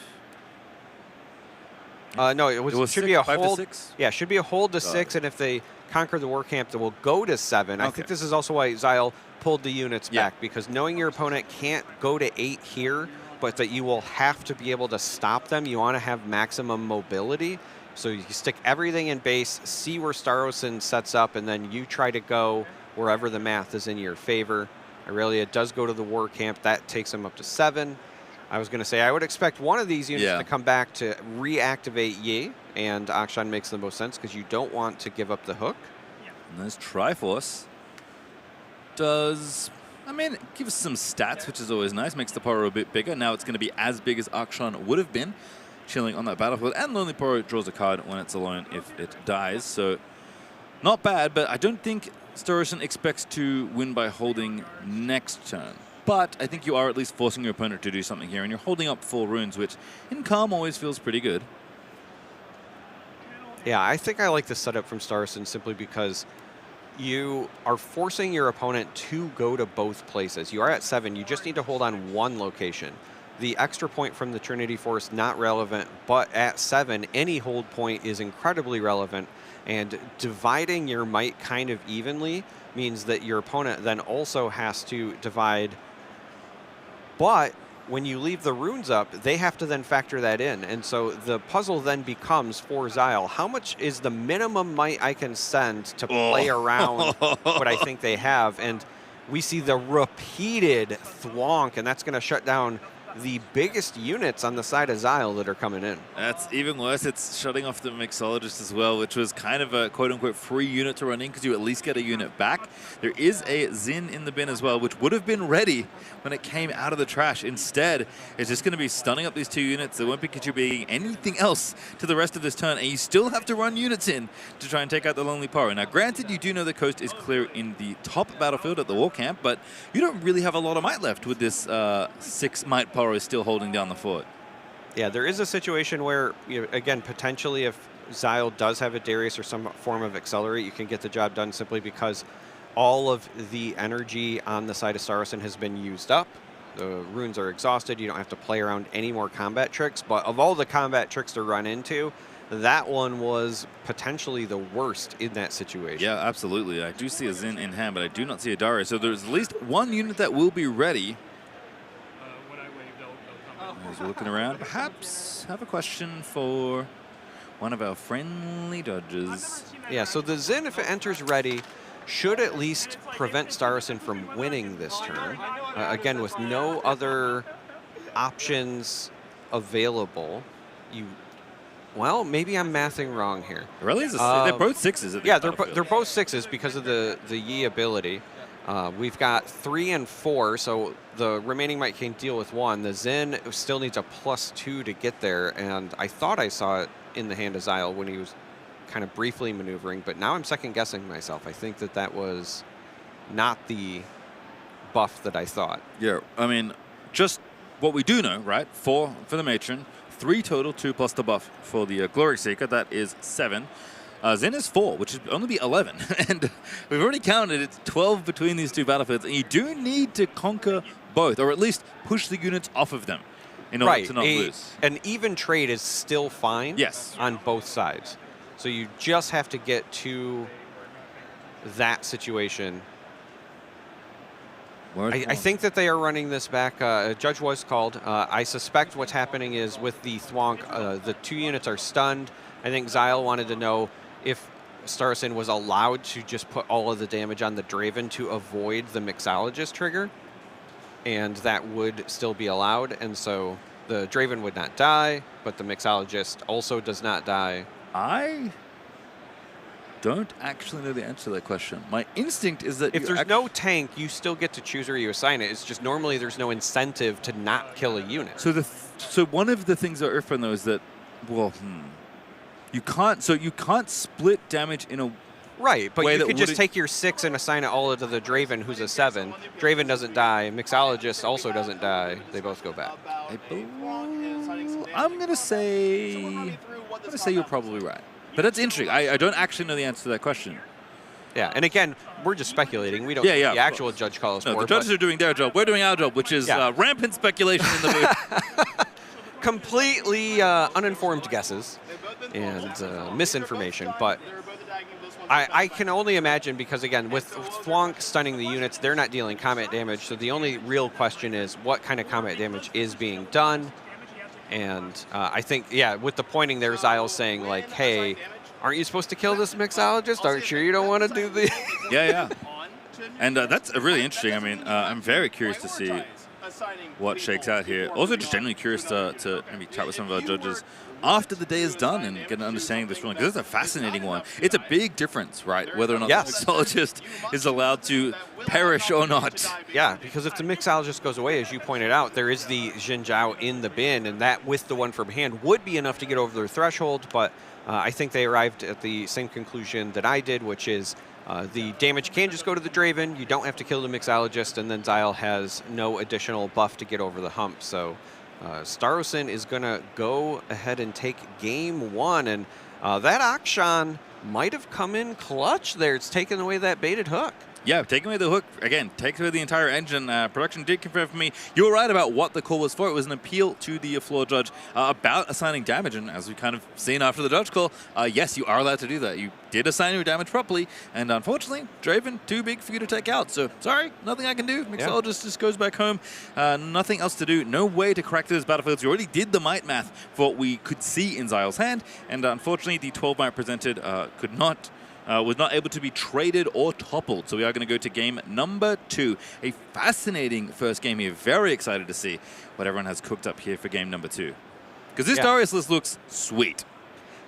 No, it should be a hold. 5 to 6? Yeah, should be a hold to 6, and if they conquer the war camp, they will go to 7. I think this is also why Xyle pulled the units back, because knowing your opponent can't go to 8 here, but that you will have to be able to stop them, you want to have maximum mobility. So you stick everything in base, see where Star Ocean sets up, and then you try to go wherever the math is in your favor. Irelia does go to the war camp. That takes him up to 7. I was going to say, I would expect one of these units to come back to reactivate Yi, and Akshan makes the most sense because you don't want to give up the hook. And there's Triforce. Does, I mean, it gives some stats, which is always nice. Makes the Poro a bit bigger. Now it's going to be as big as Akshan would have been, chilling on that battlefield. And Lonely Poro draws a card when it's alone if it dies. So not bad, but I don't think Star Ocean expects to win by holding next turn. But I think you are at least forcing your opponent to do something here, and you're holding up 4 runes, which in Calm always feels pretty good. Yeah, I think I like the setup from Star Ocean simply because you are forcing your opponent to go to both places. You are at 7. You just need to hold on 1 location. The extra point from the Trinity Force, not relevant, but at 7, any hold point is incredibly relevant. And dividing your might kind of evenly means that your opponent then also has to divide. But when you leave the runes up, they have to then factor that in. And so the puzzle then becomes for Xyle, how much is the minimum might I can send to play around what I think they have? And we see the repeated thwonk, and that's going to shut down the biggest units on the side of Xyle that are coming in. That's even worse. It's shutting off the Mixologist as well, which was kind of a quote-unquote free unit to run in because you at least get a unit back. There is a Xin in the bin as well, which would have been ready when it came out of the trash. Instead, it's just going to be stunning up these 2 units. They won't be contributing anything else to the rest of this turn, and you still have to run units in to try and take out the Lonely Poro. Now, granted, you do know the coast is clear in the top battlefield at the war camp, but you don't really have a lot of might left with this 6 might Poro is still holding down the fort. Yeah, there is a situation where, again, potentially if Xyle does have a Darius or some form of Accelerate, you can get the job done simply because all of the energy on the side of Star Ocean has been used up. The runes are exhausted. You don't have to play around any more combat tricks. But of all the combat tricks to run into, that one was potentially the worst in that situation. Yeah, absolutely. I do see a Xin in hand, but I do not see a Darius. So there's at least 1 unit that will be ready. As we're looking around, perhaps have a question for one of our friendly judges. Yeah, so the Xin, if it enters ready, should at least prevent Star Ocean from winning this turn. Again, with no other options available, well, maybe I'm mathing wrong here. Really? They're both 6s. Yeah, they're both 6s because of the Yi ability. We've got 3 and 4, so the remaining might can deal with 1. The Xin still needs a +2 to get there, and I thought I saw it in the hand of Xyle when he was kind of briefly maneuvering, but now I'm second-guessing myself. I think that was not the buff that I thought. Yeah, I mean, just what we do know, right? 4 for the Matron, 3 total, 2 plus the buff for the Glory Seeker. That is 7. Xin is 4, which would only be 11. And we've already counted, it's 12 between these 2 battlefields. And you do need to conquer both, or at least push the units off of them in order to not lose. An even trade is still fine on both sides. So you just have to get to that situation. I think that they are running this back. A judge was called. I suspect what's happening is with the thwonk, the 2 units are stunned. I think Xyle wanted to know if Star Ocean was allowed to just put all of the damage on the Draven to avoid the Mixologist trigger, and that would still be allowed. And so the Draven would not die, but the Mixologist also does not die. I don't actually know the answer to that question. My instinct is that if there's no tank, you still get to choose where you assign it. It's just normally there's no incentive to not kill a unit. So one of the things that Riftbound though is that, well, you can't split damage in a right, but way you could just take your 6 and assign it all to the Draven, who's a 7. Draven doesn't die. Mixologist also doesn't die. They both go back. I'm gonna say you're probably right. But that's interesting. I don't actually know the answer to that question. Yeah, and again, we're just speculating. We don't Yeah, know yeah, the actual judge calls No, for. the judges are doing their job. We're doing our job, which is rampant speculation in the booth. Completely uninformed guesses and misinformation, but I can only imagine because, again, with Thwonk stunning the units, they're not dealing combat damage, so the only real question is what kind of combat damage is being done. And I think, yeah, with the pointing there, Zyle's saying, like, hey, aren't you supposed to kill this mixologist? Are you sure you don't want to do the... Yeah. And that's really interesting. I mean, I'm very curious to see what shakes out here. Also, just genuinely curious to maybe chat with some of our judges after the day is done and get an understanding of this ruling, because it's a fascinating one. It's a big difference, right, whether or not the mixologist is allowed to perish or not. Yeah, because if the mixologist goes away, as you pointed out, there is the Xin Zhao in the bin, and that with the one from hand would be enough to get over their threshold, but I think they arrived at the same conclusion that I did, which is the damage can just go to the Draven, you don't have to kill the mixologist, and then Zyle has no additional buff to get over the hump. So Starosin is going to go ahead and take game one, and that Akshan might have come in clutch there. It's taken away that baited hook. Yeah, taking away the hook, again, takes away the entire engine. Production did confirm for me. You were right about what the call was for. It was an appeal to the floor judge about assigning damage, and as we kind of seen after the judge call, yes, you are allowed to do that. You did assign your damage properly, and unfortunately, Draven, too big for you to take out. So, sorry, nothing I can do. Mixologist just goes back home. Nothing else to do. No way to correct those battlefields. You already did the might math for what we could see in Zyle's hand, and unfortunately, the 12 might presented was not able to be traded or toppled. So we are going to go to game number 2. A fascinating first game here. Very excited to see what everyone has cooked up here for game number 2. Because this Darius list looks sweet.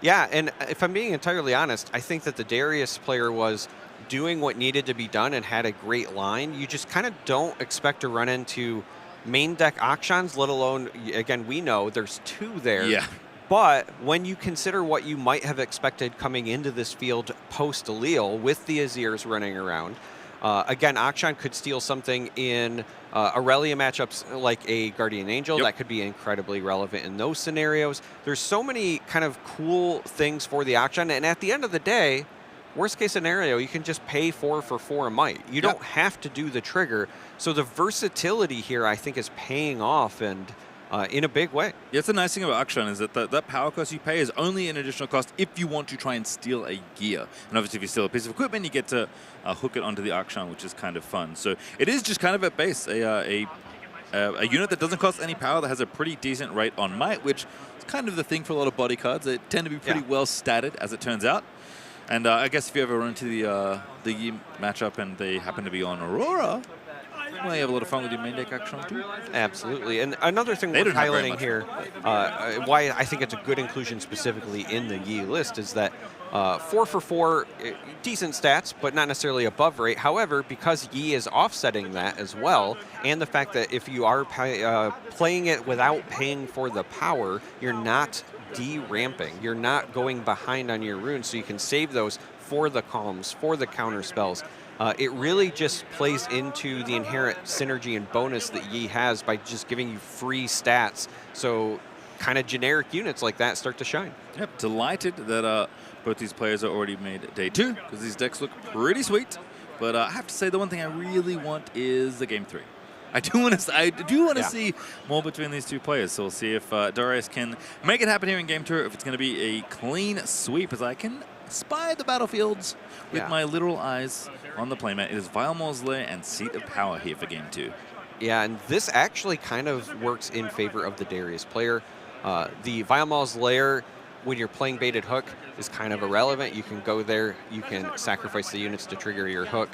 Yeah, and if I'm being entirely honest, I think that the Darius player was doing what needed to be done and had a great line. You just kind of don't expect to run into main deck Akshans, let alone, again, we know there's 2 there. Yeah. But when you consider what you might have expected coming into this field post-Allele with the Azirs running around, again, Akshan could steal something in Aurelia matchups like a Guardian Angel. That could be incredibly relevant in those scenarios. There's so many kind of cool things for the Akshan, and at the end of the day, worst case scenario, you can just pay 4 for 4 might. You don't have to do the trigger. So the versatility here, I think, is paying off, and in a big way. Yeah, it's the nice thing about Akshan is that that power cost you pay is only an additional cost if you want to try and steal a gear. And obviously if you steal a piece of equipment, you get to hook it onto the Akshan, which is kind of fun. So it is just kind of at base a unit that doesn't cost any power, that has a pretty decent rate on might, which is kind of the thing for a lot of body cards. They tend to be pretty well statted, as it turns out. And I guess if you ever run into the Yi matchup and they happen to be on Aurora, well, you have a lot of fun with your main deck action too. Absolutely. And another thing we're highlighting here, why I think it's a good inclusion specifically in the Yi list, is that 4 for 4, decent stats, but not necessarily above rate. However, because Yi is offsetting that as well, and the fact that if you are playing it without paying for the power, you're not de-ramping. You're not going behind on your runes, so you can save those for the calms, for the counter spells. It really just plays into the inherent synergy and bonus that Yi has by just giving you free stats. So kind of generic units like that start to shine. Yep, delighted that both these players are already made day 2, because these decks look pretty sweet. But I have to say the one thing I really want is the game 3. I do want to see more between these 2 players. So we'll see if Darius can make it happen here in game 2, or if it's going to be a clean sweep, as I can spy the battlefields with my literal eyes on the playmat. It is Vile Mausoleum and Seat of Power here for game 2. Yeah, and this actually kind of works in favor of the Darius player. The Vile Mausoleum, when you're playing baited hook, is kind of irrelevant. You can go there, you can sacrifice the units to trigger your hook.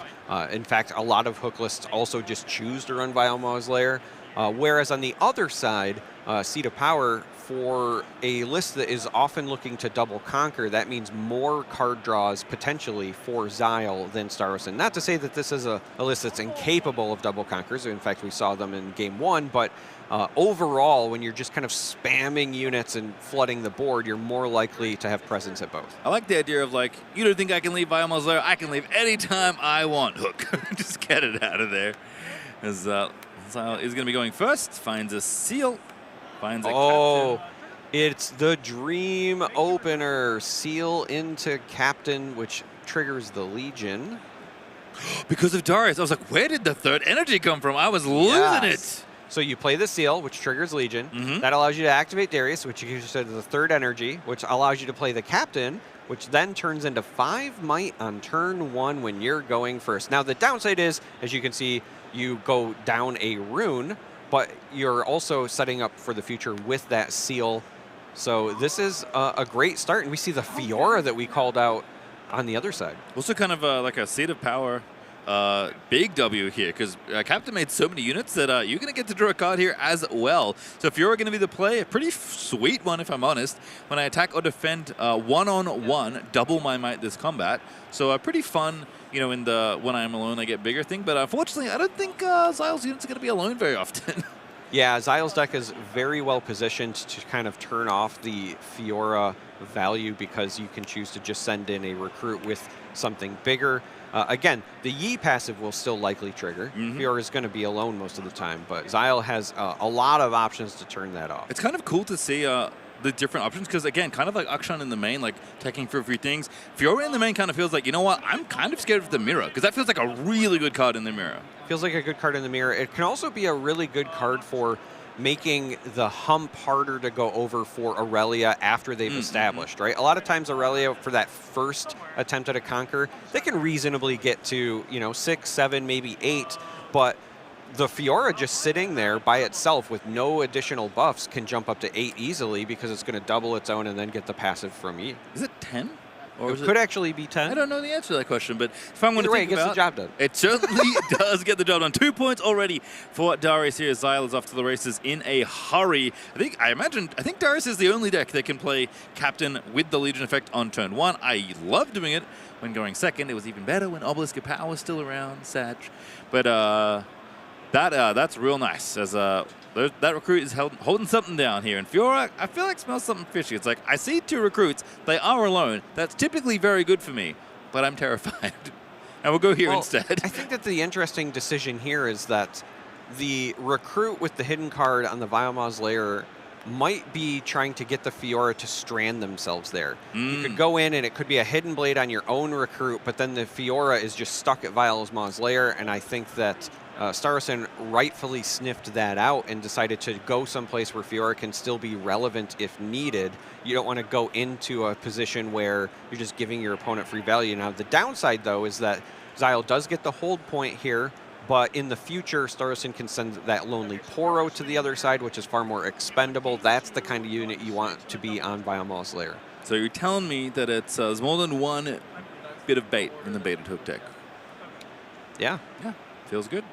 In fact, a lot of hook lists also just choose to run Vile Mausoleum. Whereas on the other side, Seat of Power, for a list that is often looking to double conquer, that means more card draws potentially for Zyle than Starosin. Not to say that this is a list that's incapable of double conquers. In fact, we saw them in game 1, but overall, when you're just kind of spamming units and flooding the board, you're more likely to have presence at both. I like the idea of, like, you don't think I can leave Vile Mausoleum? I can leave anytime I want. Hook. Just get it out of there. As Zyle is going to be going first, finds a seal, finds a captain. It's the Dream Opener. Seal into Captain, which triggers the Legion. Because of Darius, I was like, where did the third energy come from? I was losing it. So you play the Seal, which triggers Legion. That allows you to activate Darius, which you said is the third energy, which allows you to play the Captain, which then turns into 5 might on turn 1 when you're going first. Now, the downside is, as you can see, you go down a rune, but you're also setting up for the future with that Seal. So this is a great start, and we see the Fiora that we called out on the other side. Also kind of like a Seat of Power big W here, because Captain made so many units that you're going to get to draw a card here as well. So if you're going to be the play, a pretty sweet one if I'm honest. When I attack or defend one-on-one, double my might this combat. So pretty fun, you know, in the when I'm alone I get bigger thing. But unfortunately, I don't think Zyle's units are going to be alone very often. Yeah, Zyle's deck is very well positioned to kind of turn off the Fiora value because you can choose to just send in a recruit with something bigger. Again, the Yi passive will still likely trigger. Fiora is going to be alone most of the time, but Zyle has a lot of options to turn that off. It's kind of cool to see the different options because, again, kind of like Akshan in the main, like taking for free things. Fiora in the main kind of feels like, you know what, I'm kind of scared of the mirror because that feels like a really good card in the mirror. Feels like a good card in the mirror. It can also be a really good card for making the hump harder to go over for Aurelia after they've established, right? A lot of times Aurelia, for that first attempt at a conquer, they can reasonably get to, you know, 6, 7, maybe 8, but the Fiora just sitting there by itself with no additional buffs can jump up to 8 easily because it's going to double its own and then get the passive from Yi. Is it 10? Or it could actually be 10. I don't know the answer to that question, but if I'm going to think it gets about the job done. It certainly does get the job done. 2 points already for Darius here. Zyle is off to the races in a hurry. I think Darius is the only deck that can play Captain with the Legion effect on turn 1. I love doing it when going second. It was even better when Obelisk of Power was still around, Sag. But that's real nice, as that recruit is holding something down here. And Fiora, I feel like smells something fishy. It's like, I see 2 recruits. They are alone. That's typically very good for me, but I'm terrified. And we'll go here instead. I think that the interesting decision here is that the recruit with the hidden card on the Vile Mausoleer might be trying to get the Fiora to strand themselves there. You could go in and it could be a hidden blade on your own recruit, but then the Fiora is just stuck at Vile's Mausoleer, and I think that Starson rightfully sniffed that out and decided to go someplace where Fiora can still be relevant if needed. You don't want to go into a position where you're just giving your opponent free value. Now, the downside, though, is that Zyle does get the hold point here, but in the future, Starson can send that Lonely Poro to the other side, which is far more expendable. That's the kind of unit you want to be on Vile Mausoleer. So you're telling me that it's there's more than one bit of bait in the baited hook deck? Yeah. Yeah, feels good.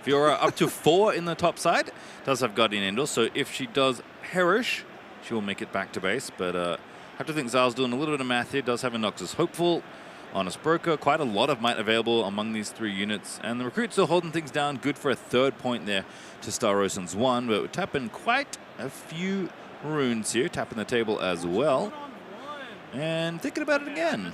Fiora up to 4 in the top side. Does have Guardian Angel, so if she does perish, she will make it back to base. But I have to think Zyle's doing a little bit of math here. Does have a Noxus Hopeful, Honest Broker, quite a lot of might available among these 3 units. And the recruit's still holding things down. Good for a 3rd point there to Star Ocean's 1. But we're tapping quite a few runes here. Tapping the table as well. And thinking about it again.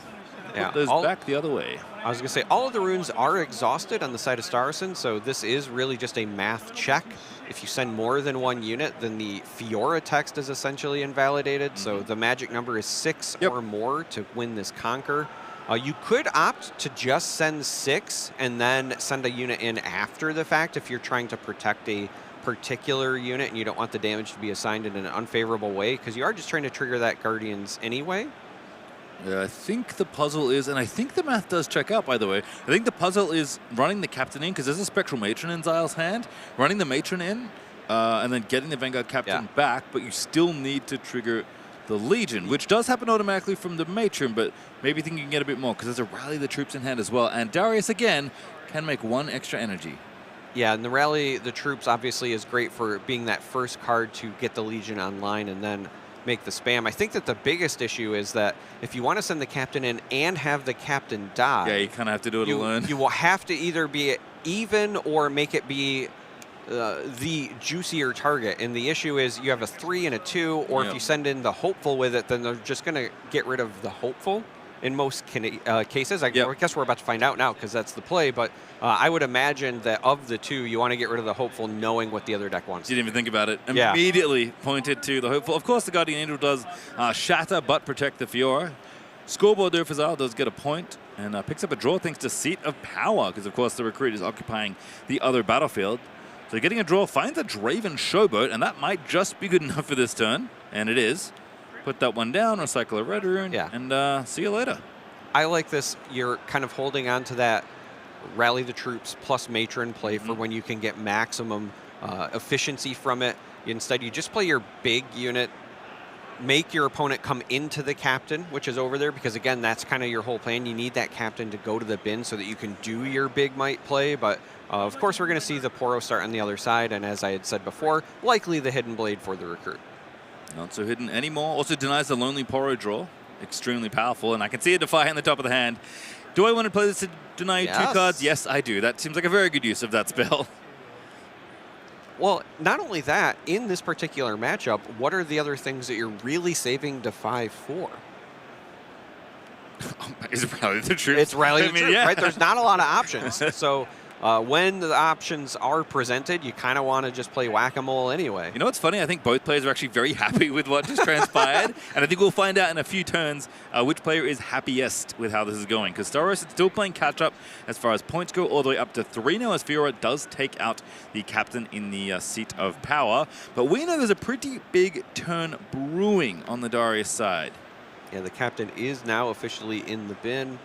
Yeah, Put those back the other way. I was going to say, all of the runes are exhausted on the side of Starson, so this is really just a math check. If you send more than 1 unit, then the Fiora text is essentially invalidated, so the magic number is 6 or more to win this conquer. You could opt to just send 6 and then send a unit in after the fact if you're trying to protect a particular unit and you don't want the damage to be assigned in an unfavorable way, because you are just trying to trigger that Guardians anyway. I think the puzzle is, and I think the math does check out, by the way. I think the puzzle is running the Captain in, because there's a Spectral Matron in Zyle's hand, running the Matron in, and then getting the Vanguard Captain back, but you still need to trigger the Legion, which does happen automatically from the Matron, but maybe think you can get a bit more, because there's a Rally the Troops in hand as well, and Darius, again, can make 1 extra energy. Yeah, and the Rally the Troops obviously is great for being that first card to get the Legion online and then make the spam. I think that the biggest issue is that if you want to send the Captain in and have the Captain die, yeah, you kind of have to do it alone. You will have to either be even or make it be the juicier target. And the issue is you have a 3 and a 2, or if you send in the Hopeful with it, then they're just going to get rid of the Hopeful. in most cases. I guess we're about to find out now because that's the play, but I would imagine that of the two, you want to get rid of the hopeful knowing what the other deck wants. You didn't even think about it. Yeah. Immediately pointed to the hopeful. Of course, the Guardian Angel does shatter but protect the Fiora. Scoreboard there for Zyle does get a point and picks up a draw thanks to Seat of Power because, of course, the Recruit is occupying the other battlefield. So getting a draw, finds a Draven Showboat, and that might just be good enough for this turn, and it is. Put that one down, recycle a Red Rune, and see you later. I like this. You're kind of holding on to that Rally the Troops plus Matron play for when you can get maximum efficiency from it. Instead, you just play your big unit, make your opponent come into the captain, which is over there, because again, that's kind of your whole plan. You need that captain to go to the bin so that you can do your big might play, but of course we're going to see the Poro start on the other side, and as I had said before, likely the Hidden Blade for the Recruit. Not so hidden anymore. Also denies the Lonely Poro draw. Extremely powerful, and I can see a Defy in the top of the hand. Do I want to play this to deny you 2 cards? Yes, I do. That seems like a very good use of that spell. Well, not only that, in this particular matchup, what are the other things that you're really saving Defy for? Is it Rally the Troops? It's Rally the Troops, right? There's not a lot of options. So when the options are presented, you kind of want to just play whack-a-mole anyway. You know what's funny? I think both players are actually very happy with what just transpired. And I think we'll find out in a few turns which player is happiest with how this is going. Because Staros is still playing catch-up as far as points go, all the way up to 3 now as Fiora does take out the captain in the Seat of Power. But we know there's a pretty big turn brewing on the Darius side. Yeah, the captain is now officially in the bin.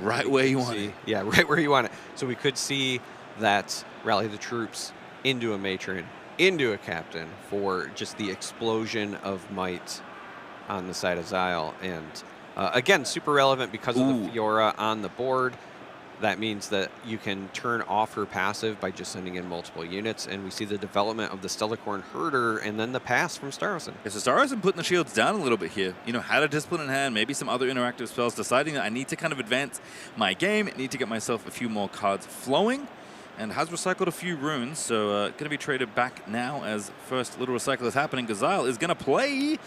Right where you want it. Yeah, right where you want it. So we could see that Rally the Troops into a Matron, into a captain for just the explosion of might on the side of Zyle. And again, super relevant because of the Fiora on the board. That means that you can turn off her passive by just sending in multiple units, and we see the development of the Stellacorn Herder and then the pass from Starosin. Yeah, so Starosin putting the shields down a little bit here. You know, had a Discipline in hand, maybe some other interactive spells, deciding that I need to kind of advance my game, need to get myself a few more cards flowing, and has recycled a few runes, so going to be traded back now as first little recycle is happening. Gazile is going to play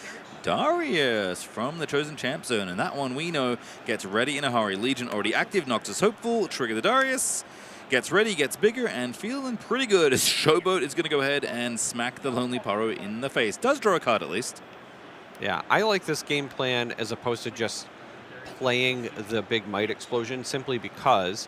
Darius from the Chosen Champ Zone, and that one we know gets ready in a hurry. Legion already active, Noxus hopeful, trigger the Darius, gets ready, gets bigger, and feeling pretty good as Showboat is going to go ahead and smack the Lonely Paro in the face. Does draw a card at least. Yeah, I like this game plan as opposed to just playing the big might explosion simply because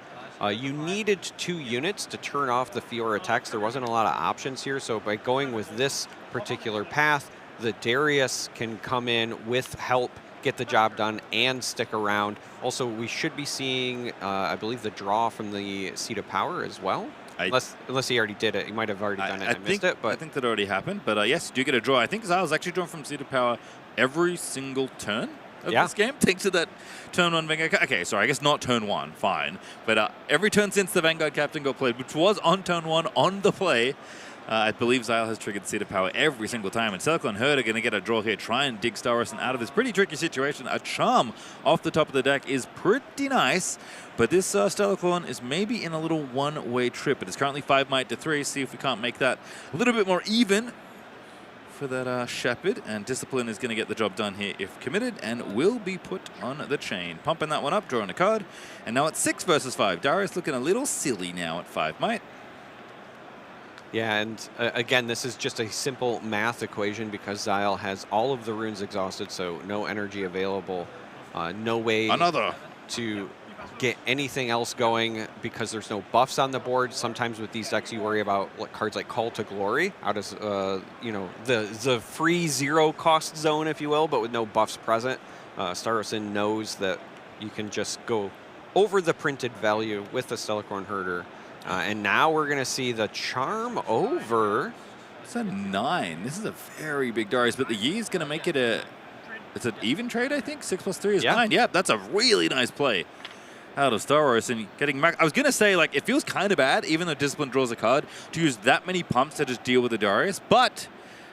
you needed 2 units to turn off the Fiora attacks. There wasn't a lot of options here, so by going with this particular path, the Darius can come in with help, get the job done, and stick around. Also, we should be seeing, I believe, the draw from the Seat of Power as well. Unless he already did it. He might have already done it and I missed it. But I think that already happened. But yes, you do get a draw. I think Zyle's actually drawn from Seat of Power every single turn of this game. Thanks to that turn 1 Vanguard. Okay, sorry, I guess not turn 1, fine. But every turn since the Vanguard captain got played, which was on turn 1 on the play, I believe Zyle has triggered Seat of Power every single time, and Stellacorn Herder going to get a draw here, try and dig Starosin out of this pretty tricky situation. A charm off the top of the deck is pretty nice, but this Stellacorn is maybe in a little one-way trip. It is currently 5 might to 3. See if we can't make that a little bit more even for that Shepherd, and Discipline is going to get the job done here if committed, and will be put on the chain. Pumping that one up, drawing a card, and now it's 6 versus 5. Darius looking a little silly now at 5 might. Yeah, and again, this is just a simple math equation because Zyle has all of the runes exhausted, so no energy available, no way to get anything else going because there's no buffs on the board. Sometimes with these decks, you worry about cards like Call to Glory out of you know, the free 0 cost zone, if you will, but with no buffs present. Starosin knows that you can just go over the printed value with the Stellacorn Herder. And now we're going to see the charm over. It's a 9. This is a very big Darius, but the Yi is going to make it it's an even trade, I think. 6 plus 3 is 9. Yeah, that's a really nice play out of Staros. And getting back, I was going to say, like, it feels kind of bad, even though Discipline draws a card, to use that many pumps to just deal with the Darius. But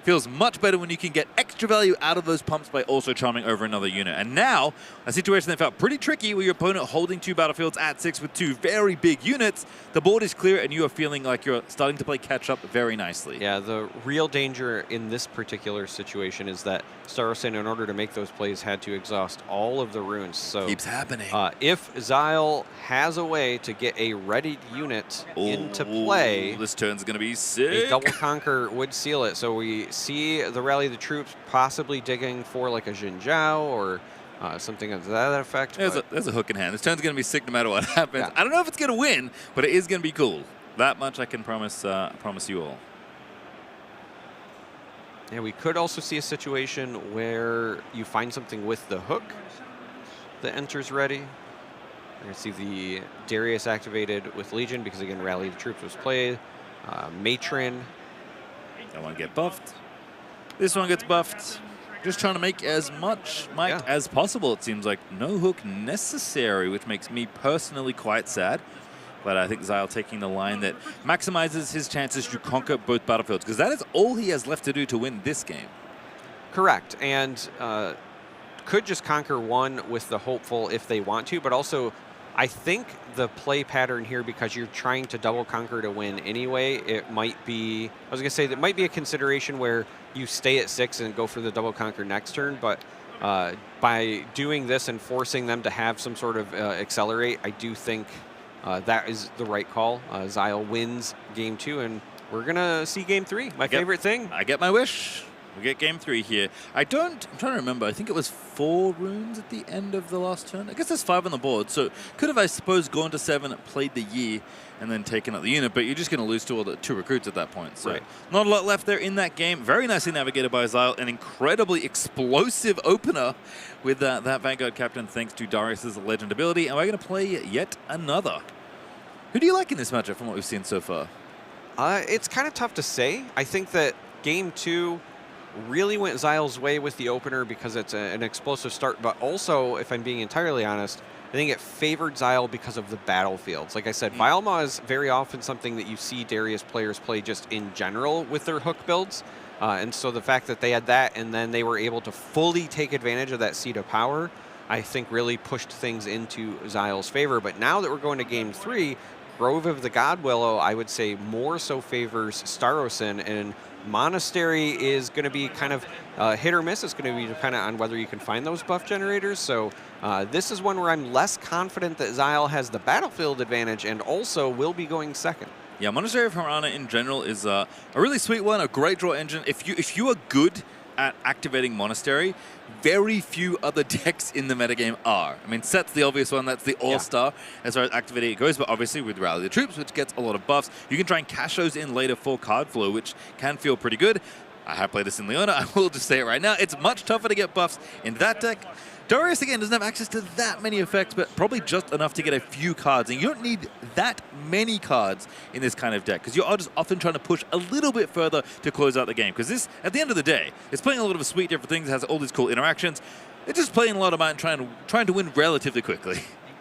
feels much better when you can get extra value out of those pumps by also charming over another unit. And now, a situation that felt pretty tricky where your opponent holding 2 battlefields at 6 with 2 very big units, the board is clear and you are feeling like you're starting to play catch-up very nicely. Yeah, the real danger in this particular situation is that Starosin, in order to make those plays, had to exhaust all of the runes. So keeps happening. If Xyle has a way to get a readied unit into play, this turn's going to be sick. A double conquer would seal it. So we see the Rally the Troops possibly digging for like a Jin Zhao or something of that effect. There's a hook in hand. This turn's going to be sick no matter what happens. I don't know if it's going to win, but it is going to be cool. That much I can promise you all. Yeah, we could also see a situation where you find something with the hook that enters ready. We're going to see the Darius activated with Legion because, again, Rally the Troops was played. Matron. That one get buffed. This one gets buffed. Just trying to make as much might as possible, it seems like. No hook necessary, which makes me personally quite sad. But I think Xyle taking the line that maximizes his chances to conquer both battlefields, because that is all he has left to do to win this game. Correct, and could just conquer one with the hopeful if they want to, but also I think the play pattern here, because you're trying to double conquer to win anyway, it might be, I was going to say, that might be a consideration where you stay at 6 and go for the double conquer next turn, but by doing this and forcing them to have some sort of accelerate, I do think that is the right call. Xyle wins game 2, and we're going to see game 3. My favorite thing. I get my wish. We get game 3 here. I'm trying to remember. I think it was 4 runes at the end of the last turn. I guess there's 5 on the board. So could have, I suppose, gone to 7, played the Yi, and then taken out the unit. But you're just going to lose to all the 2 recruits at that point. So not a lot left there in that game. Very nicely navigated by Xyle. An incredibly explosive opener with that Vanguard captain, thanks to Darius's legend ability. And we're going to play yet another. Who do you like in this matchup from what we've seen so far? It's kind of tough to say. I think that game 2 really went Xyle's way with the opener because it's an explosive start, but also, if I'm being entirely honest, I think it favored Xyle because of the battlefields. Like I said, Vilema is very often something that you see Darius players play just in general with their hook builds, and so the fact that they had that and then they were able to fully take advantage of that seed of power, I think really pushed things into Xyle's favor. But now that we're going to game 3, Grove of the Godwillow, I would say, more so favors Starosin, and Monastery is going to be kind of hit or miss. It's going to be dependent on whether you can find those buff generators. So this is one where I'm less confident that Xyle has the battlefield advantage and also will be going second. Yeah, Monastery of Harana in general is a really sweet one, a great draw engine. If you are good at activating Monastery, very few other decks in the metagame are. I mean, Set's the obvious one. That's the all-star as far as activating it goes, but obviously with Rally the Troops, which gets a lot of buffs, you can try and cash those in later for card flow, which can feel pretty good. I have played this in Leona. I will just say it right now. It's much tougher to get buffs in that deck. Darius, again, doesn't have access to that many effects, but probably just enough to get a few cards. And you don't need that many cards in this kind of deck, because you're just often trying to push a little bit further to close out the game. Because this, at the end of the day, it's playing a lot of sweet different things. It has all these cool interactions. It's just playing a lot of mine, trying to win relatively quickly.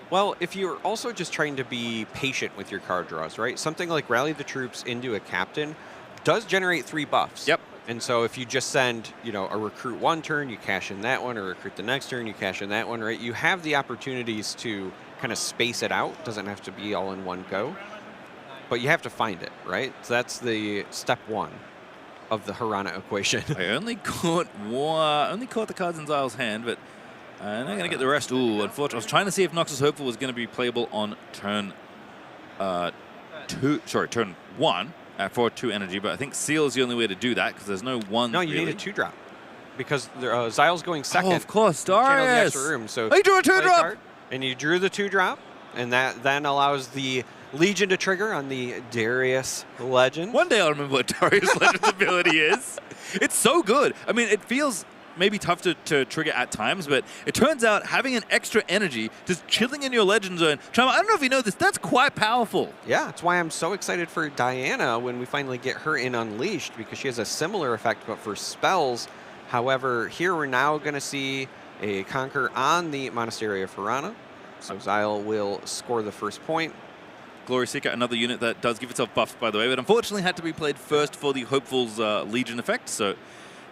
Well, if you're also just trying to be patient with your card draws, right? Something like Rally the Troops into a captain does generate 3 buffs. Yep. And so if you just send, a recruit one turn, you cash in that one, or recruit the next turn, you cash in that one, right? You have the opportunities to kind of space it out. Doesn't have to be all in one go, but you have to find it, right? So that's the step 1 of the Harana equation. I only caught the cards in Xyle's hand, but I'm not going to get the rest. Ooh, unfortunately. I was trying to see if Noxus Hopeful was going to be playable on turn turn 1. For 2 energy, but I think Seal is the only way to do that because there's no 1. No, you need a 2-drop because Xyle's going second. Oh, of course, Darius. The extra room, so you drew a 2-drop, and you drew the 2-drop, and that then allows the Legion to trigger on the Darius Legend. One day I'll remember what Darius Legend's ability is. It's so good. I mean, it feels maybe tough to trigger at times, but it turns out having an extra energy just chilling in your Legend Zone. Chama, I don't know if you know this, that's quite powerful. Yeah, that's why I'm so excited for Diana when we finally get her in Unleashed, because she has a similar effect, but for spells. However, here we're now going to see a Conquer on the Monastery of Harana. So Xyle will score the first point. Glory Seeker, another unit that does give itself buffs, by the way, but unfortunately had to be played first for the Hopeful's Legion effect, so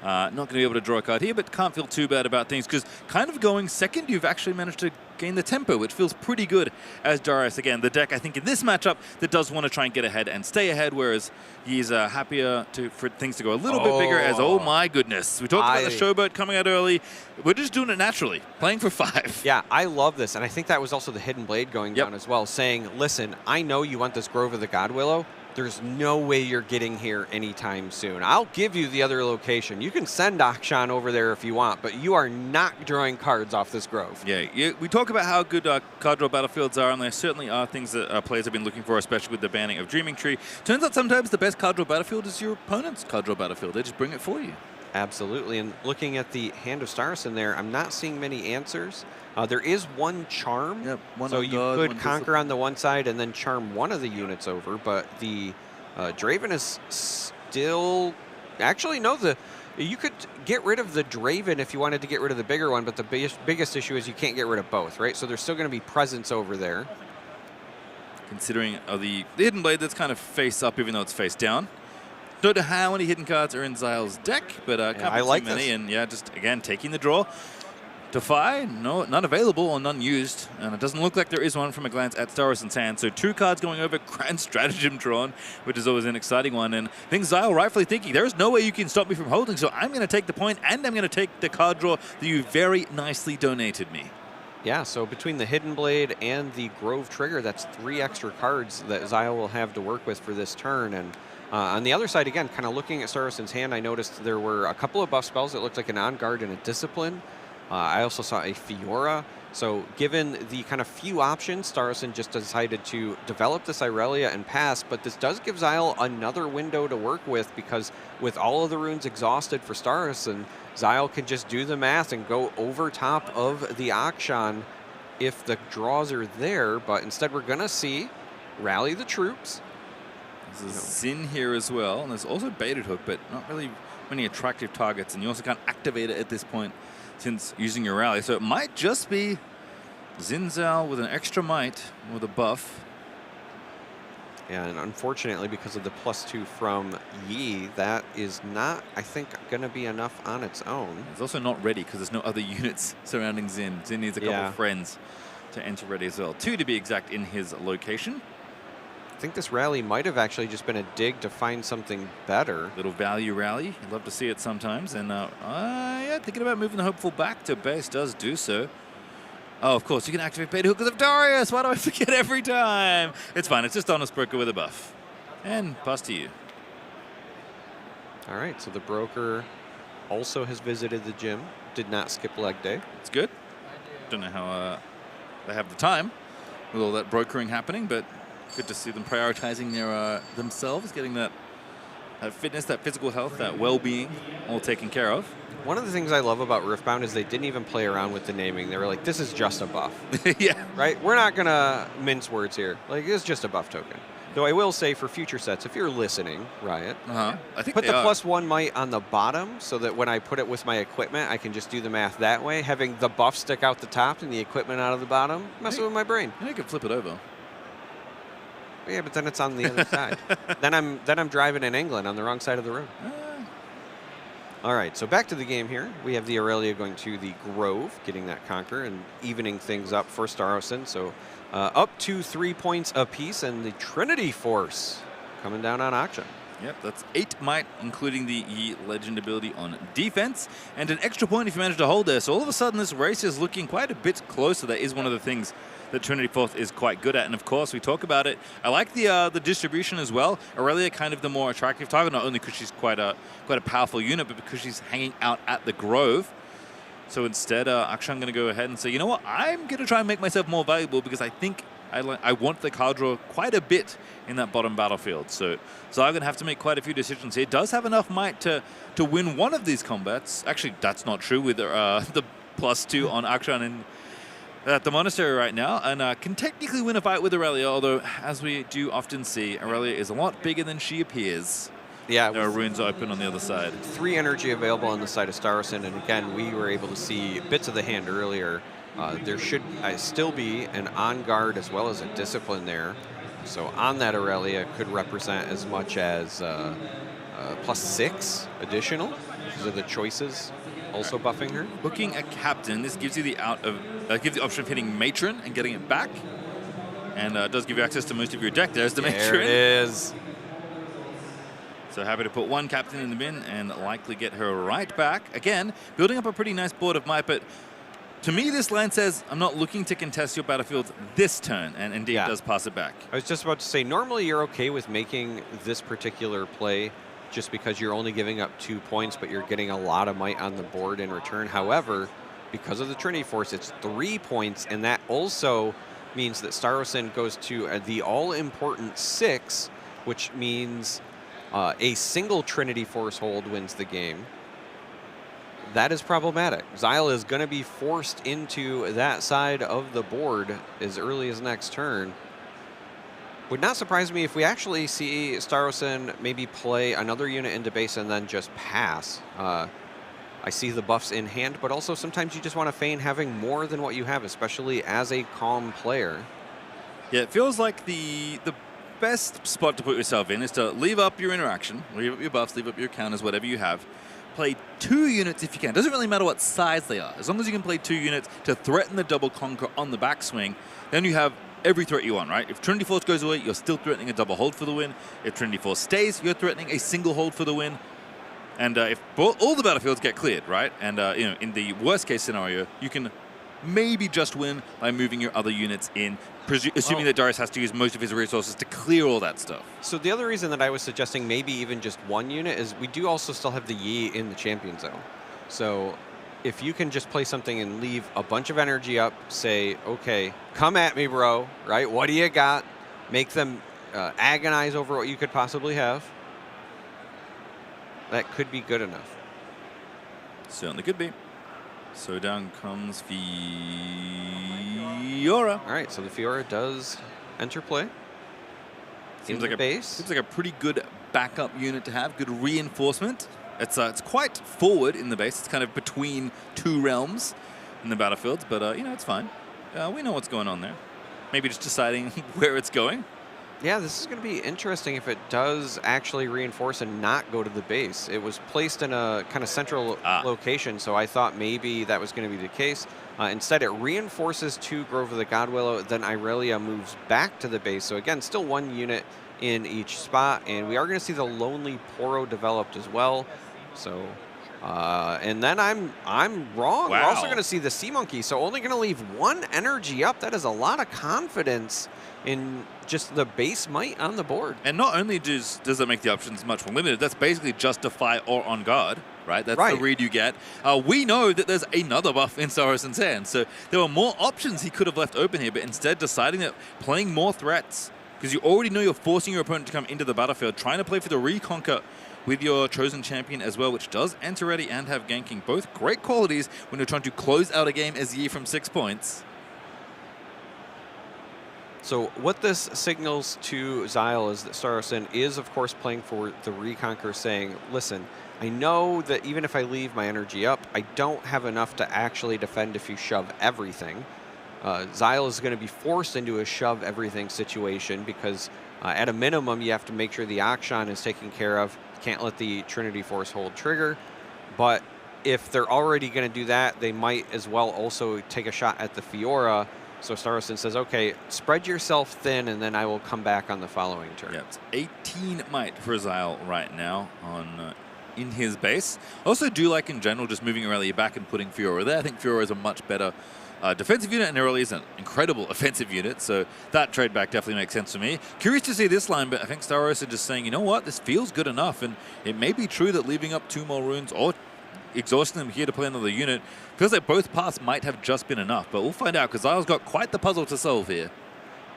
not going to be able to draw a card here, but can't feel too bad about things, because kind of going second, you've actually managed to gain the tempo, which feels pretty good as Darius. Again, the deck, I think, in this matchup that does want to try and get ahead and stay ahead, whereas he's happier for things to go a little bit bigger as, oh my goodness. We talked about the Showboat coming out early. We're just doing it naturally, playing for 5. Yeah, I love this, and I think that was also the Hidden Blade going down as well, saying, listen, I know you want this Grove of the God Willow. There's no way you're getting here anytime soon. I'll give you the other location. You can send Akshan over there if you want, but you are not drawing cards off this Grove. Yeah, we talk about how good card draw battlefields are, and there certainly are things that players have been looking for, especially with the banning of Dreaming Tree. Turns out sometimes the best card draw battlefield is your opponent's card draw battlefield. They just bring it for you. Absolutely, and looking at the Hand of Stars in there, I'm not seeing many answers. There is one charm, so you could conquer on the one side and then charm one of the units over, but the Draven is still... Actually, no, you could get rid of the Draven if you wanted to get rid of the bigger one, but the biggest issue is you can't get rid of both, right? So there's still going to be presence over there. Considering the Hidden Blade that's kind of face up, even though it's face down. Don't know how many hidden cards are in Zyle's deck, but can't be too many. And yeah, just again taking the draw. Defy, no, none available or none used, and it doesn't look like there is one from a glance at Staroson's hand. So 2 cards going over, Grand Stratagem drawn, which is always an exciting one. And I think Zyle rightfully thinking, there is no way you can stop me from holding, so I'm going to take the point, and I'm going to take the card draw that you very nicely donated me. Yeah, so between the Hidden Blade and the Grove Trigger, that's 3 extra cards that Zyle will have to work with for this turn. And on the other side, again, kind of looking at Staroson's hand, I noticed there were a couple of buff spells that looked like an On Guard and a Discipline. I also saw a Fiora. So given the kind of few options, Staroson just decided to develop this Irelia and pass, but this does give Zyle another window to work with, because with all of the runes exhausted for Staroson, Zyle can just do the math and go over top of the Akshan if the draws are there, but instead we're going to see Rally the Troops. There's a Zin here as well, and there's also Baited Hook, but not really many attractive targets, and you also can't activate it at this point since using your rally. So it might just be Zinzal with an extra might with a buff. Yeah, and unfortunately, because of the +2 from Yi, that is not, I think, going to be enough on its own. It's also not ready because there's no other units surrounding Zin. Zin needs a couple of friends to enter ready as well. 2 to be exact in his location. I think this rally might have actually just been a dig to find something better. Little value rally. You'd love to see it sometimes. And yeah, thinking about moving the Hopeful back to base does do so. Oh, of course, you can activate Beta Hook because of Darius. Why do I forget every time? It's fine. It's just Honest Broker with a buff. And pass to you. All right, so the Broker also has visited the gym. Did not skip leg day. It's good. Don't know how they have the time with all that brokering happening, but good to see them prioritizing their themselves, getting that fitness, that physical health, that well-being all taken care of. One of the things I love about Riftbound is they didn't even play around with the naming. They were like, this is just a buff. Yeah. Right? We're not going to mince words here. Like, it's just a buff token. Though I will say for future sets, if you're listening, Riot, I think put the +1 might on the bottom so that when I put it with my equipment, I can just do the math that way. Having the buff stick out the top and the equipment out of the bottom, messing with my brain. You can flip it over. Yeah, but then it's on the other side. Then I'm driving in England on the wrong side of the road. All right, so back to the game here. We have the Aurelia going to the Grove, getting that conquer and evening things up for Staroson. So up to 3 points apiece, and the Trinity Force coming down on Akshan. Yep, that's 8 might, including the Yi Legend ability on defense, and an extra point if you manage to hold there. So all of a sudden, this race is looking quite a bit closer. That is one of the things that Trinity Force is quite good at, and of course, we talk about it. I like the distribution as well. Aurelia kind of the more attractive target, not only because she's quite a powerful unit, but because she's hanging out at the Grove. So instead, Akshan going to go ahead and say, you know what, I'm going to try and make myself more valuable because I think I want the card draw quite a bit in that bottom battlefield. So I'm going to have to make quite a few decisions here. It does have enough might to win one of these combats. Actually, that's not true with the +2 on Akshan and at the Monastery right now, and can technically win a fight with Aurelia, although, as we do often see, Aurelia is a lot bigger than she appears. Yeah. There are runes open on the other side. 3 energy available on the side of Staroson, and again, we were able to see bits of the hand earlier. There should still be an On Guard as well as a Discipline there. So on that Aurelia could represent as much as +6 additional. These are the choices also buffing her. Looking at Captain, this gives you the gives the option of hitting Matron and getting it back. And does give you access to most of your deck. There's the Matron. There it is. So happy to put one Captain in the bin and likely get her right back. Again, building up a pretty nice board of might, but to me this line says I'm not looking to contest your battlefield this turn, and indeed does pass it back. I was just about to say, normally you're okay with making this particular play just because you're only giving up 2 points, but you're getting a lot of might on the board in return. However, because of the Trinity Force, it's 3 points, and that also means that Starosin goes to the all-important 6, which means a single Trinity Force hold wins the game. That is problematic. Xyle is going to be forced into that side of the board as early as next turn. Would not surprise me if we actually see Starosin maybe play another unit into base and then just pass. I see the buffs in hand, but also sometimes you just want to feign having more than what you have, especially as a calm player. Yeah, it feels like the best spot to put yourself in is to leave up your interaction, leave up your buffs, leave up your counters, whatever you have. Play 2 units if you can. Doesn't really matter what size they are. As long as you can play 2 units to threaten the double conquer on the backswing, then you have every threat you want, right? If Trinity Force goes away, you're still threatening a double hold for the win. If Trinity Force stays, you're threatening a single hold for the win. And if all the battlefields get cleared, right? And you know, in the worst case scenario, you can maybe just win by moving your other units in, assuming that Darius has to use most of his resources to clear all that stuff. So the other reason that I was suggesting maybe even just 1 unit is we do also still have the Yi in the champion zone. So if you can just play something and leave a bunch of energy up, say, okay, come at me, bro, right? What do you got? Make them agonize over what you could possibly have. That could be good enough. Certainly could be. So down comes Fiora. All right, so the Fiora does enter play. Seems like a pretty good backup unit to have, good reinforcement. It's quite forward in the base. It's kind of between 2 realms in the battlefields, but you know, it's fine. We know what's going on there. Maybe just deciding where it's going. Yeah, this is going to be interesting if it does actually reinforce and not go to the base. It was placed in a kind of central location, so I thought maybe that was going to be the case. Instead, it reinforces to Grove of the Godwillow, then Irelia moves back to the base. So again, still 1 unit in each spot, and we are going to see the Lonely Poro developed as well. So, and then I'm wrong. Wow. We're also going to see the Sea Monkey, so only going to leave 1 energy up. That is a lot of confidence in just the base might on the board. And not only does that make the options much more limited, that's basically justify or on guard, right? That's the read you get. We know that there's another buff in Starosin's hand, so there were more options he could have left open here, but instead deciding that playing more threats, because you already know you're forcing your opponent to come into the battlefield, trying to play for the reconquer with your chosen champion as well, which does enter ready and have ganking. Both great qualities when you're trying to close out a game as Yi from 6 points. So what this signals to Xyle is that Starosin is, of course, playing for the Reconquer, saying, listen, I know that even if I leave my energy up, I don't have enough to actually defend if you shove everything. Xyle is going to be forced into a shove everything situation because at a minimum, you have to make sure the Akshan is taken care of. You can't let the Trinity Force hold trigger. But if they're already going to do that, they might as well also take a shot at the Fiora. So Starosin says, okay, spread yourself thin, and then I will come back on the following turn. Yeah, it's 18 might for Xyle right now on in his base. I also do like, in general, just moving Aurelia back and putting Fiora there. I think Fiora is a much better defensive unit, and Aurelia is an incredible offensive unit, so that trade back definitely makes sense for me. Curious to see this line, but I think Starosin just saying, you know what, this feels good enough, and it may be true that leaving up 2 more runes or exhausting them here to play another unit, feels like both paths might have just been enough, but we'll find out because Xyle's got quite the puzzle to solve here.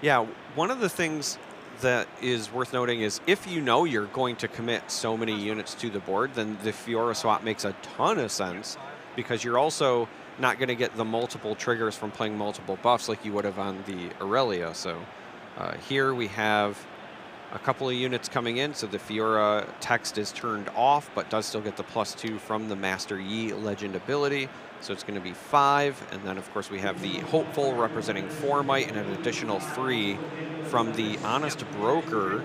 Yeah, one of the things that is worth noting is if you know you're going to commit so many units to the board, then the Fiora swap makes a ton of sense because you're also not going to get the multiple triggers from playing multiple buffs like you would have on the Aurelia. So here we have a couple of units coming in, so the Fiora text is turned off, but does still get the +2 from the Master Yi Legend ability. So it's going to be 5, and then of course we have the Hopeful representing 4 might and an additional 3 from the Honest Broker.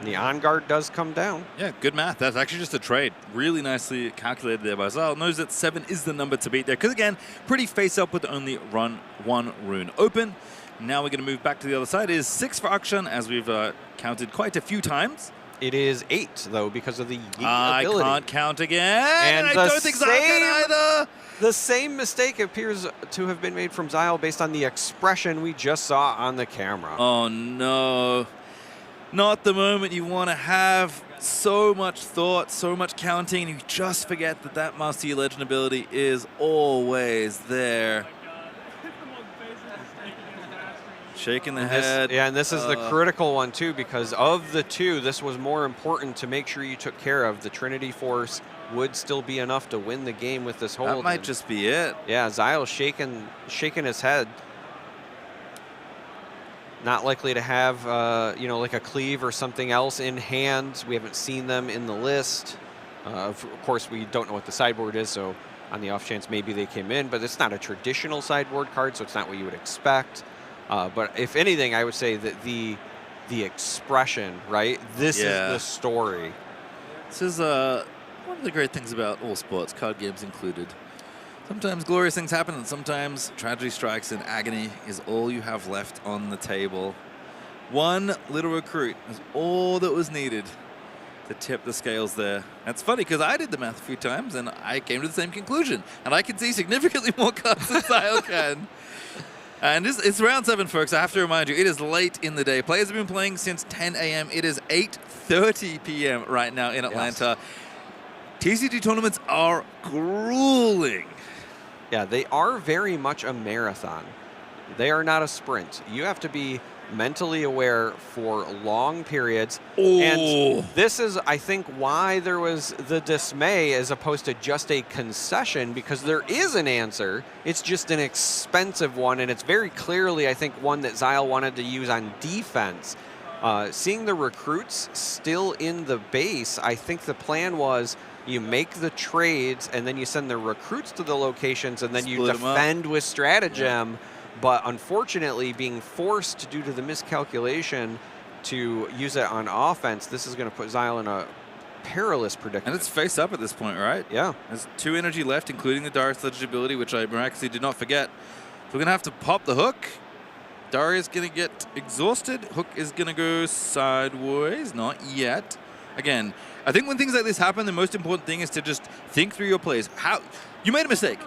The On Guard does come down. Yeah, good math. That's actually just a trade. Really nicely calculated there by Zal. Knows that 7 is the number to beat there. Because again, pretty face up with only run 1 rune open. Now we're going to move back to the other side. It is 6 for Akshan, as we've counted quite a few times. It is 8, though, because of the Yi I ability. Can't count again. And I don't think Zal can either. The same mistake appears to have been made from Zyle based on the expression we just saw on the camera. Oh, no. Not the moment you want to have. So much thought, so much counting, and you just forget that that Master Yi Legend ability is always there. Shaking the head. Yeah, and this is the critical one, too, because of the 2, this was more important to make sure you took care of. The Trinity Force would still be enough to win the game with this hold. That might just be it. Yeah, Zyle shaking his head. Not likely to have, you know, like a cleave or something else in hand. We haven't seen them in the list. Of course, we don't know what the sideboard is, so on the off chance maybe they came in, but it's not a traditional sideboard card, so it's not what you would expect. But if anything, I would say that the expression, right? This is the story. This is one of the great things about all sports, card games included. Sometimes glorious things happen, and sometimes tragedy strikes, and agony is all you have left on the table. One little recruit is all that was needed to tip the scales there. That's funny, because I did the math a few times, and I came to the same conclusion. And I can see significantly more cards than Zyle can. And it's round 7, folks. I have to remind you, it is late in the day. Players have been playing since 10 a.m. It is 8:30 p.m. right now in Atlanta. Yes. TCG tournaments are grueling. Yeah, they are very much a marathon. They are not a sprint. You have to be mentally aware for long periods. Oh. And this is, I think, why there was the dismay as opposed to just a concession, because there is an answer. It's just an expensive one, and it's very clearly, I think, one that Zyle wanted to use on defense. Seeing the recruits still in the base, I think the plan was you make the trades, and then you send the recruits to the locations, and then you defend with stratagem. Yeah. But unfortunately, being forced due to the miscalculation to use it on offense, this is going to put Zyle in a perilous predicament. And it's face up at this point, right? Yeah. There's 2 energy left, including the Darius ability, which I miraculously did not forget. So we're going to have to pop the hook. Darius going to get exhausted. Hook is going to go sideways. Not yet. Again, I think when things like this happen, the most important thing is to just think through your plays. You made a mistake.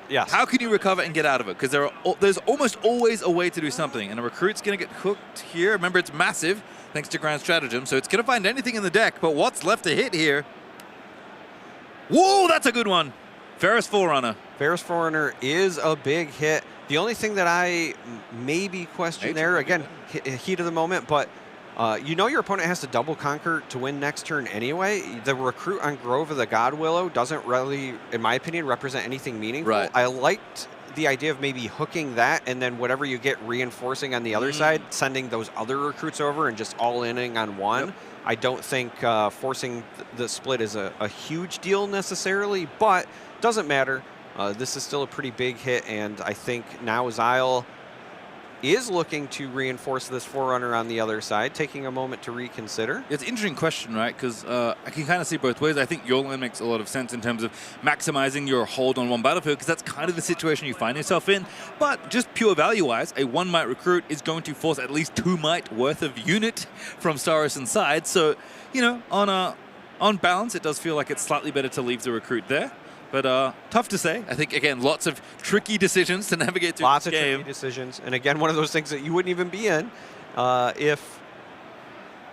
Yes. How can you recover and get out of it? Because there's almost always a way to do something. And a recruit's going to get hooked here. Remember, it's massive, thanks to Grand Stratagem. So it's going to find anything in the deck. But what's left to hit here? Whoa, that's a good one. Ferris Forerunner. Ferris Forerunner is a big hit. The only thing that I maybe question there, again, heat of the moment, but you know your opponent has to double conquer to win next turn anyway. The recruit on Grove of the God Willow doesn't really, in my opinion, represent anything meaningful. Right. I liked the idea of maybe hooking that, and then whatever you get reinforcing on the other side, sending those other recruits over and just all-inning on one. Yep. I don't think forcing the split is a huge deal necessarily, but doesn't matter. This is still a pretty big hit, and I think now Zyle is looking to reinforce this Forerunner on the other side, taking a moment to reconsider. It's an interesting question, right? Because I can kind of see both ways. I think your line makes a lot of sense in terms of maximizing your hold on one battlefield, because that's kind of the situation you find yourself in. But just pure value-wise, a 1 might recruit is going to force at least 2 might worth of unit from Sarusan's side. So, you know, on balance, it does feel like it's slightly better to leave the recruit there. But tough to say. I think, again, lots of tricky decisions to navigate through this game. Lots of tricky decisions. And again, one of those things that you wouldn't even be in if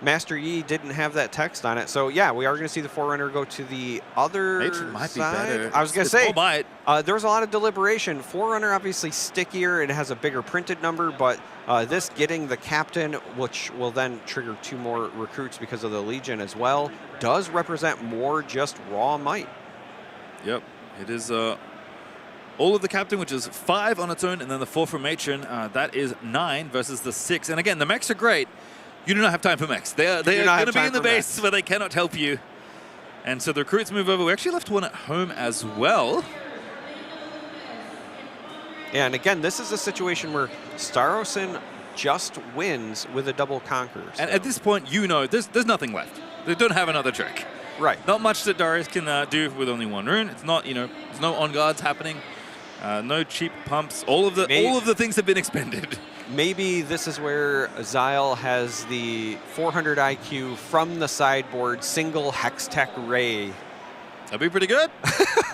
Master Yi didn't have that text on it. So, yeah, we are going to see the Forerunner go to the other Matron might side. be better. I was going to say, might. There was a lot of deliberation. Forerunner obviously stickier. It has a bigger printed number, but this getting the captain, which will then trigger 2 more recruits because of the Legion as well, does represent more just raw might. Yep, it is all of the captain, which is 5 on its own, and then the 4 from Matron. That is 9 versus the 6. And again, the mechs are great. You do not have time for mechs. They are going to be in the base mechs. where they cannot help you. And so the recruits move over. We actually left one at home as well. Yeah, and again, this is a situation where Star Ocean just wins with a double conquer. So. And at this point, you know, there's nothing left. They don't have another trick. Right. Not much that Darius can do with only one rune. It's not, you know, there's no on guards happening. No cheap pumps. All of the things have been expended. Maybe this is where Zyle has the 400 IQ from the sideboard single Hextech Ray. That'd be pretty good.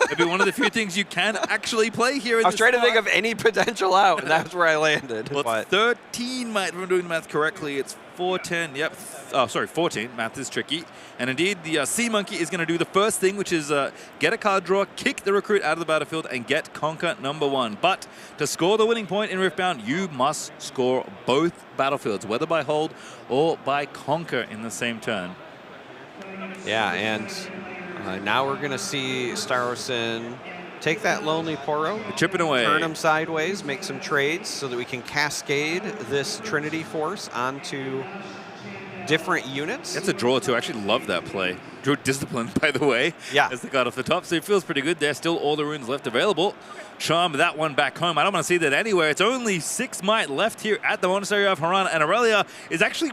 It'd be one of the few things you can actually play here. I was trying to think of any potential out, and that's where I landed. Well, but 13 might, if I'm doing the math correctly. It's 410. Yep. Oh, sorry, 14. Math is tricky. And indeed, the Sea Monkey is going to do the first thing, which is get a card draw, kick the recruit out of the battlefield, and get Conquer #1. But to score the winning point in Riftbound, you must score both battlefields, whether by hold or by Conquer in the same turn. Yeah, and now we're going to see Starosin take that Lonely Poro, chipping away, turn him sideways, make some trades so that we can cascade this Trinity Force onto different units. That's a draw too. I actually love that play. Drew Discipline, by the way, as the card off the top, so it feels pretty good. There's still all the runes left available. Charm that one back home. I don't want to see that anywhere. It's only 6 might left here at the Monastery of Haran, and Aurelia is actually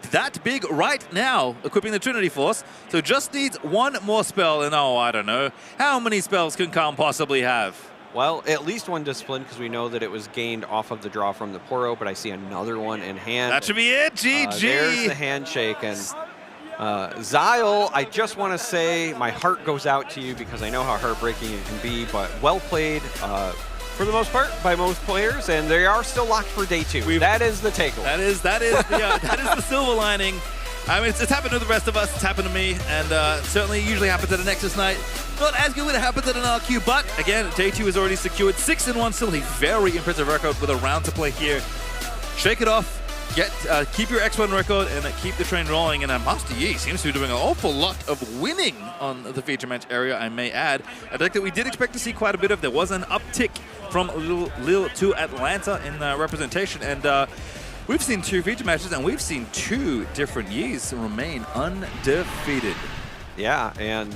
that big right now, equipping the Trinity Force. So just needs one more spell, and oh, I don't know. How many spells can Calm possibly have? Well, at least one Discipline, because we know that it was gained off of the draw from the Poro, but I see another one in hand. That should be it, GG! There's the handshake, and Zyle, I just want to say my heart goes out to you because I know how heartbreaking it can be, but well played for the most part by most players, and they are still locked for day 2. That is the takeaway. That is the silver lining. I mean, it's happened to the rest of us. It's happened to me, and certainly usually happens at a Nexus night. Not as good when it happens at an RQ, but again, day 2 is already secured. 6-1, still a very impressive record with a round to play here. Shake it off. Keep your X1 record and keep the train rolling. And Master Yi seems to be doing an awful lot of winning on the feature match area, I may add. A deck that we did expect to see quite a bit of. There was an uptick from Lille to Atlanta in representation. And we've seen 2 feature matches, and we've seen 2 different Yis remain undefeated. Yeah, and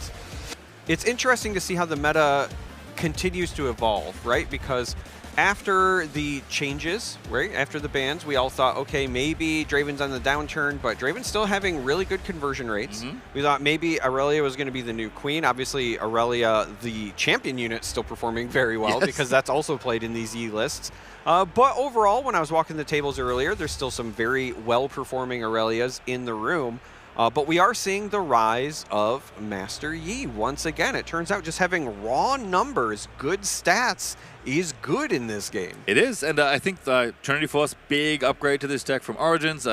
it's interesting to see how the meta continues to evolve, right? Because after the changes, right, after the bans, we all thought, okay, maybe Draven's on the downturn, but Draven's still having really good conversion rates. We thought maybe Aurelia was going to be the new queen. Obviously, Aurelia, the champion unit, still performing very well because that's also played in these E lists. But overall, when I was walking the tables earlier, there's still some very well-performing Aurelias in the room. But we are seeing the rise of Master Yi once again. It turns out just having raw numbers, good stats, is good in this game. It is, and I think the Trinity Force, big upgrade to this deck from Origins,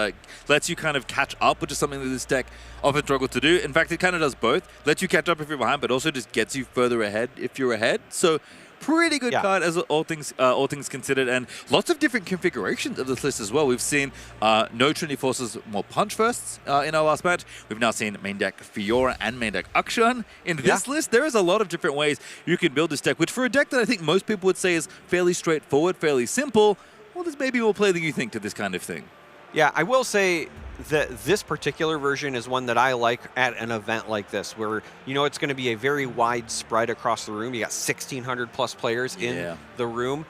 lets you kind of catch up, which is something that this deck often struggles to do. In fact, it kind of does both. Lets you catch up if you're behind, but also just gets you further ahead if you're ahead. So pretty good card as all things considered, and lots of different configurations of this list as well. We've seen no Trinity Forces, more punch firsts in our last match. We've now seen main deck Fiora and main deck Akshan. In this list, there is a lot of different ways you can build this deck, which for a deck that I think most people would say is fairly straightforward, fairly simple, well, there's maybe more play than you think to this kind of thing. Yeah, I will say that this particular version is one that I like at an event like this, where you know it's going to be a very wide spread across the room. You got 1,600 plus players in the room,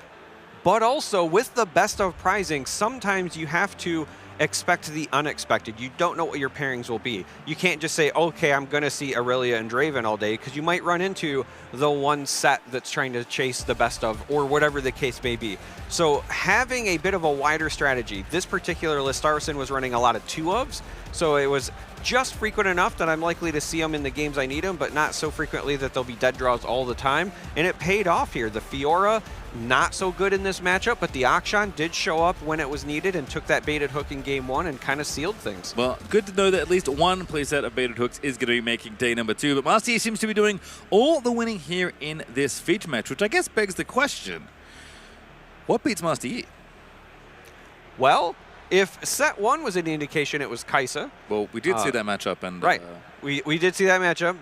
but also with the best of prizing, sometimes you have to expect the unexpected. You don't know what your pairings will be. You can't just say, okay, I'm going to see Aurelia and Draven all day, because you might run into the one set that's trying to chase the best of, or whatever the case may be. So having a bit of a wider strategy, this particular list, Starson was running a lot of 2-ofs, so it was just frequent enough that I'm likely to see them in the games I need them, but not so frequently that they'll be dead draws all the time. And it paid off here. The Fiora, not so good in this matchup, but the Akshan did show up when it was needed and took that baited hook in game 1 and kind of sealed things. Well, good to know that at least one playset of baited hooks is going to be making day number 2, but Master Yi seems to be doing all the winning here in this feature match, which I guess begs the question, what beats Master Yi? Well, if set 1 was any indication, it was Kaisa. Well, we did see that matchup. And right. We did see that matchup.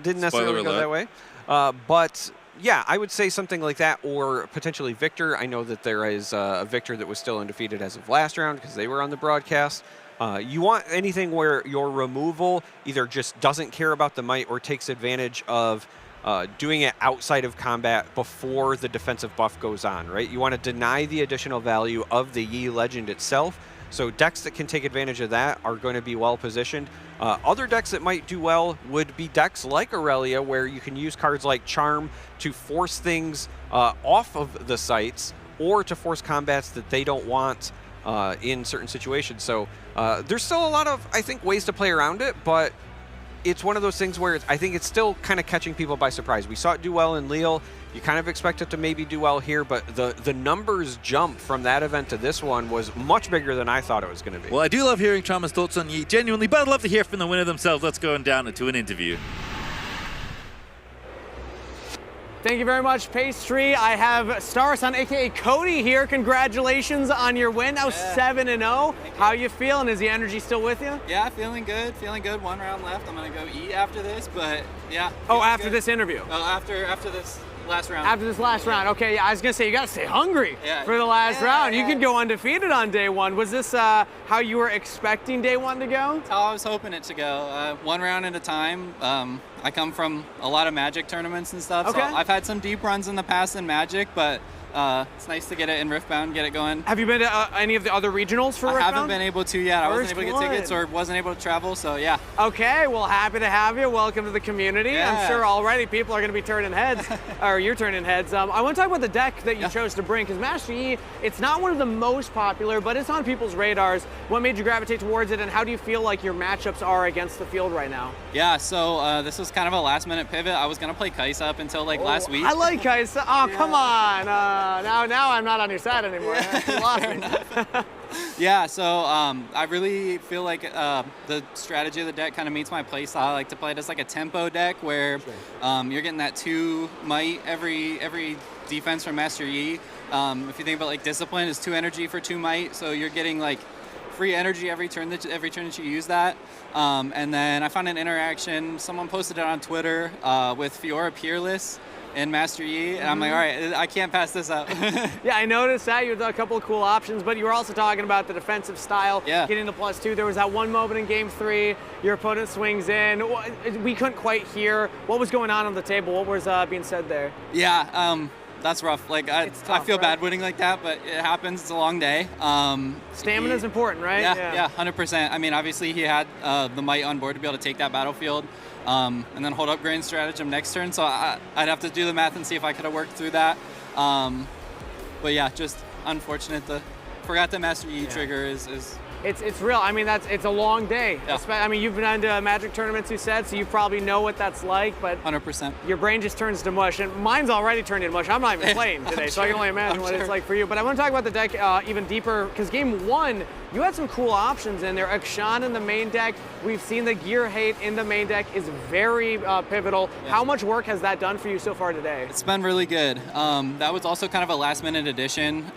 Didn't necessarily go that way. But yeah, I would say something like that, or potentially Viktor. I know that there is a Viktor that was still undefeated as of last round because they were on the broadcast. You want anything where your removal either just doesn't care about the might or takes advantage of doing it outside of combat before the defensive buff goes on, right? You want to deny the additional value of the Yi legend itself. So decks that can take advantage of that are going to be well positioned. Other decks that might do well would be decks like Aurelia, where you can use cards like Charm to force things off of the sites or to force combats that they don't want in certain situations. So there's still a lot of, I think, ways to play around it, but it's one of those things where I think it's still kind of catching people by surprise. We saw it do well in Lille. You kind of expect it to maybe do well here, but the numbers jump from that event to this one was much bigger than I thought it was going to be. Well, I do love hearing Charmer's thoughts on Yi, genuinely, but I'd love to hear from the winner themselves. Let's go on down to an interview. Thank you very much, Pastry. I have Starasan, aka Cody, here. Congratulations on your win. Now 7-0. How you feeling? Is the energy still with you? Yeah, feeling good. Feeling good. 1 round left. I'm gonna go eat after this, but yeah. Oh, after this interview? Oh, after this last round. After this last round. Okay, yeah, I was gonna say you gotta stay hungry for the last round. You can go undefeated on day 1. Was this how you were expecting day 1 to go? That's how I was hoping it to go. 1 round at a time. I come from a lot of Magic tournaments and stuff, so I've had some deep runs in the past in Magic, but it's nice to get it in Riftbound, get it going. Have you been to any of the other regionals for Riftbound? I haven't been able to yet. I wasn't able to get tickets or wasn't able to travel, so yeah. Okay, well, happy to have you. Welcome to the community. Yeah. I'm sure already people are going to be turning heads, or you're turning heads. I want to talk about the deck that you chose to bring, because Master Yi, it's not one of the most popular, but it's on people's radars. What made you gravitate towards it, and how do you feel like your matchups are against the field right now? Yeah, so this was kind of a last-minute pivot. I was going to play Kaisa up until last week. I like Kaisa. Oh, come on. Now I'm not on your side anymore. You lost me. Yeah, so I really feel like the strategy of the deck kind of meets my play style. I like to play it as like a tempo deck where you're getting that 2 might every defense from Master Yi. If you think about like Discipline is 2 energy for 2 might, so you're getting like free energy every turn that you use that. And then I found an interaction, someone posted it on Twitter with Fiora Peerless and Master Yi, and I'm like, all right, I can't pass this up. Yeah, I noticed that. You had a couple of cool options, but you were also talking about the defensive style, getting the +2. There was that one moment in Game 3, your opponent swings in. We couldn't quite hear what was going on the table. What was being said there? Yeah, that's rough. Like I feel bad winning like that, but it happens. It's a long day. Stamina's important, right? Yeah, 100%. I mean, obviously he had the might on board to be able to take that battlefield. And then hold up Grand Stratagem next turn, so I'd have to do the math and see if I could have worked through that. But yeah, just unfortunate. Forgot the Master Yi trigger is. It's real. I mean, it's a long day. Yeah. I mean, you've been to Magic tournaments, you said, so you probably know what that's like. But 100%. Your brain just turns to mush, and mine's already turned into mush. I'm not even playing today, so I can only imagine what it's like for you. But I want to talk about the deck even deeper, because Game 1, you had some cool options in there. Akshan in the main deck. We've seen the Gear Hate in the main deck is very pivotal. Yeah. How much work has that done for you so far today? It's been really good. That was also kind of a last-minute addition.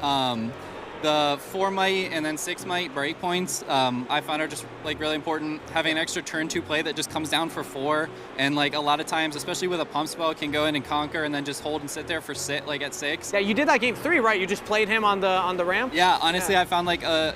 The 4 might and then 6 might breakpoints I found are just like really important. Having an extra turn 2 play that just comes down for 4, and like a lot of times, especially with a pump spell, can go in and conquer and then just hold and sit there for like at 6. Yeah, you did that Game 3, right? You just played him on the ramp. Yeah, honestly, I found like a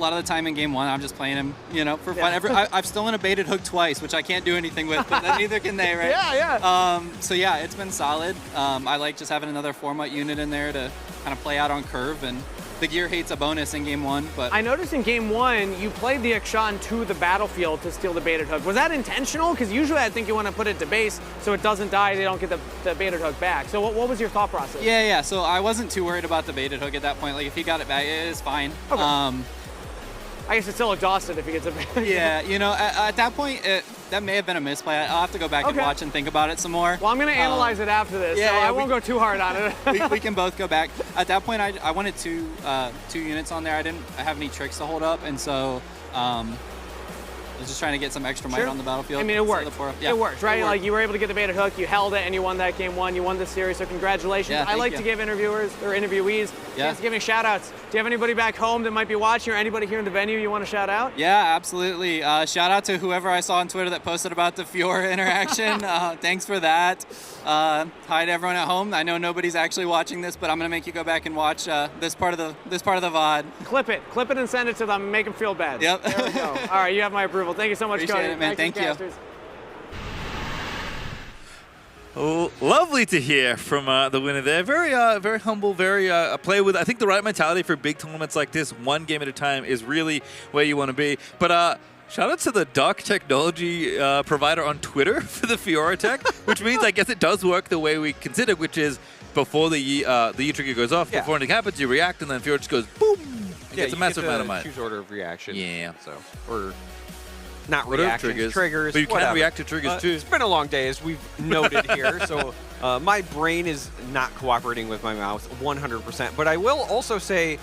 lot of the time in Game 1, I'm just playing him, for fun. I've stolen a baited hook twice, which I can't do anything with, but neither can they, right? Yeah. So yeah, it's been solid. I like just having another 4 might unit in there to kind of play out on curve, and the Gear Hate's a bonus in Game 1, but... I noticed in Game 1, you played the Akshan to the battlefield to steal the baited hook. Was that intentional? Because usually I think you want to put it to base so it doesn't die, they don't get the baited hook back. So what was your thought process? Yeah, so I wasn't too worried about the baited hook at that point. Like, if he got it back, it is fine. Okay. I guess it's still exhausted if he gets it back. Yeah, at that point, that may have been a misplay. I'll have to go back and watch and think about it some more. Well, I'm going to analyze it after this, so I won't go too hard on it. we can both go back. At that point, I wanted two units on there. I didn't have any tricks to hold up, and so just trying to get some extra might on the battlefield. I mean, it worked. Yeah, It worked, right? It worked. Like, you were able to get the baited hook, you held it, and you won that game 1. You won the series, so congratulations. Yeah, I like thank to you. give interviewers or interviewees chance to give me shout-outs. Do you have anybody back home that might be watching, or anybody here in the venue you want to shout out? Yeah, absolutely. Shout out to whoever I saw on Twitter that posted about the Fiora interaction. Thanks for that. Hi to everyone at home. I know nobody's actually watching this, but I'm gonna make you go back and watch this part of the VOD. Clip it and send it to them and make them feel bad. Yep. There we go. All right, you have my approval. Thank you so much, Appreciate Cody. it, man. Back to the Thank you. casters. Oh, lovely to hear from the winner there. Very humble, very play with, I think, the right mentality for big tournaments like this. One game at a time is really where you want to be. But shout out to the Dark Technology provider on Twitter for the Fiora tech, which means I guess it does work the way we consider, which is before the E trigger goes off, before anything happens, you react, and then Fiora just goes boom. It gets a massive amount of might. Choose order of reaction. Yeah. So, or not Order of reactions, triggers. But you whatever. can react to triggers too. It's been a long day, as we've noted here, so my brain is not cooperating with my mouth 100%. But I will also say,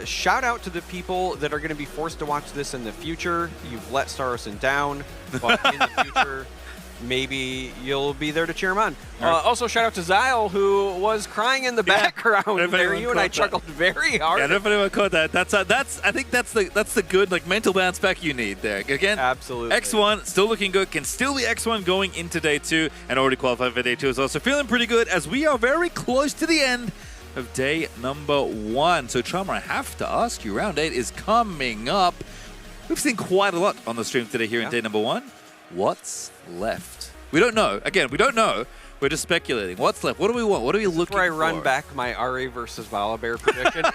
shout out to the people that are going to be forced to watch this in the future. You've let Star Ocean down, but in the future, maybe you'll be there to cheer him on. Also, shout out to Zyle, who was crying in the background there. You and I chuckled very hard. Yeah, if anyone caught that, I think that's the good like mental bounce back you need there. Again, absolutely. X1 still looking good, can still be X1 going into day 2, and already qualified for day 2 as well. So feeling pretty good as we are very close to the end of day number 1. So Charmer, I have to ask you, round 8 is coming up. We've seen quite a lot on the stream today here in day number 1. What's left? We don't know. Again, we don't know. We're just speculating. What's left? What do we want? What are we looking for? Before I run back my RA versus Volibear prediction,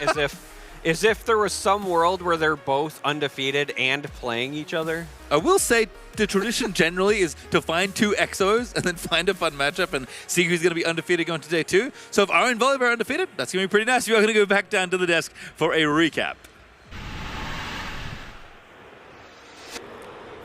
as if there was some world where they're both undefeated and playing each other. I will say the tradition generally is to find 2 Exos and then find a fun matchup and see who's going to be undefeated going to day 2. So if RA and Volibear are undefeated, that's going to be pretty nice. We are going to go back down to the desk for a recap.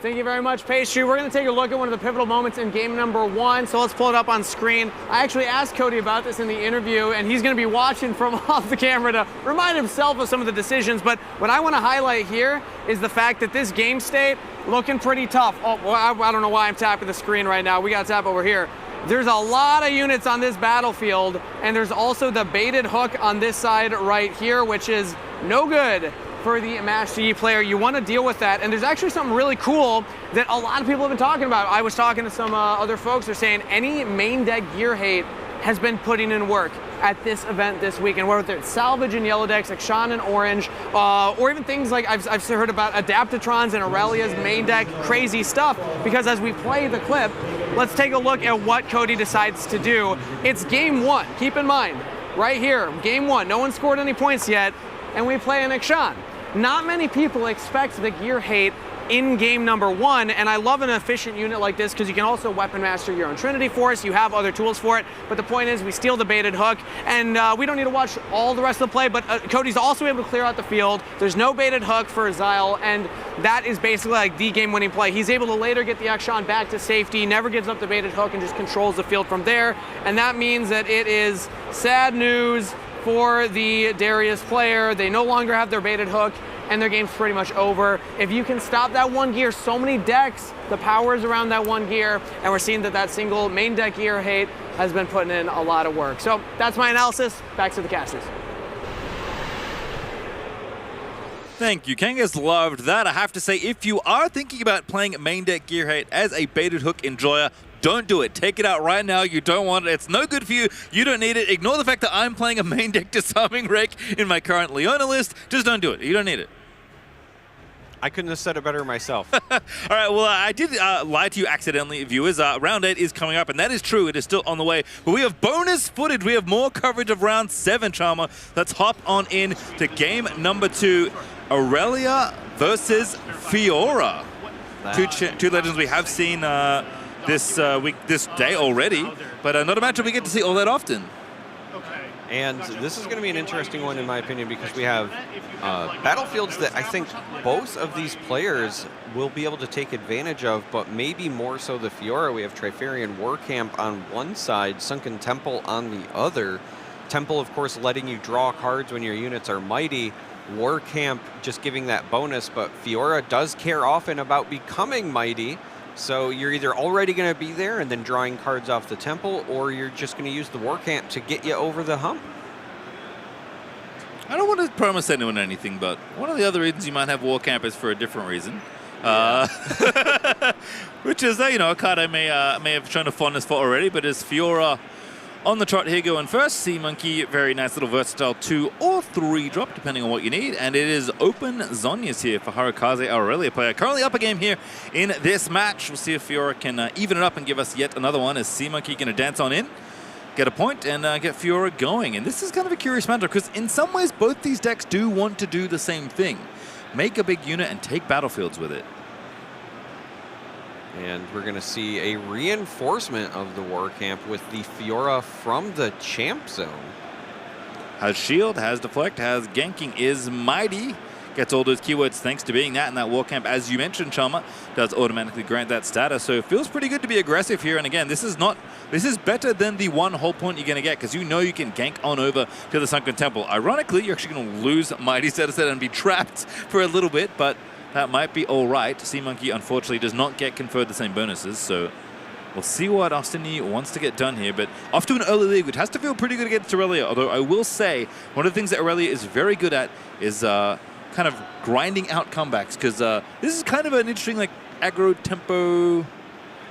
Thank you very much, Pastry. We're going to take a look at one of the pivotal moments in game number 1. So let's pull it up on screen. I actually asked Cody about this in the interview, and he's going to be watching from off the camera to remind himself of some of the decisions. But what I want to highlight here is the fact that this game state looking pretty tough. Oh, well, I don't know why I'm tapping the screen right now. We got to tap over here. There's a lot of units on this battlefield, and there's also the baited hook on this side right here, which is no good for the Master Yi player. You want to deal with that, and there's actually something really cool that a lot of people have been talking about. I was talking to some other folks who are saying any main deck gear hate has been putting in work at this event this week, and whether it's salvage and yellow decks like Sean and orange, or even things like I've heard about Adaptatrons and Aurelia's main deck, crazy stuff, because as we play the clip, let's take a look at what Cody decides to do. It's game 1, keep in mind, right here, game 1, no one scored any points yet, and we play an Akshan. Not many people expect the gear hate in game number 1, and I love an efficient unit like this because you can also weapon master your own Trinity Force. You have other tools for it, but the point is we steal the baited hook, and we don't need to watch all the rest of the play, but Cody's also able to clear out the field. There's no baited hook for Zyle, and that is basically like the game-winning play. He's able to later get the Akshan back to safety, never gives up the baited hook, and just controls the field from there, and that means that it is sad news for the Darius player. They no longer have their baited hook, and their game's pretty much over. If you can stop that one gear, so many decks, the power is around that one gear, and we're seeing that single main deck gear hate has been putting in a lot of work. So that's my analysis. Back to the casters. Thank you. Kangas loved that. I have to say, if you are thinking about playing main deck gear hate as a baited hook enjoyer, don't do it. Take it out right now. You don't want it. It's no good for you. You don't need it. Ignore the fact that I'm playing a main deck disarming rake in my current Leona list. Just don't do it. You don't need it. I couldn't have said it better myself. All right, well, I did lie to you accidentally, viewers. Round 8 is coming up, and that is true. It is still on the way. But we have bonus footage. We have more coverage of round 7, Charmer. Let's hop on in to game number 2, Aurelia versus Fiora. Two legends we have seen this day already, but not a matchup we get to see all that often. And this is going to be an interesting one, in my opinion, because we have battlefields that I think both of these players will be able to take advantage of, but maybe more so the Fiora. We have Trifarian War Camp on one side, Sunken Temple on the other. Temple, of course, letting you draw cards when your units are mighty, War Camp just giving that bonus, but Fiora does care often about becoming mighty. So you're either already going to be there and then drawing cards off the temple, or you're just going to use the War Camp to get you over the hump. I don't want to promise anyone anything, but one of the other reasons you might have War Camp is for a different reason. Which is, a card I may have shown a fondness for already, but is Fiora on the trot here going first. Sea Monkey, very nice little versatile 2 or 3 drop, depending on what you need. And it is open Zhonya's here for Harukaze Aurelia player. Currently up a game here in this match. We'll see if Fiora can even it up and give us yet another one. Is Sea Monkey going to dance on in, get a point, and get Fiora going? And this is kind of a curious matter, because in some ways, both these decks do want to do the same thing. Make a big unit and take battlefields with it. And we're going to see a reinforcement of the War Camp with the Fiora from the champ zone. Has shield, has deflect, has ganking, is mighty. Gets all those keywords thanks to being that, and that War Camp, as you mentioned, Chalma, does automatically grant that status. So it feels pretty good to be aggressive here. And again, this is better than the 1 whole point you're going to get, because you know you can gank on over to the Sunken Temple. Ironically, you're actually going to lose mighty status and be trapped for a little bit, but that might be all right. Sea Monkey, unfortunately, does not get conferred the same bonuses, so we'll see what Attendee wants to get done here. But off to an early lead, which has to feel pretty good against Aurelia, although I will say one of the things that Aurelia is very good at is kind of grinding out comebacks, because this is kind of an interesting aggro tempo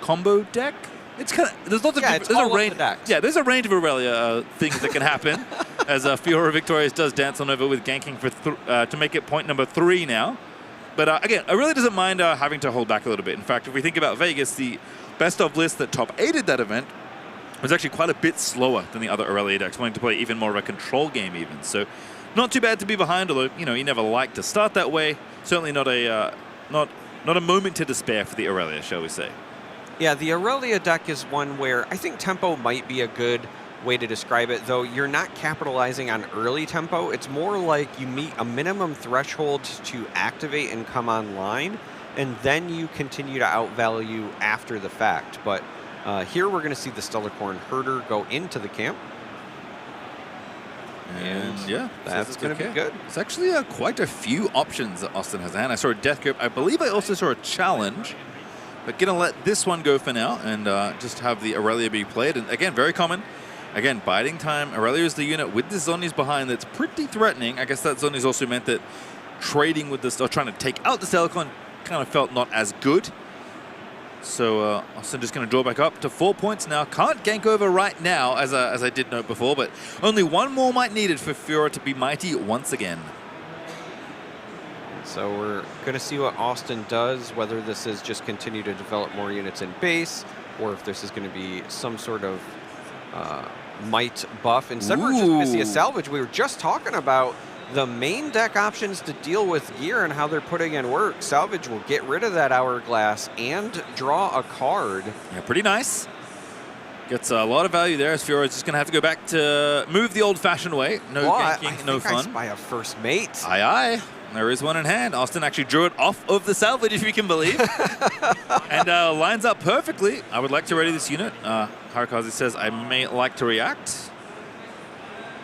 combo deck. It's kind of, there's lots of there's a range. There's a range of Aurelia things that can happen as Fiora Victorious does dance on over with ganking for to make it point number 3 now. But again, Aurelia doesn't mind having to hold back a little bit. In fact, if we think about Vegas, the best of list that top 8'd that event was actually quite a bit slower than the other Aurelia decks, wanting to play even more of a control game even. So not too bad to be behind, although, you never like to start that way. Certainly not a moment to despair for the Aurelia, shall we say. Yeah, the Aurelia deck is one where I think tempo might be a good way to describe it, though you're not capitalizing on early tempo. It's more like you meet a minimum threshold to activate and come online, and then you continue to outvalue after the fact. But here we're going to see the Stellarcorn Herder go into the camp. And yeah, that's going to be good. It's actually quite a few options that Austin has had. I saw a Death Grip. I believe I also saw a Challenge. But going to let this one go for now and just have the Aurelia be played. And again, very common. Again, biding time. Aurelia is the unit with the Zhonya's behind that's pretty threatening. I guess that Zhonya's also meant that trading with this, or trying to take out the Stellarcorn, kind of felt not as good. So Austin just going to draw back up to 4 points now. Can't gank over right now, as I did note before, but only 1 more might needed for Fiora to be mighty once again. So we're going to see what Austin does, whether this is just continue to develop more units in base, or if this is going to be some sort of might buff. Instead, we're just going to see a salvage. We were just talking about the main deck options to deal with gear and how they're putting in work. Salvage will get rid of that Hourglass and draw a card. Yeah, pretty nice. Gets a lot of value there, as Fiora is just going to have to go back to move the old-fashioned way. No ganking, no fun. I spy a first mate. Aye, aye. There is one in hand. Austin actually drew it off of the salvage, if you can believe. And lines up perfectly. I would like to ready this unit. Harukaze says, I may like to react.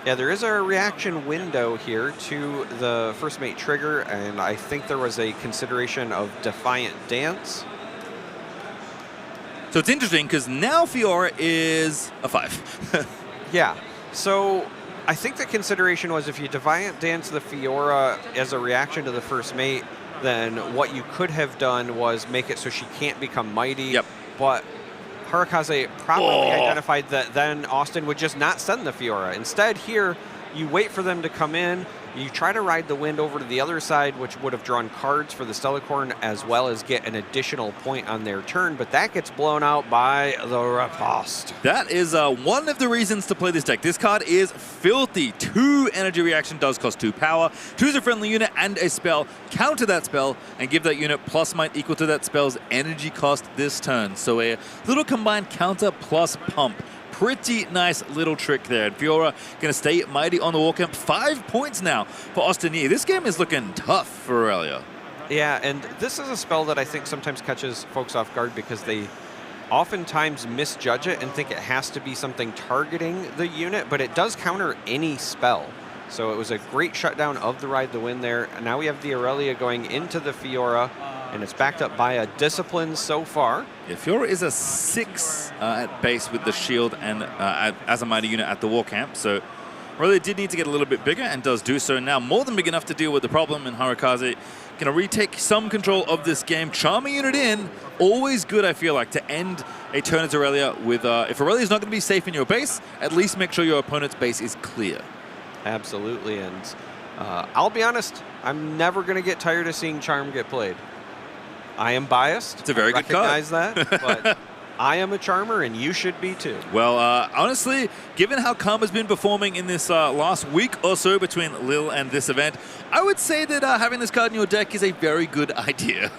Yeah, there is a reaction window here to the first mate trigger, and I think there was a consideration of Defiant Dance. So it's interesting, because now Fiora is a 5. Yeah, so I think the consideration was if you Defiant Dance the Fiora as a reaction to the first mate, then what you could have done was make it so she can't become mighty. Yep. But Harukaze probably identified that then Austin would just not send the Fiora. Instead, here, you wait for them to come in, you try to ride the wind over to the other side, which would have drawn cards for the Stellarcorn, as well as get an additional point on their turn, but that gets blown out by the Riposte. That is one of the reasons to play this deck. This card is filthy. 2 energy reaction does cost 2 power. Choose a friendly unit and a spell, counter that spell, and give that unit plus might equal to that spell's energy cost this turn. So a little combined counter plus pump. Pretty nice little trick there. And Fiora going to stay mighty on the War Camp. 5 points now for Attendee. This game is looking tough for Aurelia. Yeah, and this is a spell that I think sometimes catches folks off guard because they oftentimes misjudge it and think it has to be something targeting the unit, but it does counter any spell. So it was a great shutdown of the Ride the Wind there. And now we have the Aurelia going into the Fiora, and it's backed up by a Discipline so far. Yeah, Fiora is a 6 at base with the shield and as a mighty unit at the war camp. So Aurelia did need to get a little bit bigger and does do so now. More than big enough to deal with the problem, and Harukaze going to retake some control of this game. Charmer unit in, always good, I feel like, to end a turn as Aurelia with, if Aurelia's not going to be safe in your base, at least make sure your opponent's base is clear. Absolutely, and I'll be honest, I'm never going to get tired of seeing Charm get played. I am biased. It's a very good card. I recognize that, but I am a Charmer, and you should be too. Well, honestly, given how Karma's been performing in this last week or so between Lille and this event, I would say that having this card in your deck is a very good idea.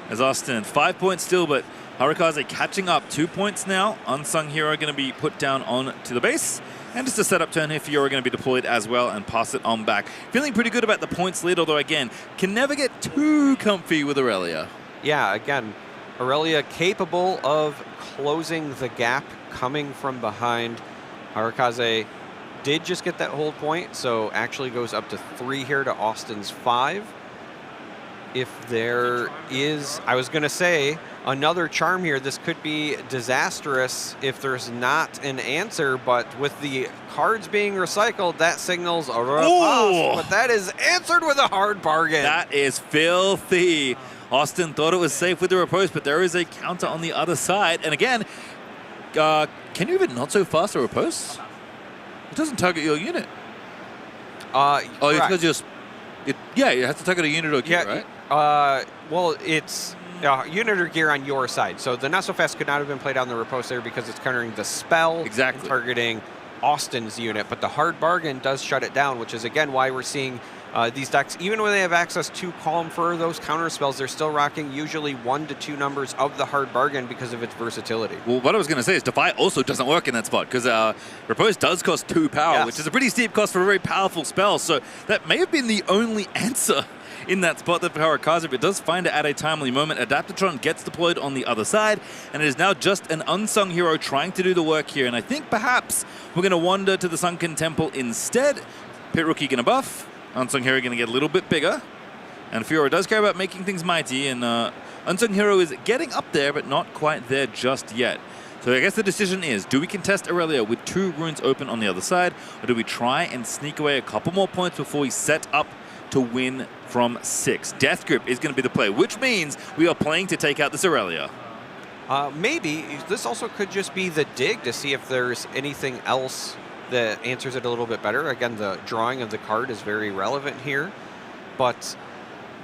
As Austin, 5 points still, but Harukaze catching up, 2 points now. Unsung Hero going to be put down on to the base. And just a setup turn here, Fiora going to be deployed as well and pass it on back. Feeling pretty good about the points lead, although again, can never get too comfy with Aurelia. Yeah, again, Aurelia capable of closing the gap coming from behind. Harukaze did just get that hold point, so actually goes up to 3 here to Austin's 5. If there is, I was going to say, another charm here, this could be disastrous if there's not an answer, but with the cards being recycled, that signals a riposte, but that is answered with a hard bargain. That is filthy. Austin thought it was safe with the riposte, but there is a counter on the other side. And again, can you even not so fast a riposte? It doesn't target your unit. It's just, yeah, it has to target a unit or gear, right? Well, it's unit or gear on your side. So the Not So Fast could not have been played on the riposte there because it's countering the spell. Exactly. And targeting Austin's unit. But the hard bargain does shut it down, which is, again, why we're seeing these decks, even when they have access to Calm for those counter spells, they're still rocking usually 1 to 2 numbers of the hard bargain because of its versatility. Well, what I was going to say is Defy also doesn't work in that spot because Riposte does cost 2 power, which is a pretty steep cost for a very powerful spell. So that may have been the only answer in that spot that Harukaze, but does find it at a timely moment. Adaptatron gets deployed on the other side, and it is now just an unsung hero trying to do the work here. And I think perhaps we're going to wander to the Sunken Temple instead. Pit Rookie going to buff. Unsung Hero going to get a little bit bigger. And Fiora does care about making things mighty, and Unsung Hero is getting up there, but not quite there just yet. So I guess the decision is, do we contest Aurelia with 2 runes open on the other side, or do we try and sneak away a couple more points before we set up to win from 6? Death Grip is going to be the play, which means we are playing to take out this Aurelia. Maybe. This also could just be the dig to see if there's anything else that answers it a little bit better. Again, the drawing of the card is very relevant here, but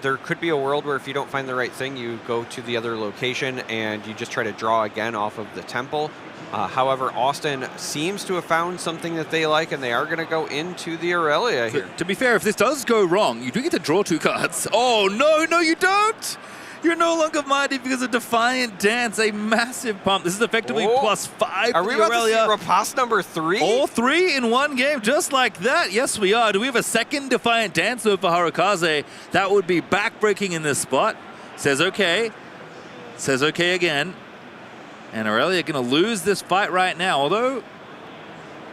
there could be a world where if you don't find the right thing, you go to the other location and you just try to draw again off of the temple. However, Austin seems to have found something that they like, and they are going to go into the Aurelia here. To be fair, if this does go wrong, you do get to draw 2 cards. Oh, no, you don't! You're no longer mighty because of Defiant Dance, a massive pump. This is effectively +5 Are we about to see riposte number 3? All 3 in one game, just like that. Yes, we are. Do we have a second Defiant Dance though for Harukaze? That would be backbreaking in this spot. Says okay. Says okay again. And Aurelia going to lose this fight right now, although,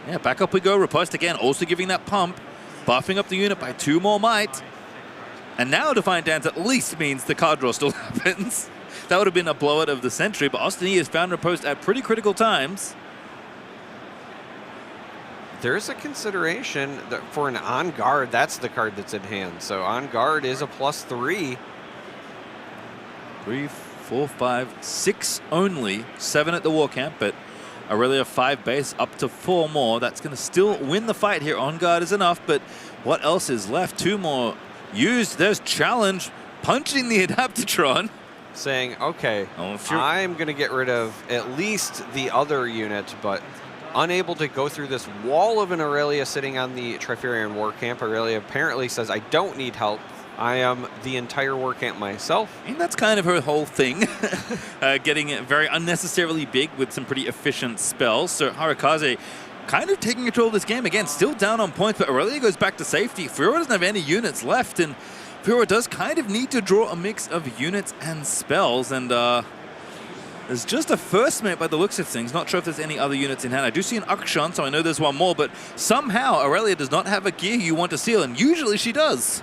yeah, back up we go. Riposte again, also giving that pump, buffing up the unit by 2 more might. And now Defiant Dance at least means the card draw still happens. That would have been a blowout of the century, but Austin has found Riposte at pretty critical times. There's a consideration that for an On Guard, that's the card that's in hand. So On Guard is a +3. 3, 4, 5, 6 only. 7 at the war camp, but Aurelia 5 base up to 4 more. That's going to still win the fight here. On Guard is enough, but what else is left? 2 more used. There's Challenge, punching the Adaptatron. Saying, okay, I'm going to get rid of at least the other unit, but unable to go through this wall of an Aurelia sitting on the Triferian war camp. Aurelia apparently says, I don't need help. I am the entire war camp myself. And that's kind of her whole thing. Getting very unnecessarily big with some pretty efficient spells. So Harukaze kind of taking control of this game. Again, still down on points, but Aurelia goes back to safety. Fiora doesn't have any units left, and Fiora does kind of need to draw a mix of units and spells. And There's just a first mate by the looks of things. Not sure if there's any other units in hand. I do see an Akshan, so I know there's one more, but somehow Aurelia does not have a gear you want to seal, and usually she does.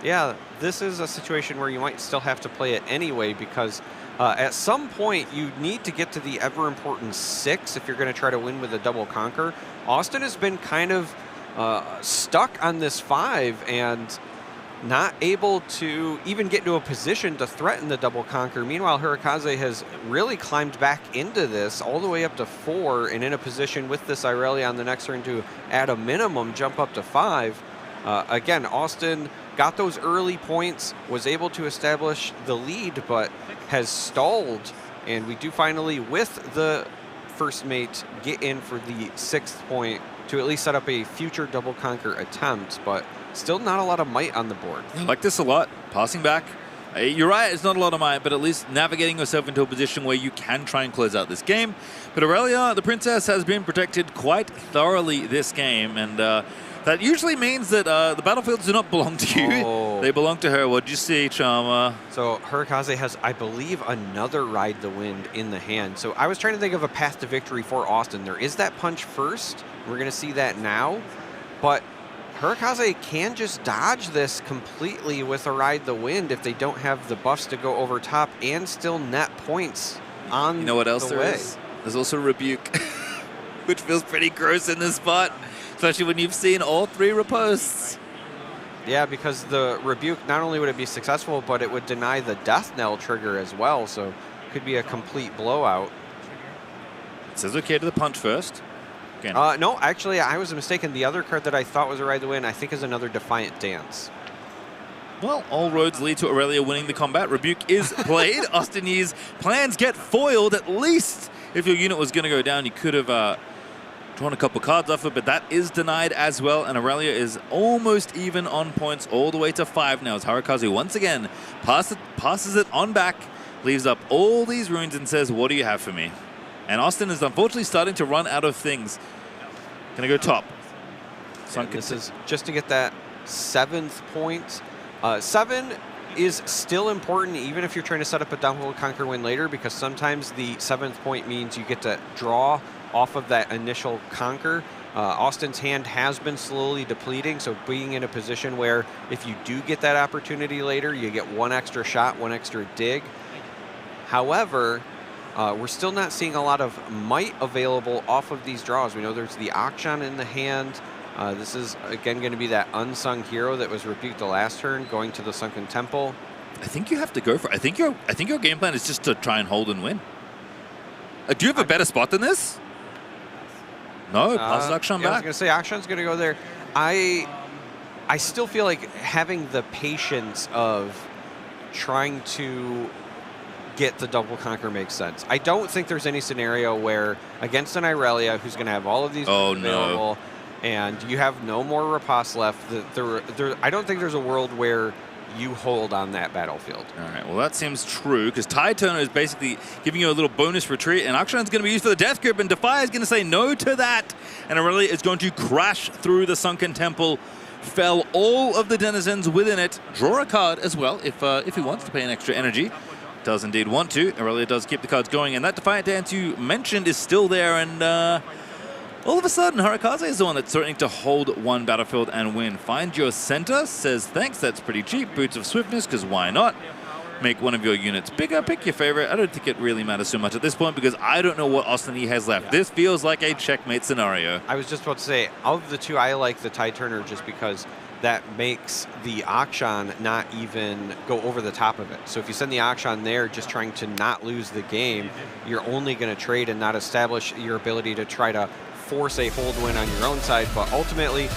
Yeah, this is a situation where you might still have to play it anyway because at some point you need to get to the ever-important 6 if you're going to try to win with a double conquer. Austin has been kind of stuck on this 5 and not able to even get into a position to threaten the double conquer. Meanwhile, Hirokaze has really climbed back into this all the way up to 4 and in a position with this Irelia on the next turn to, at a minimum, jump up to 5. Again, Austin got those early points, was able to establish the lead, but has stalled. And we do finally, with the first mate, get in for the 6th point to at least set up a future double conquer attempt, but still not a lot of might on the board. I like this a lot. Passing back. You're right, it's not a lot of might, but at least navigating yourself into a position where you can try and close out this game. But Aurelia, the princess, has been protected quite thoroughly this game, and that usually means that the battlefields do not belong to you. Oh. They belong to her. What'd you see, Charma? So Hirokaze has, I believe, another Ride the Wind in the hand. So I was trying to think of a path to victory for Austin. There is that punch first. We're going to see that now. But Hirokaze can just dodge this completely with a Ride the Wind if they don't have the buffs to go over top and still net points on the way. You know what else there is? There's also Rebuke, which feels pretty gross in this spot, especially when you've seen all 3 riposts. Yeah, because the Rebuke, not only would it be successful, but it would deny the Death Knell trigger as well, so it could be a complete blowout. It says okay to the punch first. No, actually, I was mistaken. The other card that I thought was a Ride the Wind, I think, is another Defiant Dance. Well, all roads lead to Aurelia winning the combat. Rebuke is played. Austin's plans get foiled. At least if your unit was going to go down, you could have drawn a couple cards off it, but that is denied as well. And Aurelia is almost even on points all the way to 5 now as Hirokaze once again passes it on back, leaves up all these runes and says, what do you have for me? And Austin is unfortunately starting to run out of things. Gonna go top. This is just to get that 7th point. 7 is still important even if you're trying to set up a double conquer win later, because sometimes the 7th point means you get to draw off of that initial conquer. Austin's hand has been slowly depleting, so being in a position where if you do get that opportunity later, you get 1 extra shot, 1 extra dig. However, we're still not seeing a lot of might available off of these draws. We know there's the Akshan in the hand. This is, again, going to be that unsung hero that was rebuked the last turn, going to the Sunken Temple. I think you have to go for it. I think your game plan is just to try and hold and win. Do you have a better spot than this? No, pass Akshan back. I was going to say, Akshan's going to go there. I still feel like having the patience of trying to get the double conquer makes sense. I don't think there's any scenario where against an Irelia who's going to have all of these available and you have no more riposte left, I don't think there's a world where you hold on that battlefield. All right, well that seems true because Tide Turner is basically giving you a little bonus retreat and Akshan's going to be used for the Death Grip and Defy is going to say no to that and Aurelia is going to crash through the Sunken Temple, fell all of the denizens within it, draw a card as well if he wants to pay an extra energy. Does indeed want to. Aurelia does keep the cards going, and that Defiant Dance you mentioned is still there, and all of a sudden, Hirokaze is the one that's threatening to hold 1 battlefield and win. Find your center, says thanks, that's pretty cheap. Boots of Swiftness, because why not? Make one of your units bigger, pick your favorite. I don't think it really matters so much at this point, because I don't know what Austin E has left. This feels like a checkmate scenario. I was just about to say, of the 2, I like the Tide Turner just because that makes the Akshan not even go over the top of it. So if you send the Akshan there just trying to not lose the game, you're only going to trade and not establish your ability to try to force a hold win on your own side. But ultimately,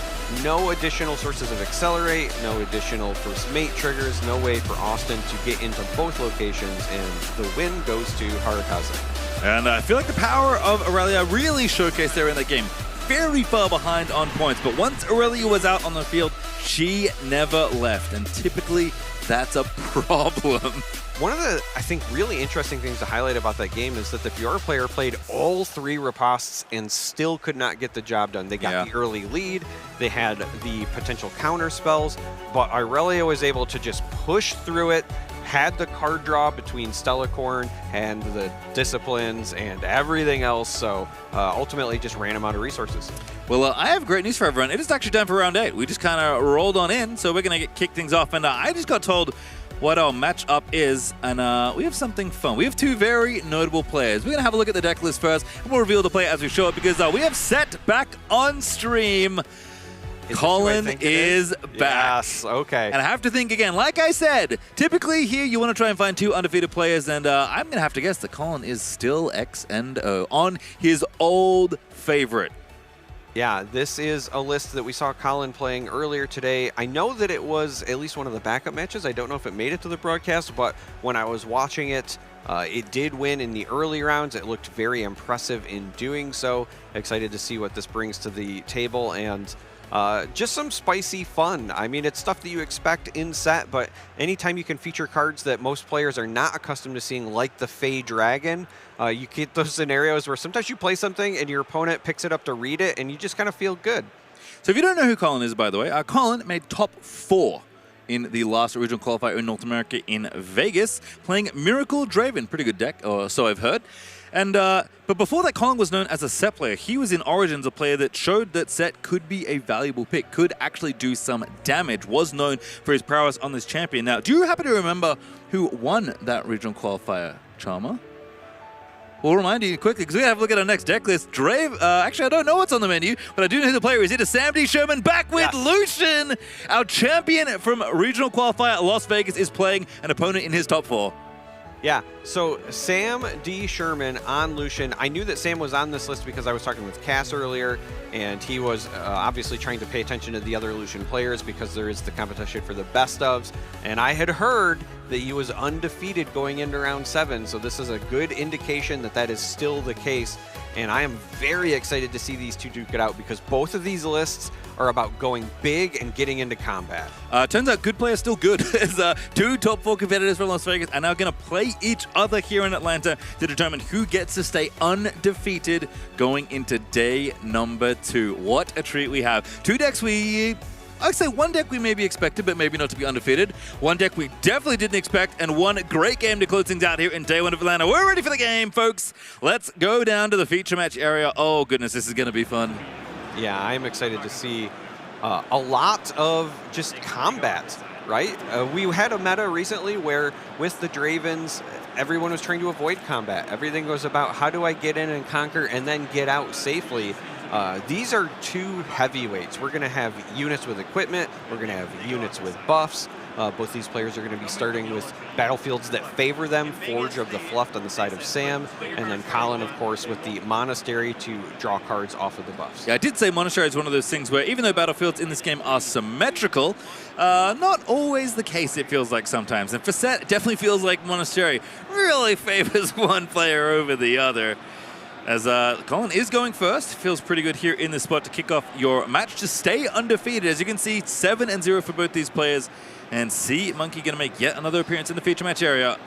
no additional sources of Accelerate, no additional first mate triggers, no way for Austin to get into both locations, and the win goes to Hirokaze. And I feel like the power of Aurelia really showcased there in that game. Very far behind on points, but once Aurelia was out on the field, she never left, and typically that's a problem. One of the, I think, really interesting things to highlight about that game is that the Fiora player played all 3 ripostes and still could not get the job done. They got the early lead, they had the potential counter spells, but Aurelia was able to just push through it, had the card draw between Stellacorn and the disciplines and everything else, so ultimately just ran him out of resources. Well, I have great news for everyone. It is actually time for round 8. We just kind of rolled on in, so we're going to kick things off. And I just got told what our matchup is, and we have something fun. We have 2 very notable players. We're going to have a look at the deck list first, and we'll reveal the player as we show it, because we have Set back on stream. Colin is back. Yes, okay. And I have to think again, like I said, typically here you want to try and find 2 undefeated players, and I'm going to have to guess that Colin is still X and O on his old favorite. Yeah, this is a list that we saw Colin playing earlier today. I know that it was at least one of the backup matches. I don't know if it made it to the broadcast, but when I was watching it, it did win in the early rounds. It looked very impressive in doing so. Excited to see what this brings to the table, and just some spicy fun. I mean, it's stuff that you expect in set, but anytime you can feature cards that most players are not accustomed to seeing, like the Fey Dragon, you get those scenarios where sometimes you play something and your opponent picks it up to read it, and you just kind of feel good. So if you don't know who Colin is, by the way, Colin made top 4 in the last original qualifier in North America in Vegas, playing Miracle Draven. Pretty good deck, or so I've heard. And but before that, Colin was known as a Set player. He was in Origins, a player that showed that Set could be a valuable pick, could actually do some damage, was known for his prowess on this champion. Now, do you happen to remember who won that regional qualifier, Charmer? We'll remind you quickly, because we're going to have a look at our next deck list. Actually, I don't know what's on the menu, but I do know who the player is. It is Sam D. Sherman back with Lucian. Our champion from regional qualifier Las Vegas is playing an opponent in his top 4. Yeah, so Sam D. Sherman on Lucian. I knew that Sam was on this list because I was talking with Cass earlier, and he was obviously trying to pay attention to the other Lucian players because there is the competition for the best ofs. And I had heard that he was undefeated going into round 7, so this is a good indication that that is still the case. And I am very excited to see these 2 duke it out, because both of these lists are about going big and getting into combat. Turns out good players still good. As 2 top 4 competitors from Las Vegas are now going to play each other here in Atlanta to determine who gets to stay undefeated going into day number 2. What a treat we have. 2 decks I'd say 1 deck we maybe expected, but maybe not to be undefeated. 1 deck we definitely didn't expect, and 1 great game to close things out here in day 1 of Atlanta. We're ready for the game, folks. Let's go down to the feature match area. Oh, goodness, this is going to be fun. Yeah, I'm excited to see a lot of just combat, right? We had a meta recently where with the Dravens, everyone was trying to avoid combat. Everything was about how do I get in and conquer and then get out safely. These are 2 heavyweights. We're going to have units with equipment. We're going to have units with buffs. Both these players are going to be starting with battlefields that favor them. Forge of the Fluft on the side of Sam, and then Colin, of course, with the Monastery to draw cards off of the buffs. Yeah, I did say Monastery is one of those things where even though battlefields in this game are symmetrical, not always the case, it feels like sometimes. And for Set, it definitely feels like Monastery really favors one player over the other. As Colin is going first, feels pretty good here in this spot to kick off your match to stay undefeated. As you can see, 7-0 for both these players. And Sea Monkey going to make yet another appearance in the feature match area.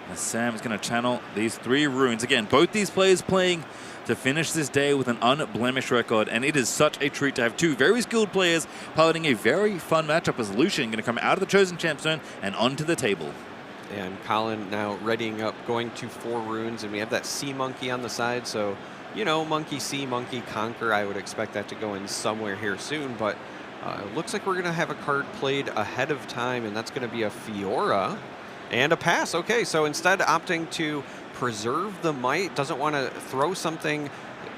And Sam's going to channel these 3 runes. Again, both these players playing to finish this day with an unblemished record. And it is such a treat to have 2 very skilled players piloting a very fun matchup as Lucian going to come out of the Chosen Champs zone and onto the table. And Colin now readying up, going to 4 runes, and we have that Sea Monkey on the side, so, you know, Monkey, Sea Monkey, Conquer, I would expect that to go in somewhere here soon, but it looks like we're going to have a card played ahead of time, and that's going to be a Fiora and a pass. Okay, so instead opting to preserve the might, doesn't want to throw something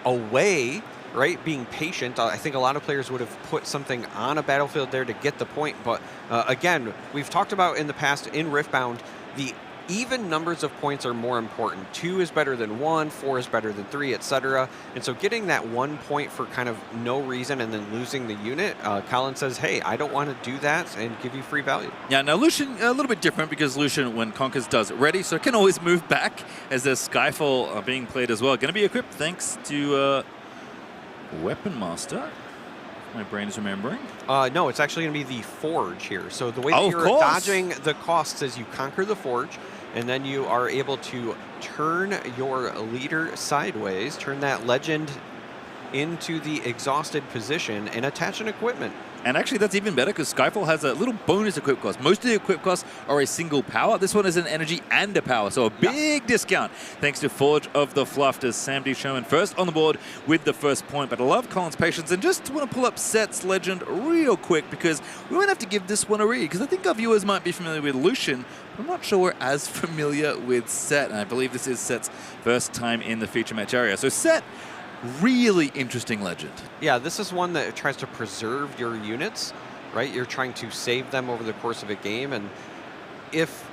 away, right? Being patient. I think a lot of players would have put something on a battlefield there to get the point, but again, we've talked about in the past in Riftbound, the even numbers of points are more important. 2 is better than 1, 4 is better than 3, etc. And so getting that 1 point for kind of no reason and then losing the unit, Colin says, hey, I don't want to do that and give you free value. Yeah, now Lucian, a little bit different because Lucian, when Conquers, does ready, so it can always move back as there's Skyfall being played as well. Going to be equipped thanks to Weapon Master. My brain is remembering. No, it's actually going to be the Forge here. So the way that you're dodging the costs is you conquer the Forge, and then you are able to turn your leader sideways, turn that legend into the exhausted position and attach an equipment. And actually, that's even better because Skyfall has a little bonus equip cost. Most of the equip costs are a single power. This one is an energy and a power, so a big discount thanks to Forge of the Fluff as Sam D. Sherman first on the board with the first point. But I love Colin's patience and just want to pull up Set's Legend real quick because we won't have to give this one a read because I think our viewers might be familiar with Lucian. I'm not sure we're as familiar with Set, and I believe this is Set's first time in the feature match area. So Set, really interesting legend. Yeah, this is one that tries to preserve your units, right? You're trying to save them over the course of a game, and if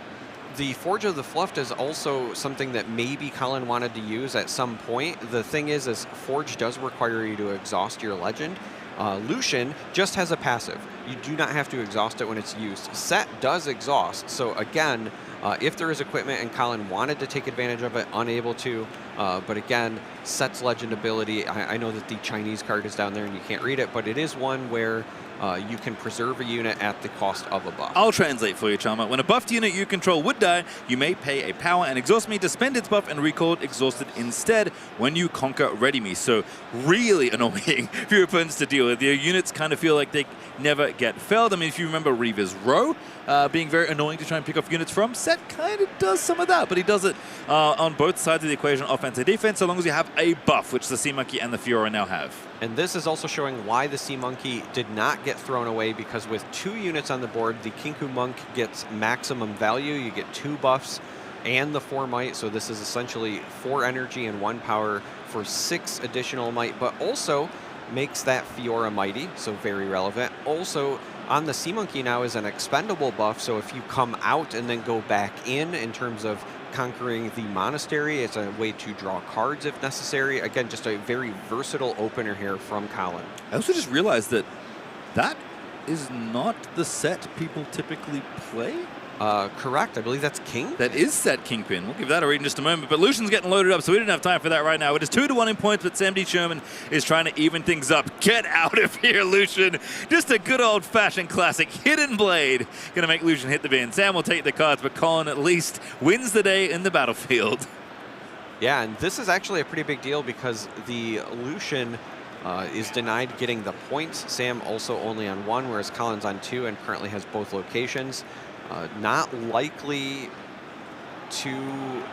the Forge of the Fluff is also something that maybe Colin wanted to use at some point, the thing is Forge does require you to exhaust your legend. Lucian just has a passive. You do not have to exhaust it when it's used. Set does exhaust, so again, if there is equipment and Colin wanted to take advantage of it, unable to, but again, Set's legend ability, I know that the Chinese card is down there and you can't read it, but it is one where you can preserve a unit at the cost of a buff. I'll translate for you, Chalmer. When a buffed unit you control would die, you may pay a power and exhaust me to spend its buff and recall it exhausted instead when you conquer ready me. So really annoying for your opponents to deal with. Your units kind of feel like they never get felled. I mean, if you remember Reaver's Row being very annoying to try and pick off units from, Set kind of does some of that, but he does it on both sides of the equation, offense and defense, so long as you have a buff, which the Sea Monkey and the Fiora now have. And this is also showing why the Sea Monkey did not get thrown away, because with 2 units on the board, the Kinku Monk gets maximum value. You get 2 buffs and the 4 might, so this is essentially 4 energy and 1 power for 6 additional might, but also makes that Fiora mighty, so very relevant. Also, on the Sea Monkey now is an expendable buff, so if you come out and then go back in terms of conquering the monastery, it's a way to draw cards if necessary. Again, just a very versatile opener here from Colin. I also just realized that that is not the set people typically play. Correct. I believe that's King. That is Set Kingpin. We'll give that a read in just a moment. But Lucian's getting loaded up, so we didn't have time for that right now. It is 2-1 in points, but Sam D. Sherman is trying to even things up. Get out of here, Lucian. Just a good old-fashioned classic Hidden Blade. Going to make Lucian hit the bin. Sam will take the cards, but Colin at least wins the day in the battlefield. Yeah, and this is actually a pretty big deal because the Lucian is denied getting the points. Sam also only on 1, whereas Colin's on 2 and currently has both locations. Not likely to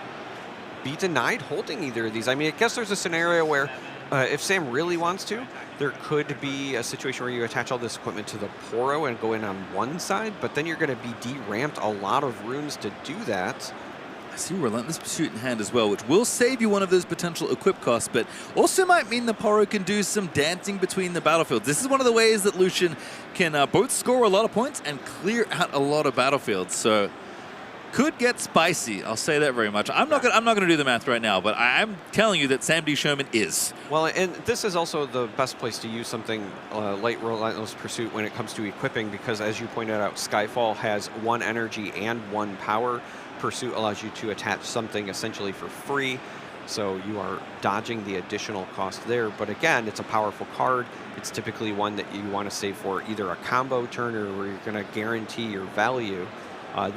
be denied holding either of these. I mean, I guess there's a scenario where if Sam really wants to, there could be a situation where you attach all this equipment to the Poro and go in on one side, but then you're going to be deramped a lot of runes to do that. I see Relentless Pursuit in hand as well, which will save you one of those potential equip costs, but also might mean the Poro can do some dancing between the battlefields. This is one of the ways that Lucian can both score a lot of points and clear out a lot of battlefields. So could get spicy. I'll say that very much. I'm not gonna do the math right now, but I'm telling you that Sam D. Sherman is. Well, and this is also the best place to use something like Relentless Pursuit when it comes to equipping, because as you pointed out, Skyfall has 1 energy and 1 power. Pursuit allows you to attach something essentially for free, so you are dodging the additional cost there. But again, it's a powerful card. It's typically one that you want to save for either a combo turn or where you're going to guarantee your value.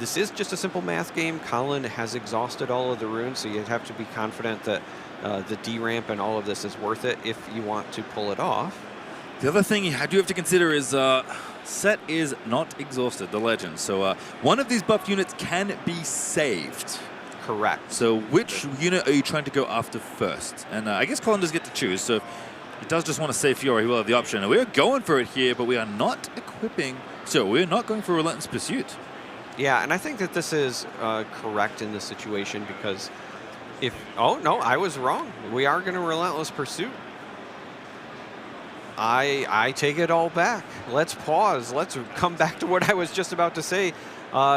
This is just a simple math game. Colin has exhausted all of the runes, so you'd have to be confident that the D-ramp and all of this is worth it if you want to pull it off. The other thing you do have to consider is Set is not exhausted, the legend. So one of these buffed units can be saved. Correct. So which unit are you trying to go after first? And I guess Colin does get to choose. So if he does just want to save Fiora, he will have the option. And we're going for it here, but we are not equipping. So we're not going for Relentless Pursuit. Yeah, and I think that this is correct in this situation because if... Oh, no, I was wrong. We are going to Relentless Pursuit. I take it all back. Let's pause. Let's come back to what I was just about to say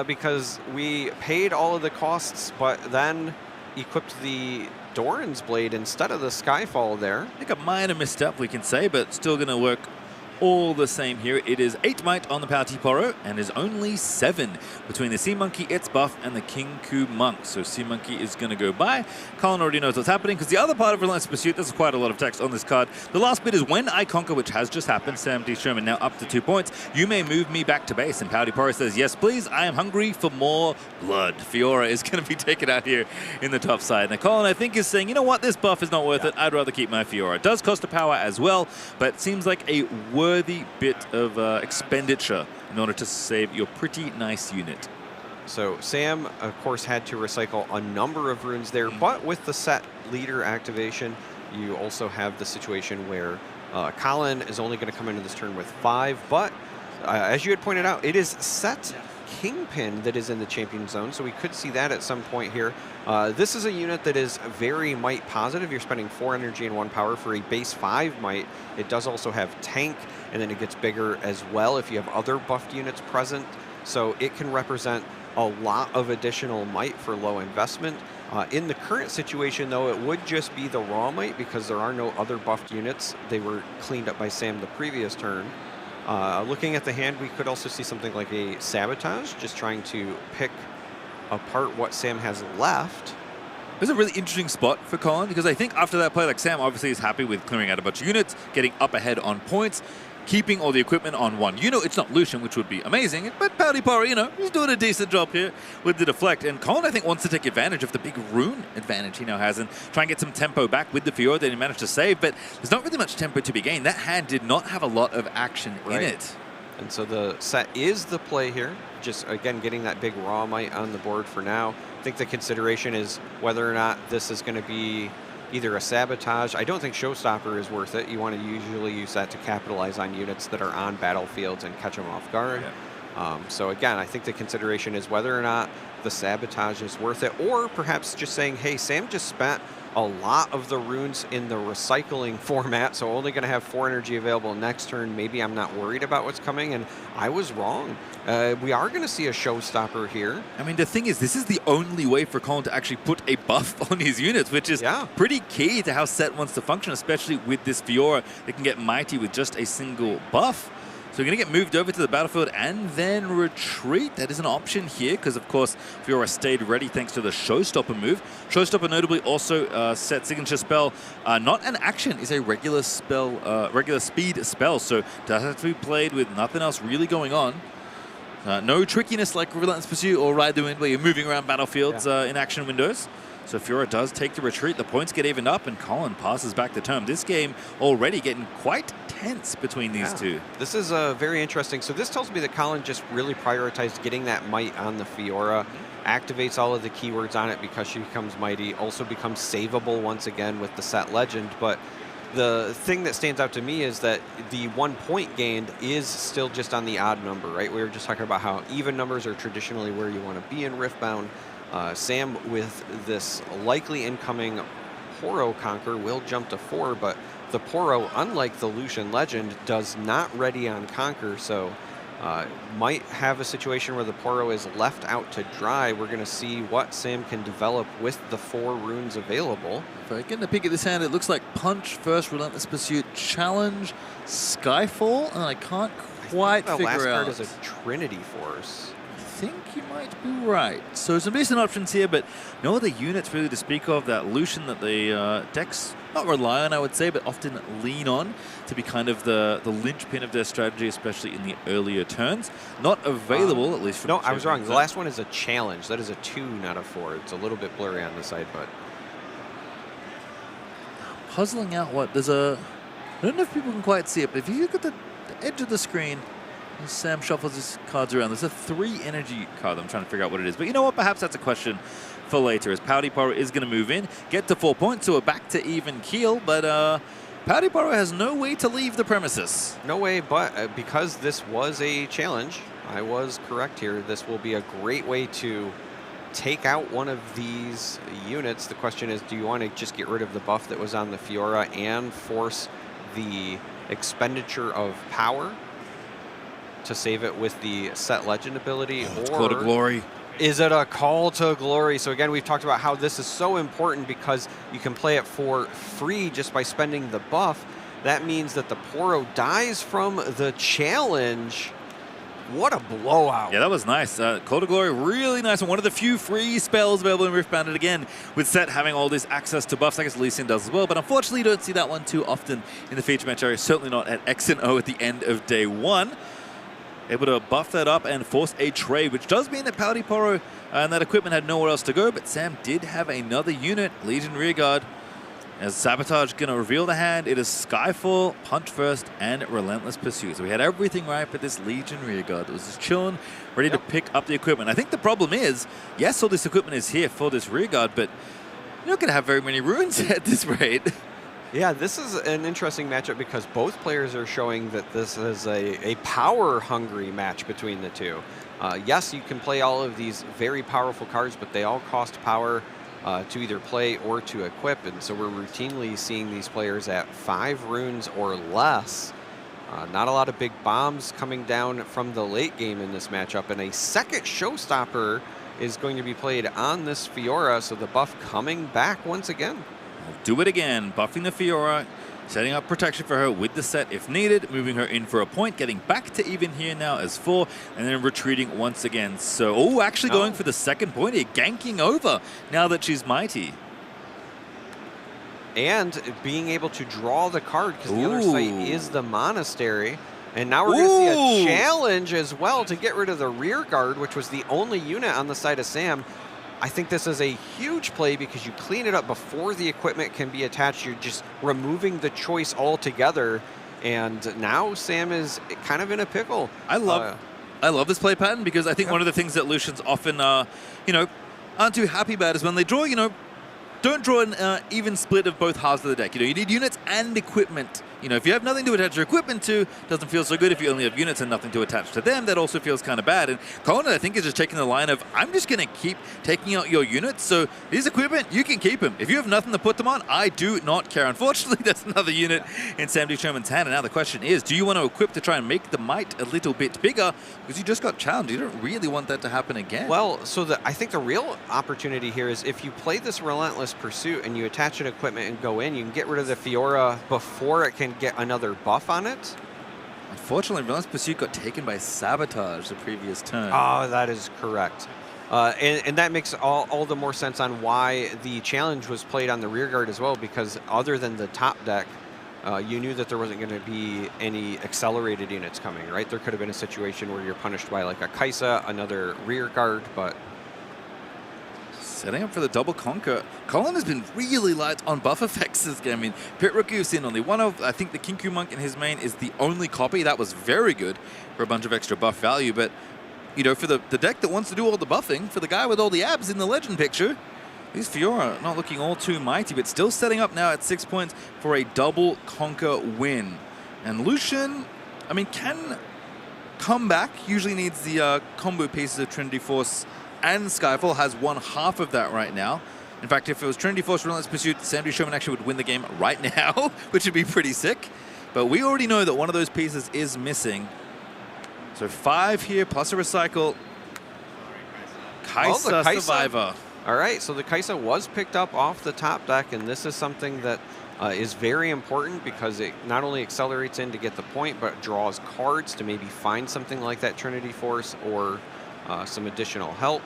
because we paid all of the costs, but then equipped the Doran's Blade instead of the Skyfall there. I think a minor misstep, we can say, but still going to work all the same here. It is 8 might on the Pouty Poro and is only 7 between the Sea Monkey, its buff, and the King Ku Monk. So Sea Monkey is going to go by. Colin already knows what's happening because the other part of Relentless Pursuit, there's quite a lot of text on this card. The last bit is when I conquer, which has just happened. Sam D. Sherman now up to 2 points. You may move me back to base. And Pouty Poro says, yes, please. I am hungry for more blood. Fiora is going to be taken out here in the top side. Now, Colin, I think, is saying, you know what? This buff is not worth it. I'd rather keep my Fiora. It does cost a power as well, but it seems like a worthy bit of expenditure in order to save your pretty nice unit. So Sam, of course, had to recycle a number of runes there, but with the set leader activation, you also have the situation where Colin is only going to come into this turn with 5, but as you had pointed out, it is set Kingpin that is in the champion zone, so we could see that at some point here. This is a unit that is very might positive. You're spending 4 energy and 1 power for a base 5 might. It does also have tank, and then it gets bigger as well if you have other buffed units present. So it can represent a lot of additional might for low investment. In the current situation, though, it would just be the raw might because there are no other buffed units. They were cleaned up by Sam the previous turn. Looking at the hand, we could also see something like a sabotage, just trying to pick apart what Sam has left. It's a really interesting spot for Colin because I think after that play, like Sam obviously is happy with clearing out a bunch of units, getting up ahead on points, keeping all the equipment on one unit. It's not Lucian, which would be amazing, but Pouty Poro, you know, he's doing a decent job here with the deflect. And Colin, I think, wants to take advantage of the big rune advantage he now has and try and get some tempo back with the Fiora that he managed to save, but there's not really much tempo to be gained. That hand did not have a lot of action in it. And so the set is the play here. Just, again, getting that big raw might on the board for now. I think the consideration is whether or not this is going to be either a sabotage. I don't think Showstopper is worth it. You want to usually use that to capitalize on units that are on battlefields and catch them off guard. So again, I think the consideration is whether or not the sabotage is worth it, or perhaps just saying, hey, Sam just spent a lot of the runes in the recycling format, so only going to have 4 energy available next turn. Maybe I'm not worried about what's coming, and I was wrong. We are going to see a showstopper here. I mean, the thing is, this is the only way for Colin to actually put a buff on his units, which is pretty key to how set wants to function, especially with this Fiora that can get mighty with just a single buff. So we're going to get moved over to the battlefield and then retreat. That is an option here because, of course, Fiora stayed ready thanks to the Showstopper move. Showstopper notably also set signature spell. Not an action, is a regular spell, regular speed spell. So does have to be played with nothing else really going on. No trickiness like Relentless Pursuit or Ride the Wind where you're moving around battlefields in action windows. So Fiora does take the retreat. The points get evened up, and Colin passes back the turn. This game already getting quite tense between these two. This is very interesting. So this tells me that Colin just really prioritized getting that might on the Fiora, activates all of the keywords on it because she becomes mighty, also becomes savable once again with the set legend. But the thing that stands out to me is that the 1 point gained is still just on the odd number, right? We were just talking about how even numbers are traditionally where you want to be in Riftbound. Sam, with this likely incoming Poro Conquer, will jump to 4, but the Poro, unlike the Lucian Legend, does not ready on Conquer, so might have a situation where the Poro is left out to dry. We're going to see what Sam can develop with the 4 runes available. If I get a peek at this hand, it looks like Punch, First Relentless Pursuit, Challenge, Skyfall, and I can't quite figure out. The last card is a Trinity Force. I think you might be right. So some decent options here, but no other units really to speak of. That Lucian that the decks not rely on, I would say, but often lean on to be kind of the linchpin of their strategy, especially in the earlier turns. Not available, at least from No, I was wrong. The last one is a challenge. That is a 2, not a 4. It's a little bit blurry on the side, but puzzling out what there's a. I don't know if people can quite see it, but if you look at the edge of the screen, as Sam shuffles his cards around, there's a 3 energy card. I'm trying to figure out what it is. But you know what? Perhaps that's a question for later, as Pouty Poro is going to move in, get to 4 points, so we're back to even keel. But Pouty Poro has no way to leave the premises. No way, but because this was a challenge, I was correct here. This will be a great way to take out one of these units. The question is, do you want to just get rid of the buff that was on the Fiora and force the expenditure of power to save it with the set legend ability? It's called a glory. Is it a call to glory? So again, we've talked about how this is so important because you can play it for free just by spending the buff. That means that the Poro dies from the challenge. What a blowout. Yeah, that was nice. Call to Glory, really nice. And one of the few free spells available in Riftbound. And again, with Set having all this access to buffs, I guess Lee Sin does as well. But unfortunately, you don't see that one too often in the feature match area. Certainly not at X and O at the end of day 1. Able to buff that up and force a trade, which does mean that Paladin Poro and that equipment had nowhere else to go. But Sam did have another unit, Legion Rearguard. As Sabotage going to reveal the hand, it is Skyfall, Punch First, and Relentless Pursuit. So we had everything right for this Legion Rearguard. It was just chilling, ready to pick up the equipment. I think the problem is, yes, all this equipment is here for this Rearguard, but you're not going to have very many runes at this rate. Yeah, this is an interesting matchup because both players are showing that this is a power-hungry match between the two. Yes, you can play all of these very powerful cards, but they all cost power to either play or to equip, and so we're routinely seeing these players at 5 runes or less. Not a lot of big bombs coming down from the late game in this matchup, and a second showstopper is going to be played on this Fiora, so the buff coming back once again. Do it again, buffing the Fiora, setting up protection for her with the set if needed, moving her in for a point, getting back to even here now as 4, and then retreating once again. So, actually going for the second point here, ganking over now that she's mighty. And being able to draw the card because the other site is the Monastery. And now we're going to see a challenge as well to get rid of the rear guard, which was the only unit on the side of Sam. I think this is a huge play because you clean it up before the equipment can be attached. You're just removing the choice altogether. And now Sam is kind of in a pickle. I love this play pattern because I think one of the things that Lucians often, aren't too happy about is when they draw, don't draw an even split of both halves of the deck. You need units and equipment. If you have nothing to attach your equipment to, it doesn't feel so good. If you only have units and nothing to attach to them, that also feels kind of bad. And Colin, I think, is just taking the line of, I'm just going to keep taking out your units. So these equipment, you can keep them. If you have nothing to put them on, I do not care. Unfortunately, that's another unit in Sam D. Sherman's hand. And now the question is, do you want to equip to try and make the might a little bit bigger? Because you just got challenged. You don't really want that to happen again. Well, so I think the real opportunity here is if you play this Relentless Pursuit and you attach an equipment and go in, you can get rid of the Fiora before it can get another buff on it. Unfortunately, Relentless Pursuit got taken by Sabotage the previous turn. Oh, that is correct. And that makes all the more sense on why the challenge was played on the rear guard as well, because other than the top deck, you knew that there wasn't going to be any accelerated units coming, right? There could have been a situation where you're punished by like a Kaisa, another rear guard, but setting up for the double conquer. Colin has been really light on buff effects this game. I mean, Pit Rookie has seen only one of, I think the Kinku Monk in his main is the only copy. That was very good for a bunch of extra buff value. But, for the deck that wants to do all the buffing, for the guy with all the abs in the legend picture, these Fiora not looking all too mighty, but still setting up now at 6 points for a double conquer win. And Lucian, can come back. Usually needs the combo pieces of Trinity Force and Skyfall, has one half of that right now. In fact, if it was Trinity Force Relentless Pursuit, Sam D. Sherman actually would win the game right now, which would be pretty sick. But we already know that one of those pieces is missing. So 5 here, plus a recycle. Kaisa Survivor. All right, so the Kaisa was picked up off the top deck, and this is something that is very important because it not only accelerates in to get the point, but draws cards to maybe find something like that Trinity Force or some additional help.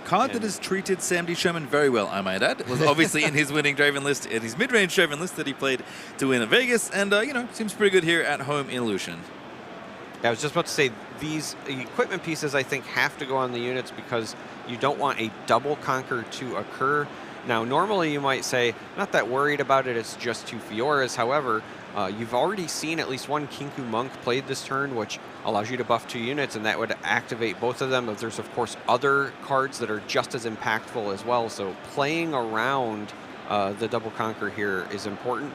Card that has treated Sam D. Sherman very well, I might add. It was obviously in his winning Draven list, in his mid-range Draven list that he played to win in Vegas, and, seems pretty good here at home in Lucian. I was just about to say, these equipment pieces, I think, have to go on the units because you don't want a double conquer to occur. Now, normally you might say, not that worried about it, it's just 2 Fioras. However, you've already seen at least one Kinku Monk played this turn, which allows you to buff 2 units, and that would activate both of them. There's, of course, other cards that are just as impactful as well. So playing around the double conquer here is important.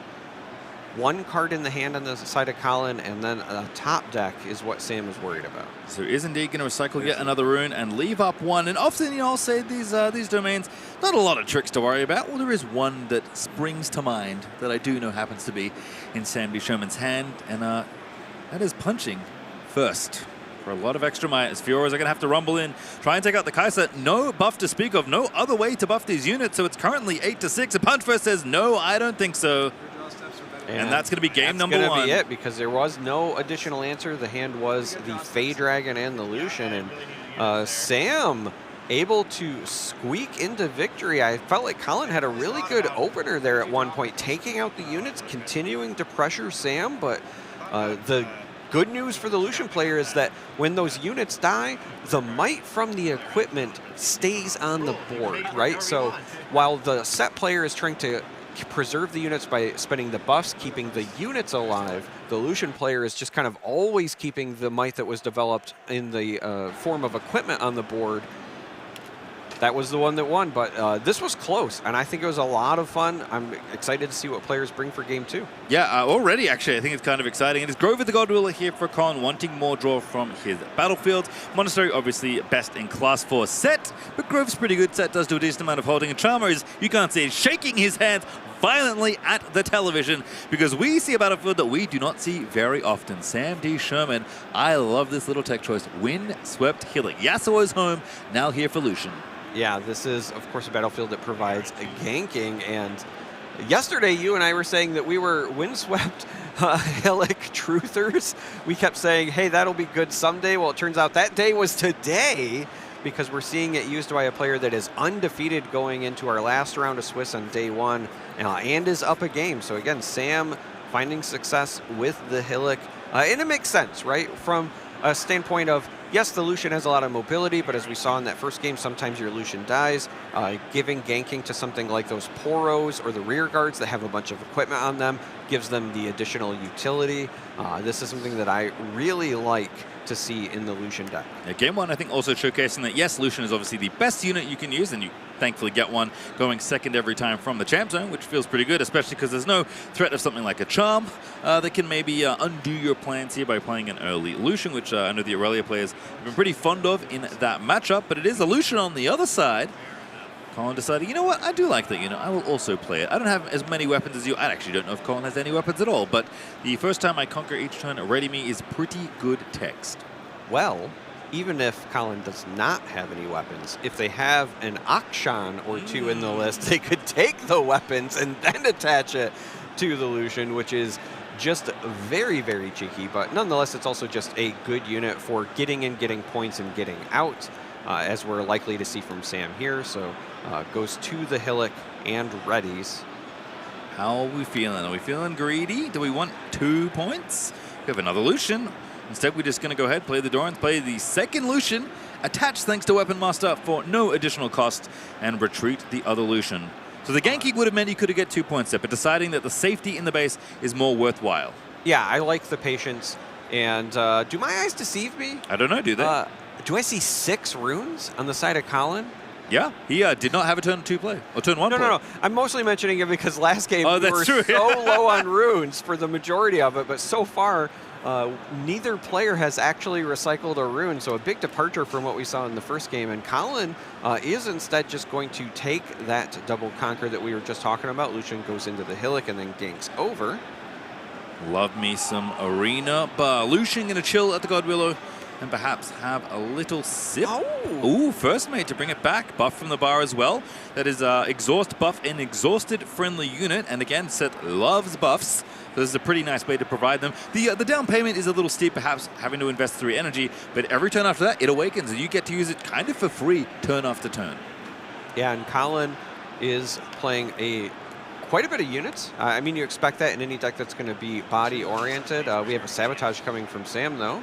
1 card in the hand on the side of Colin, and then a top deck is what Sam is worried about. So is indeed going to recycle yet another rune and leave up 1. And often, I'll say these domains, not a lot of tricks to worry about. Well, there is one that springs to mind that I do know happens to be in Sam D. Sherman's hand, and that is punching first. For a lot of extra might, as Fioras are going to have to rumble in, try and take out the Kaisa. No buff to speak of, no other way to buff these units, so it's currently 8-6. A punch first says, no, I don't think so. And that's going to be game number one. That's one. going to be it, because there was no additional answer. The hand was the Fey Dragon and the Lucian, and Sam able to squeak into victory. I felt like Colin had a really good opener there at one point, taking out the units, continuing to pressure Sam, but the good news for the Lucian player is that when those units die, the might from the equipment stays on the board, right? So while the set player is trying to preserve the units by spending the buffs, keeping the units alive, the Lucian player is just kind of always keeping the might that was developed in the form of equipment on the board. That was the one that won, but this was close, and I think it was a lot of fun. I'm excited to see what players bring for game 2. Yeah, already, actually, I think it's kind of exciting. It is Grover the Godwiller here for Colin, wanting more draw from his battlefield. Monastery, obviously, best in class for Set, but Grove's pretty good. Set does do a decent amount of holding, and Charmer is, you can't see, shaking his hands violently at the television, because we see a battlefield that we do not see very often. Sam D. Sherman, I love this little tech choice. Wind-swept Hillock. Yasuo's home, now here for Lucian. Yeah, this is, of course, a battlefield that provides a ganking, and yesterday you and I were saying that we were windswept Hillock truthers. We kept saying, hey, that'll be good someday. Well, it turns out that day was today, because we're seeing it used by a player that is undefeated going into our last round of Swiss on day 1, and is up a game. So again, Sam finding success with the Hillock, and it makes sense, right? From a standpoint of, yes, the Lucian has a lot of mobility, but as we saw in that first game, sometimes your Lucian dies. Giving ganking to something like those Poros or the rear guards that have a bunch of equipment on them gives them the additional utility. This is something that I really like to see in the Lucian deck. Yeah, game 1, I think, also showcasing that, yes, Lucian is obviously the best unit you can use, and you thankfully get one going second every time from the champ zone, which feels pretty good, especially because there's no threat of something like a charm that can maybe undo your plans here by playing an early Lucian, which I know the Aurelia players have been pretty fond of in that matchup, but it is a Lucian on the other side. Colin decided, you know what, I do like that unit. I will also play it. I don't have as many weapons as you. I actually don't know if Colin has any weapons at all, but the first time I conquer each turn, Ready Me is pretty good text. Well, even if Colin does not have any weapons, if they have an Akshan or 2 in the list, they could take the weapons and then attach it to the Lucian, which is just very, very cheeky. But nonetheless, it's also just a good unit for getting in, getting points, and getting out, as we're likely to see from Sam here. So goes to the Hillock and readies. How are we feeling? Are we feeling greedy? Do we want 2 points? We have another Lucian. Instead, we're just going to go ahead, play the Doran, play the second Lucian, attach thanks to Weapon Master for no additional cost, and retreat the other Lucian. So the ganking would have meant you could have get 2 points there, but deciding that the safety in the base is more worthwhile. Yeah, I like the patience. And do my eyes deceive me? I don't know, do they? Do I see 6 runes on the side of Colin? Yeah, he did not have a turn 2 play, or turn 1 play. No. I'm mostly mentioning it because last game we were true. so low on runes for the majority of it, but so far, neither player has actually recycled a rune, so a big departure from what we saw in the first game. And Colin is instead just going to take that double conquer that we were just talking about. Lucian goes into the Hillock and then ganks over. Love me some Arena Bar. Lucian going to chill at the Godwillow and perhaps have a little sip. Ooh, first mate to bring it back. Buff from the bar as well. That is exhaust buff, an exhausted friendly unit. And again, Seth loves buffs. So this is a pretty nice way to provide them. The down payment is a little steep, perhaps having to invest 3 energy, but every turn after that, it awakens, and you get to use it kind of for free turn after turn. Yeah, and Colin is playing quite a bit of units. I mean, you expect that in any deck that's going to be body-oriented. We have a Sabotage coming from Sam, though.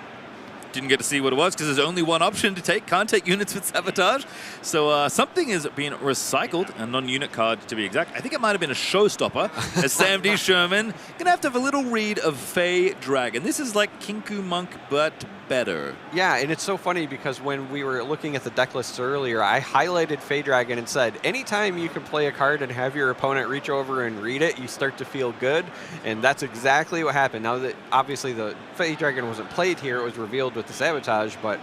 Didn't get to see what it was because there's only one option to take. Can't take units with Sabotage. So something is being recycled, a non-unit card to be exact. I think it might have been a showstopper as Sam D. Sherman gonna have a little read of Fey Dragon. This is like Kinku Monk, but better. Yeah, and it's so funny because when we were looking at the deck lists earlier, I highlighted Fey Dragon and said, anytime you can play a card and have your opponent reach over and read it, you start to feel good. And that's exactly what happened. Now that obviously the Fey Dragon wasn't played here, it was revealed with the Sabotage, but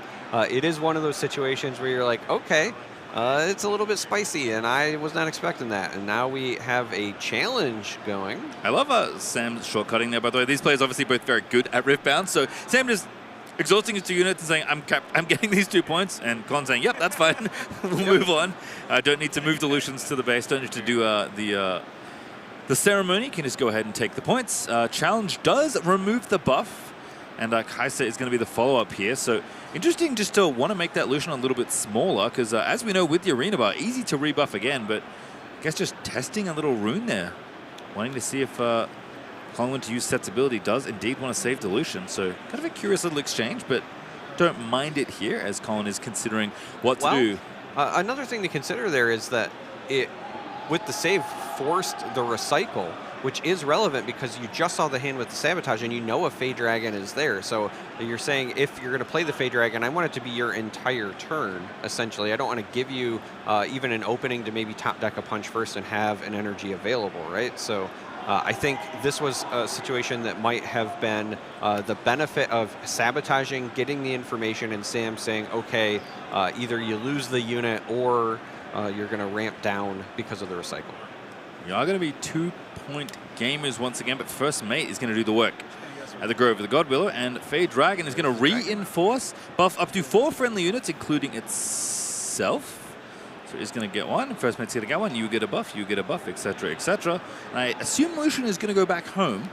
it is one of those situations where you're like, okay, it's a little bit spicy, and I was not expecting that. And now we have a challenge going. I love Sam's shortcutting there, by the way. These players obviously both very good at Riftbound, so Sam just exhausting his 2 units and saying, I'm getting these 2 points, and Con saying, yep, that's fine. We'll move on. Don't need to move the Lucians to the base. Don't need to do the The Ceremony can just go ahead and take the points. Challenge does remove the buff, and Kai'Sa is going to be the follow-up here. So interesting just to want to make that Lucian a little bit smaller, because as we know with the Arena Bar, easy to rebuff again, but I guess just testing a little rune there. Wanting to see if Colin to use Set's ability does indeed want to save the Lucian. So kind of a curious little exchange, but don't mind it here as Colin is considering what to do. Another thing to consider there is that it, with the save, forced the recycle, which is relevant because you just saw the hand with the Sabotage and you know a Fey Dragon is there. So you're saying if you're going to play the Fey Dragon, I want it to be your entire turn, essentially. I don't want to give you even an opening to maybe top deck a punch first and have an energy available, right? So I think this was a situation that might have been the benefit of sabotaging, getting the information, and Sam saying, okay, either you lose the unit or you're going to ramp down because of the recycle. You are going to be 2-point gamers once again, but First Mate is going to do the work at the Grove of the Godwiller, and Fey Dragon is going to reinforce, buff up to 4 friendly units, including itself. So it's going to get one. First Mate's going to get one. You get a buff, etc., etc. I assume Lucian is going to go back home,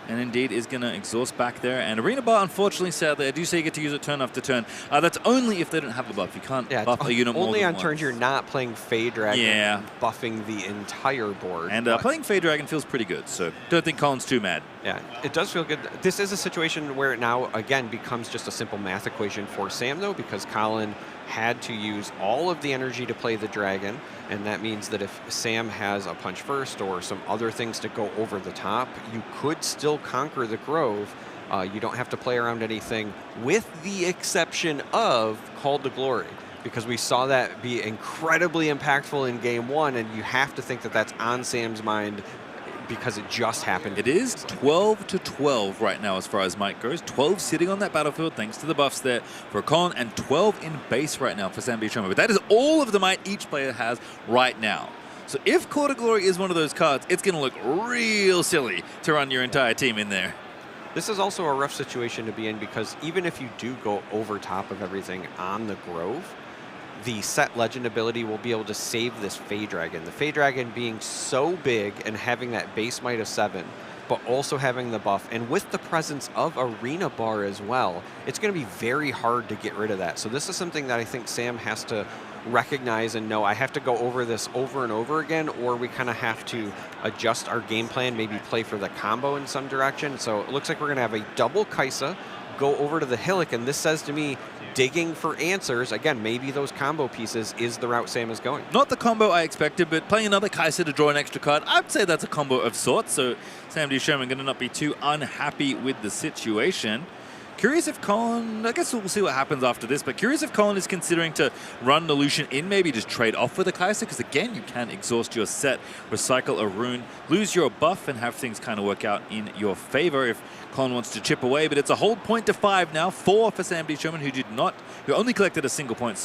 and indeed is going to exhaust back there. And Arena Bar, unfortunately, sadly, I do say you get to use it turn after turn. That's only if they don't have the buff. You can't buff a unit more only than on once. turns you're not playing Fey Dragon, buffing the entire board. And playing Fey Dragon feels pretty good, so don't think Colin's too mad. Yeah, it does feel good. This is a situation where it now, again, becomes just a simple math equation for Sam, though, because Colin had to use all of the energy to play the dragon, and that means that if Sam has a punch first or some other things to go over the top, you could still conquer the Grove. You don't have to play around anything, with the exception of Call to Glory, because we saw that be incredibly impactful in Game 1, and you have to think that that's on Sam's mind because it just happened. It is 12-12 right now as far as Mike goes. 12 sitting on that battlefield thanks to the buffs there for Colin, and 12 in base right now for Sam Bichoma. But that is all of the might each player has right now. So if Call to Glory is one of those cards, it's going to look real silly to run your entire team in there. This is also a rough situation to be in, because even if you do go over top of everything on the Grove, the Set Legend ability will be able to save this Fey Dragon. The Fey Dragon being so big and having that base might of 7, but also having the buff, and with the presence of Arena Bar as well, it's going to be very hard to get rid of that. So this is something that I think Sam has to recognize and know. I have to go over this over and over again, or we kind of have to adjust our game plan, maybe play for the combo in some direction. So it looks like we're going to have a double Kai'Sa, go over to the Hillock, and this says to me, digging for answers. Again, maybe those combo pieces is the route Sam is going. Not the combo I expected, but playing another Kai'Sa to draw an extra card, I'd say that's a combo of sorts. So Sam D. Sherman going to not be too unhappy with the situation. Curious if Colin, I guess we'll see what happens after this, but curious if Colin is considering to run the Lucian in, maybe just trade off with a Kai'Sa, because again, you can exhaust your set, recycle a rune, lose your buff, and have things kind of work out in your favor if Colin wants to chip away. But it's a hold point to 5 now, 4 for Sam D. Sherman, who only collected a single point,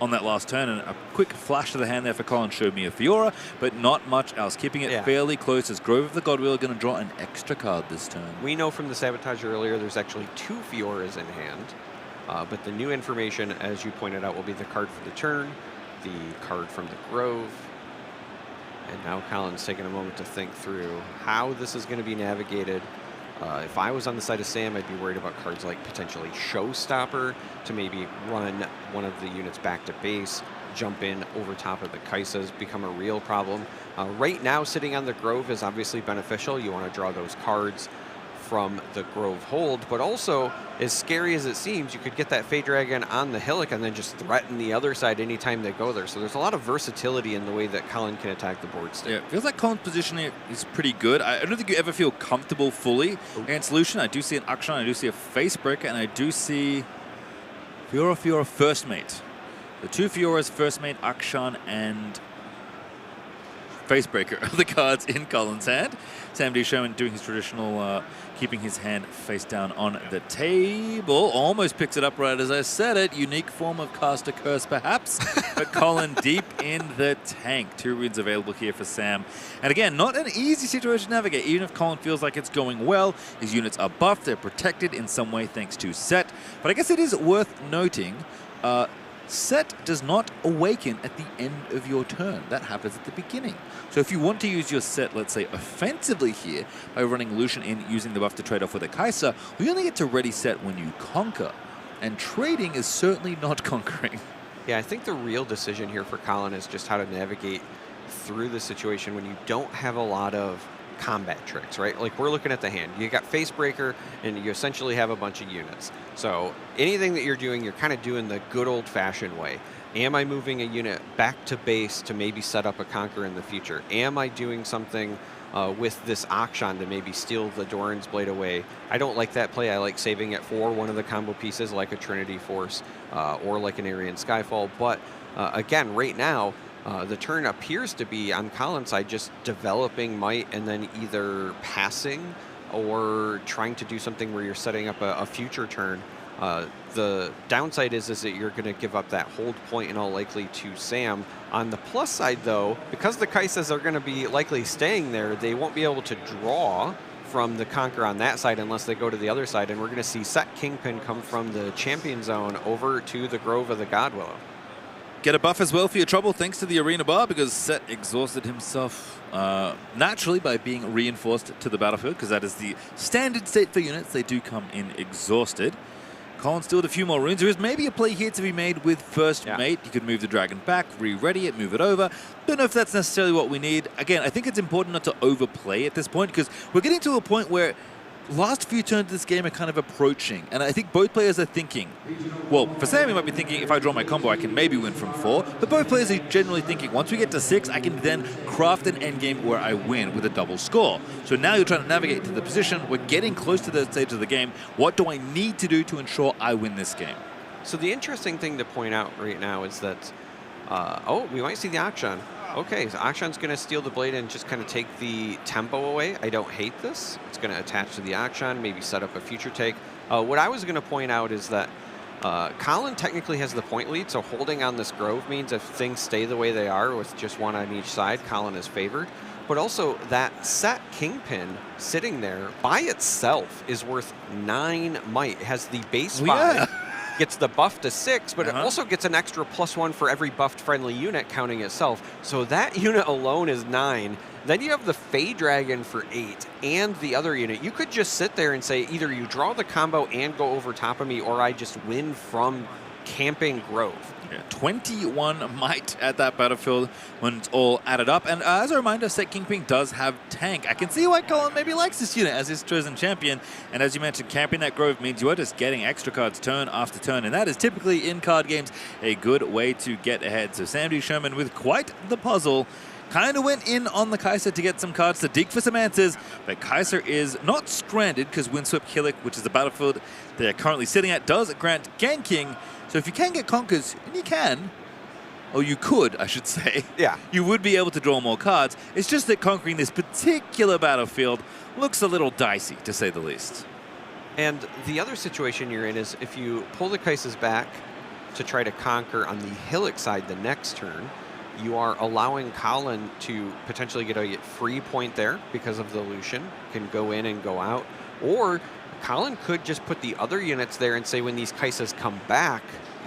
on that last turn, and a quick flash to the hand there for Colin showed me a Fiora, but not much else, keeping it fairly close as Grove of the Godwiller going to draw an extra card this turn. We know from the Sabotage earlier there's actually 2 Fioras in hand, but the new information, as you pointed out, will be the card for the turn, the card from the Grove, and now Colin's taking a moment to think through how this is going to be navigated. If I was on the side of Sam, I'd be worried about cards like potentially Showstopper to maybe run one of the units back to base, jump in over top of the Kai'Sas, become a real problem. Right now, sitting on the Grove is obviously beneficial. You want to draw those cards from the Grove hold, but also, as scary as it seems, you could get that Fey Dragon on the Hillock and then just threaten the other side anytime they go there. So there's a lot of versatility in the way that Colin can attack the board state. Yeah, it feels like Colin's position is pretty good. I don't think you ever feel comfortable fully against Lucian. I do see an Akshan, I do see a Facebreaker, and I do see Fiora First Mate. The 2 Fioras, First Mate, Akshan, and Facebreaker of the cards in Colin's hand. Sam D. Sherman doing his traditional, keeping his hand face down on the table. Almost picks it up right as I said it. Unique form of Caster Curse, perhaps. But Colin deep in the tank. 2 runes available here for Sam. And again, not an easy situation to navigate. Even if Colin feels like it's going well, his units are buffed. They're protected in some way thanks to Set. But I guess it is worth noting, set does not awaken at the end of your turn. That happens at the beginning. So if you want to use your set, let's say, offensively here, by running Lucian in, using the buff to trade off with a Kai'Sa, we only get to ready set when you conquer. And trading is certainly not conquering. Yeah, I think the real decision here for Colin is just how to navigate through the situation when you don't have a lot of combat tricks, right? Like, we're looking at the hand. You got Facebreaker, and you essentially have a bunch of units. So anything that you're doing, you're kind of doing the good old-fashioned way. Am I moving a unit back to base to maybe set up a Conquer in the future? Am I doing something with this Akshan to maybe steal the Doran's Blade away? I don't like that play. I like saving it for one of the combo pieces, like a Trinity Force or like an Aryan Skyfall. But again, right now, the turn appears to be on Colin's side, just developing might and then either passing or trying to do something where you're setting up a future turn. The downside is that you're going to give up that hold point in all likely to Sam. On the plus side, though, because the Kaisas are going to be likely staying there, they won't be able to draw from the Conquer on that side unless they go to the other side, and we're going to see Set Kingpin come from the champion zone over to the Grove of the Godwillow. Get a buff as well for your trouble thanks to the Arena Bar, because Set exhausted himself naturally by being reinforced to the battlefield, because that is the standard state for units. They do come in exhausted. Colin still with a few more runes. There is maybe a play here to be made with First Mate. You could move the dragon back, re-ready it, move it over. Don't know if that's necessarily what we need. Again, I think it's important not to overplay at this point, because we're getting to a point where last few turns of this game are kind of approaching, and I think both players are thinking, well, for Sam, he might be thinking, if I draw my combo, I can maybe win from 4, but both players are generally thinking, once we get to 6, I can then craft an endgame where I win with a double score. So now you're trying to navigate to the position, we're getting close to the stage of the game, what do I need to do to ensure I win this game? So the interesting thing to point out right now is that, oh, we might see the Akshan. Okay, so Akshan's going to steal the blade and just kind of take the tempo away. I don't hate this. It's going to attach to the Akshan, maybe set up a future take. What I was going to point out is that Colin technically has the point lead, so holding on this Grove means if things stay the way they are with just one on each side, Colin is favored. But also that Set Kingpin sitting there by itself is worth 9 might. It has the base 5. Gets the buff to 6, but it also gets an extra +1 for every buffed friendly unit counting itself. So that unit alone is 9. Then you have the Fey Dragon for 8 and the other unit. You could just sit there and say either you draw the combo and go over top of me, or I just win from camping Grove. Yeah, 21 might at that battlefield when it's all added up. And as a reminder, Set Kingpin does have tank. I can see why Colin maybe likes this unit as his chosen champion. And as you mentioned, camping that Grove means you are just getting extra cards turn after turn. And that is typically in card games a good way to get ahead. So Sam D. Sherman with quite the puzzle. Kind of went in on the Kai'Sa to get some cards to dig for some answers, but Kai'Sa is not stranded because Windswept Hillock, which is the battlefield they're currently sitting at, does grant ganking. So if you can get Conquers, and you can, or you could, I should say, you would be able to draw more cards. It's just that conquering this particular battlefield looks a little dicey, to say the least. And the other situation you're in is if you pull the Kaisas back to try to conquer on the Hillock side the next turn, you are allowing Colin to potentially get a free point there because of the Lucian, can go in and go out. Or Colin could just put the other units there and say when these Kaisas come back,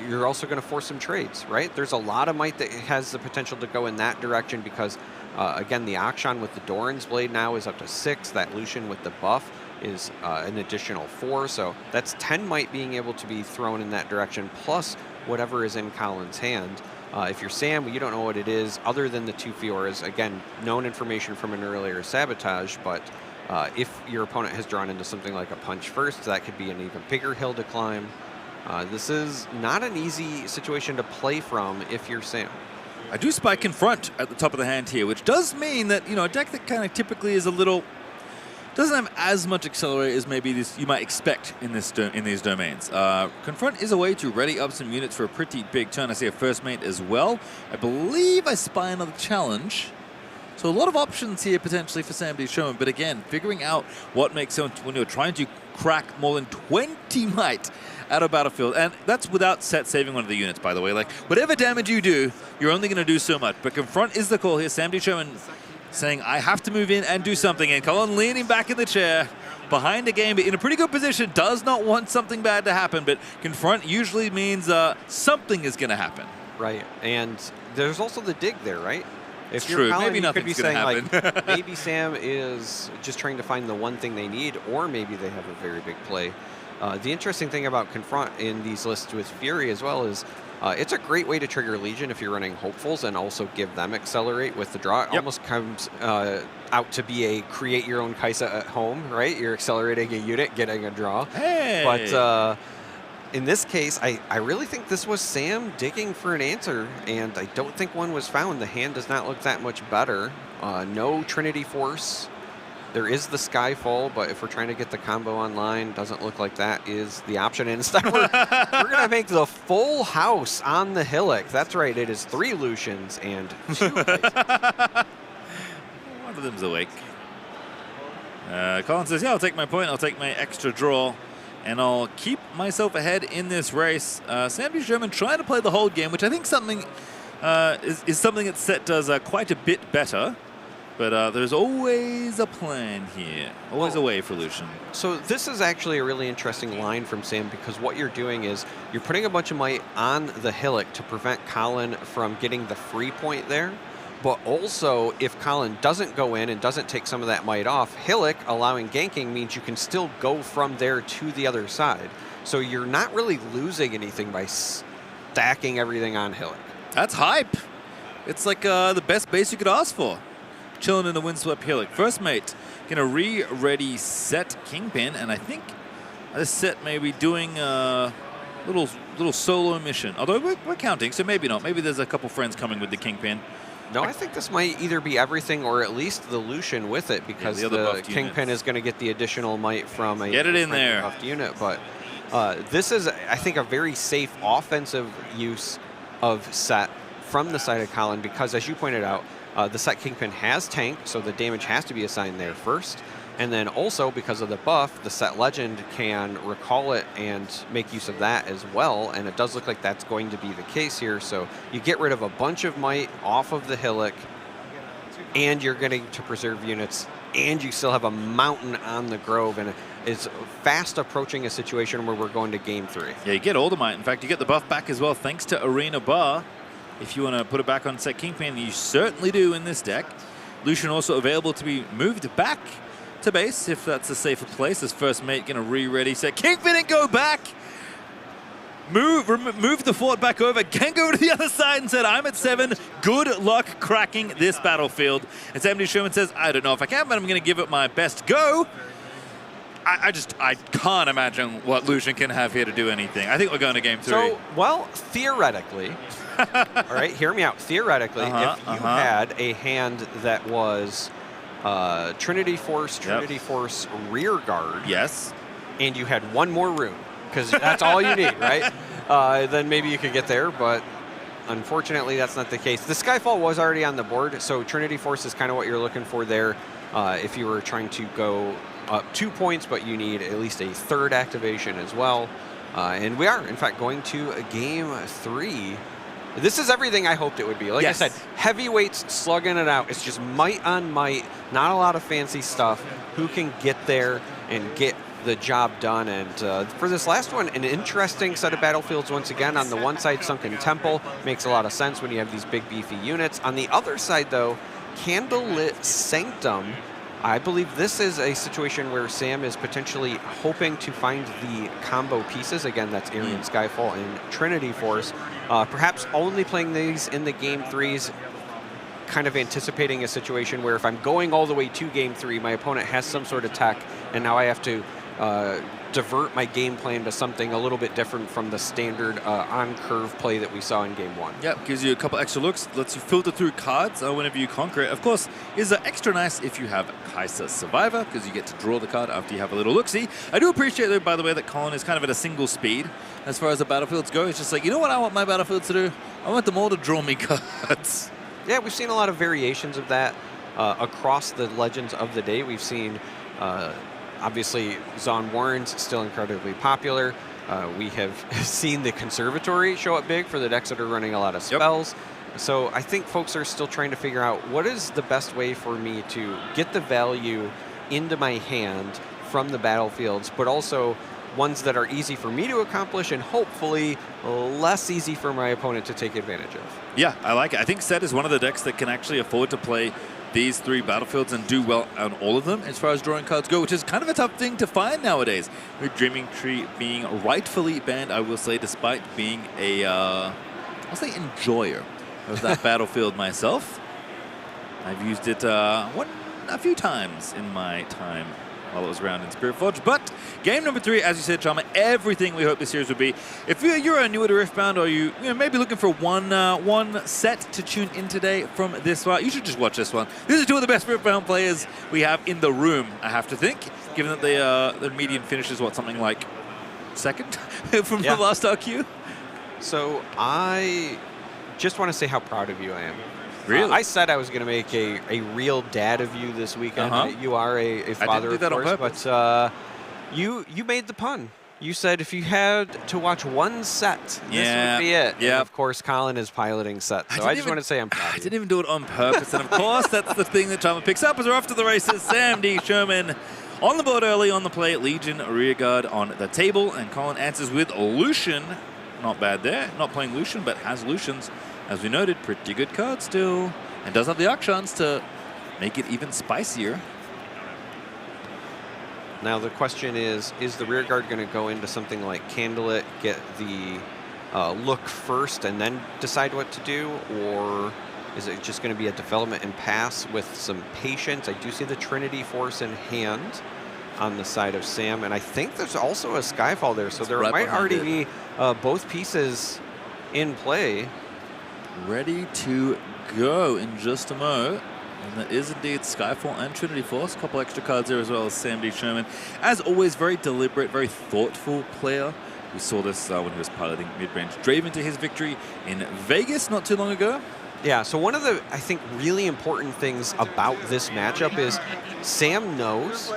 you're also going to force some trades, right? There's a lot of might that has the potential to go in that direction because, again, the Akshan with the Doran's Blade now is up to 6. That Lucian with the buff is an additional 4. So that's 10 might being able to be thrown in that direction, plus whatever is in Colin's hand. If you're Sam, you don't know what it is other than the 2 Fioras. Again, known information from an earlier sabotage, but if your opponent has drawn into something like a punch first, that could be an even bigger hill to climb. This is not an easy situation to play from if you're Sam. I do spy Confront at the top of the hand here, which does mean that, you know, a deck that kind of typically is a little, doesn't have as much accelerate as maybe this you might expect in this in these domains. Confront is a way to ready up some units for a pretty big turn. I see a First Mate as well. I believe I spy another challenge. So a lot of options here potentially for Sam D. Sherman, but again, figuring out what makes sense when you're trying to crack more than 20 might out of battlefield, and that's without Set saving one of the units, by the way. Like, whatever damage you do, you're only going to do so much, but Confront is the call here. Sam D. Sherman saying, I have to move in and do something, and Colin leaning back in the chair, behind a game, but in a pretty good position, does not want something bad to happen, but confront usually means something is going to happen. Right, and there's also the dig there, right? If you're True. Colin, Maybe you could be nothing's gonna saying, happen. like, maybe Sam is just trying to find the one thing they need, or maybe they have a very big play. The interesting thing about Confront in these lists with Fury as well is it's a great way to trigger Legion if you're running Hopefuls and also give them Accelerate with the draw. It almost comes out to be a create your own Kaisa at home, right? You're accelerating a unit, getting a draw. Hey! But in this case, I really think this was Sam digging for an answer, and I don't think one was found. The hand does not look that much better. No Trinity Force. There is the Skyfall, but if we're trying to get the combo online, doesn't look like that is the option. Instead, we're going to make the full house on the Hillock. That's right, it is 3 Lucians and 2 Kaisas. One of them's awake. Colin says, yeah, I'll take my point. I'll take my extra draw, and I'll keep myself ahead in this race. Sam German trying to play the hold game, which I think something is something that Set does quite a bit better. But there's always a plan here. Always a way for Lucian. So this is actually a really interesting line from Sam, because what you're doing is you're putting a bunch of might on the Hillock to prevent Colin from getting the free point there. But also, if Colin doesn't go in and doesn't take some of that might off, Hillock allowing ganking means you can still go from there to the other side. So you're not really losing anything by stacking everything on Hillock. That's hype. It's like the best base you could ask for. Chilling in the windswept Hillock. First mate, gonna re-ready Set Kingpin, and I think this Set may be doing a little solo mission. Although we're counting, so maybe not. Maybe there's a couple friends coming with the Kingpin. No, I think this might either be everything or at least the Lucian with it, because the Kingpin is going to get the additional might from a get it in there buffed unit. But this is, I think, a very safe offensive use of Set from the side of Colin, because as you pointed out, the Set Kingpin has tank, so the damage has to be assigned there first. And then also, because of the buff, the Set Legend can recall it and make use of that as well. And it does look like that's going to be the case here. So you get rid of a bunch of might off of the Hillock, and you're getting to preserve units, and you still have a mountain on the Grove. And it's fast approaching a situation where we're going to game 3. Yeah, you get all the might. In fact, you get the buff back as well, thanks to Arena Bar. If you want to put it back on Set Kingpin, you certainly do in this deck. Lucian also available to be moved back to base if that's a safer place. As first mate going to re-ready Set Kingpin and go back. Move the fort back over. Can go to the other side and said, I'm at 7. Good luck cracking this battlefield. And Sam Sherman says, I don't know if I can, but I'm going to give it my best go. I can't imagine what Lucian can have here to do anything. I think we're going to game 3. So, well, theoretically, all right, hear me out. Theoretically, if you had a hand that was Trinity Force, Rear Guard. Yes. And you had one more rune, because that's all you need, right? Then maybe you could get there, but unfortunately that's not the case. The Skyfall was already on the board, so Trinity Force is kind of what you're looking for there if you were trying to go up 2 points, but you need at least a 3rd activation as well. And we are, in fact, going to game 3. This is everything I hoped it would be. Like I said, heavyweights slugging it out. It's just might on might, not a lot of fancy stuff. Who can get there and get the job done? And for this last one, an interesting set of battlefields once again. On the one side, Sunken Temple makes a lot of sense when you have these big beefy units. On the other side, though, Candlelit Sanctum. I believe this is a situation where Sam is potentially hoping to find the combo pieces. Again, that's Aryan Skyfall and Trinity Force. Perhaps only playing these in the game 3s, kind of anticipating a situation where if I'm going all the way to game 3, my opponent has some sort of tech, and now I have to divert my game plan to something a little bit different from the standard on-curve play that we saw in game 1. Yep, gives you a couple extra looks, lets you filter through cards whenever you conquer it. Of course, is extra nice if you have Kaisa Survivor, because you get to draw the card after you have a little look-see. I do appreciate, though, by the way, that Colin is kind of at a single speed as far as the battlefields go. It's just like, you know what I want my battlefields to do? I want them all to draw me cards. Yeah, we've seen a lot of variations of that across the Legends of the Day. We've seen... obviously, Zon Warren's still incredibly popular. We have seen the Conservatory show up big for the decks that are running a lot of spells. So I think folks are still trying to figure out what is the best way for me to get the value into my hand from the battlefields, but also ones that are easy for me to accomplish and hopefully less easy for my opponent to take advantage of. Yeah, I like it. I think Set is one of the decks that can actually afford to play these 3 battlefields and do well on all of them as far as drawing cards go, which is kind of a tough thing to find nowadays. With Dreaming Tree being rightfully banned, I will say, despite being a, I'll say, enjoyer of that battlefield myself. I've used it a few times in my time while it was around in Spirit Forge. But game number 3, as you said, Charmer, everything we hope this series would be. If you're newer to Riftbound, or you maybe looking for one set to tune in today from this one, you should just watch this one. These are 2 of the best Riftbound players we have in the room, I have to think, given that the median finish is something like 2nd from the last RQ. So I just want to say how proud of you I am. Really? I said I was going to make a real dad of you this weekend. You are a father, I didn't do that of on course, purpose. but you made the pun. You said if you had to watch one set, this would be it. Yeah. And of course, Colin is piloting set, so I just want to say I'm proud of you. I didn't even do it on purpose, and of course, that's the thing that Charmer picks up as we're off to the races. Sam D. Sherman on the board early on the play. Legion rearguard on the table, and Colin answers with Lucian. Not bad there. Not playing Lucian, but has Lucians. As we noted, pretty good card still. And does have the Akshans to make it even spicier. Now the question is the rearguard going to go into something like Candlelit, get the look first and then decide what to do? Or is it just going to be a development and pass with some patience? I do see the Trinity Force in hand on the side of Sam. And I think there's also a Skyfall there. So there might already be both pieces in play. Ready to go in just a moment. And there is indeed Skyfall and Trinity Force. A couple extra cards there as well as Sam D. Sherman. As always, very deliberate, very thoughtful player. We saw this when he was piloting mid-range Draven to his victory in Vegas not too long ago. Yeah, so one of the, I think, really important things about this matchup is Sam knows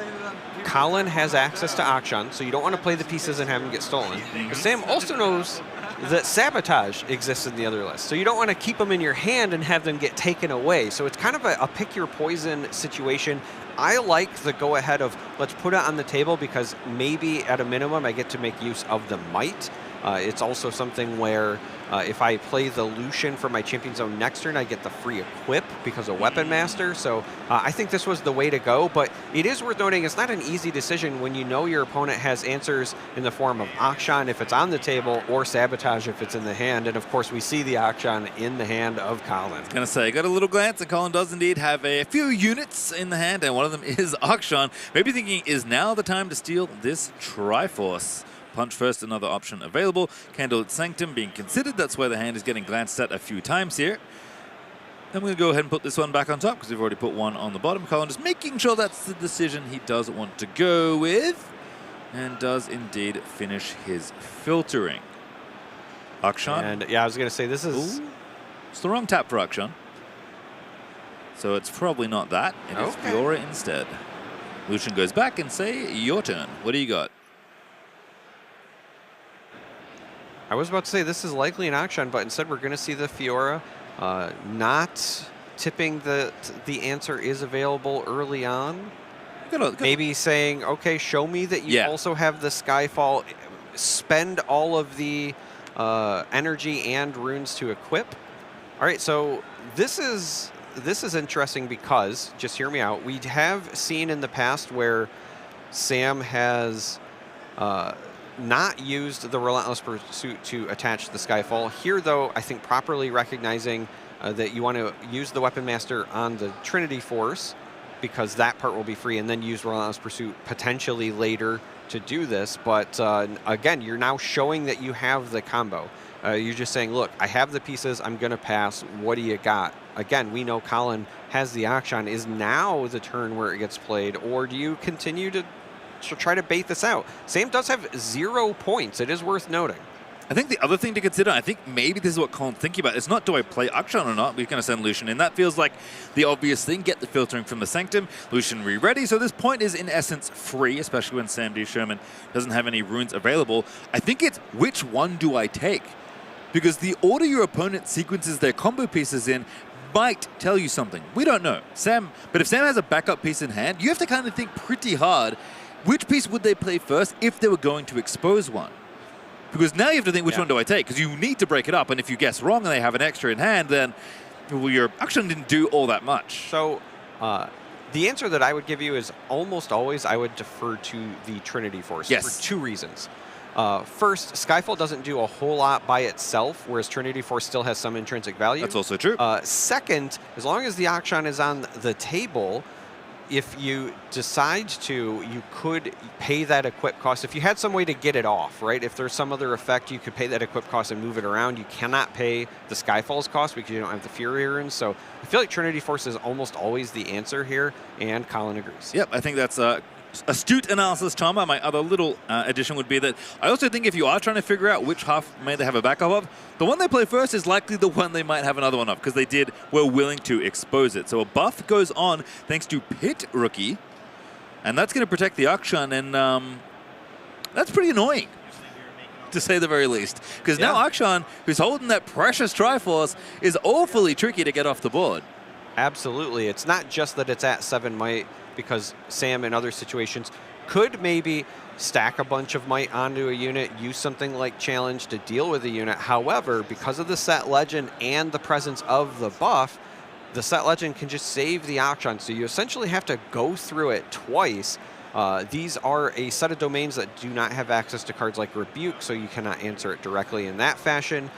Colin has access to Akshan, so you don't want to play the pieces and have him get stolen. But Sam also knows that Sabotage exists in the other list, so you don't want to keep them in your hand and have them get taken away. So it's kind of a pick your poison situation. I like the go ahead of let's put it on the table because maybe at a minimum I get to make use of the might. It's also something where if I play the Lucian for my Champion Zone next turn, I get the free equip because of Weapon Master. So I think this was the way to go, but it is worth noting it's not an easy decision when you know your opponent has answers in the form of Akshan if it's on the table or Sabotage if it's in the hand. And of course, we see the Akshan in the hand of Colin. I was going to say, I got a little glance, and Colin does indeed have a few units in the hand, and one of them is Akshan. Maybe thinking, is now the time to steal this Triforce? Punch first, another option available. Candlelit Sanctum being considered. That's where the hand is getting glanced at a few times here. I'm going to go ahead and put this one back on top because we've already put one on the bottom. Colin just making sure that's the decision he does want to go with. And does indeed finish his filtering. Akshan. And yeah, I was going to say this is... Ooh, it's the wrong tap for Akshan. So it's probably not that. It is Fiora instead. Lucian goes back and say, your turn. What do you got? I was about to say this is likely an Akshan, but instead we're going to see the Fiora not tipping the answer is available early on. Maybe saying, okay, show me that you also have the Skyfall. Spend all of the energy and runes to equip. All right, so this is interesting because, just hear me out, we have seen in the past where Sam has not used the Relentless Pursuit to attach the Skyfall. Here, though, I think properly recognizing that you want to use the Weapon Master on the Trinity Force because that part will be free, and then use Relentless Pursuit potentially later to do this. But again, you're now showing that you have the combo. You're just saying, look, I have the pieces, I'm going to pass. What do you got? Again, we know Colin has the Akshan. Is now the turn where it gets played, or do you continue to try to bait this out? Sam does have 0 points. It is worth noting. I think the other thing to consider, I think maybe this is what Colin's thinking about. It's not do I play Akshan or not. We're going to send Lucian in. That feels like the obvious thing. Get the filtering from the Sanctum. Lucian re-ready. So this point is in essence free, especially when Sam D. Sherman doesn't have any runes available. I think it's which one do I take? Because the order your opponent sequences their combo pieces in might tell you something. We don't know. But if Sam has a backup piece in hand, you have to kind of think pretty hard. which piece would they play first if they were going to expose one? Because now you have to think, which one do I take? Because you need to break it up, and if you guess wrong and they have an extra in hand, then well, your action didn't do all that much. So the answer that I would give you is almost always I would defer to the Trinity Force for 2 reasons. First, Skyfall doesn't do a whole lot by itself, whereas Trinity Force still has some intrinsic value. That's also true. Second, as long as the Akshan is on the table, if you decide to, you could pay that equip cost. If you had some way to get it off, right? If there's some other effect, you could pay that equip cost and move it around. You cannot pay the Skyfall's cost because you don't have the Fury runes. So I feel like Trinity Force is almost always the answer here, and Colin agrees. Yep, I think that's astute analysis, Charmer. My other little addition would be that I also think if you are trying to figure out which half may they have a backup of, the one they play first is likely the one they might have another one of, because they were willing to expose it. So a buff goes on thanks to Pit Rookie, and that's going to protect the Akshan, and that's pretty annoying, to say the very least. Because now Akshan, who's holding that precious Triforce, is awfully tricky to get off the board. Absolutely. It's not just that it's at 7 might, because Sam in other situations could maybe stack a bunch of might onto a unit, use something like challenge to deal with a unit. However, because of the set legend and the presence of the buff, the set legend can just save the Akshan. So you essentially have to go through it twice. These are a set of domains that do not have access to cards like Rebuke, so you cannot answer it directly in that fashion.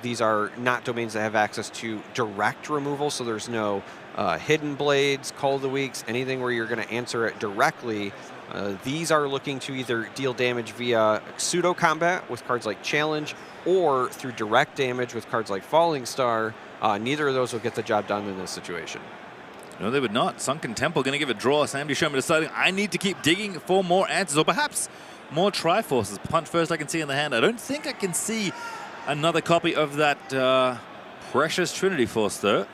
These are not domains that have access to direct removal, so there's no Hidden Blades, Call of the Weeks, anything where you're going to answer it directly. These are looking to either deal damage via pseudo combat with cards like Challenge, or through direct damage with cards like Falling Star. Neither of those will get the job done in this situation. No, they would not. Sunken Temple going to give it a draw. Sam Duchamp deciding I need to keep digging for more answers, or perhaps more Triforces. Punch first I can see in the hand. I don't think I can see another copy of that precious Trinity Force, though.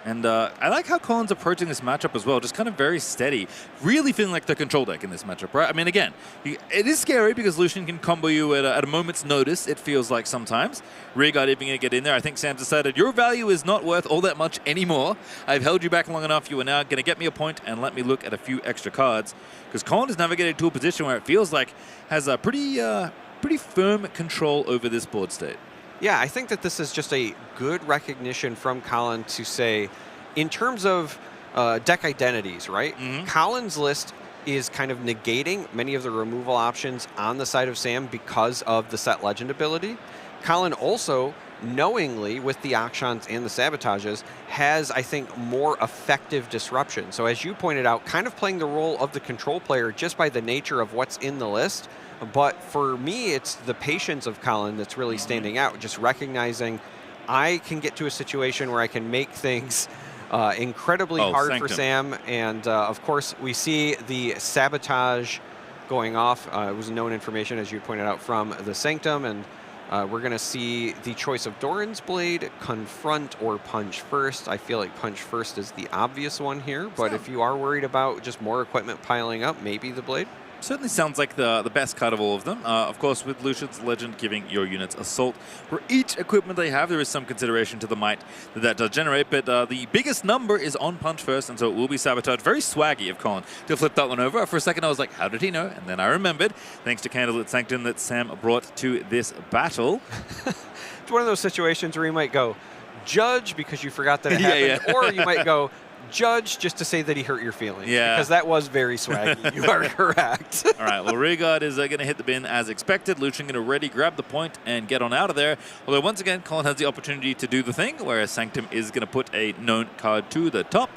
And I like how Colin's approaching this matchup as well, just kind of very steady. Really feeling like the control deck in this matchup, right? I mean, again, it is scary because Lucian can combo you at a moment's notice, it feels like sometimes. Rearguard even going to get in there. I think Sam decided your value is not worth all that much anymore. I've held you back long enough. You are now going to get me a point and let me look at a few extra cards. Because Colin has navigated to a position where it feels like has a pretty firm control over this board state. Yeah, I think that this is just a good recognition from Colin to say, in terms of deck identities, right? Colin's list is kind of negating many of the removal options on the side of Sam because of the set legend ability. Colin also, knowingly, with the Akshans and the Sabotages, has, I think, more effective disruption. So as you pointed out, kind of playing the role of the control player just by the nature of what's in the list. But for me, it's the patience of Colin that's really standing out, just recognizing I can get to a situation where I can make things incredibly hard for Sam. And of course, we see the Sabotage going off. It was known information, as you pointed out, from the Sanctum. And we're going to see the choice of Doran's Blade, Confront, or Punch First. I feel like Punch First is the obvious one here. But if you are worried about just more equipment piling up, maybe the Blade. Certainly sounds like the best card of all of them. Of course, with Lucian's Legend giving your units Assault. For each equipment they have, there is some consideration to the might that does generate, but the biggest number is on Punch First, and so it will be Sabotage. Very swaggy of Colin to flip that one over. For a second, I was like, how did he know? And then I remembered, thanks to Candlelit Sanctum, that Sam brought to this battle. It's one of those situations where you might go, Judge, because you forgot that it happened, or you might go, Judge, just to say that he hurt your feelings. Yeah. Because that was very swaggy. You are correct. All right, well, Rearguard is going to hit the bin as expected. Lucian going to ready, grab the point, and get on out of there. Although, once again, Colin has the opportunity to do the thing, whereas Sanctum is going to put a known card to the top.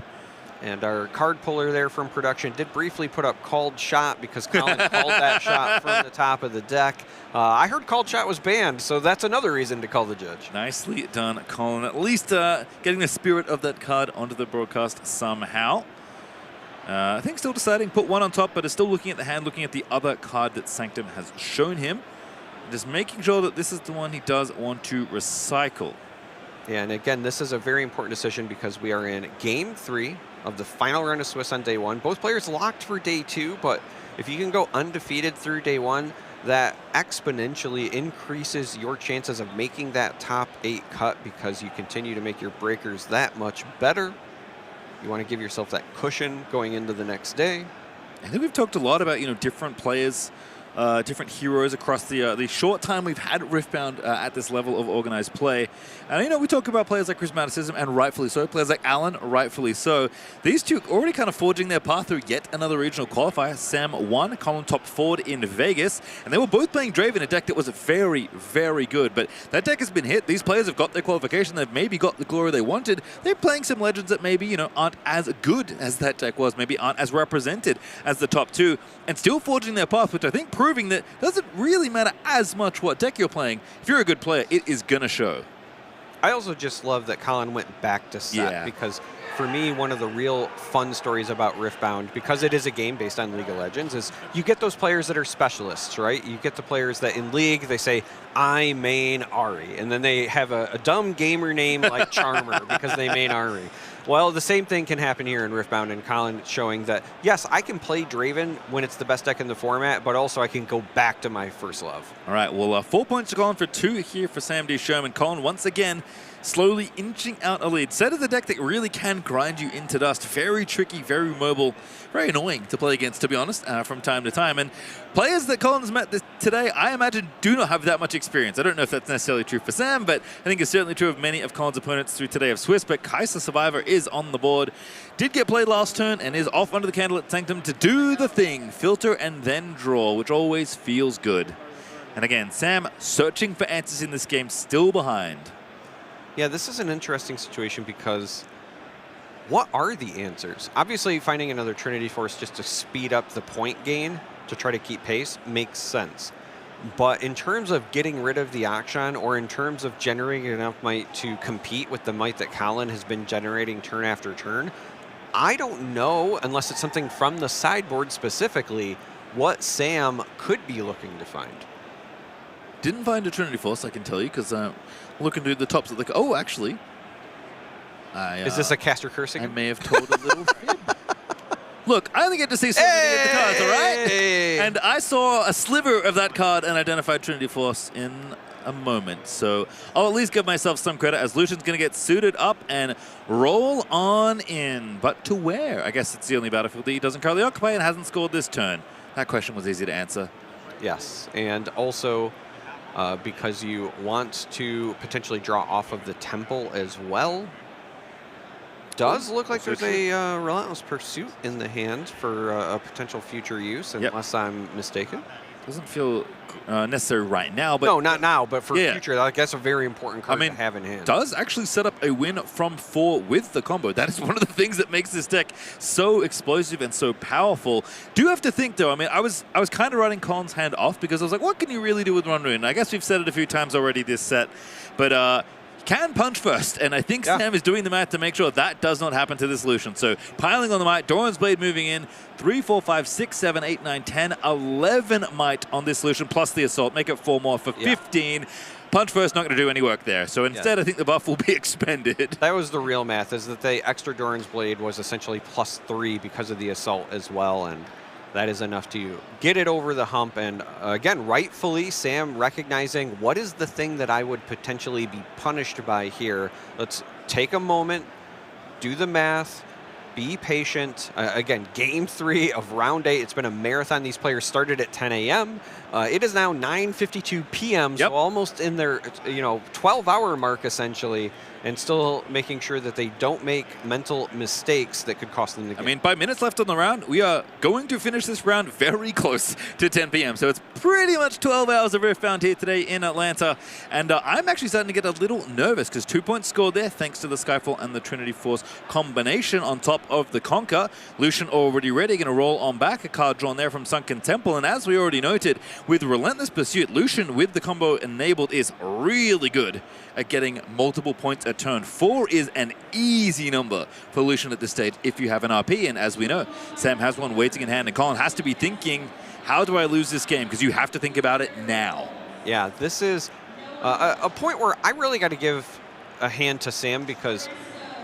And our card puller there from production did briefly put up Called Shot because Colin called that shot from the top of the deck. I heard Called Shot was banned, so that's another reason to call the judge. Nicely done, Colin. At least getting the spirit of that card onto the broadcast somehow. I think still deciding put one on top, but is still looking at the hand, looking at the other card that Sanctum has shown him. Just making sure that this is the one he does want to recycle. Yeah, and again, this is a very important decision because we are in Game 3 of the final round of Swiss on day 1. Both players locked for day 2, but if you can go undefeated through day 1, that exponentially increases your chances of making that top 8 cut because you continue to make your breakers that much better. You want to give yourself that cushion going into the next day. I think we've talked a lot about, different players, different heroes across the short time we've had Riftbound at this level of organized play. And, we talk about players like Charismaticism, and rightfully so. Players like Alan, rightfully so. These two already kind of forging their path through yet another regional qualifier. Sam won, Colin top forward in Vegas. And they were both playing Draven, a deck that was very, very good. But that deck has been hit. These players have got their qualification. They've maybe got the glory they wanted. They're playing some legends that maybe, aren't as good as that deck was. Maybe aren't as represented as the top two. And still forging their path, which I think proving that doesn't really matter as much what deck you're playing. If you're a good player, it is going to show. I also just love that Colin went back to set because for me, one of the real fun stories about Riftbound, because it is a game based on League of Legends, is you get those players that are specialists, right? You get the players that in League, they say, I main Ahri, and then they have a dumb gamer name like Charmer because they main Ahri. Well, the same thing can happen here in Riftbound, and Colin showing that, yes, I can play Draven when it's the best deck in the format, but also I can go back to my first love. All right, well, 4 points to Colin for 2 here for Sam D. Sherman. Colin, once again, slowly inching out a lead. Set is a deck that really can grind you into dust. Very tricky, very mobile, very annoying to play against, to be honest, from time to time. And players that Colin's met today, I imagine, do not have that much experience. I don't know if that's necessarily true for Sam, but I think it's certainly true of many of Colin's opponents through today of Swiss. But Kaiser Survivor is on the board. Did get played last turn and is off under the Candlelit Sanctum to do the thing. Filter and then draw, which always feels good. And again, Sam searching for answers in this game, still behind. Yeah, this is an interesting situation because what are the answers? Obviously, finding another Trinity Force just to speed up the point gain to try to keep pace makes sense. But in terms of getting rid of the Akshan, or in terms of generating enough might to compete with the might that Colin has been generating turn after turn, I don't know, unless it's something from the sideboard specifically, what Sam could be looking to find. Didn't find a Trinity Force, I can tell you, because looking to the tops of the... Oh, actually. Is this a caster cursing? I may have told a little fib. Look, I only get to see so many of the cards, all right? And I saw a sliver of that card and identified Trinity Force in a moment. So I'll at least give myself some credit, as Lucian's going to get suited up and roll on in. But to where? I guess it's the only battlefield that he doesn't currently occupy and hasn't scored this turn. That question was easy to answer. Yes, and also... because you want to potentially draw off of the temple as well. Does look like there's a Relentless Pursuit in the hand for a potential future use, unless I'm mistaken. Doesn't feel necessary right now, but no, not now, but for future. Like, that's a very important card to have in hand. Does actually set up a win from 4 with the combo. That is one of the things that makes this deck so explosive and so powerful. Do have to think, though, I mean, I was kind of writing Colin's hand off because I was like, what can you really do with Run Rune? I guess we've said it a few times already this set, but can punch first, and I think Sam is doing the math to make sure that does not happen to this Lucian. So piling on the might, Doran's Blade moving in, 3, 4, 5, 6, 7, 8, 9, 10, 11 might on this Lucian, plus the Assault, make it 4 more for 15. Punch first, not going to do any work there. So instead, I think the buff will be expended. That was the real math, is that the extra Doran's Blade was essentially +3 because of the Assault as well, and that is enough to get it over the hump. And again, rightfully, Sam recognizing what is the thing that I would potentially be punished by here. Let's take a moment, do the math, be patient. Again, game 3 of round 8. It's been a marathon. These players started at 10 a.m. It is now 9:52 p.m., so almost in their 12-hour mark, essentially, and still making sure that they don't make mental mistakes that could cost them the game. I mean, by minutes left on the round, we are going to finish this round very close to 10 p.m., so it's pretty much 12 hours of Riftbound here today in Atlanta, and I'm actually starting to get a little nervous because 2 points scored there thanks to the Skyfall and the Trinity Force combination on top of the Conquer. Lucian already ready, going to roll on back, a card drawn there from Sunken Temple, and as we already noted, with Relentless Pursuit, Lucian with the combo enabled is really good at getting multiple points a turn. 4 is an easy number for Lucian at this stage if you have an RP, and as we know, Sam has one waiting in hand, and Colin has to be thinking, how do I lose this game? Because you have to think about it now. Yeah, this is a point where I really got to give a hand to Sam, because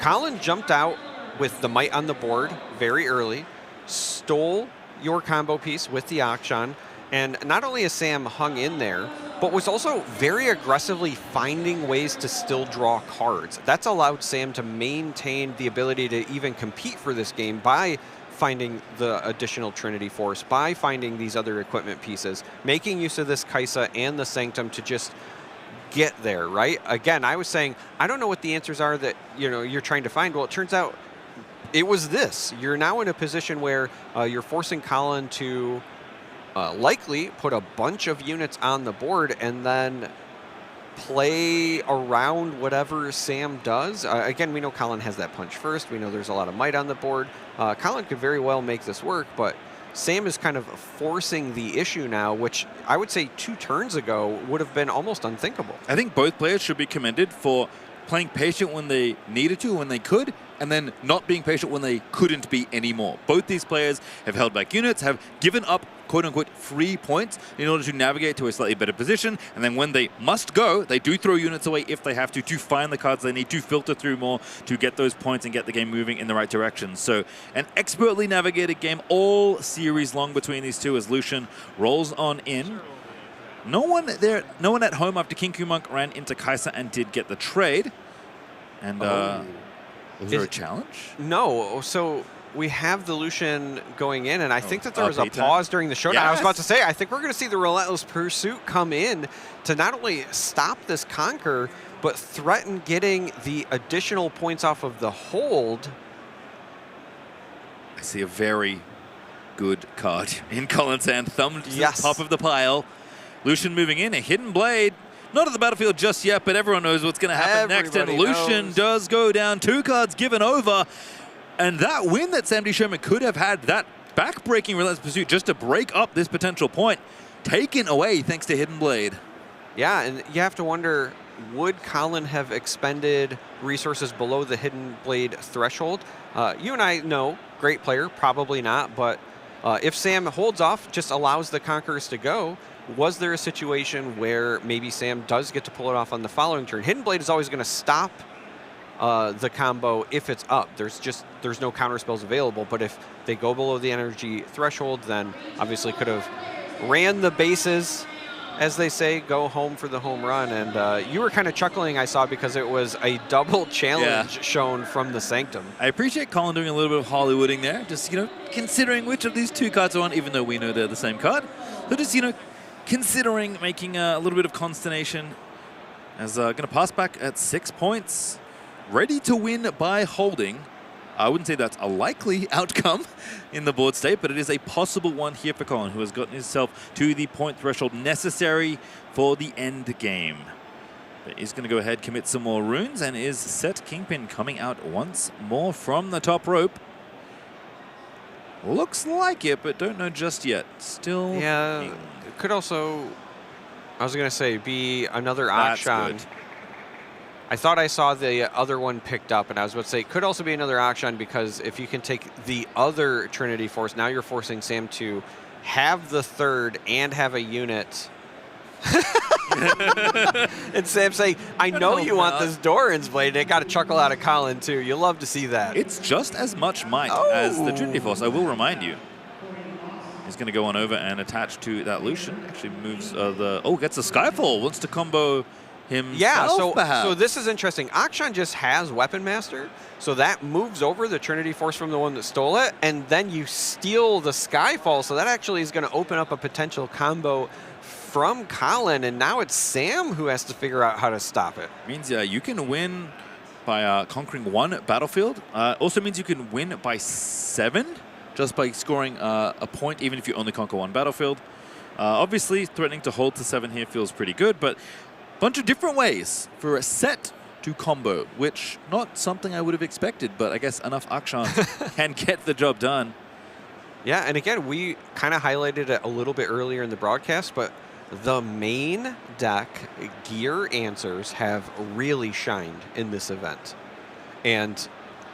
Colin jumped out with the might on the board very early, stole your combo piece with the Akshan, and not only has Sam hung in there, but was also very aggressively finding ways to still draw cards. That's allowed Sam to maintain the ability to even compete for this game by finding the additional Trinity Force, by finding these other equipment pieces, making use of this Kaisa and the Sanctum to just get there, right? Again, I was saying, I don't know what the answers are that you're trying to find. Well, it turns out it was this. You're now in a position where you're forcing Colin to likely put a bunch of units on the board and then play around whatever Sam does. Again, we know Colin has that punch first. We know there's a lot of might on the board. Colin could very well make this work, but Sam is kind of forcing the issue now, which I would say 2 turns ago would have been almost unthinkable. I think both players should be commended for playing patient when they needed to, when they could, and then not being patient when they couldn't be anymore. Both these players have held back units, have given up quote-unquote free points in order to navigate to a slightly better position, and then when they must go, they do throw units away if they have to find the cards they need to filter through more to get those points and get the game moving in the right direction. So an expertly navigated game all series long between these two as Lucian rolls on in. No one at home after King Kumonk ran into Kaisa and did get the trade. And was there a challenge? No, so we have the Lucian going in, and I think that there was a P10. pause during the showdown. Yes. I was about to say, I think we're going to see the Relentless Pursuit come in to not only stop this conquer, but threaten getting the additional points off of the hold. I see a very good card in Colin's hand, thumbed to Yes. the top of the pile. Lucian moving in, a Hidden Blade. Not at the battlefield just yet, but everyone knows what's going to happen next. And Lucian does go down. 2 cards given over. And that win that Sam D. Sherman could have had, that back-breaking Relentless Pursuit just to break up this potential point, taken away thanks to Hidden Blade. Yeah, and you have to wonder, would Colin have expended resources below the Hidden Blade threshold? You and I know, great player, probably not, but if Sam holds off, just allows the Conquerors to go, was there a situation where maybe Sam does get to pull it off on the following turn? Hidden Blade is always going to stop the combo if it's up. There's no counter spells available, but if they go below the energy threshold, then obviously could have ran the bases, as they say, go home for the home run. And you were kind of chuckling, I saw, because it was a double challenge shown from the Sanctum. I appreciate Colin doing a little bit of Hollywooding there, just, considering which of these 2 cards are on, even though we know they're the same card. So just, considering making a little bit of consternation, as going to pass back at 6 points, ready to win by holding. I wouldn't say that's a likely outcome in the board state, but it is a possible one here for Colin, who has gotten himself to the point threshold necessary for the end game. But he's going to go ahead, commit some more runes, and is set Kingpin coming out once more from the top rope. Looks like it, but don't know just yet. Still. Yeah, it could also, I was going to say, be another Akshan. I thought I saw the other one picked up, and I was about to say, it could also be another Akshan, because if you can take the other Trinity Force, now you're forcing Sam to have the 3rd and have a unit. And Sam saying, I know you want this Doran's Blade. They got a chuckle out of Colin, too. You love to see that. It's just as much might as the Trinity Force, I will remind you. He's going to go on over and attach to that Lucian. Actually moves gets a Skyfall. Wants to combo himself, yeah, so perhaps. this is interesting. Akshan just has Weapon Master, so that moves over the Trinity Force from the one that stole it, and then you steal the Skyfall, so that actually is going to open up a potential combo from Colin, and now it's Sam who has to figure out how to stop it. Means you can win by conquering 1 battlefield. Also means you can win by 7 just by scoring a point, even if you only conquer 1 battlefield. Obviously, threatening to hold to 7 here feels pretty good, but a bunch of different ways for a set to combo, which not something I would have expected, but I guess enough Akshan can get the job done. Yeah, and again, we kind of highlighted it a little bit earlier in the broadcast, but the main deck gear answers have really shined in this event. And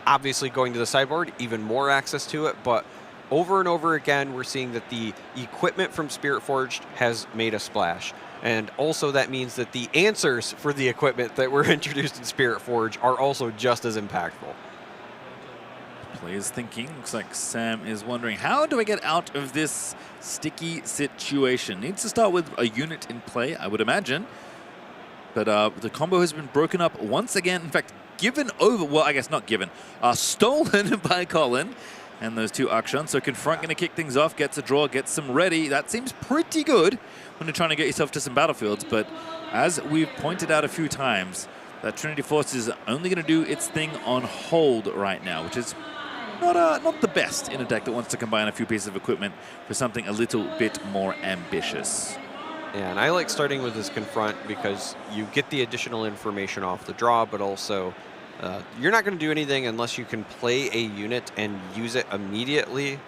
obviously going to the sideboard, even more access to it, but over and over again, we're seeing that the equipment from Spirit Forged has made a splash. And also that means that the answers for the equipment that were introduced in Spirit Forge are also just as impactful. Players thinking, looks like Sam is wondering, how do I get out of this sticky situation? Needs to start with a unit in play, I would imagine. But the combo has been broken up once again. In fact, given over, well, I guess not given, stolen by Colin. and those 2 Akshans. So Confront going to kick things off, gets a draw, gets some ready. That seems pretty good when you're trying to get yourself to some battlefields. But as we've pointed out a few times, that Trinity Force is only going to do its thing on hold right now, which is not the best in a deck that wants to combine a few pieces of equipment for something a little bit more ambitious. Yeah, and I like starting with this Confront because you get the additional information off the draw, but also you're not going to do anything unless you can play a unit and use it immediately.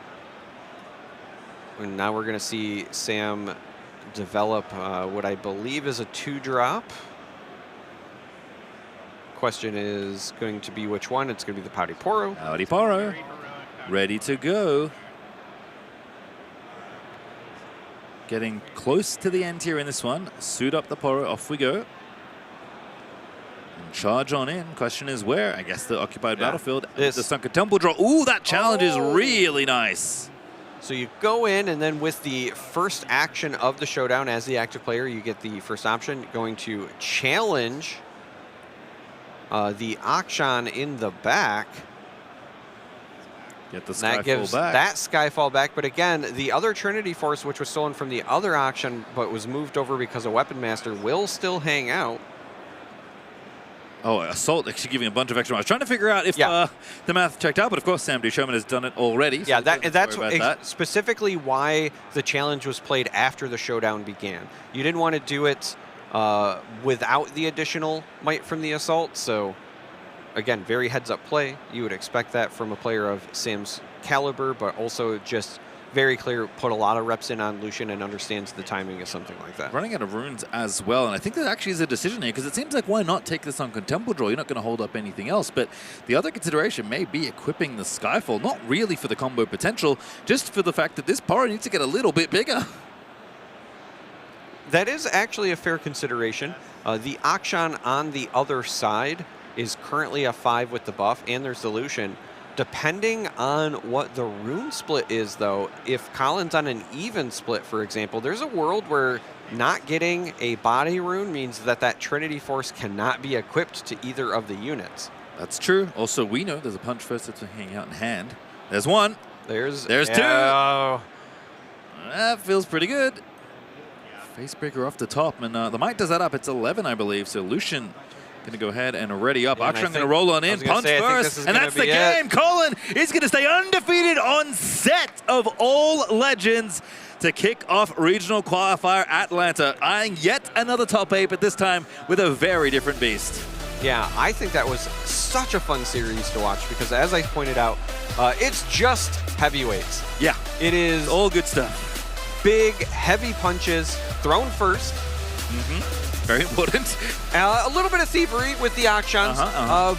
And now we're going to see Sam develop what I believe is a 2-drop. Question is going to be which one. It's going to be the Pouty Poro. Pouty Poro. Ready to go. Getting close to the end here in this one. Suit up the Poro. Off we go. And charge on in. Question is where? I guess the occupied battlefield. The Sunken Temple draw. Ooh, that challenge is really nice. So you go in, and then with the first action of the showdown as the active player, you get the first option. Going to challenge the Akshan in the back. Get the Skyfall that gives back. That Skyfall back. But again, the other Trinity Force, which was stolen from the other Akshan, but was moved over because of Weapon Master, will still hang out. Oh, Assault actually giving a bunch of extra. I was trying to figure out if the math checked out, but of course Sam D. Sherman has done it already. So yeah, that's specifically why the challenge was played after the showdown began. You didn't want to do it without the additional might from the Assault, so again, very heads-up play. You would expect that from a player of Sam's caliber, but also just very clear, put a lot of reps in on Lucian and understands the timing of something like that. Running out of runes as well, and I think that actually is a decision here, because it seems like why not take this on Contemple Draw? You're not going to hold up anything else, but the other consideration may be equipping the Skyfall, not really for the combo potential, just for the fact that this Poro needs to get a little bit bigger. That is actually a fair consideration. The Akshan on the other side is currently a 5 with the buff, and there's the Lucian. Depending on what the rune split is, though, if Colin's on an even split, for example, there's a world where not getting a body rune means that that Trinity Force cannot be equipped to either of the units. That's true. Also, we know there's a punch first that's hanging out in hand. There's one. There's two. That feels pretty good. Facebreaker off the top, and the might does that up. It's 11, I believe. So Lucian going to go ahead and ready up. Akshan going to roll on in, punch first, and that's the game. Colin is going to stay undefeated on set of all legends to kick off Regional Qualifier Atlanta, eyeing yet another top 8, but this time with a very different beast. Yeah, I think that was such a fun series to watch because, as I pointed out, it's just heavyweights. Yeah. It is all good stuff. Big, heavy punches thrown first. Very important. A little bit of thievery with the Akshans,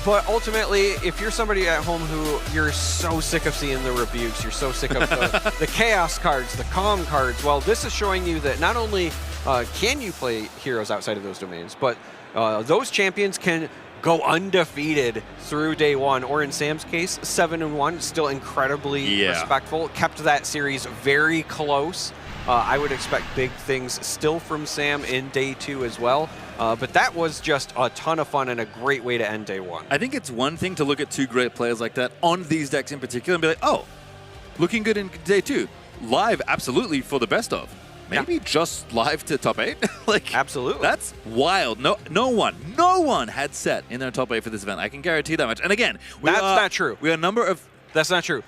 but ultimately, if you're somebody at home who you're so sick of seeing the rebukes, you're so sick of the chaos cards, the calm cards, well, this is showing you that not only can you play heroes outside of those domains, but those champions can go undefeated through day one, or in Sam's case, 7-1, still incredibly respectful, kept that series very close. I would expect big things still from Sam in day 2 as well. But that was just a ton of fun and a great way to end day 1. I think it's one thing to look at 2 great players like that on these decks in particular and be like, oh, looking good in day 2. Live, absolutely, for the best of. Maybe just live to top 8? Like, absolutely. That's wild. No one had set in their top 8 for this event. I can guarantee that much. And again, that's not true. We have a number of... That's not true.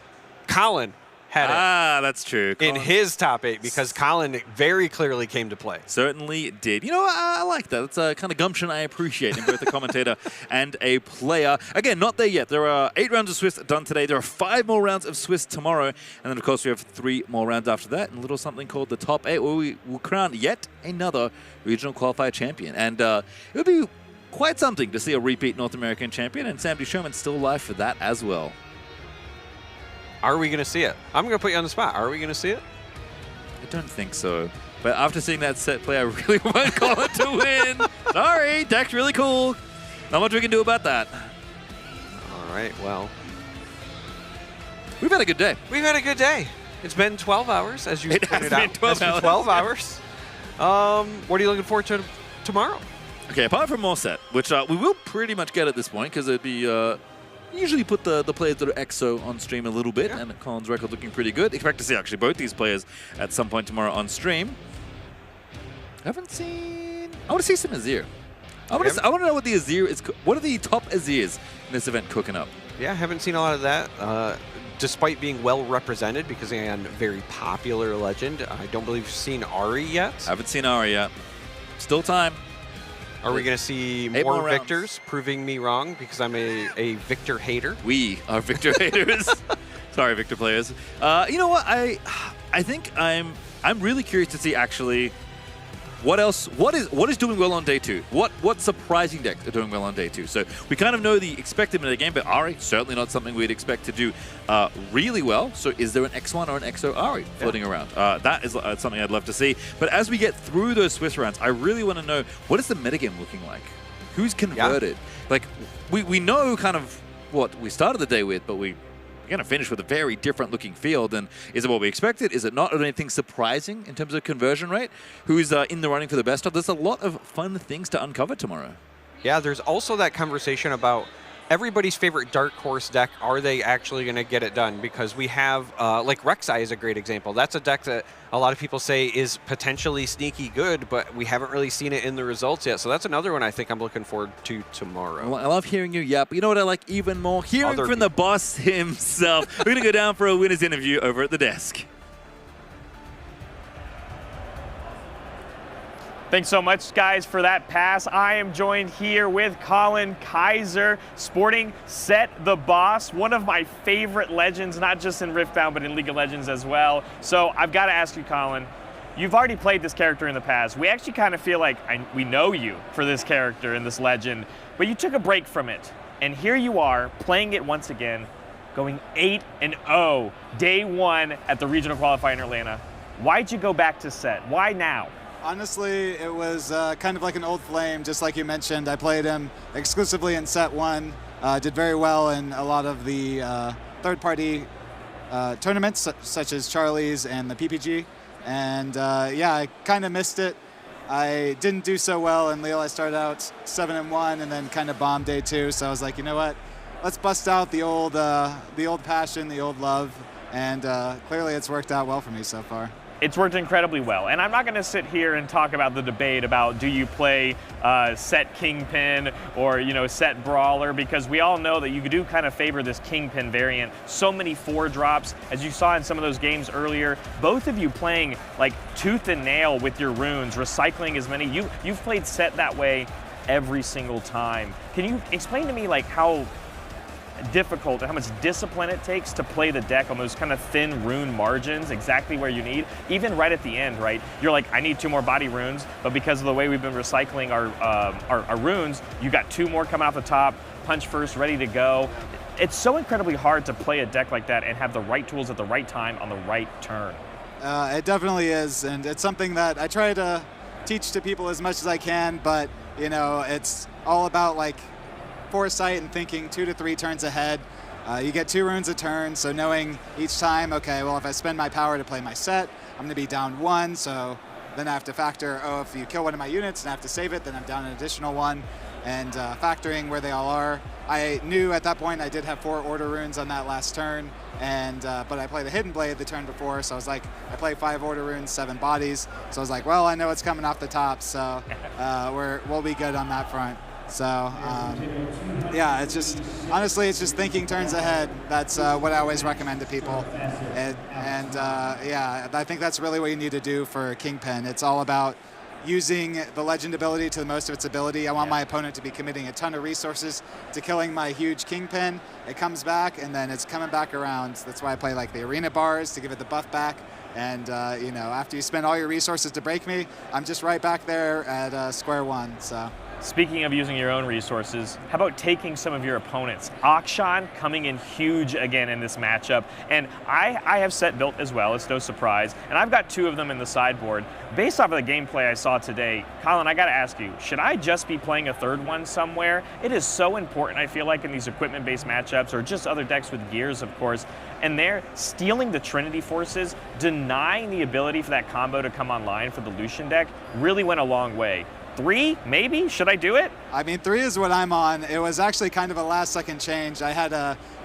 Colin had it. That's true. In his top 8, because Colin very clearly came to play. Certainly did. You know, I like that. It's a kind of gumption I appreciate in both a commentator and a player. Again, not there yet. There are 8 rounds of Swiss done today. There are 5 more rounds of Swiss tomorrow. And then, of course, we have 3 more rounds after that. And a little something called the Top 8, where we will crown yet another regional qualifier champion. And it would be quite something to see a repeat North American champion. And Sam D. Sherman's still alive for that as well. Are we going to see it? I'm going to put you on the spot. Are we going to see it? I don't think so. But after seeing that set play, I really want Colin to win. Sorry, deck's really cool. Not much we can do about that. All right, well. We've had a good day. We've had a good day. It's been 12 hours, as you pointed out. It's been 12 hours. What are you looking forward to tomorrow? Okay, apart from more set, which we will pretty much get at this point, because it'd be usually put the players that are EXO on stream a little bit, and Colin's record looking pretty good. Expect to see actually both these players at some point tomorrow on stream. Haven't seen... I want to see some Azir. I want to know what the Azir is... What are the top Azirs in this event cooking up? Yeah, haven't seen a lot of that. Despite being well represented, because again, very popular legend. I don't believe we've seen Ahri yet. Haven't seen Ahri yet. Still time. Are we going to see more Victors proving me wrong because I'm a Viktor hater? We are Viktor haters. Sorry, Viktor players. You know what? I think I'm really curious to see actually what else. What is doing well on day 2? What surprising decks are doing well on day 2? So we kind of know the expected meta game, but Ahri certainly not something we'd expect to do really well. So is there an X1 or an XO Ahri floating around? That is something I'd love to see. But as we get through those Swiss rounds, I really want to know, what is the metagame looking like? Who's converted? Like we know kind of what we started the day with, but we're going to finish with a very different looking field. And is it what we expected? Is it not? Or anything surprising in terms of conversion rate? Who's in the running for the best of? There's a lot of fun things to uncover tomorrow. Yeah, there's also that conversation about everybody's favorite dark horse deck. Are they actually going to get it done? Because we have, like Rek'Sai is a great example. That's a deck that a lot of people say is potentially sneaky good, but we haven't really seen it in the results yet. So that's another one I think I'm looking forward to tomorrow. Well, I love hearing you yap. But you know what I like even more? Hearing from the boss himself. We're going to go down for a winner's interview over at the desk. Thanks so much, guys, for that pass. I am joined here with Colin Kaiser, sporting Set the Boss, one of my favorite legends, not just in Riftbound, but in League of Legends as well. So I've got to ask you, Colin, you've already played this character in the past. We actually kind of feel like we know you for this character and this legend, but you took a break from it. And here you are, playing it once again, going 8-0, day 1 at the regional qualifier in Atlanta. Why'd you go back to Set? Why now? Honestly, it was kind of like an old flame, just like you mentioned. I played him exclusively in Set 1, did very well in a lot of the third-party tournaments, such as Charlie's and the PPG. And yeah, I kind of missed it. I didn't do so well in Lille. I started out 7-1 and then kind of bombed day 2. So I was like, you know what? Let's bust out the old passion, the old love. And clearly it's worked out well for me so far. It's worked incredibly well. And I'm not going to sit here and talk about the debate about do you play Set Kingpin or, Set Brawler, because we all know that you do kind of favor this Kingpin variant. So many 4-drops, as you saw in some of those games earlier, both of you playing like tooth and nail with your runes, recycling as many. You've played Set that way every single time. Can you explain to me like how difficult and how much discipline it takes to play the deck on those kind of thin rune margins, exactly where you need, even right at the end, right? You're like, I need 2 more body runes, but because of the way we've been recycling our runes, you got 2 more coming off the top, punch first, ready to go. It's so incredibly hard to play a deck like that and have the right tools at the right time on the right turn. It definitely is, and it's something that I try to teach to people as much as I can, but it's all about like foresight and thinking 2 to 3 turns ahead. You get 2 runes a turn, so knowing each time, okay, well, if I spend my power to play my set, I'm going to be down 1, so then I have to factor, if you kill one of my units and I have to save it, then I'm down an additional 1, and factoring where they all are. I knew at that point I did have 4 order runes on that last turn, and but I played a Hidden Blade the turn before, so I was like, I played 5 order runes, 7 bodies, so I was like, well, I know what's coming off the top, so we'll be good on that front. So, yeah, it's just, honestly, it's just thinking turns ahead. That's what I always recommend to people. And yeah, I think that's really what you need to do for Kingpin. It's all about using the legend ability to the most of its ability. I want my opponent to be committing a ton of resources to killing my huge Kingpin. It comes back, and then it's coming back around. That's why I play like the arena bars to give it the buff back. And, after you spend all your resources to break me, I'm just right back there at square one, so. Speaking of using your own resources, how about taking some of your opponents? Akshan coming in huge again in this matchup. And I have Set built as well, it's no surprise. And I've got 2 of them in the sideboard. Based off of the gameplay I saw today, Colin, I gotta ask you, should I just be playing a 3rd one somewhere? It is so important, I feel like, in these equipment-based matchups, or just other decks with gears, of course. And they're stealing the Trinity Forces, denying the ability for that combo to come online for the Lucian deck, really went a long way. 3, maybe? Should I do it? I mean, 3 is what I'm on. It was actually kind of a last-second change. I had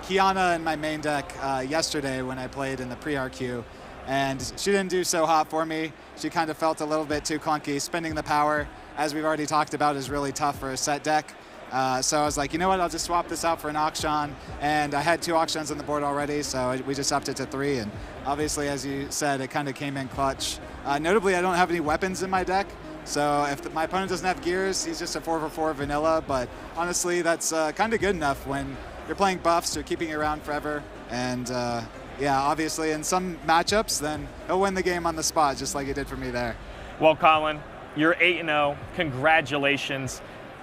Kiana in my main deck yesterday when I played in the pre-RQ, and she didn't do so hot for me. She kind of felt a little bit too clunky. Spending the power, as we've already talked about, is really tough for a set deck. So I was like, you know what, I'll just swap this out for an Akshan. And I had 2 Akshans on the board already, so we just upped it to 3. And obviously, as you said, it kind of came in clutch. Notably, I don't have any weapons in my deck. So if my opponent doesn't have gears, he's just a 4/4 vanilla. But honestly, that's kind of good enough when you're playing buffs, you're keeping it around forever. And yeah, obviously, in some matchups, then he'll win the game on the spot, just like he did for me there. Well, Colin, you're 8-0. Congratulations.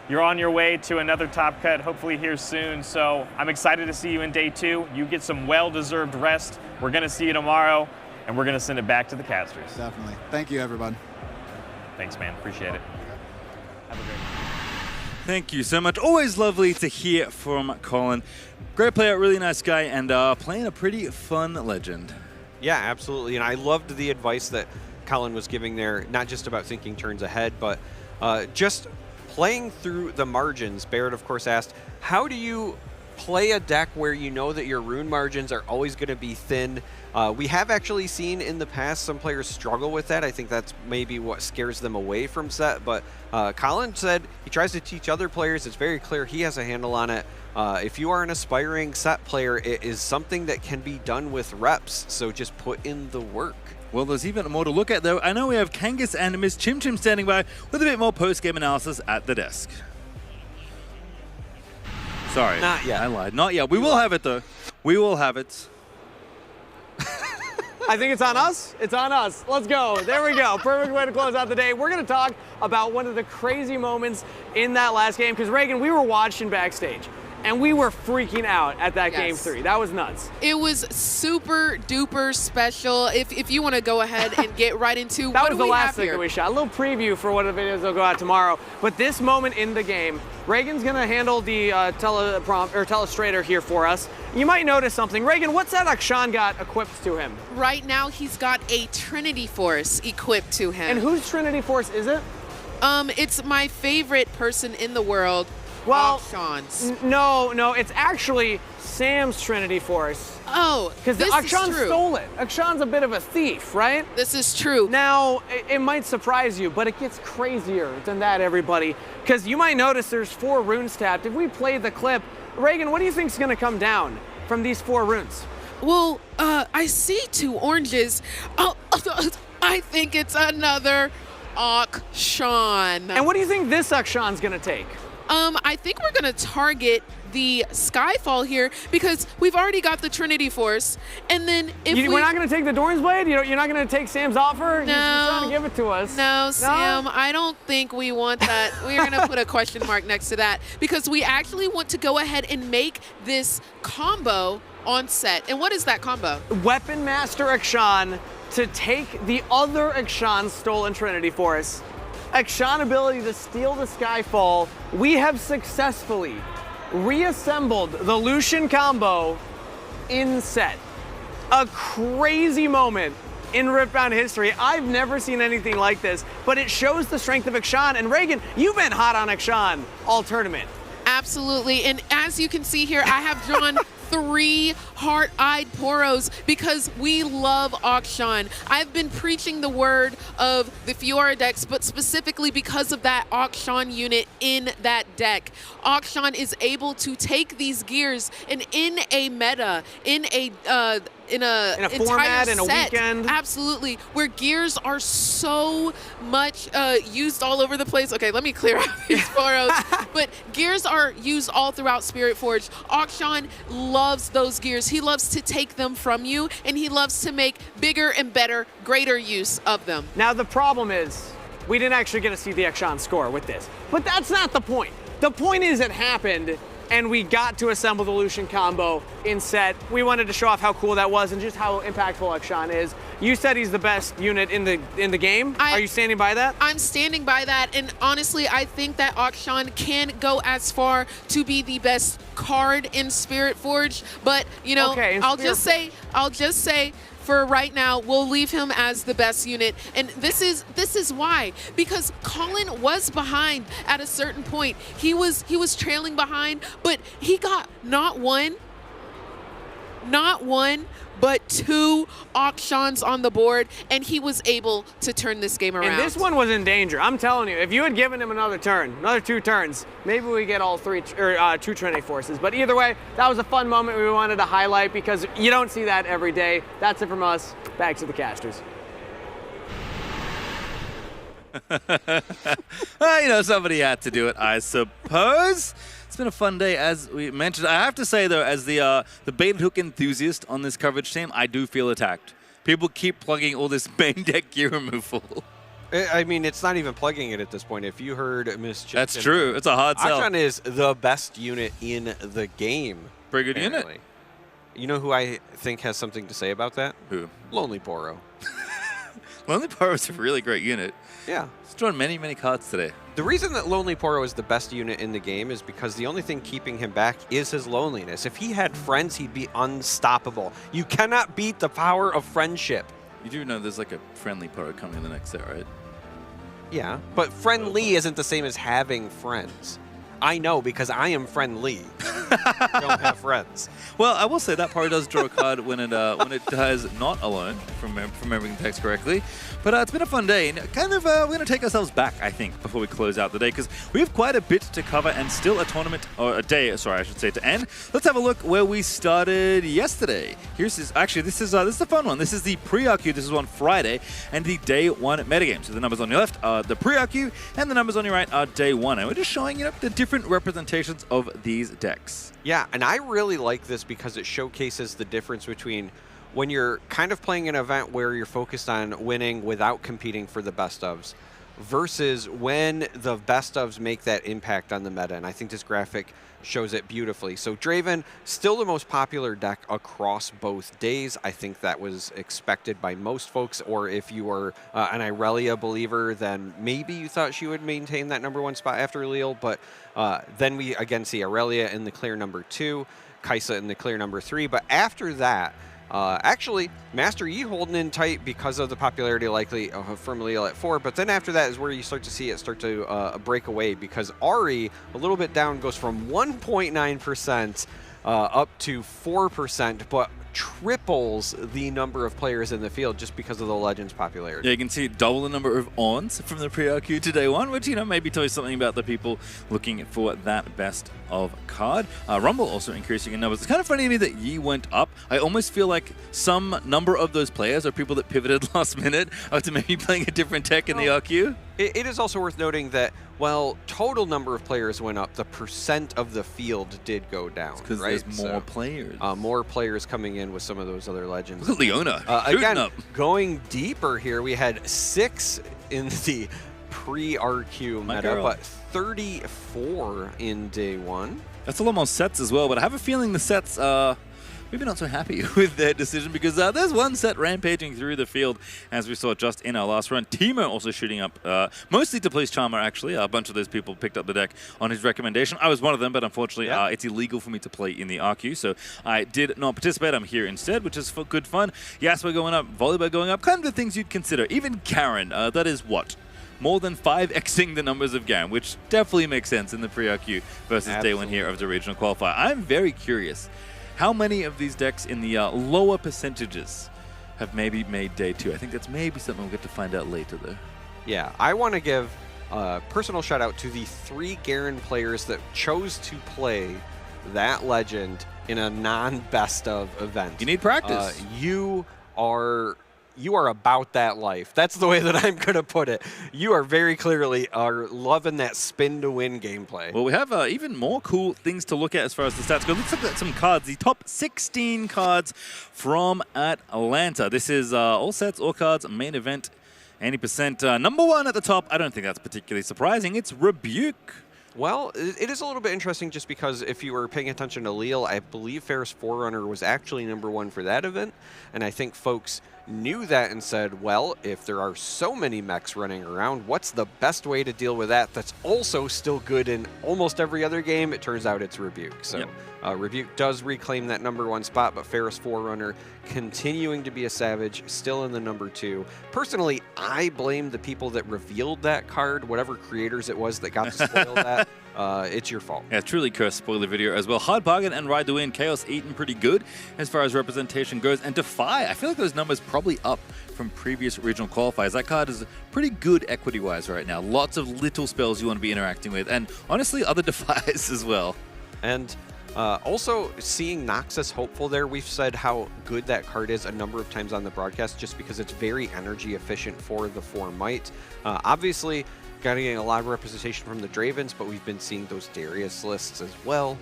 You're on your way to another top cut, hopefully here soon. So I'm excited to see you in day 2. You get some well-deserved rest. We're going to see you tomorrow, and we're going to send it back to the casters. Definitely. Thank you, everyone. Thanks, man. Appreciate it. Have a great night. Thank you so much. Always lovely to hear from Colin. Great player, really nice guy, and playing a pretty fun legend. Yeah, absolutely. And I loved the advice that Colin was giving there, not just about thinking turns ahead, but just playing through the margins. Barrett, of course, asked, how do you play a deck where you know that your rune margins are always going to be thin? We have actually seen in the past some players struggle with that. I think that's maybe what scares them away from set. But Colin said he tries to teach other players. It's very clear he has a handle on it. If you are an aspiring set player, it is something that can be done with reps. So just put in the work. Well, there's even more to look at, though. I know we have Kangas and Miss Chim Chim standing by with a bit more post-game analysis at the desk. Sorry. Not yet. I lied. Not yet. We will have it, though. We will have it. I think it's on us. It's on us. Let's go. There we go. Perfect way to close out the day. We're going to talk about one of the crazy moments in that last game. Because, Reagan, we were watching backstage, and we were freaking out at that game 3. That was nuts. It was super duper special. If you want to go ahead and get right into that what was do the we last have thing here? that we shot. A little preview for one of the videos that'll go out tomorrow. But this moment in the game, Reagan's going to handle the telestrator here for us. You might notice something. Reagan, what's that Akshan got equipped to him? Right now, he's got a Trinity Force equipped to him. And whose Trinity Force is it? It's my favorite person in the world. Well, Akshan's. No, it's actually Sam's Trinity Force. Oh, because Akshan stole it. Akshan's a bit of a thief, right? This is true. Now, it might surprise you, but it gets crazier than that, everybody. Because you might notice there's 4 runes tapped. If we play the clip, Reagan, what do you think is going to come down from these 4 runes? Well, I see 2 oranges. Oh, I think it's another Akshan. And what do you think this Akshan's going to take? I think we're going to target the Skyfall here because we've already got the Trinity Force. And then if we're not going to take the Doran's Blade? You're not going to take Sam's offer? No. He's trying to give it to us. No, Sam, I don't think we want that. We're going to put a question mark next to that because we actually want to go ahead and make this combo on set. And what is that combo? Weapon Master Akshan to take the other Akshan's stolen Trinity Force. Akshan ability to steal the Skyfall. We have successfully reassembled the Lucian combo in set. A crazy moment in Riftbound history. I've never seen anything like this, but it shows the strength of Akshan. And Reagan, you've been hot on Akshan all tournament. Absolutely. And as you can see here, I have drawn 3 heart-eyed poros because we love Akshan. I've been preaching the word of the Fiora decks, but specifically because of that Akshan unit in that deck. Akshan is able to take these gears and in a meta, in a format, in a set, weekend. Absolutely, where gears are so much used all over the place. Okay, let me clear out these poros. But gears are used all throughout Spirit Forge. Akshan loves those gears. He loves to take them from you, and he loves to make bigger and better, greater use of them. Now the problem is, we didn't actually get to see the Akshan score with this. But that's not the point. The point is it happened, and we got to assemble the Lucian combo in set. We wanted to show off how cool that was and just how impactful Akshan is. You said he's the best unit in the game. Are you standing by that? I'm standing by that, and honestly, I think that Akshan can go as far to be the best card in Spirit Forge. But you know, Okay, I'll just say, for right now, we'll leave him as the best unit. And this is why. Because Colin was behind at a certain point. He was trailing behind, but he got not one, but 2 auctions on the board, and he was able to turn this game around. And this one was in danger. I'm telling you, if you had given him another turn, another 2 turns, maybe we get all 2 Trinity Forces. But either way, that was a fun moment we wanted to highlight because you don't see that every day. That's it from us. Back to the casters. Well, you know, somebody had to do it, I suppose. It's been a fun day, as we mentioned. I have to say, though, as the bait and hook enthusiast on this coverage team, I do feel attacked. People keep plugging all this main deck gear removal. I mean, it's not even plugging it at this point. If you heard Miss Chicken, that's true. It's a hard sell. Akshan is the best unit in the game. Pretty good unit. You know who I think has something to say about that? Who? Lonely Poro. Lonely Poro is a really great unit. Yeah. He's drawn many, many cards today. The reason that Lonely Poro is the best unit in the game is because the only thing keeping him back is his loneliness. If he had friends, he'd be unstoppable. You cannot beat the power of friendship. You do know there's like a friendly Poro coming in the next set, right? Yeah, but friendly isn't the same as having friends. I know because I am friendly. Don't have friends. Well, I will say that Poro does draw a card when it does not alone, from remembering the text correctly. But it's been a fun day, and kind of we're going to take ourselves back, I think, before we close out the day, because we have quite a bit to cover and still a tournament, or a day, sorry, I should say, to end. Let's have a look where we started yesterday. Here's this. Actually, this is a fun one. This is the pre-RQ. This is on Friday, and the day 1 metagame. So the numbers on your left are the pre-RQ, and the numbers on your right are day 1. And we're just showing you the different representations of these decks. Yeah, and I really like this because it showcases the difference between when you're kind of playing an event where you're focused on winning without competing for the best ofs versus when the best ofs make that impact on the meta. And I think this graphic shows it beautifully. So Draven, still the most popular deck across both days. I think that was expected by most folks, or if you were an Irelia believer, then maybe you thought she would maintain that #1 spot after Leal. But then we again see Irelia in the clear #2, Kai'Sa in the clear #3. But after that, actually, Master Yi holding in tight because of the popularity likely from Leal at 4, but then after that is where you start to see it start to break away, because Ahri, a little bit down, goes from 1.9% up to 4%, but triples the number of players in the field just because of the Legends popularity. Yeah, you can see double the number of ons from the pre-RQ to day 1, which, you know, maybe tells you something about the people looking for that best of card. Rumble also increasing in numbers. It's kind of funny to me that Yi went up. I almost feel like some number of those players are people that pivoted last minute to maybe playing a different tech in the RQ. It is also worth noting that, while total number of players went up, the percent of the field did go down. Because right? there's more players. More players coming in with some of those other legends. Look at Leona. Again, up. Going deeper here, we had 6 in the pre-RQ meta, but 34 in day 1. That's a lot more sets as well, but I have a feeling the sets maybe not so happy with their decision, because there's one set rampaging through the field, as we saw just in our last run. Teemo also shooting up, mostly to please Charmer, actually. A bunch of those people picked up the deck on his recommendation. I was one of them, but unfortunately it's illegal for me to play in the RQ, so I did not participate. I'm here instead, which is good fun. Yasuo going up, Volibear going up, kind of the things you'd consider. Even Karen, that is what? More than 5xing the numbers of Garen, which definitely makes sense in the pre-RQ versus day 1 here of the regional qualifier. I'm very curious how many of these decks in the lower percentages have maybe made day 2. I think that's maybe something we'll get to find out later, though. Yeah, I want to give a personal shout out to the 3 Garen players that chose to play that legend in a non-best of event. You need practice. You are about that life. That's the way that I'm going to put it. You are very clearly loving that spin-to-win gameplay. Well, we have even more cool things to look at as far as the stats go. Let's look at some cards. The top 16 cards from Atlanta. This is all sets, all cards, main event, 80%. #1 at the top, I don't think that's particularly surprising. It's Rebuke. Well, it is a little bit interesting just because if you were paying attention to Leal, I believe Ferris Forerunner was actually #1 for that event, and I think folks knew that and said, well, if there are so many mechs running around, what's the best way to deal with that that's also still good in almost every other game? It turns out it's Rebuke. So Rebuke does reclaim that #1 spot, but Ferris Forerunner continuing to be a savage, still in the #2. Personally, I blame the people that revealed that card, whatever creators it was that got to spoil that. It's your fault. Yeah, truly cursed spoiler video as well. Hard Bargain and Ride the Wind, Chaos Eaten pretty good as far as representation goes. And Defy, I feel like those numbers probably up from previous regional qualifiers. That card is pretty good equity-wise right now. Lots of little spells you want to be interacting with. And honestly, other Defies as well. And also, seeing Noxus Hopeful there, we've said how good that card is a number of times on the broadcast just because it's very energy efficient for the 4 Might. Obviously, getting a lot of representation from the Dravens, but we've been seeing those Darius lists as well.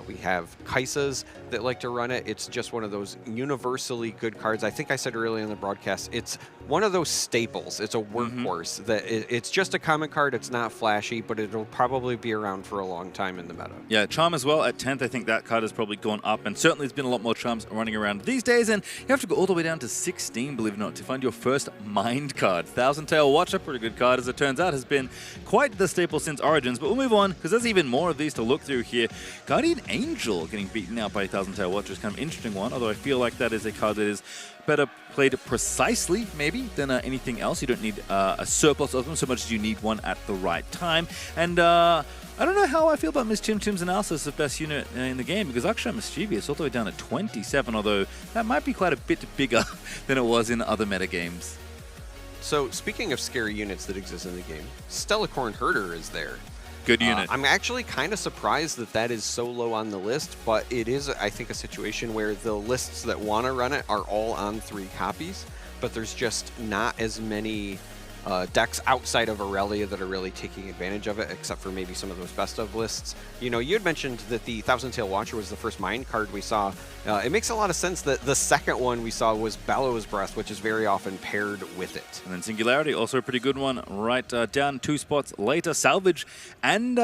We have Kaisas that like to run it. It's just one of those universally good cards. I think I said earlier in the broadcast, it's one of those staples. It's a workhorse. That it's just a common card. It's not flashy, but it'll probably be around for a long time in the meta. Yeah, Charm as well at 10th. I think that card has probably gone up, and certainly there's been a lot more Charms running around these days, and you have to go all the way down to 16, believe it or not, to find your first Mind card. Thousand Tail Watcher, pretty good card as it turns out, has been quite the staple since Origins, but we'll move on because there's even more of these to look through here. Guardian Angel getting beaten out by Thousand Tail Watcher is kind of an interesting one, although I feel like that is a card that is better played precisely, maybe, than anything else. You don't need a surplus of them so much as you need one at the right time. And I don't know how I feel about Miss Chim Chim's analysis of best unit in the game, because Akshay Mischievous all the way down at 27, although that might be quite a bit bigger than it was in other metagames. So, speaking of scary units that exist in the game, Stellacorn Herder is there. Good unit. I'm actually kind of surprised that that is so low on the list, but it is, I think, a situation where the lists that want to run it are all on 3 copies, but there's just not as many decks outside of Aurelia that are really taking advantage of it, except for maybe some of those best of lists. You know, you had mentioned that the Thousand Tail Watcher was the first Mind card we saw. It makes a lot of sense that the second one we saw was Bellows Breath, which is very often paired with it. And then Singularity, also a pretty good one, right down 2 spots later. Salvage and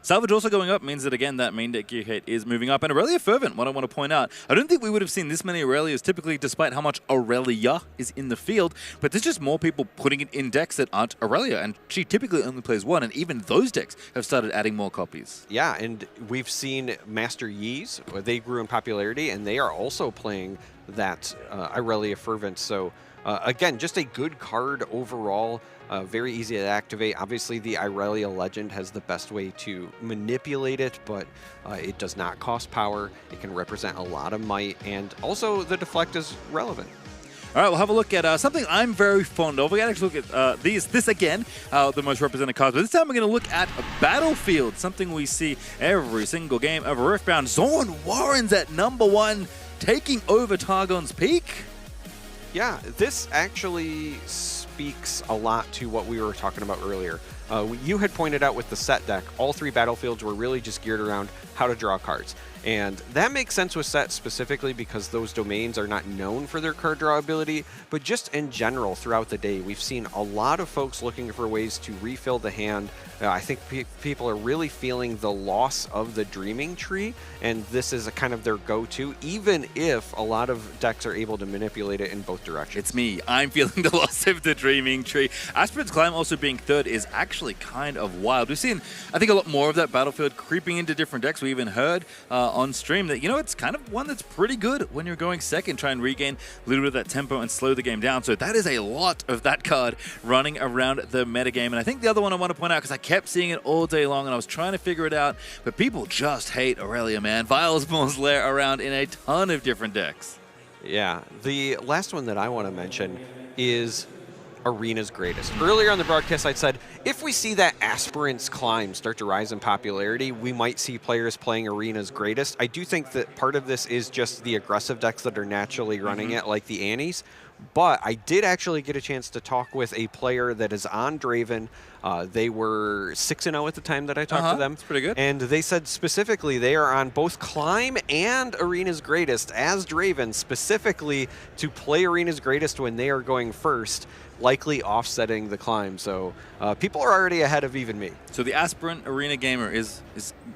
Salvage also going up means that, again, that main deck gear hate is moving up. And Aurelia Fervent, what I want to point out, I don't think we would have seen this many Aurelias typically, despite how much Aurelia is in the field, but there's just more people putting it in decks that aren't Aurelia, and she typically only plays 1, and even those decks have started adding more copies. Yeah, and we've seen Master Yi's, they grew in popularity, and they are also playing that Aurelia Fervent, so again, just a good card overall. Very easy to activate. Obviously, the Irelia Legend has the best way to manipulate it, but it does not cost power. It can represent a lot of might, and also the deflect is relevant. All right, we'll have a look at something I'm very fond of. We're going to actually look at this again, the most represented cards. But this time we're going to look at Battlefield, something we see every single game of Riftbound. Zorn Warren's at #1, taking over Targon's Peak. Yeah, this actually speaks a lot to what we were talking about earlier. You had pointed out with the set deck, all 3 battlefields were really just geared around how to draw cards. And that makes sense with set specifically because those domains are not known for their card draw ability, but just in general throughout the day, we've seen a lot of folks looking for ways to refill the hand. I think people are really feeling the loss of the Dreaming Tree, and this is a kind of their go-to, even if a lot of decks are able to manipulate it in both directions. It's me. I'm feeling the loss of the Dreaming Tree. Aspirant's Climb also being 3rd is actually kind of wild. We've seen, I think, a lot more of that battlefield creeping into different decks. We even heard on stream that, you know, it's kind of one that's pretty good when you're going 2nd, try and regain a little bit of that tempo and slow the game down. So that is a lot of that card running around the metagame. And I think the other one I want to point out, because I kept seeing it all day long and I was trying to figure it out, but people just hate Aurelia, man. Vile's Lair around in a ton of different decks. Yeah, the last one that I want to mention is Arena's Greatest. Earlier on the broadcast, I said, if we see that Aspirant's Climb start to rise in popularity, we might see players playing Arena's Greatest. I do think that part of this is just the aggressive decks that are naturally running it, like the Annies. But I did actually get a chance to talk with a player that is on Draven. They were 6-0 at the time that I talked to them. That's pretty good. And they said specifically they are on both Climb and Arena's Greatest as Draven, specifically to play Arena's Greatest when they are going first, likely offsetting the Climb. So people are already ahead of even me. So the Aspirant Arena Gamer is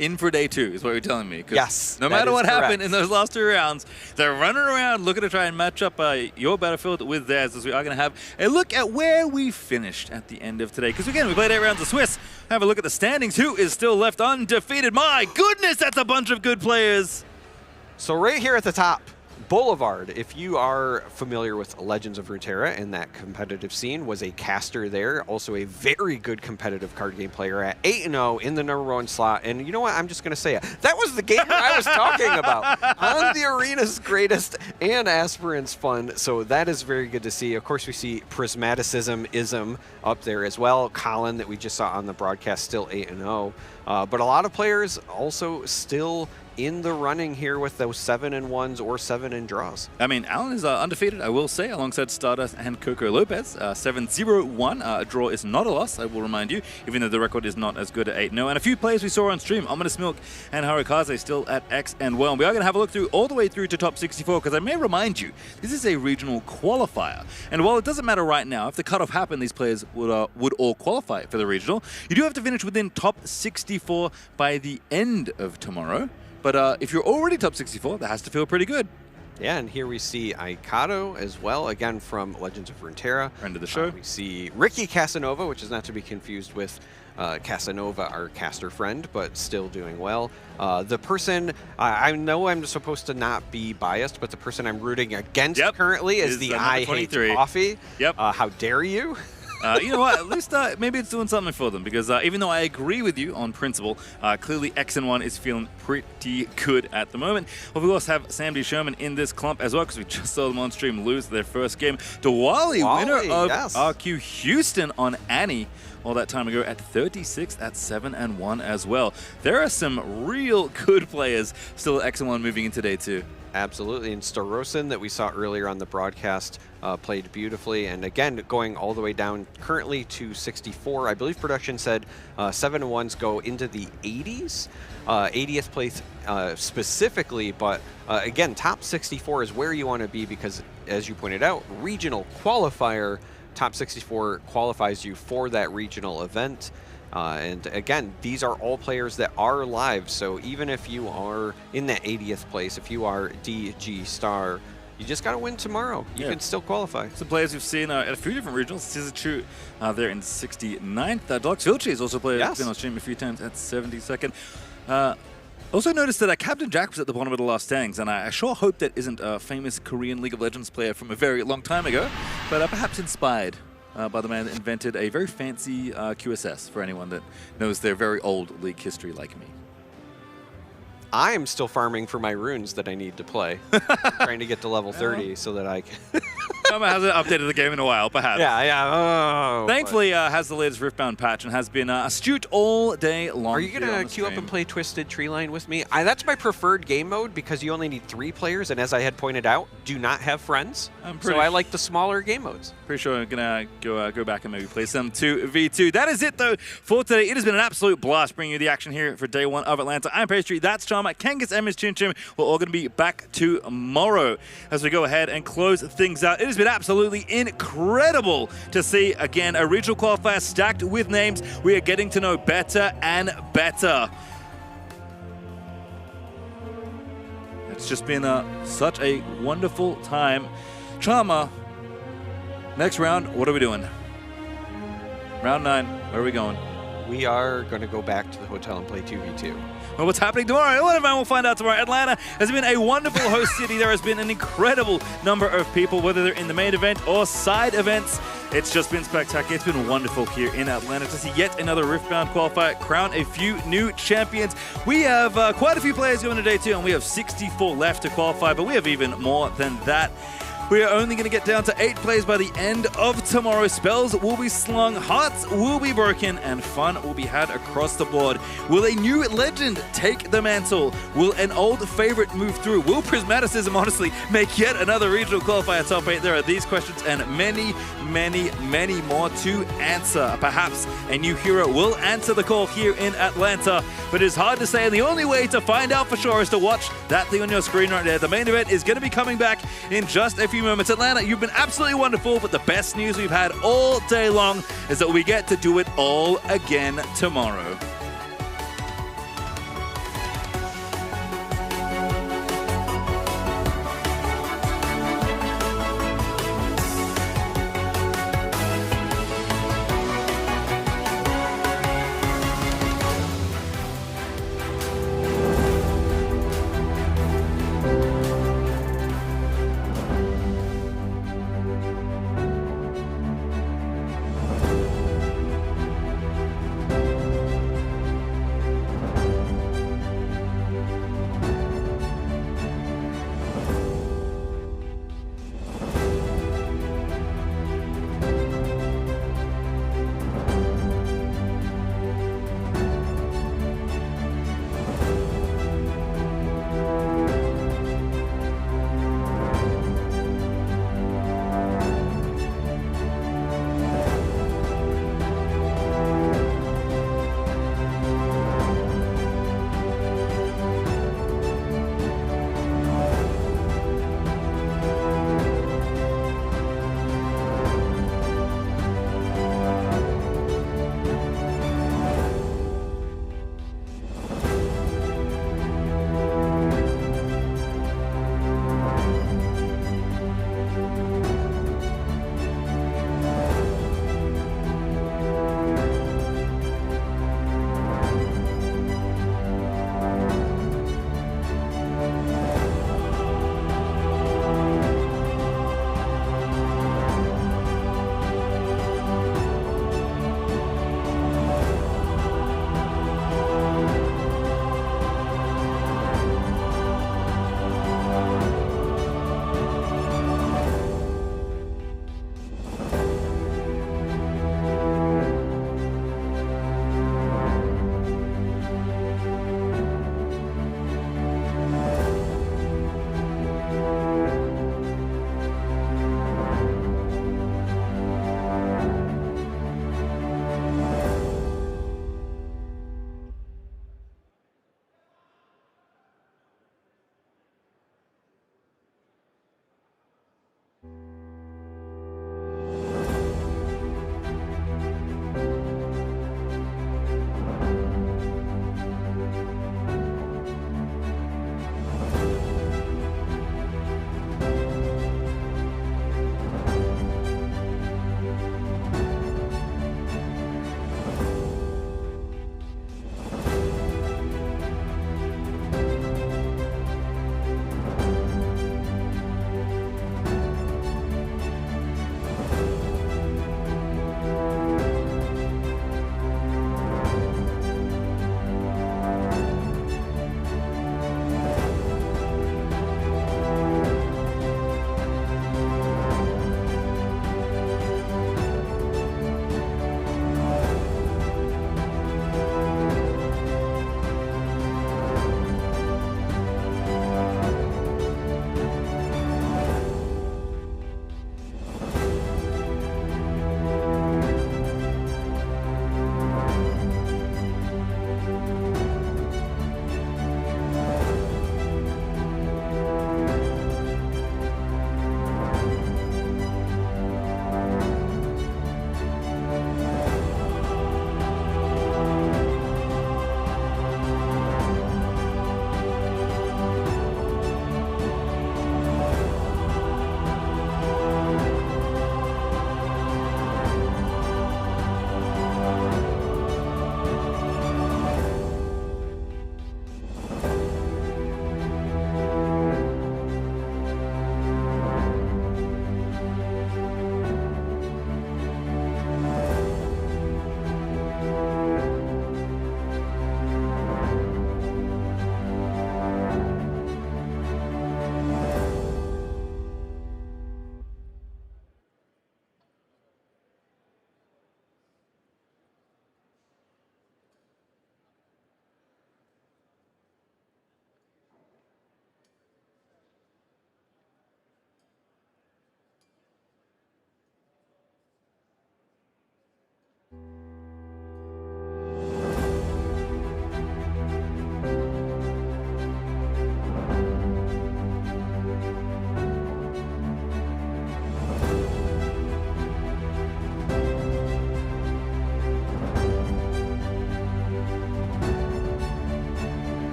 in for day 2, is what you're telling me. Yes. No matter what happened in those last 2 rounds, they're running around looking to try and match up your battlefield Battlefield with theirs, as we are going to have a look at where we finished at the end of today. Because again, we played 8 rounds of Swiss. Have a look at the standings. Who is still left undefeated? My goodness, that's a bunch of good players. So right here at the top, Boulevard, if you are familiar with Legends of Runeterra and that competitive scene, was a caster there, also a very good competitive card game player at 8-0 in the #1 slot. And you know what? I'm just going to say it. That was the game I was talking about on the Arena's Greatest and Aspirants Fund. So that is very good to see. Of course, we see Prismaticism up there as well. Colin, that we just saw on the broadcast, still 8-0. But a lot of players also still in the running here with those 7-1s or 7 draws. I mean, Alan is undefeated, I will say, alongside Stardust and Coco Lopez. 7-0-1. A draw is not a loss, I will remind you, even though the record is not as good at 8-0. And a few players we saw on stream, Ominous Milk and Harukaze, still at X and well. And we are going to have a look through all the way through to top 64, because I may remind you, this is a regional qualifier. And while it doesn't matter right now, if the cutoff happened, these players would all qualify for the regional. You do have to finish within top 64 by the end of tomorrow. But if you're already top 64, that has to feel pretty good. Yeah, and here we see Aikado as well, again from Legends of Runeterra. Friend of the show. We see Ricky Casanova, which is not to be confused with Casanova, our caster friend, but still doing well. The person, I know I'm supposed to not be biased, but the person I'm rooting against currently is the I Hate Coffee. Yep. How dare you? You know what, at least maybe it's doing something for them, because even though I agree with you on principle, clearly X and 1 is feeling pretty good at the moment. Well, we also have Sam D. Sherman in this clump as well, because we just saw them on stream lose their first game. Diwali, winner of RQ Houston on Annie all that time ago at 36 at 7-1 as well. There are some real good players still at X and 1 moving in today too. Absolutely, and Starosin that we saw earlier on the broadcast played beautifully, and again going all the way down currently to 64. I believe production said 7-1s go into the 80s, 80th place specifically, but again, top 64 is where you want to be, because as you pointed out, regional qualifier, top 64 qualifies you for that regional event. And again, these are all players that are live, so even if you are in that 80th place, if you are DG star, you just got to win tomorrow. You can still qualify. Some players we've seen at a few different regionals. Sizachu there in 69th. Deluxe Vilchi has also played been on stream a few times at 72nd. Also noticed that Captain Jack was at the bottom of the last standings, and I sure hope that isn't a famous Korean League of Legends player from a very long time ago, but perhaps inspired by the man that invented a very fancy QSS for anyone that knows their very old League history like me. I am still farming for my runes that I need to play, trying to get to level 30 so that I can... hasn't updated the game in a while, perhaps. Yeah. Thankfully, has the latest Riftbound patch and has been astute all day long. Are you going to queue up and play Twisted Treeline with me? That's my preferred game mode, because you only need 3 players, and as I had pointed out, do not have friends. So I like the smaller game modes. Pretty sure I'm going to go back and maybe play some 2v2. That is it, though, for today. It has been an absolute blast bringing you the action here for day 1 of Atlanta. I'm Pastry, that's Charma, Kangas, and Miss Chin Chim. We're all going to be back tomorrow as we go ahead and close things out. It has been absolutely incredible to see, again, a regional qualifier stacked with names we are getting to know better and better. It's just been such a wonderful time. Charma, next round, what are we doing? Round 9, where are we going? We are going to go back to the hotel and play 2v2. Well, what's happening tomorrow? We'll find out tomorrow. Atlanta has been a wonderful host city. There has been an incredible number of people, whether they're in the main event or side events. It's just been spectacular. It's been wonderful here in Atlanta to see yet another Riftbound qualifier, crown a few new champions. We have quite a few players going to day 2, and we have 64 left to qualify, but we have even more than that. We are only going to get down to 8 plays by the end of tomorrow. Spells will be slung, hearts will be broken, and fun will be had across the board. Will a new legend take the mantle? Will an old favorite move through? Will Prismaticism honestly make yet another regional qualifier top 8? There are these questions and many, many, many more to answer. Perhaps a new hero will answer the call here in Atlanta, but it's hard to say, and the only way to find out for sure is to watch that thing on your screen right there. The main event is going to be coming back in just a few moments. Atlanta, you've been absolutely wonderful, but the best news we've had all day long is that we get to do it all again tomorrow.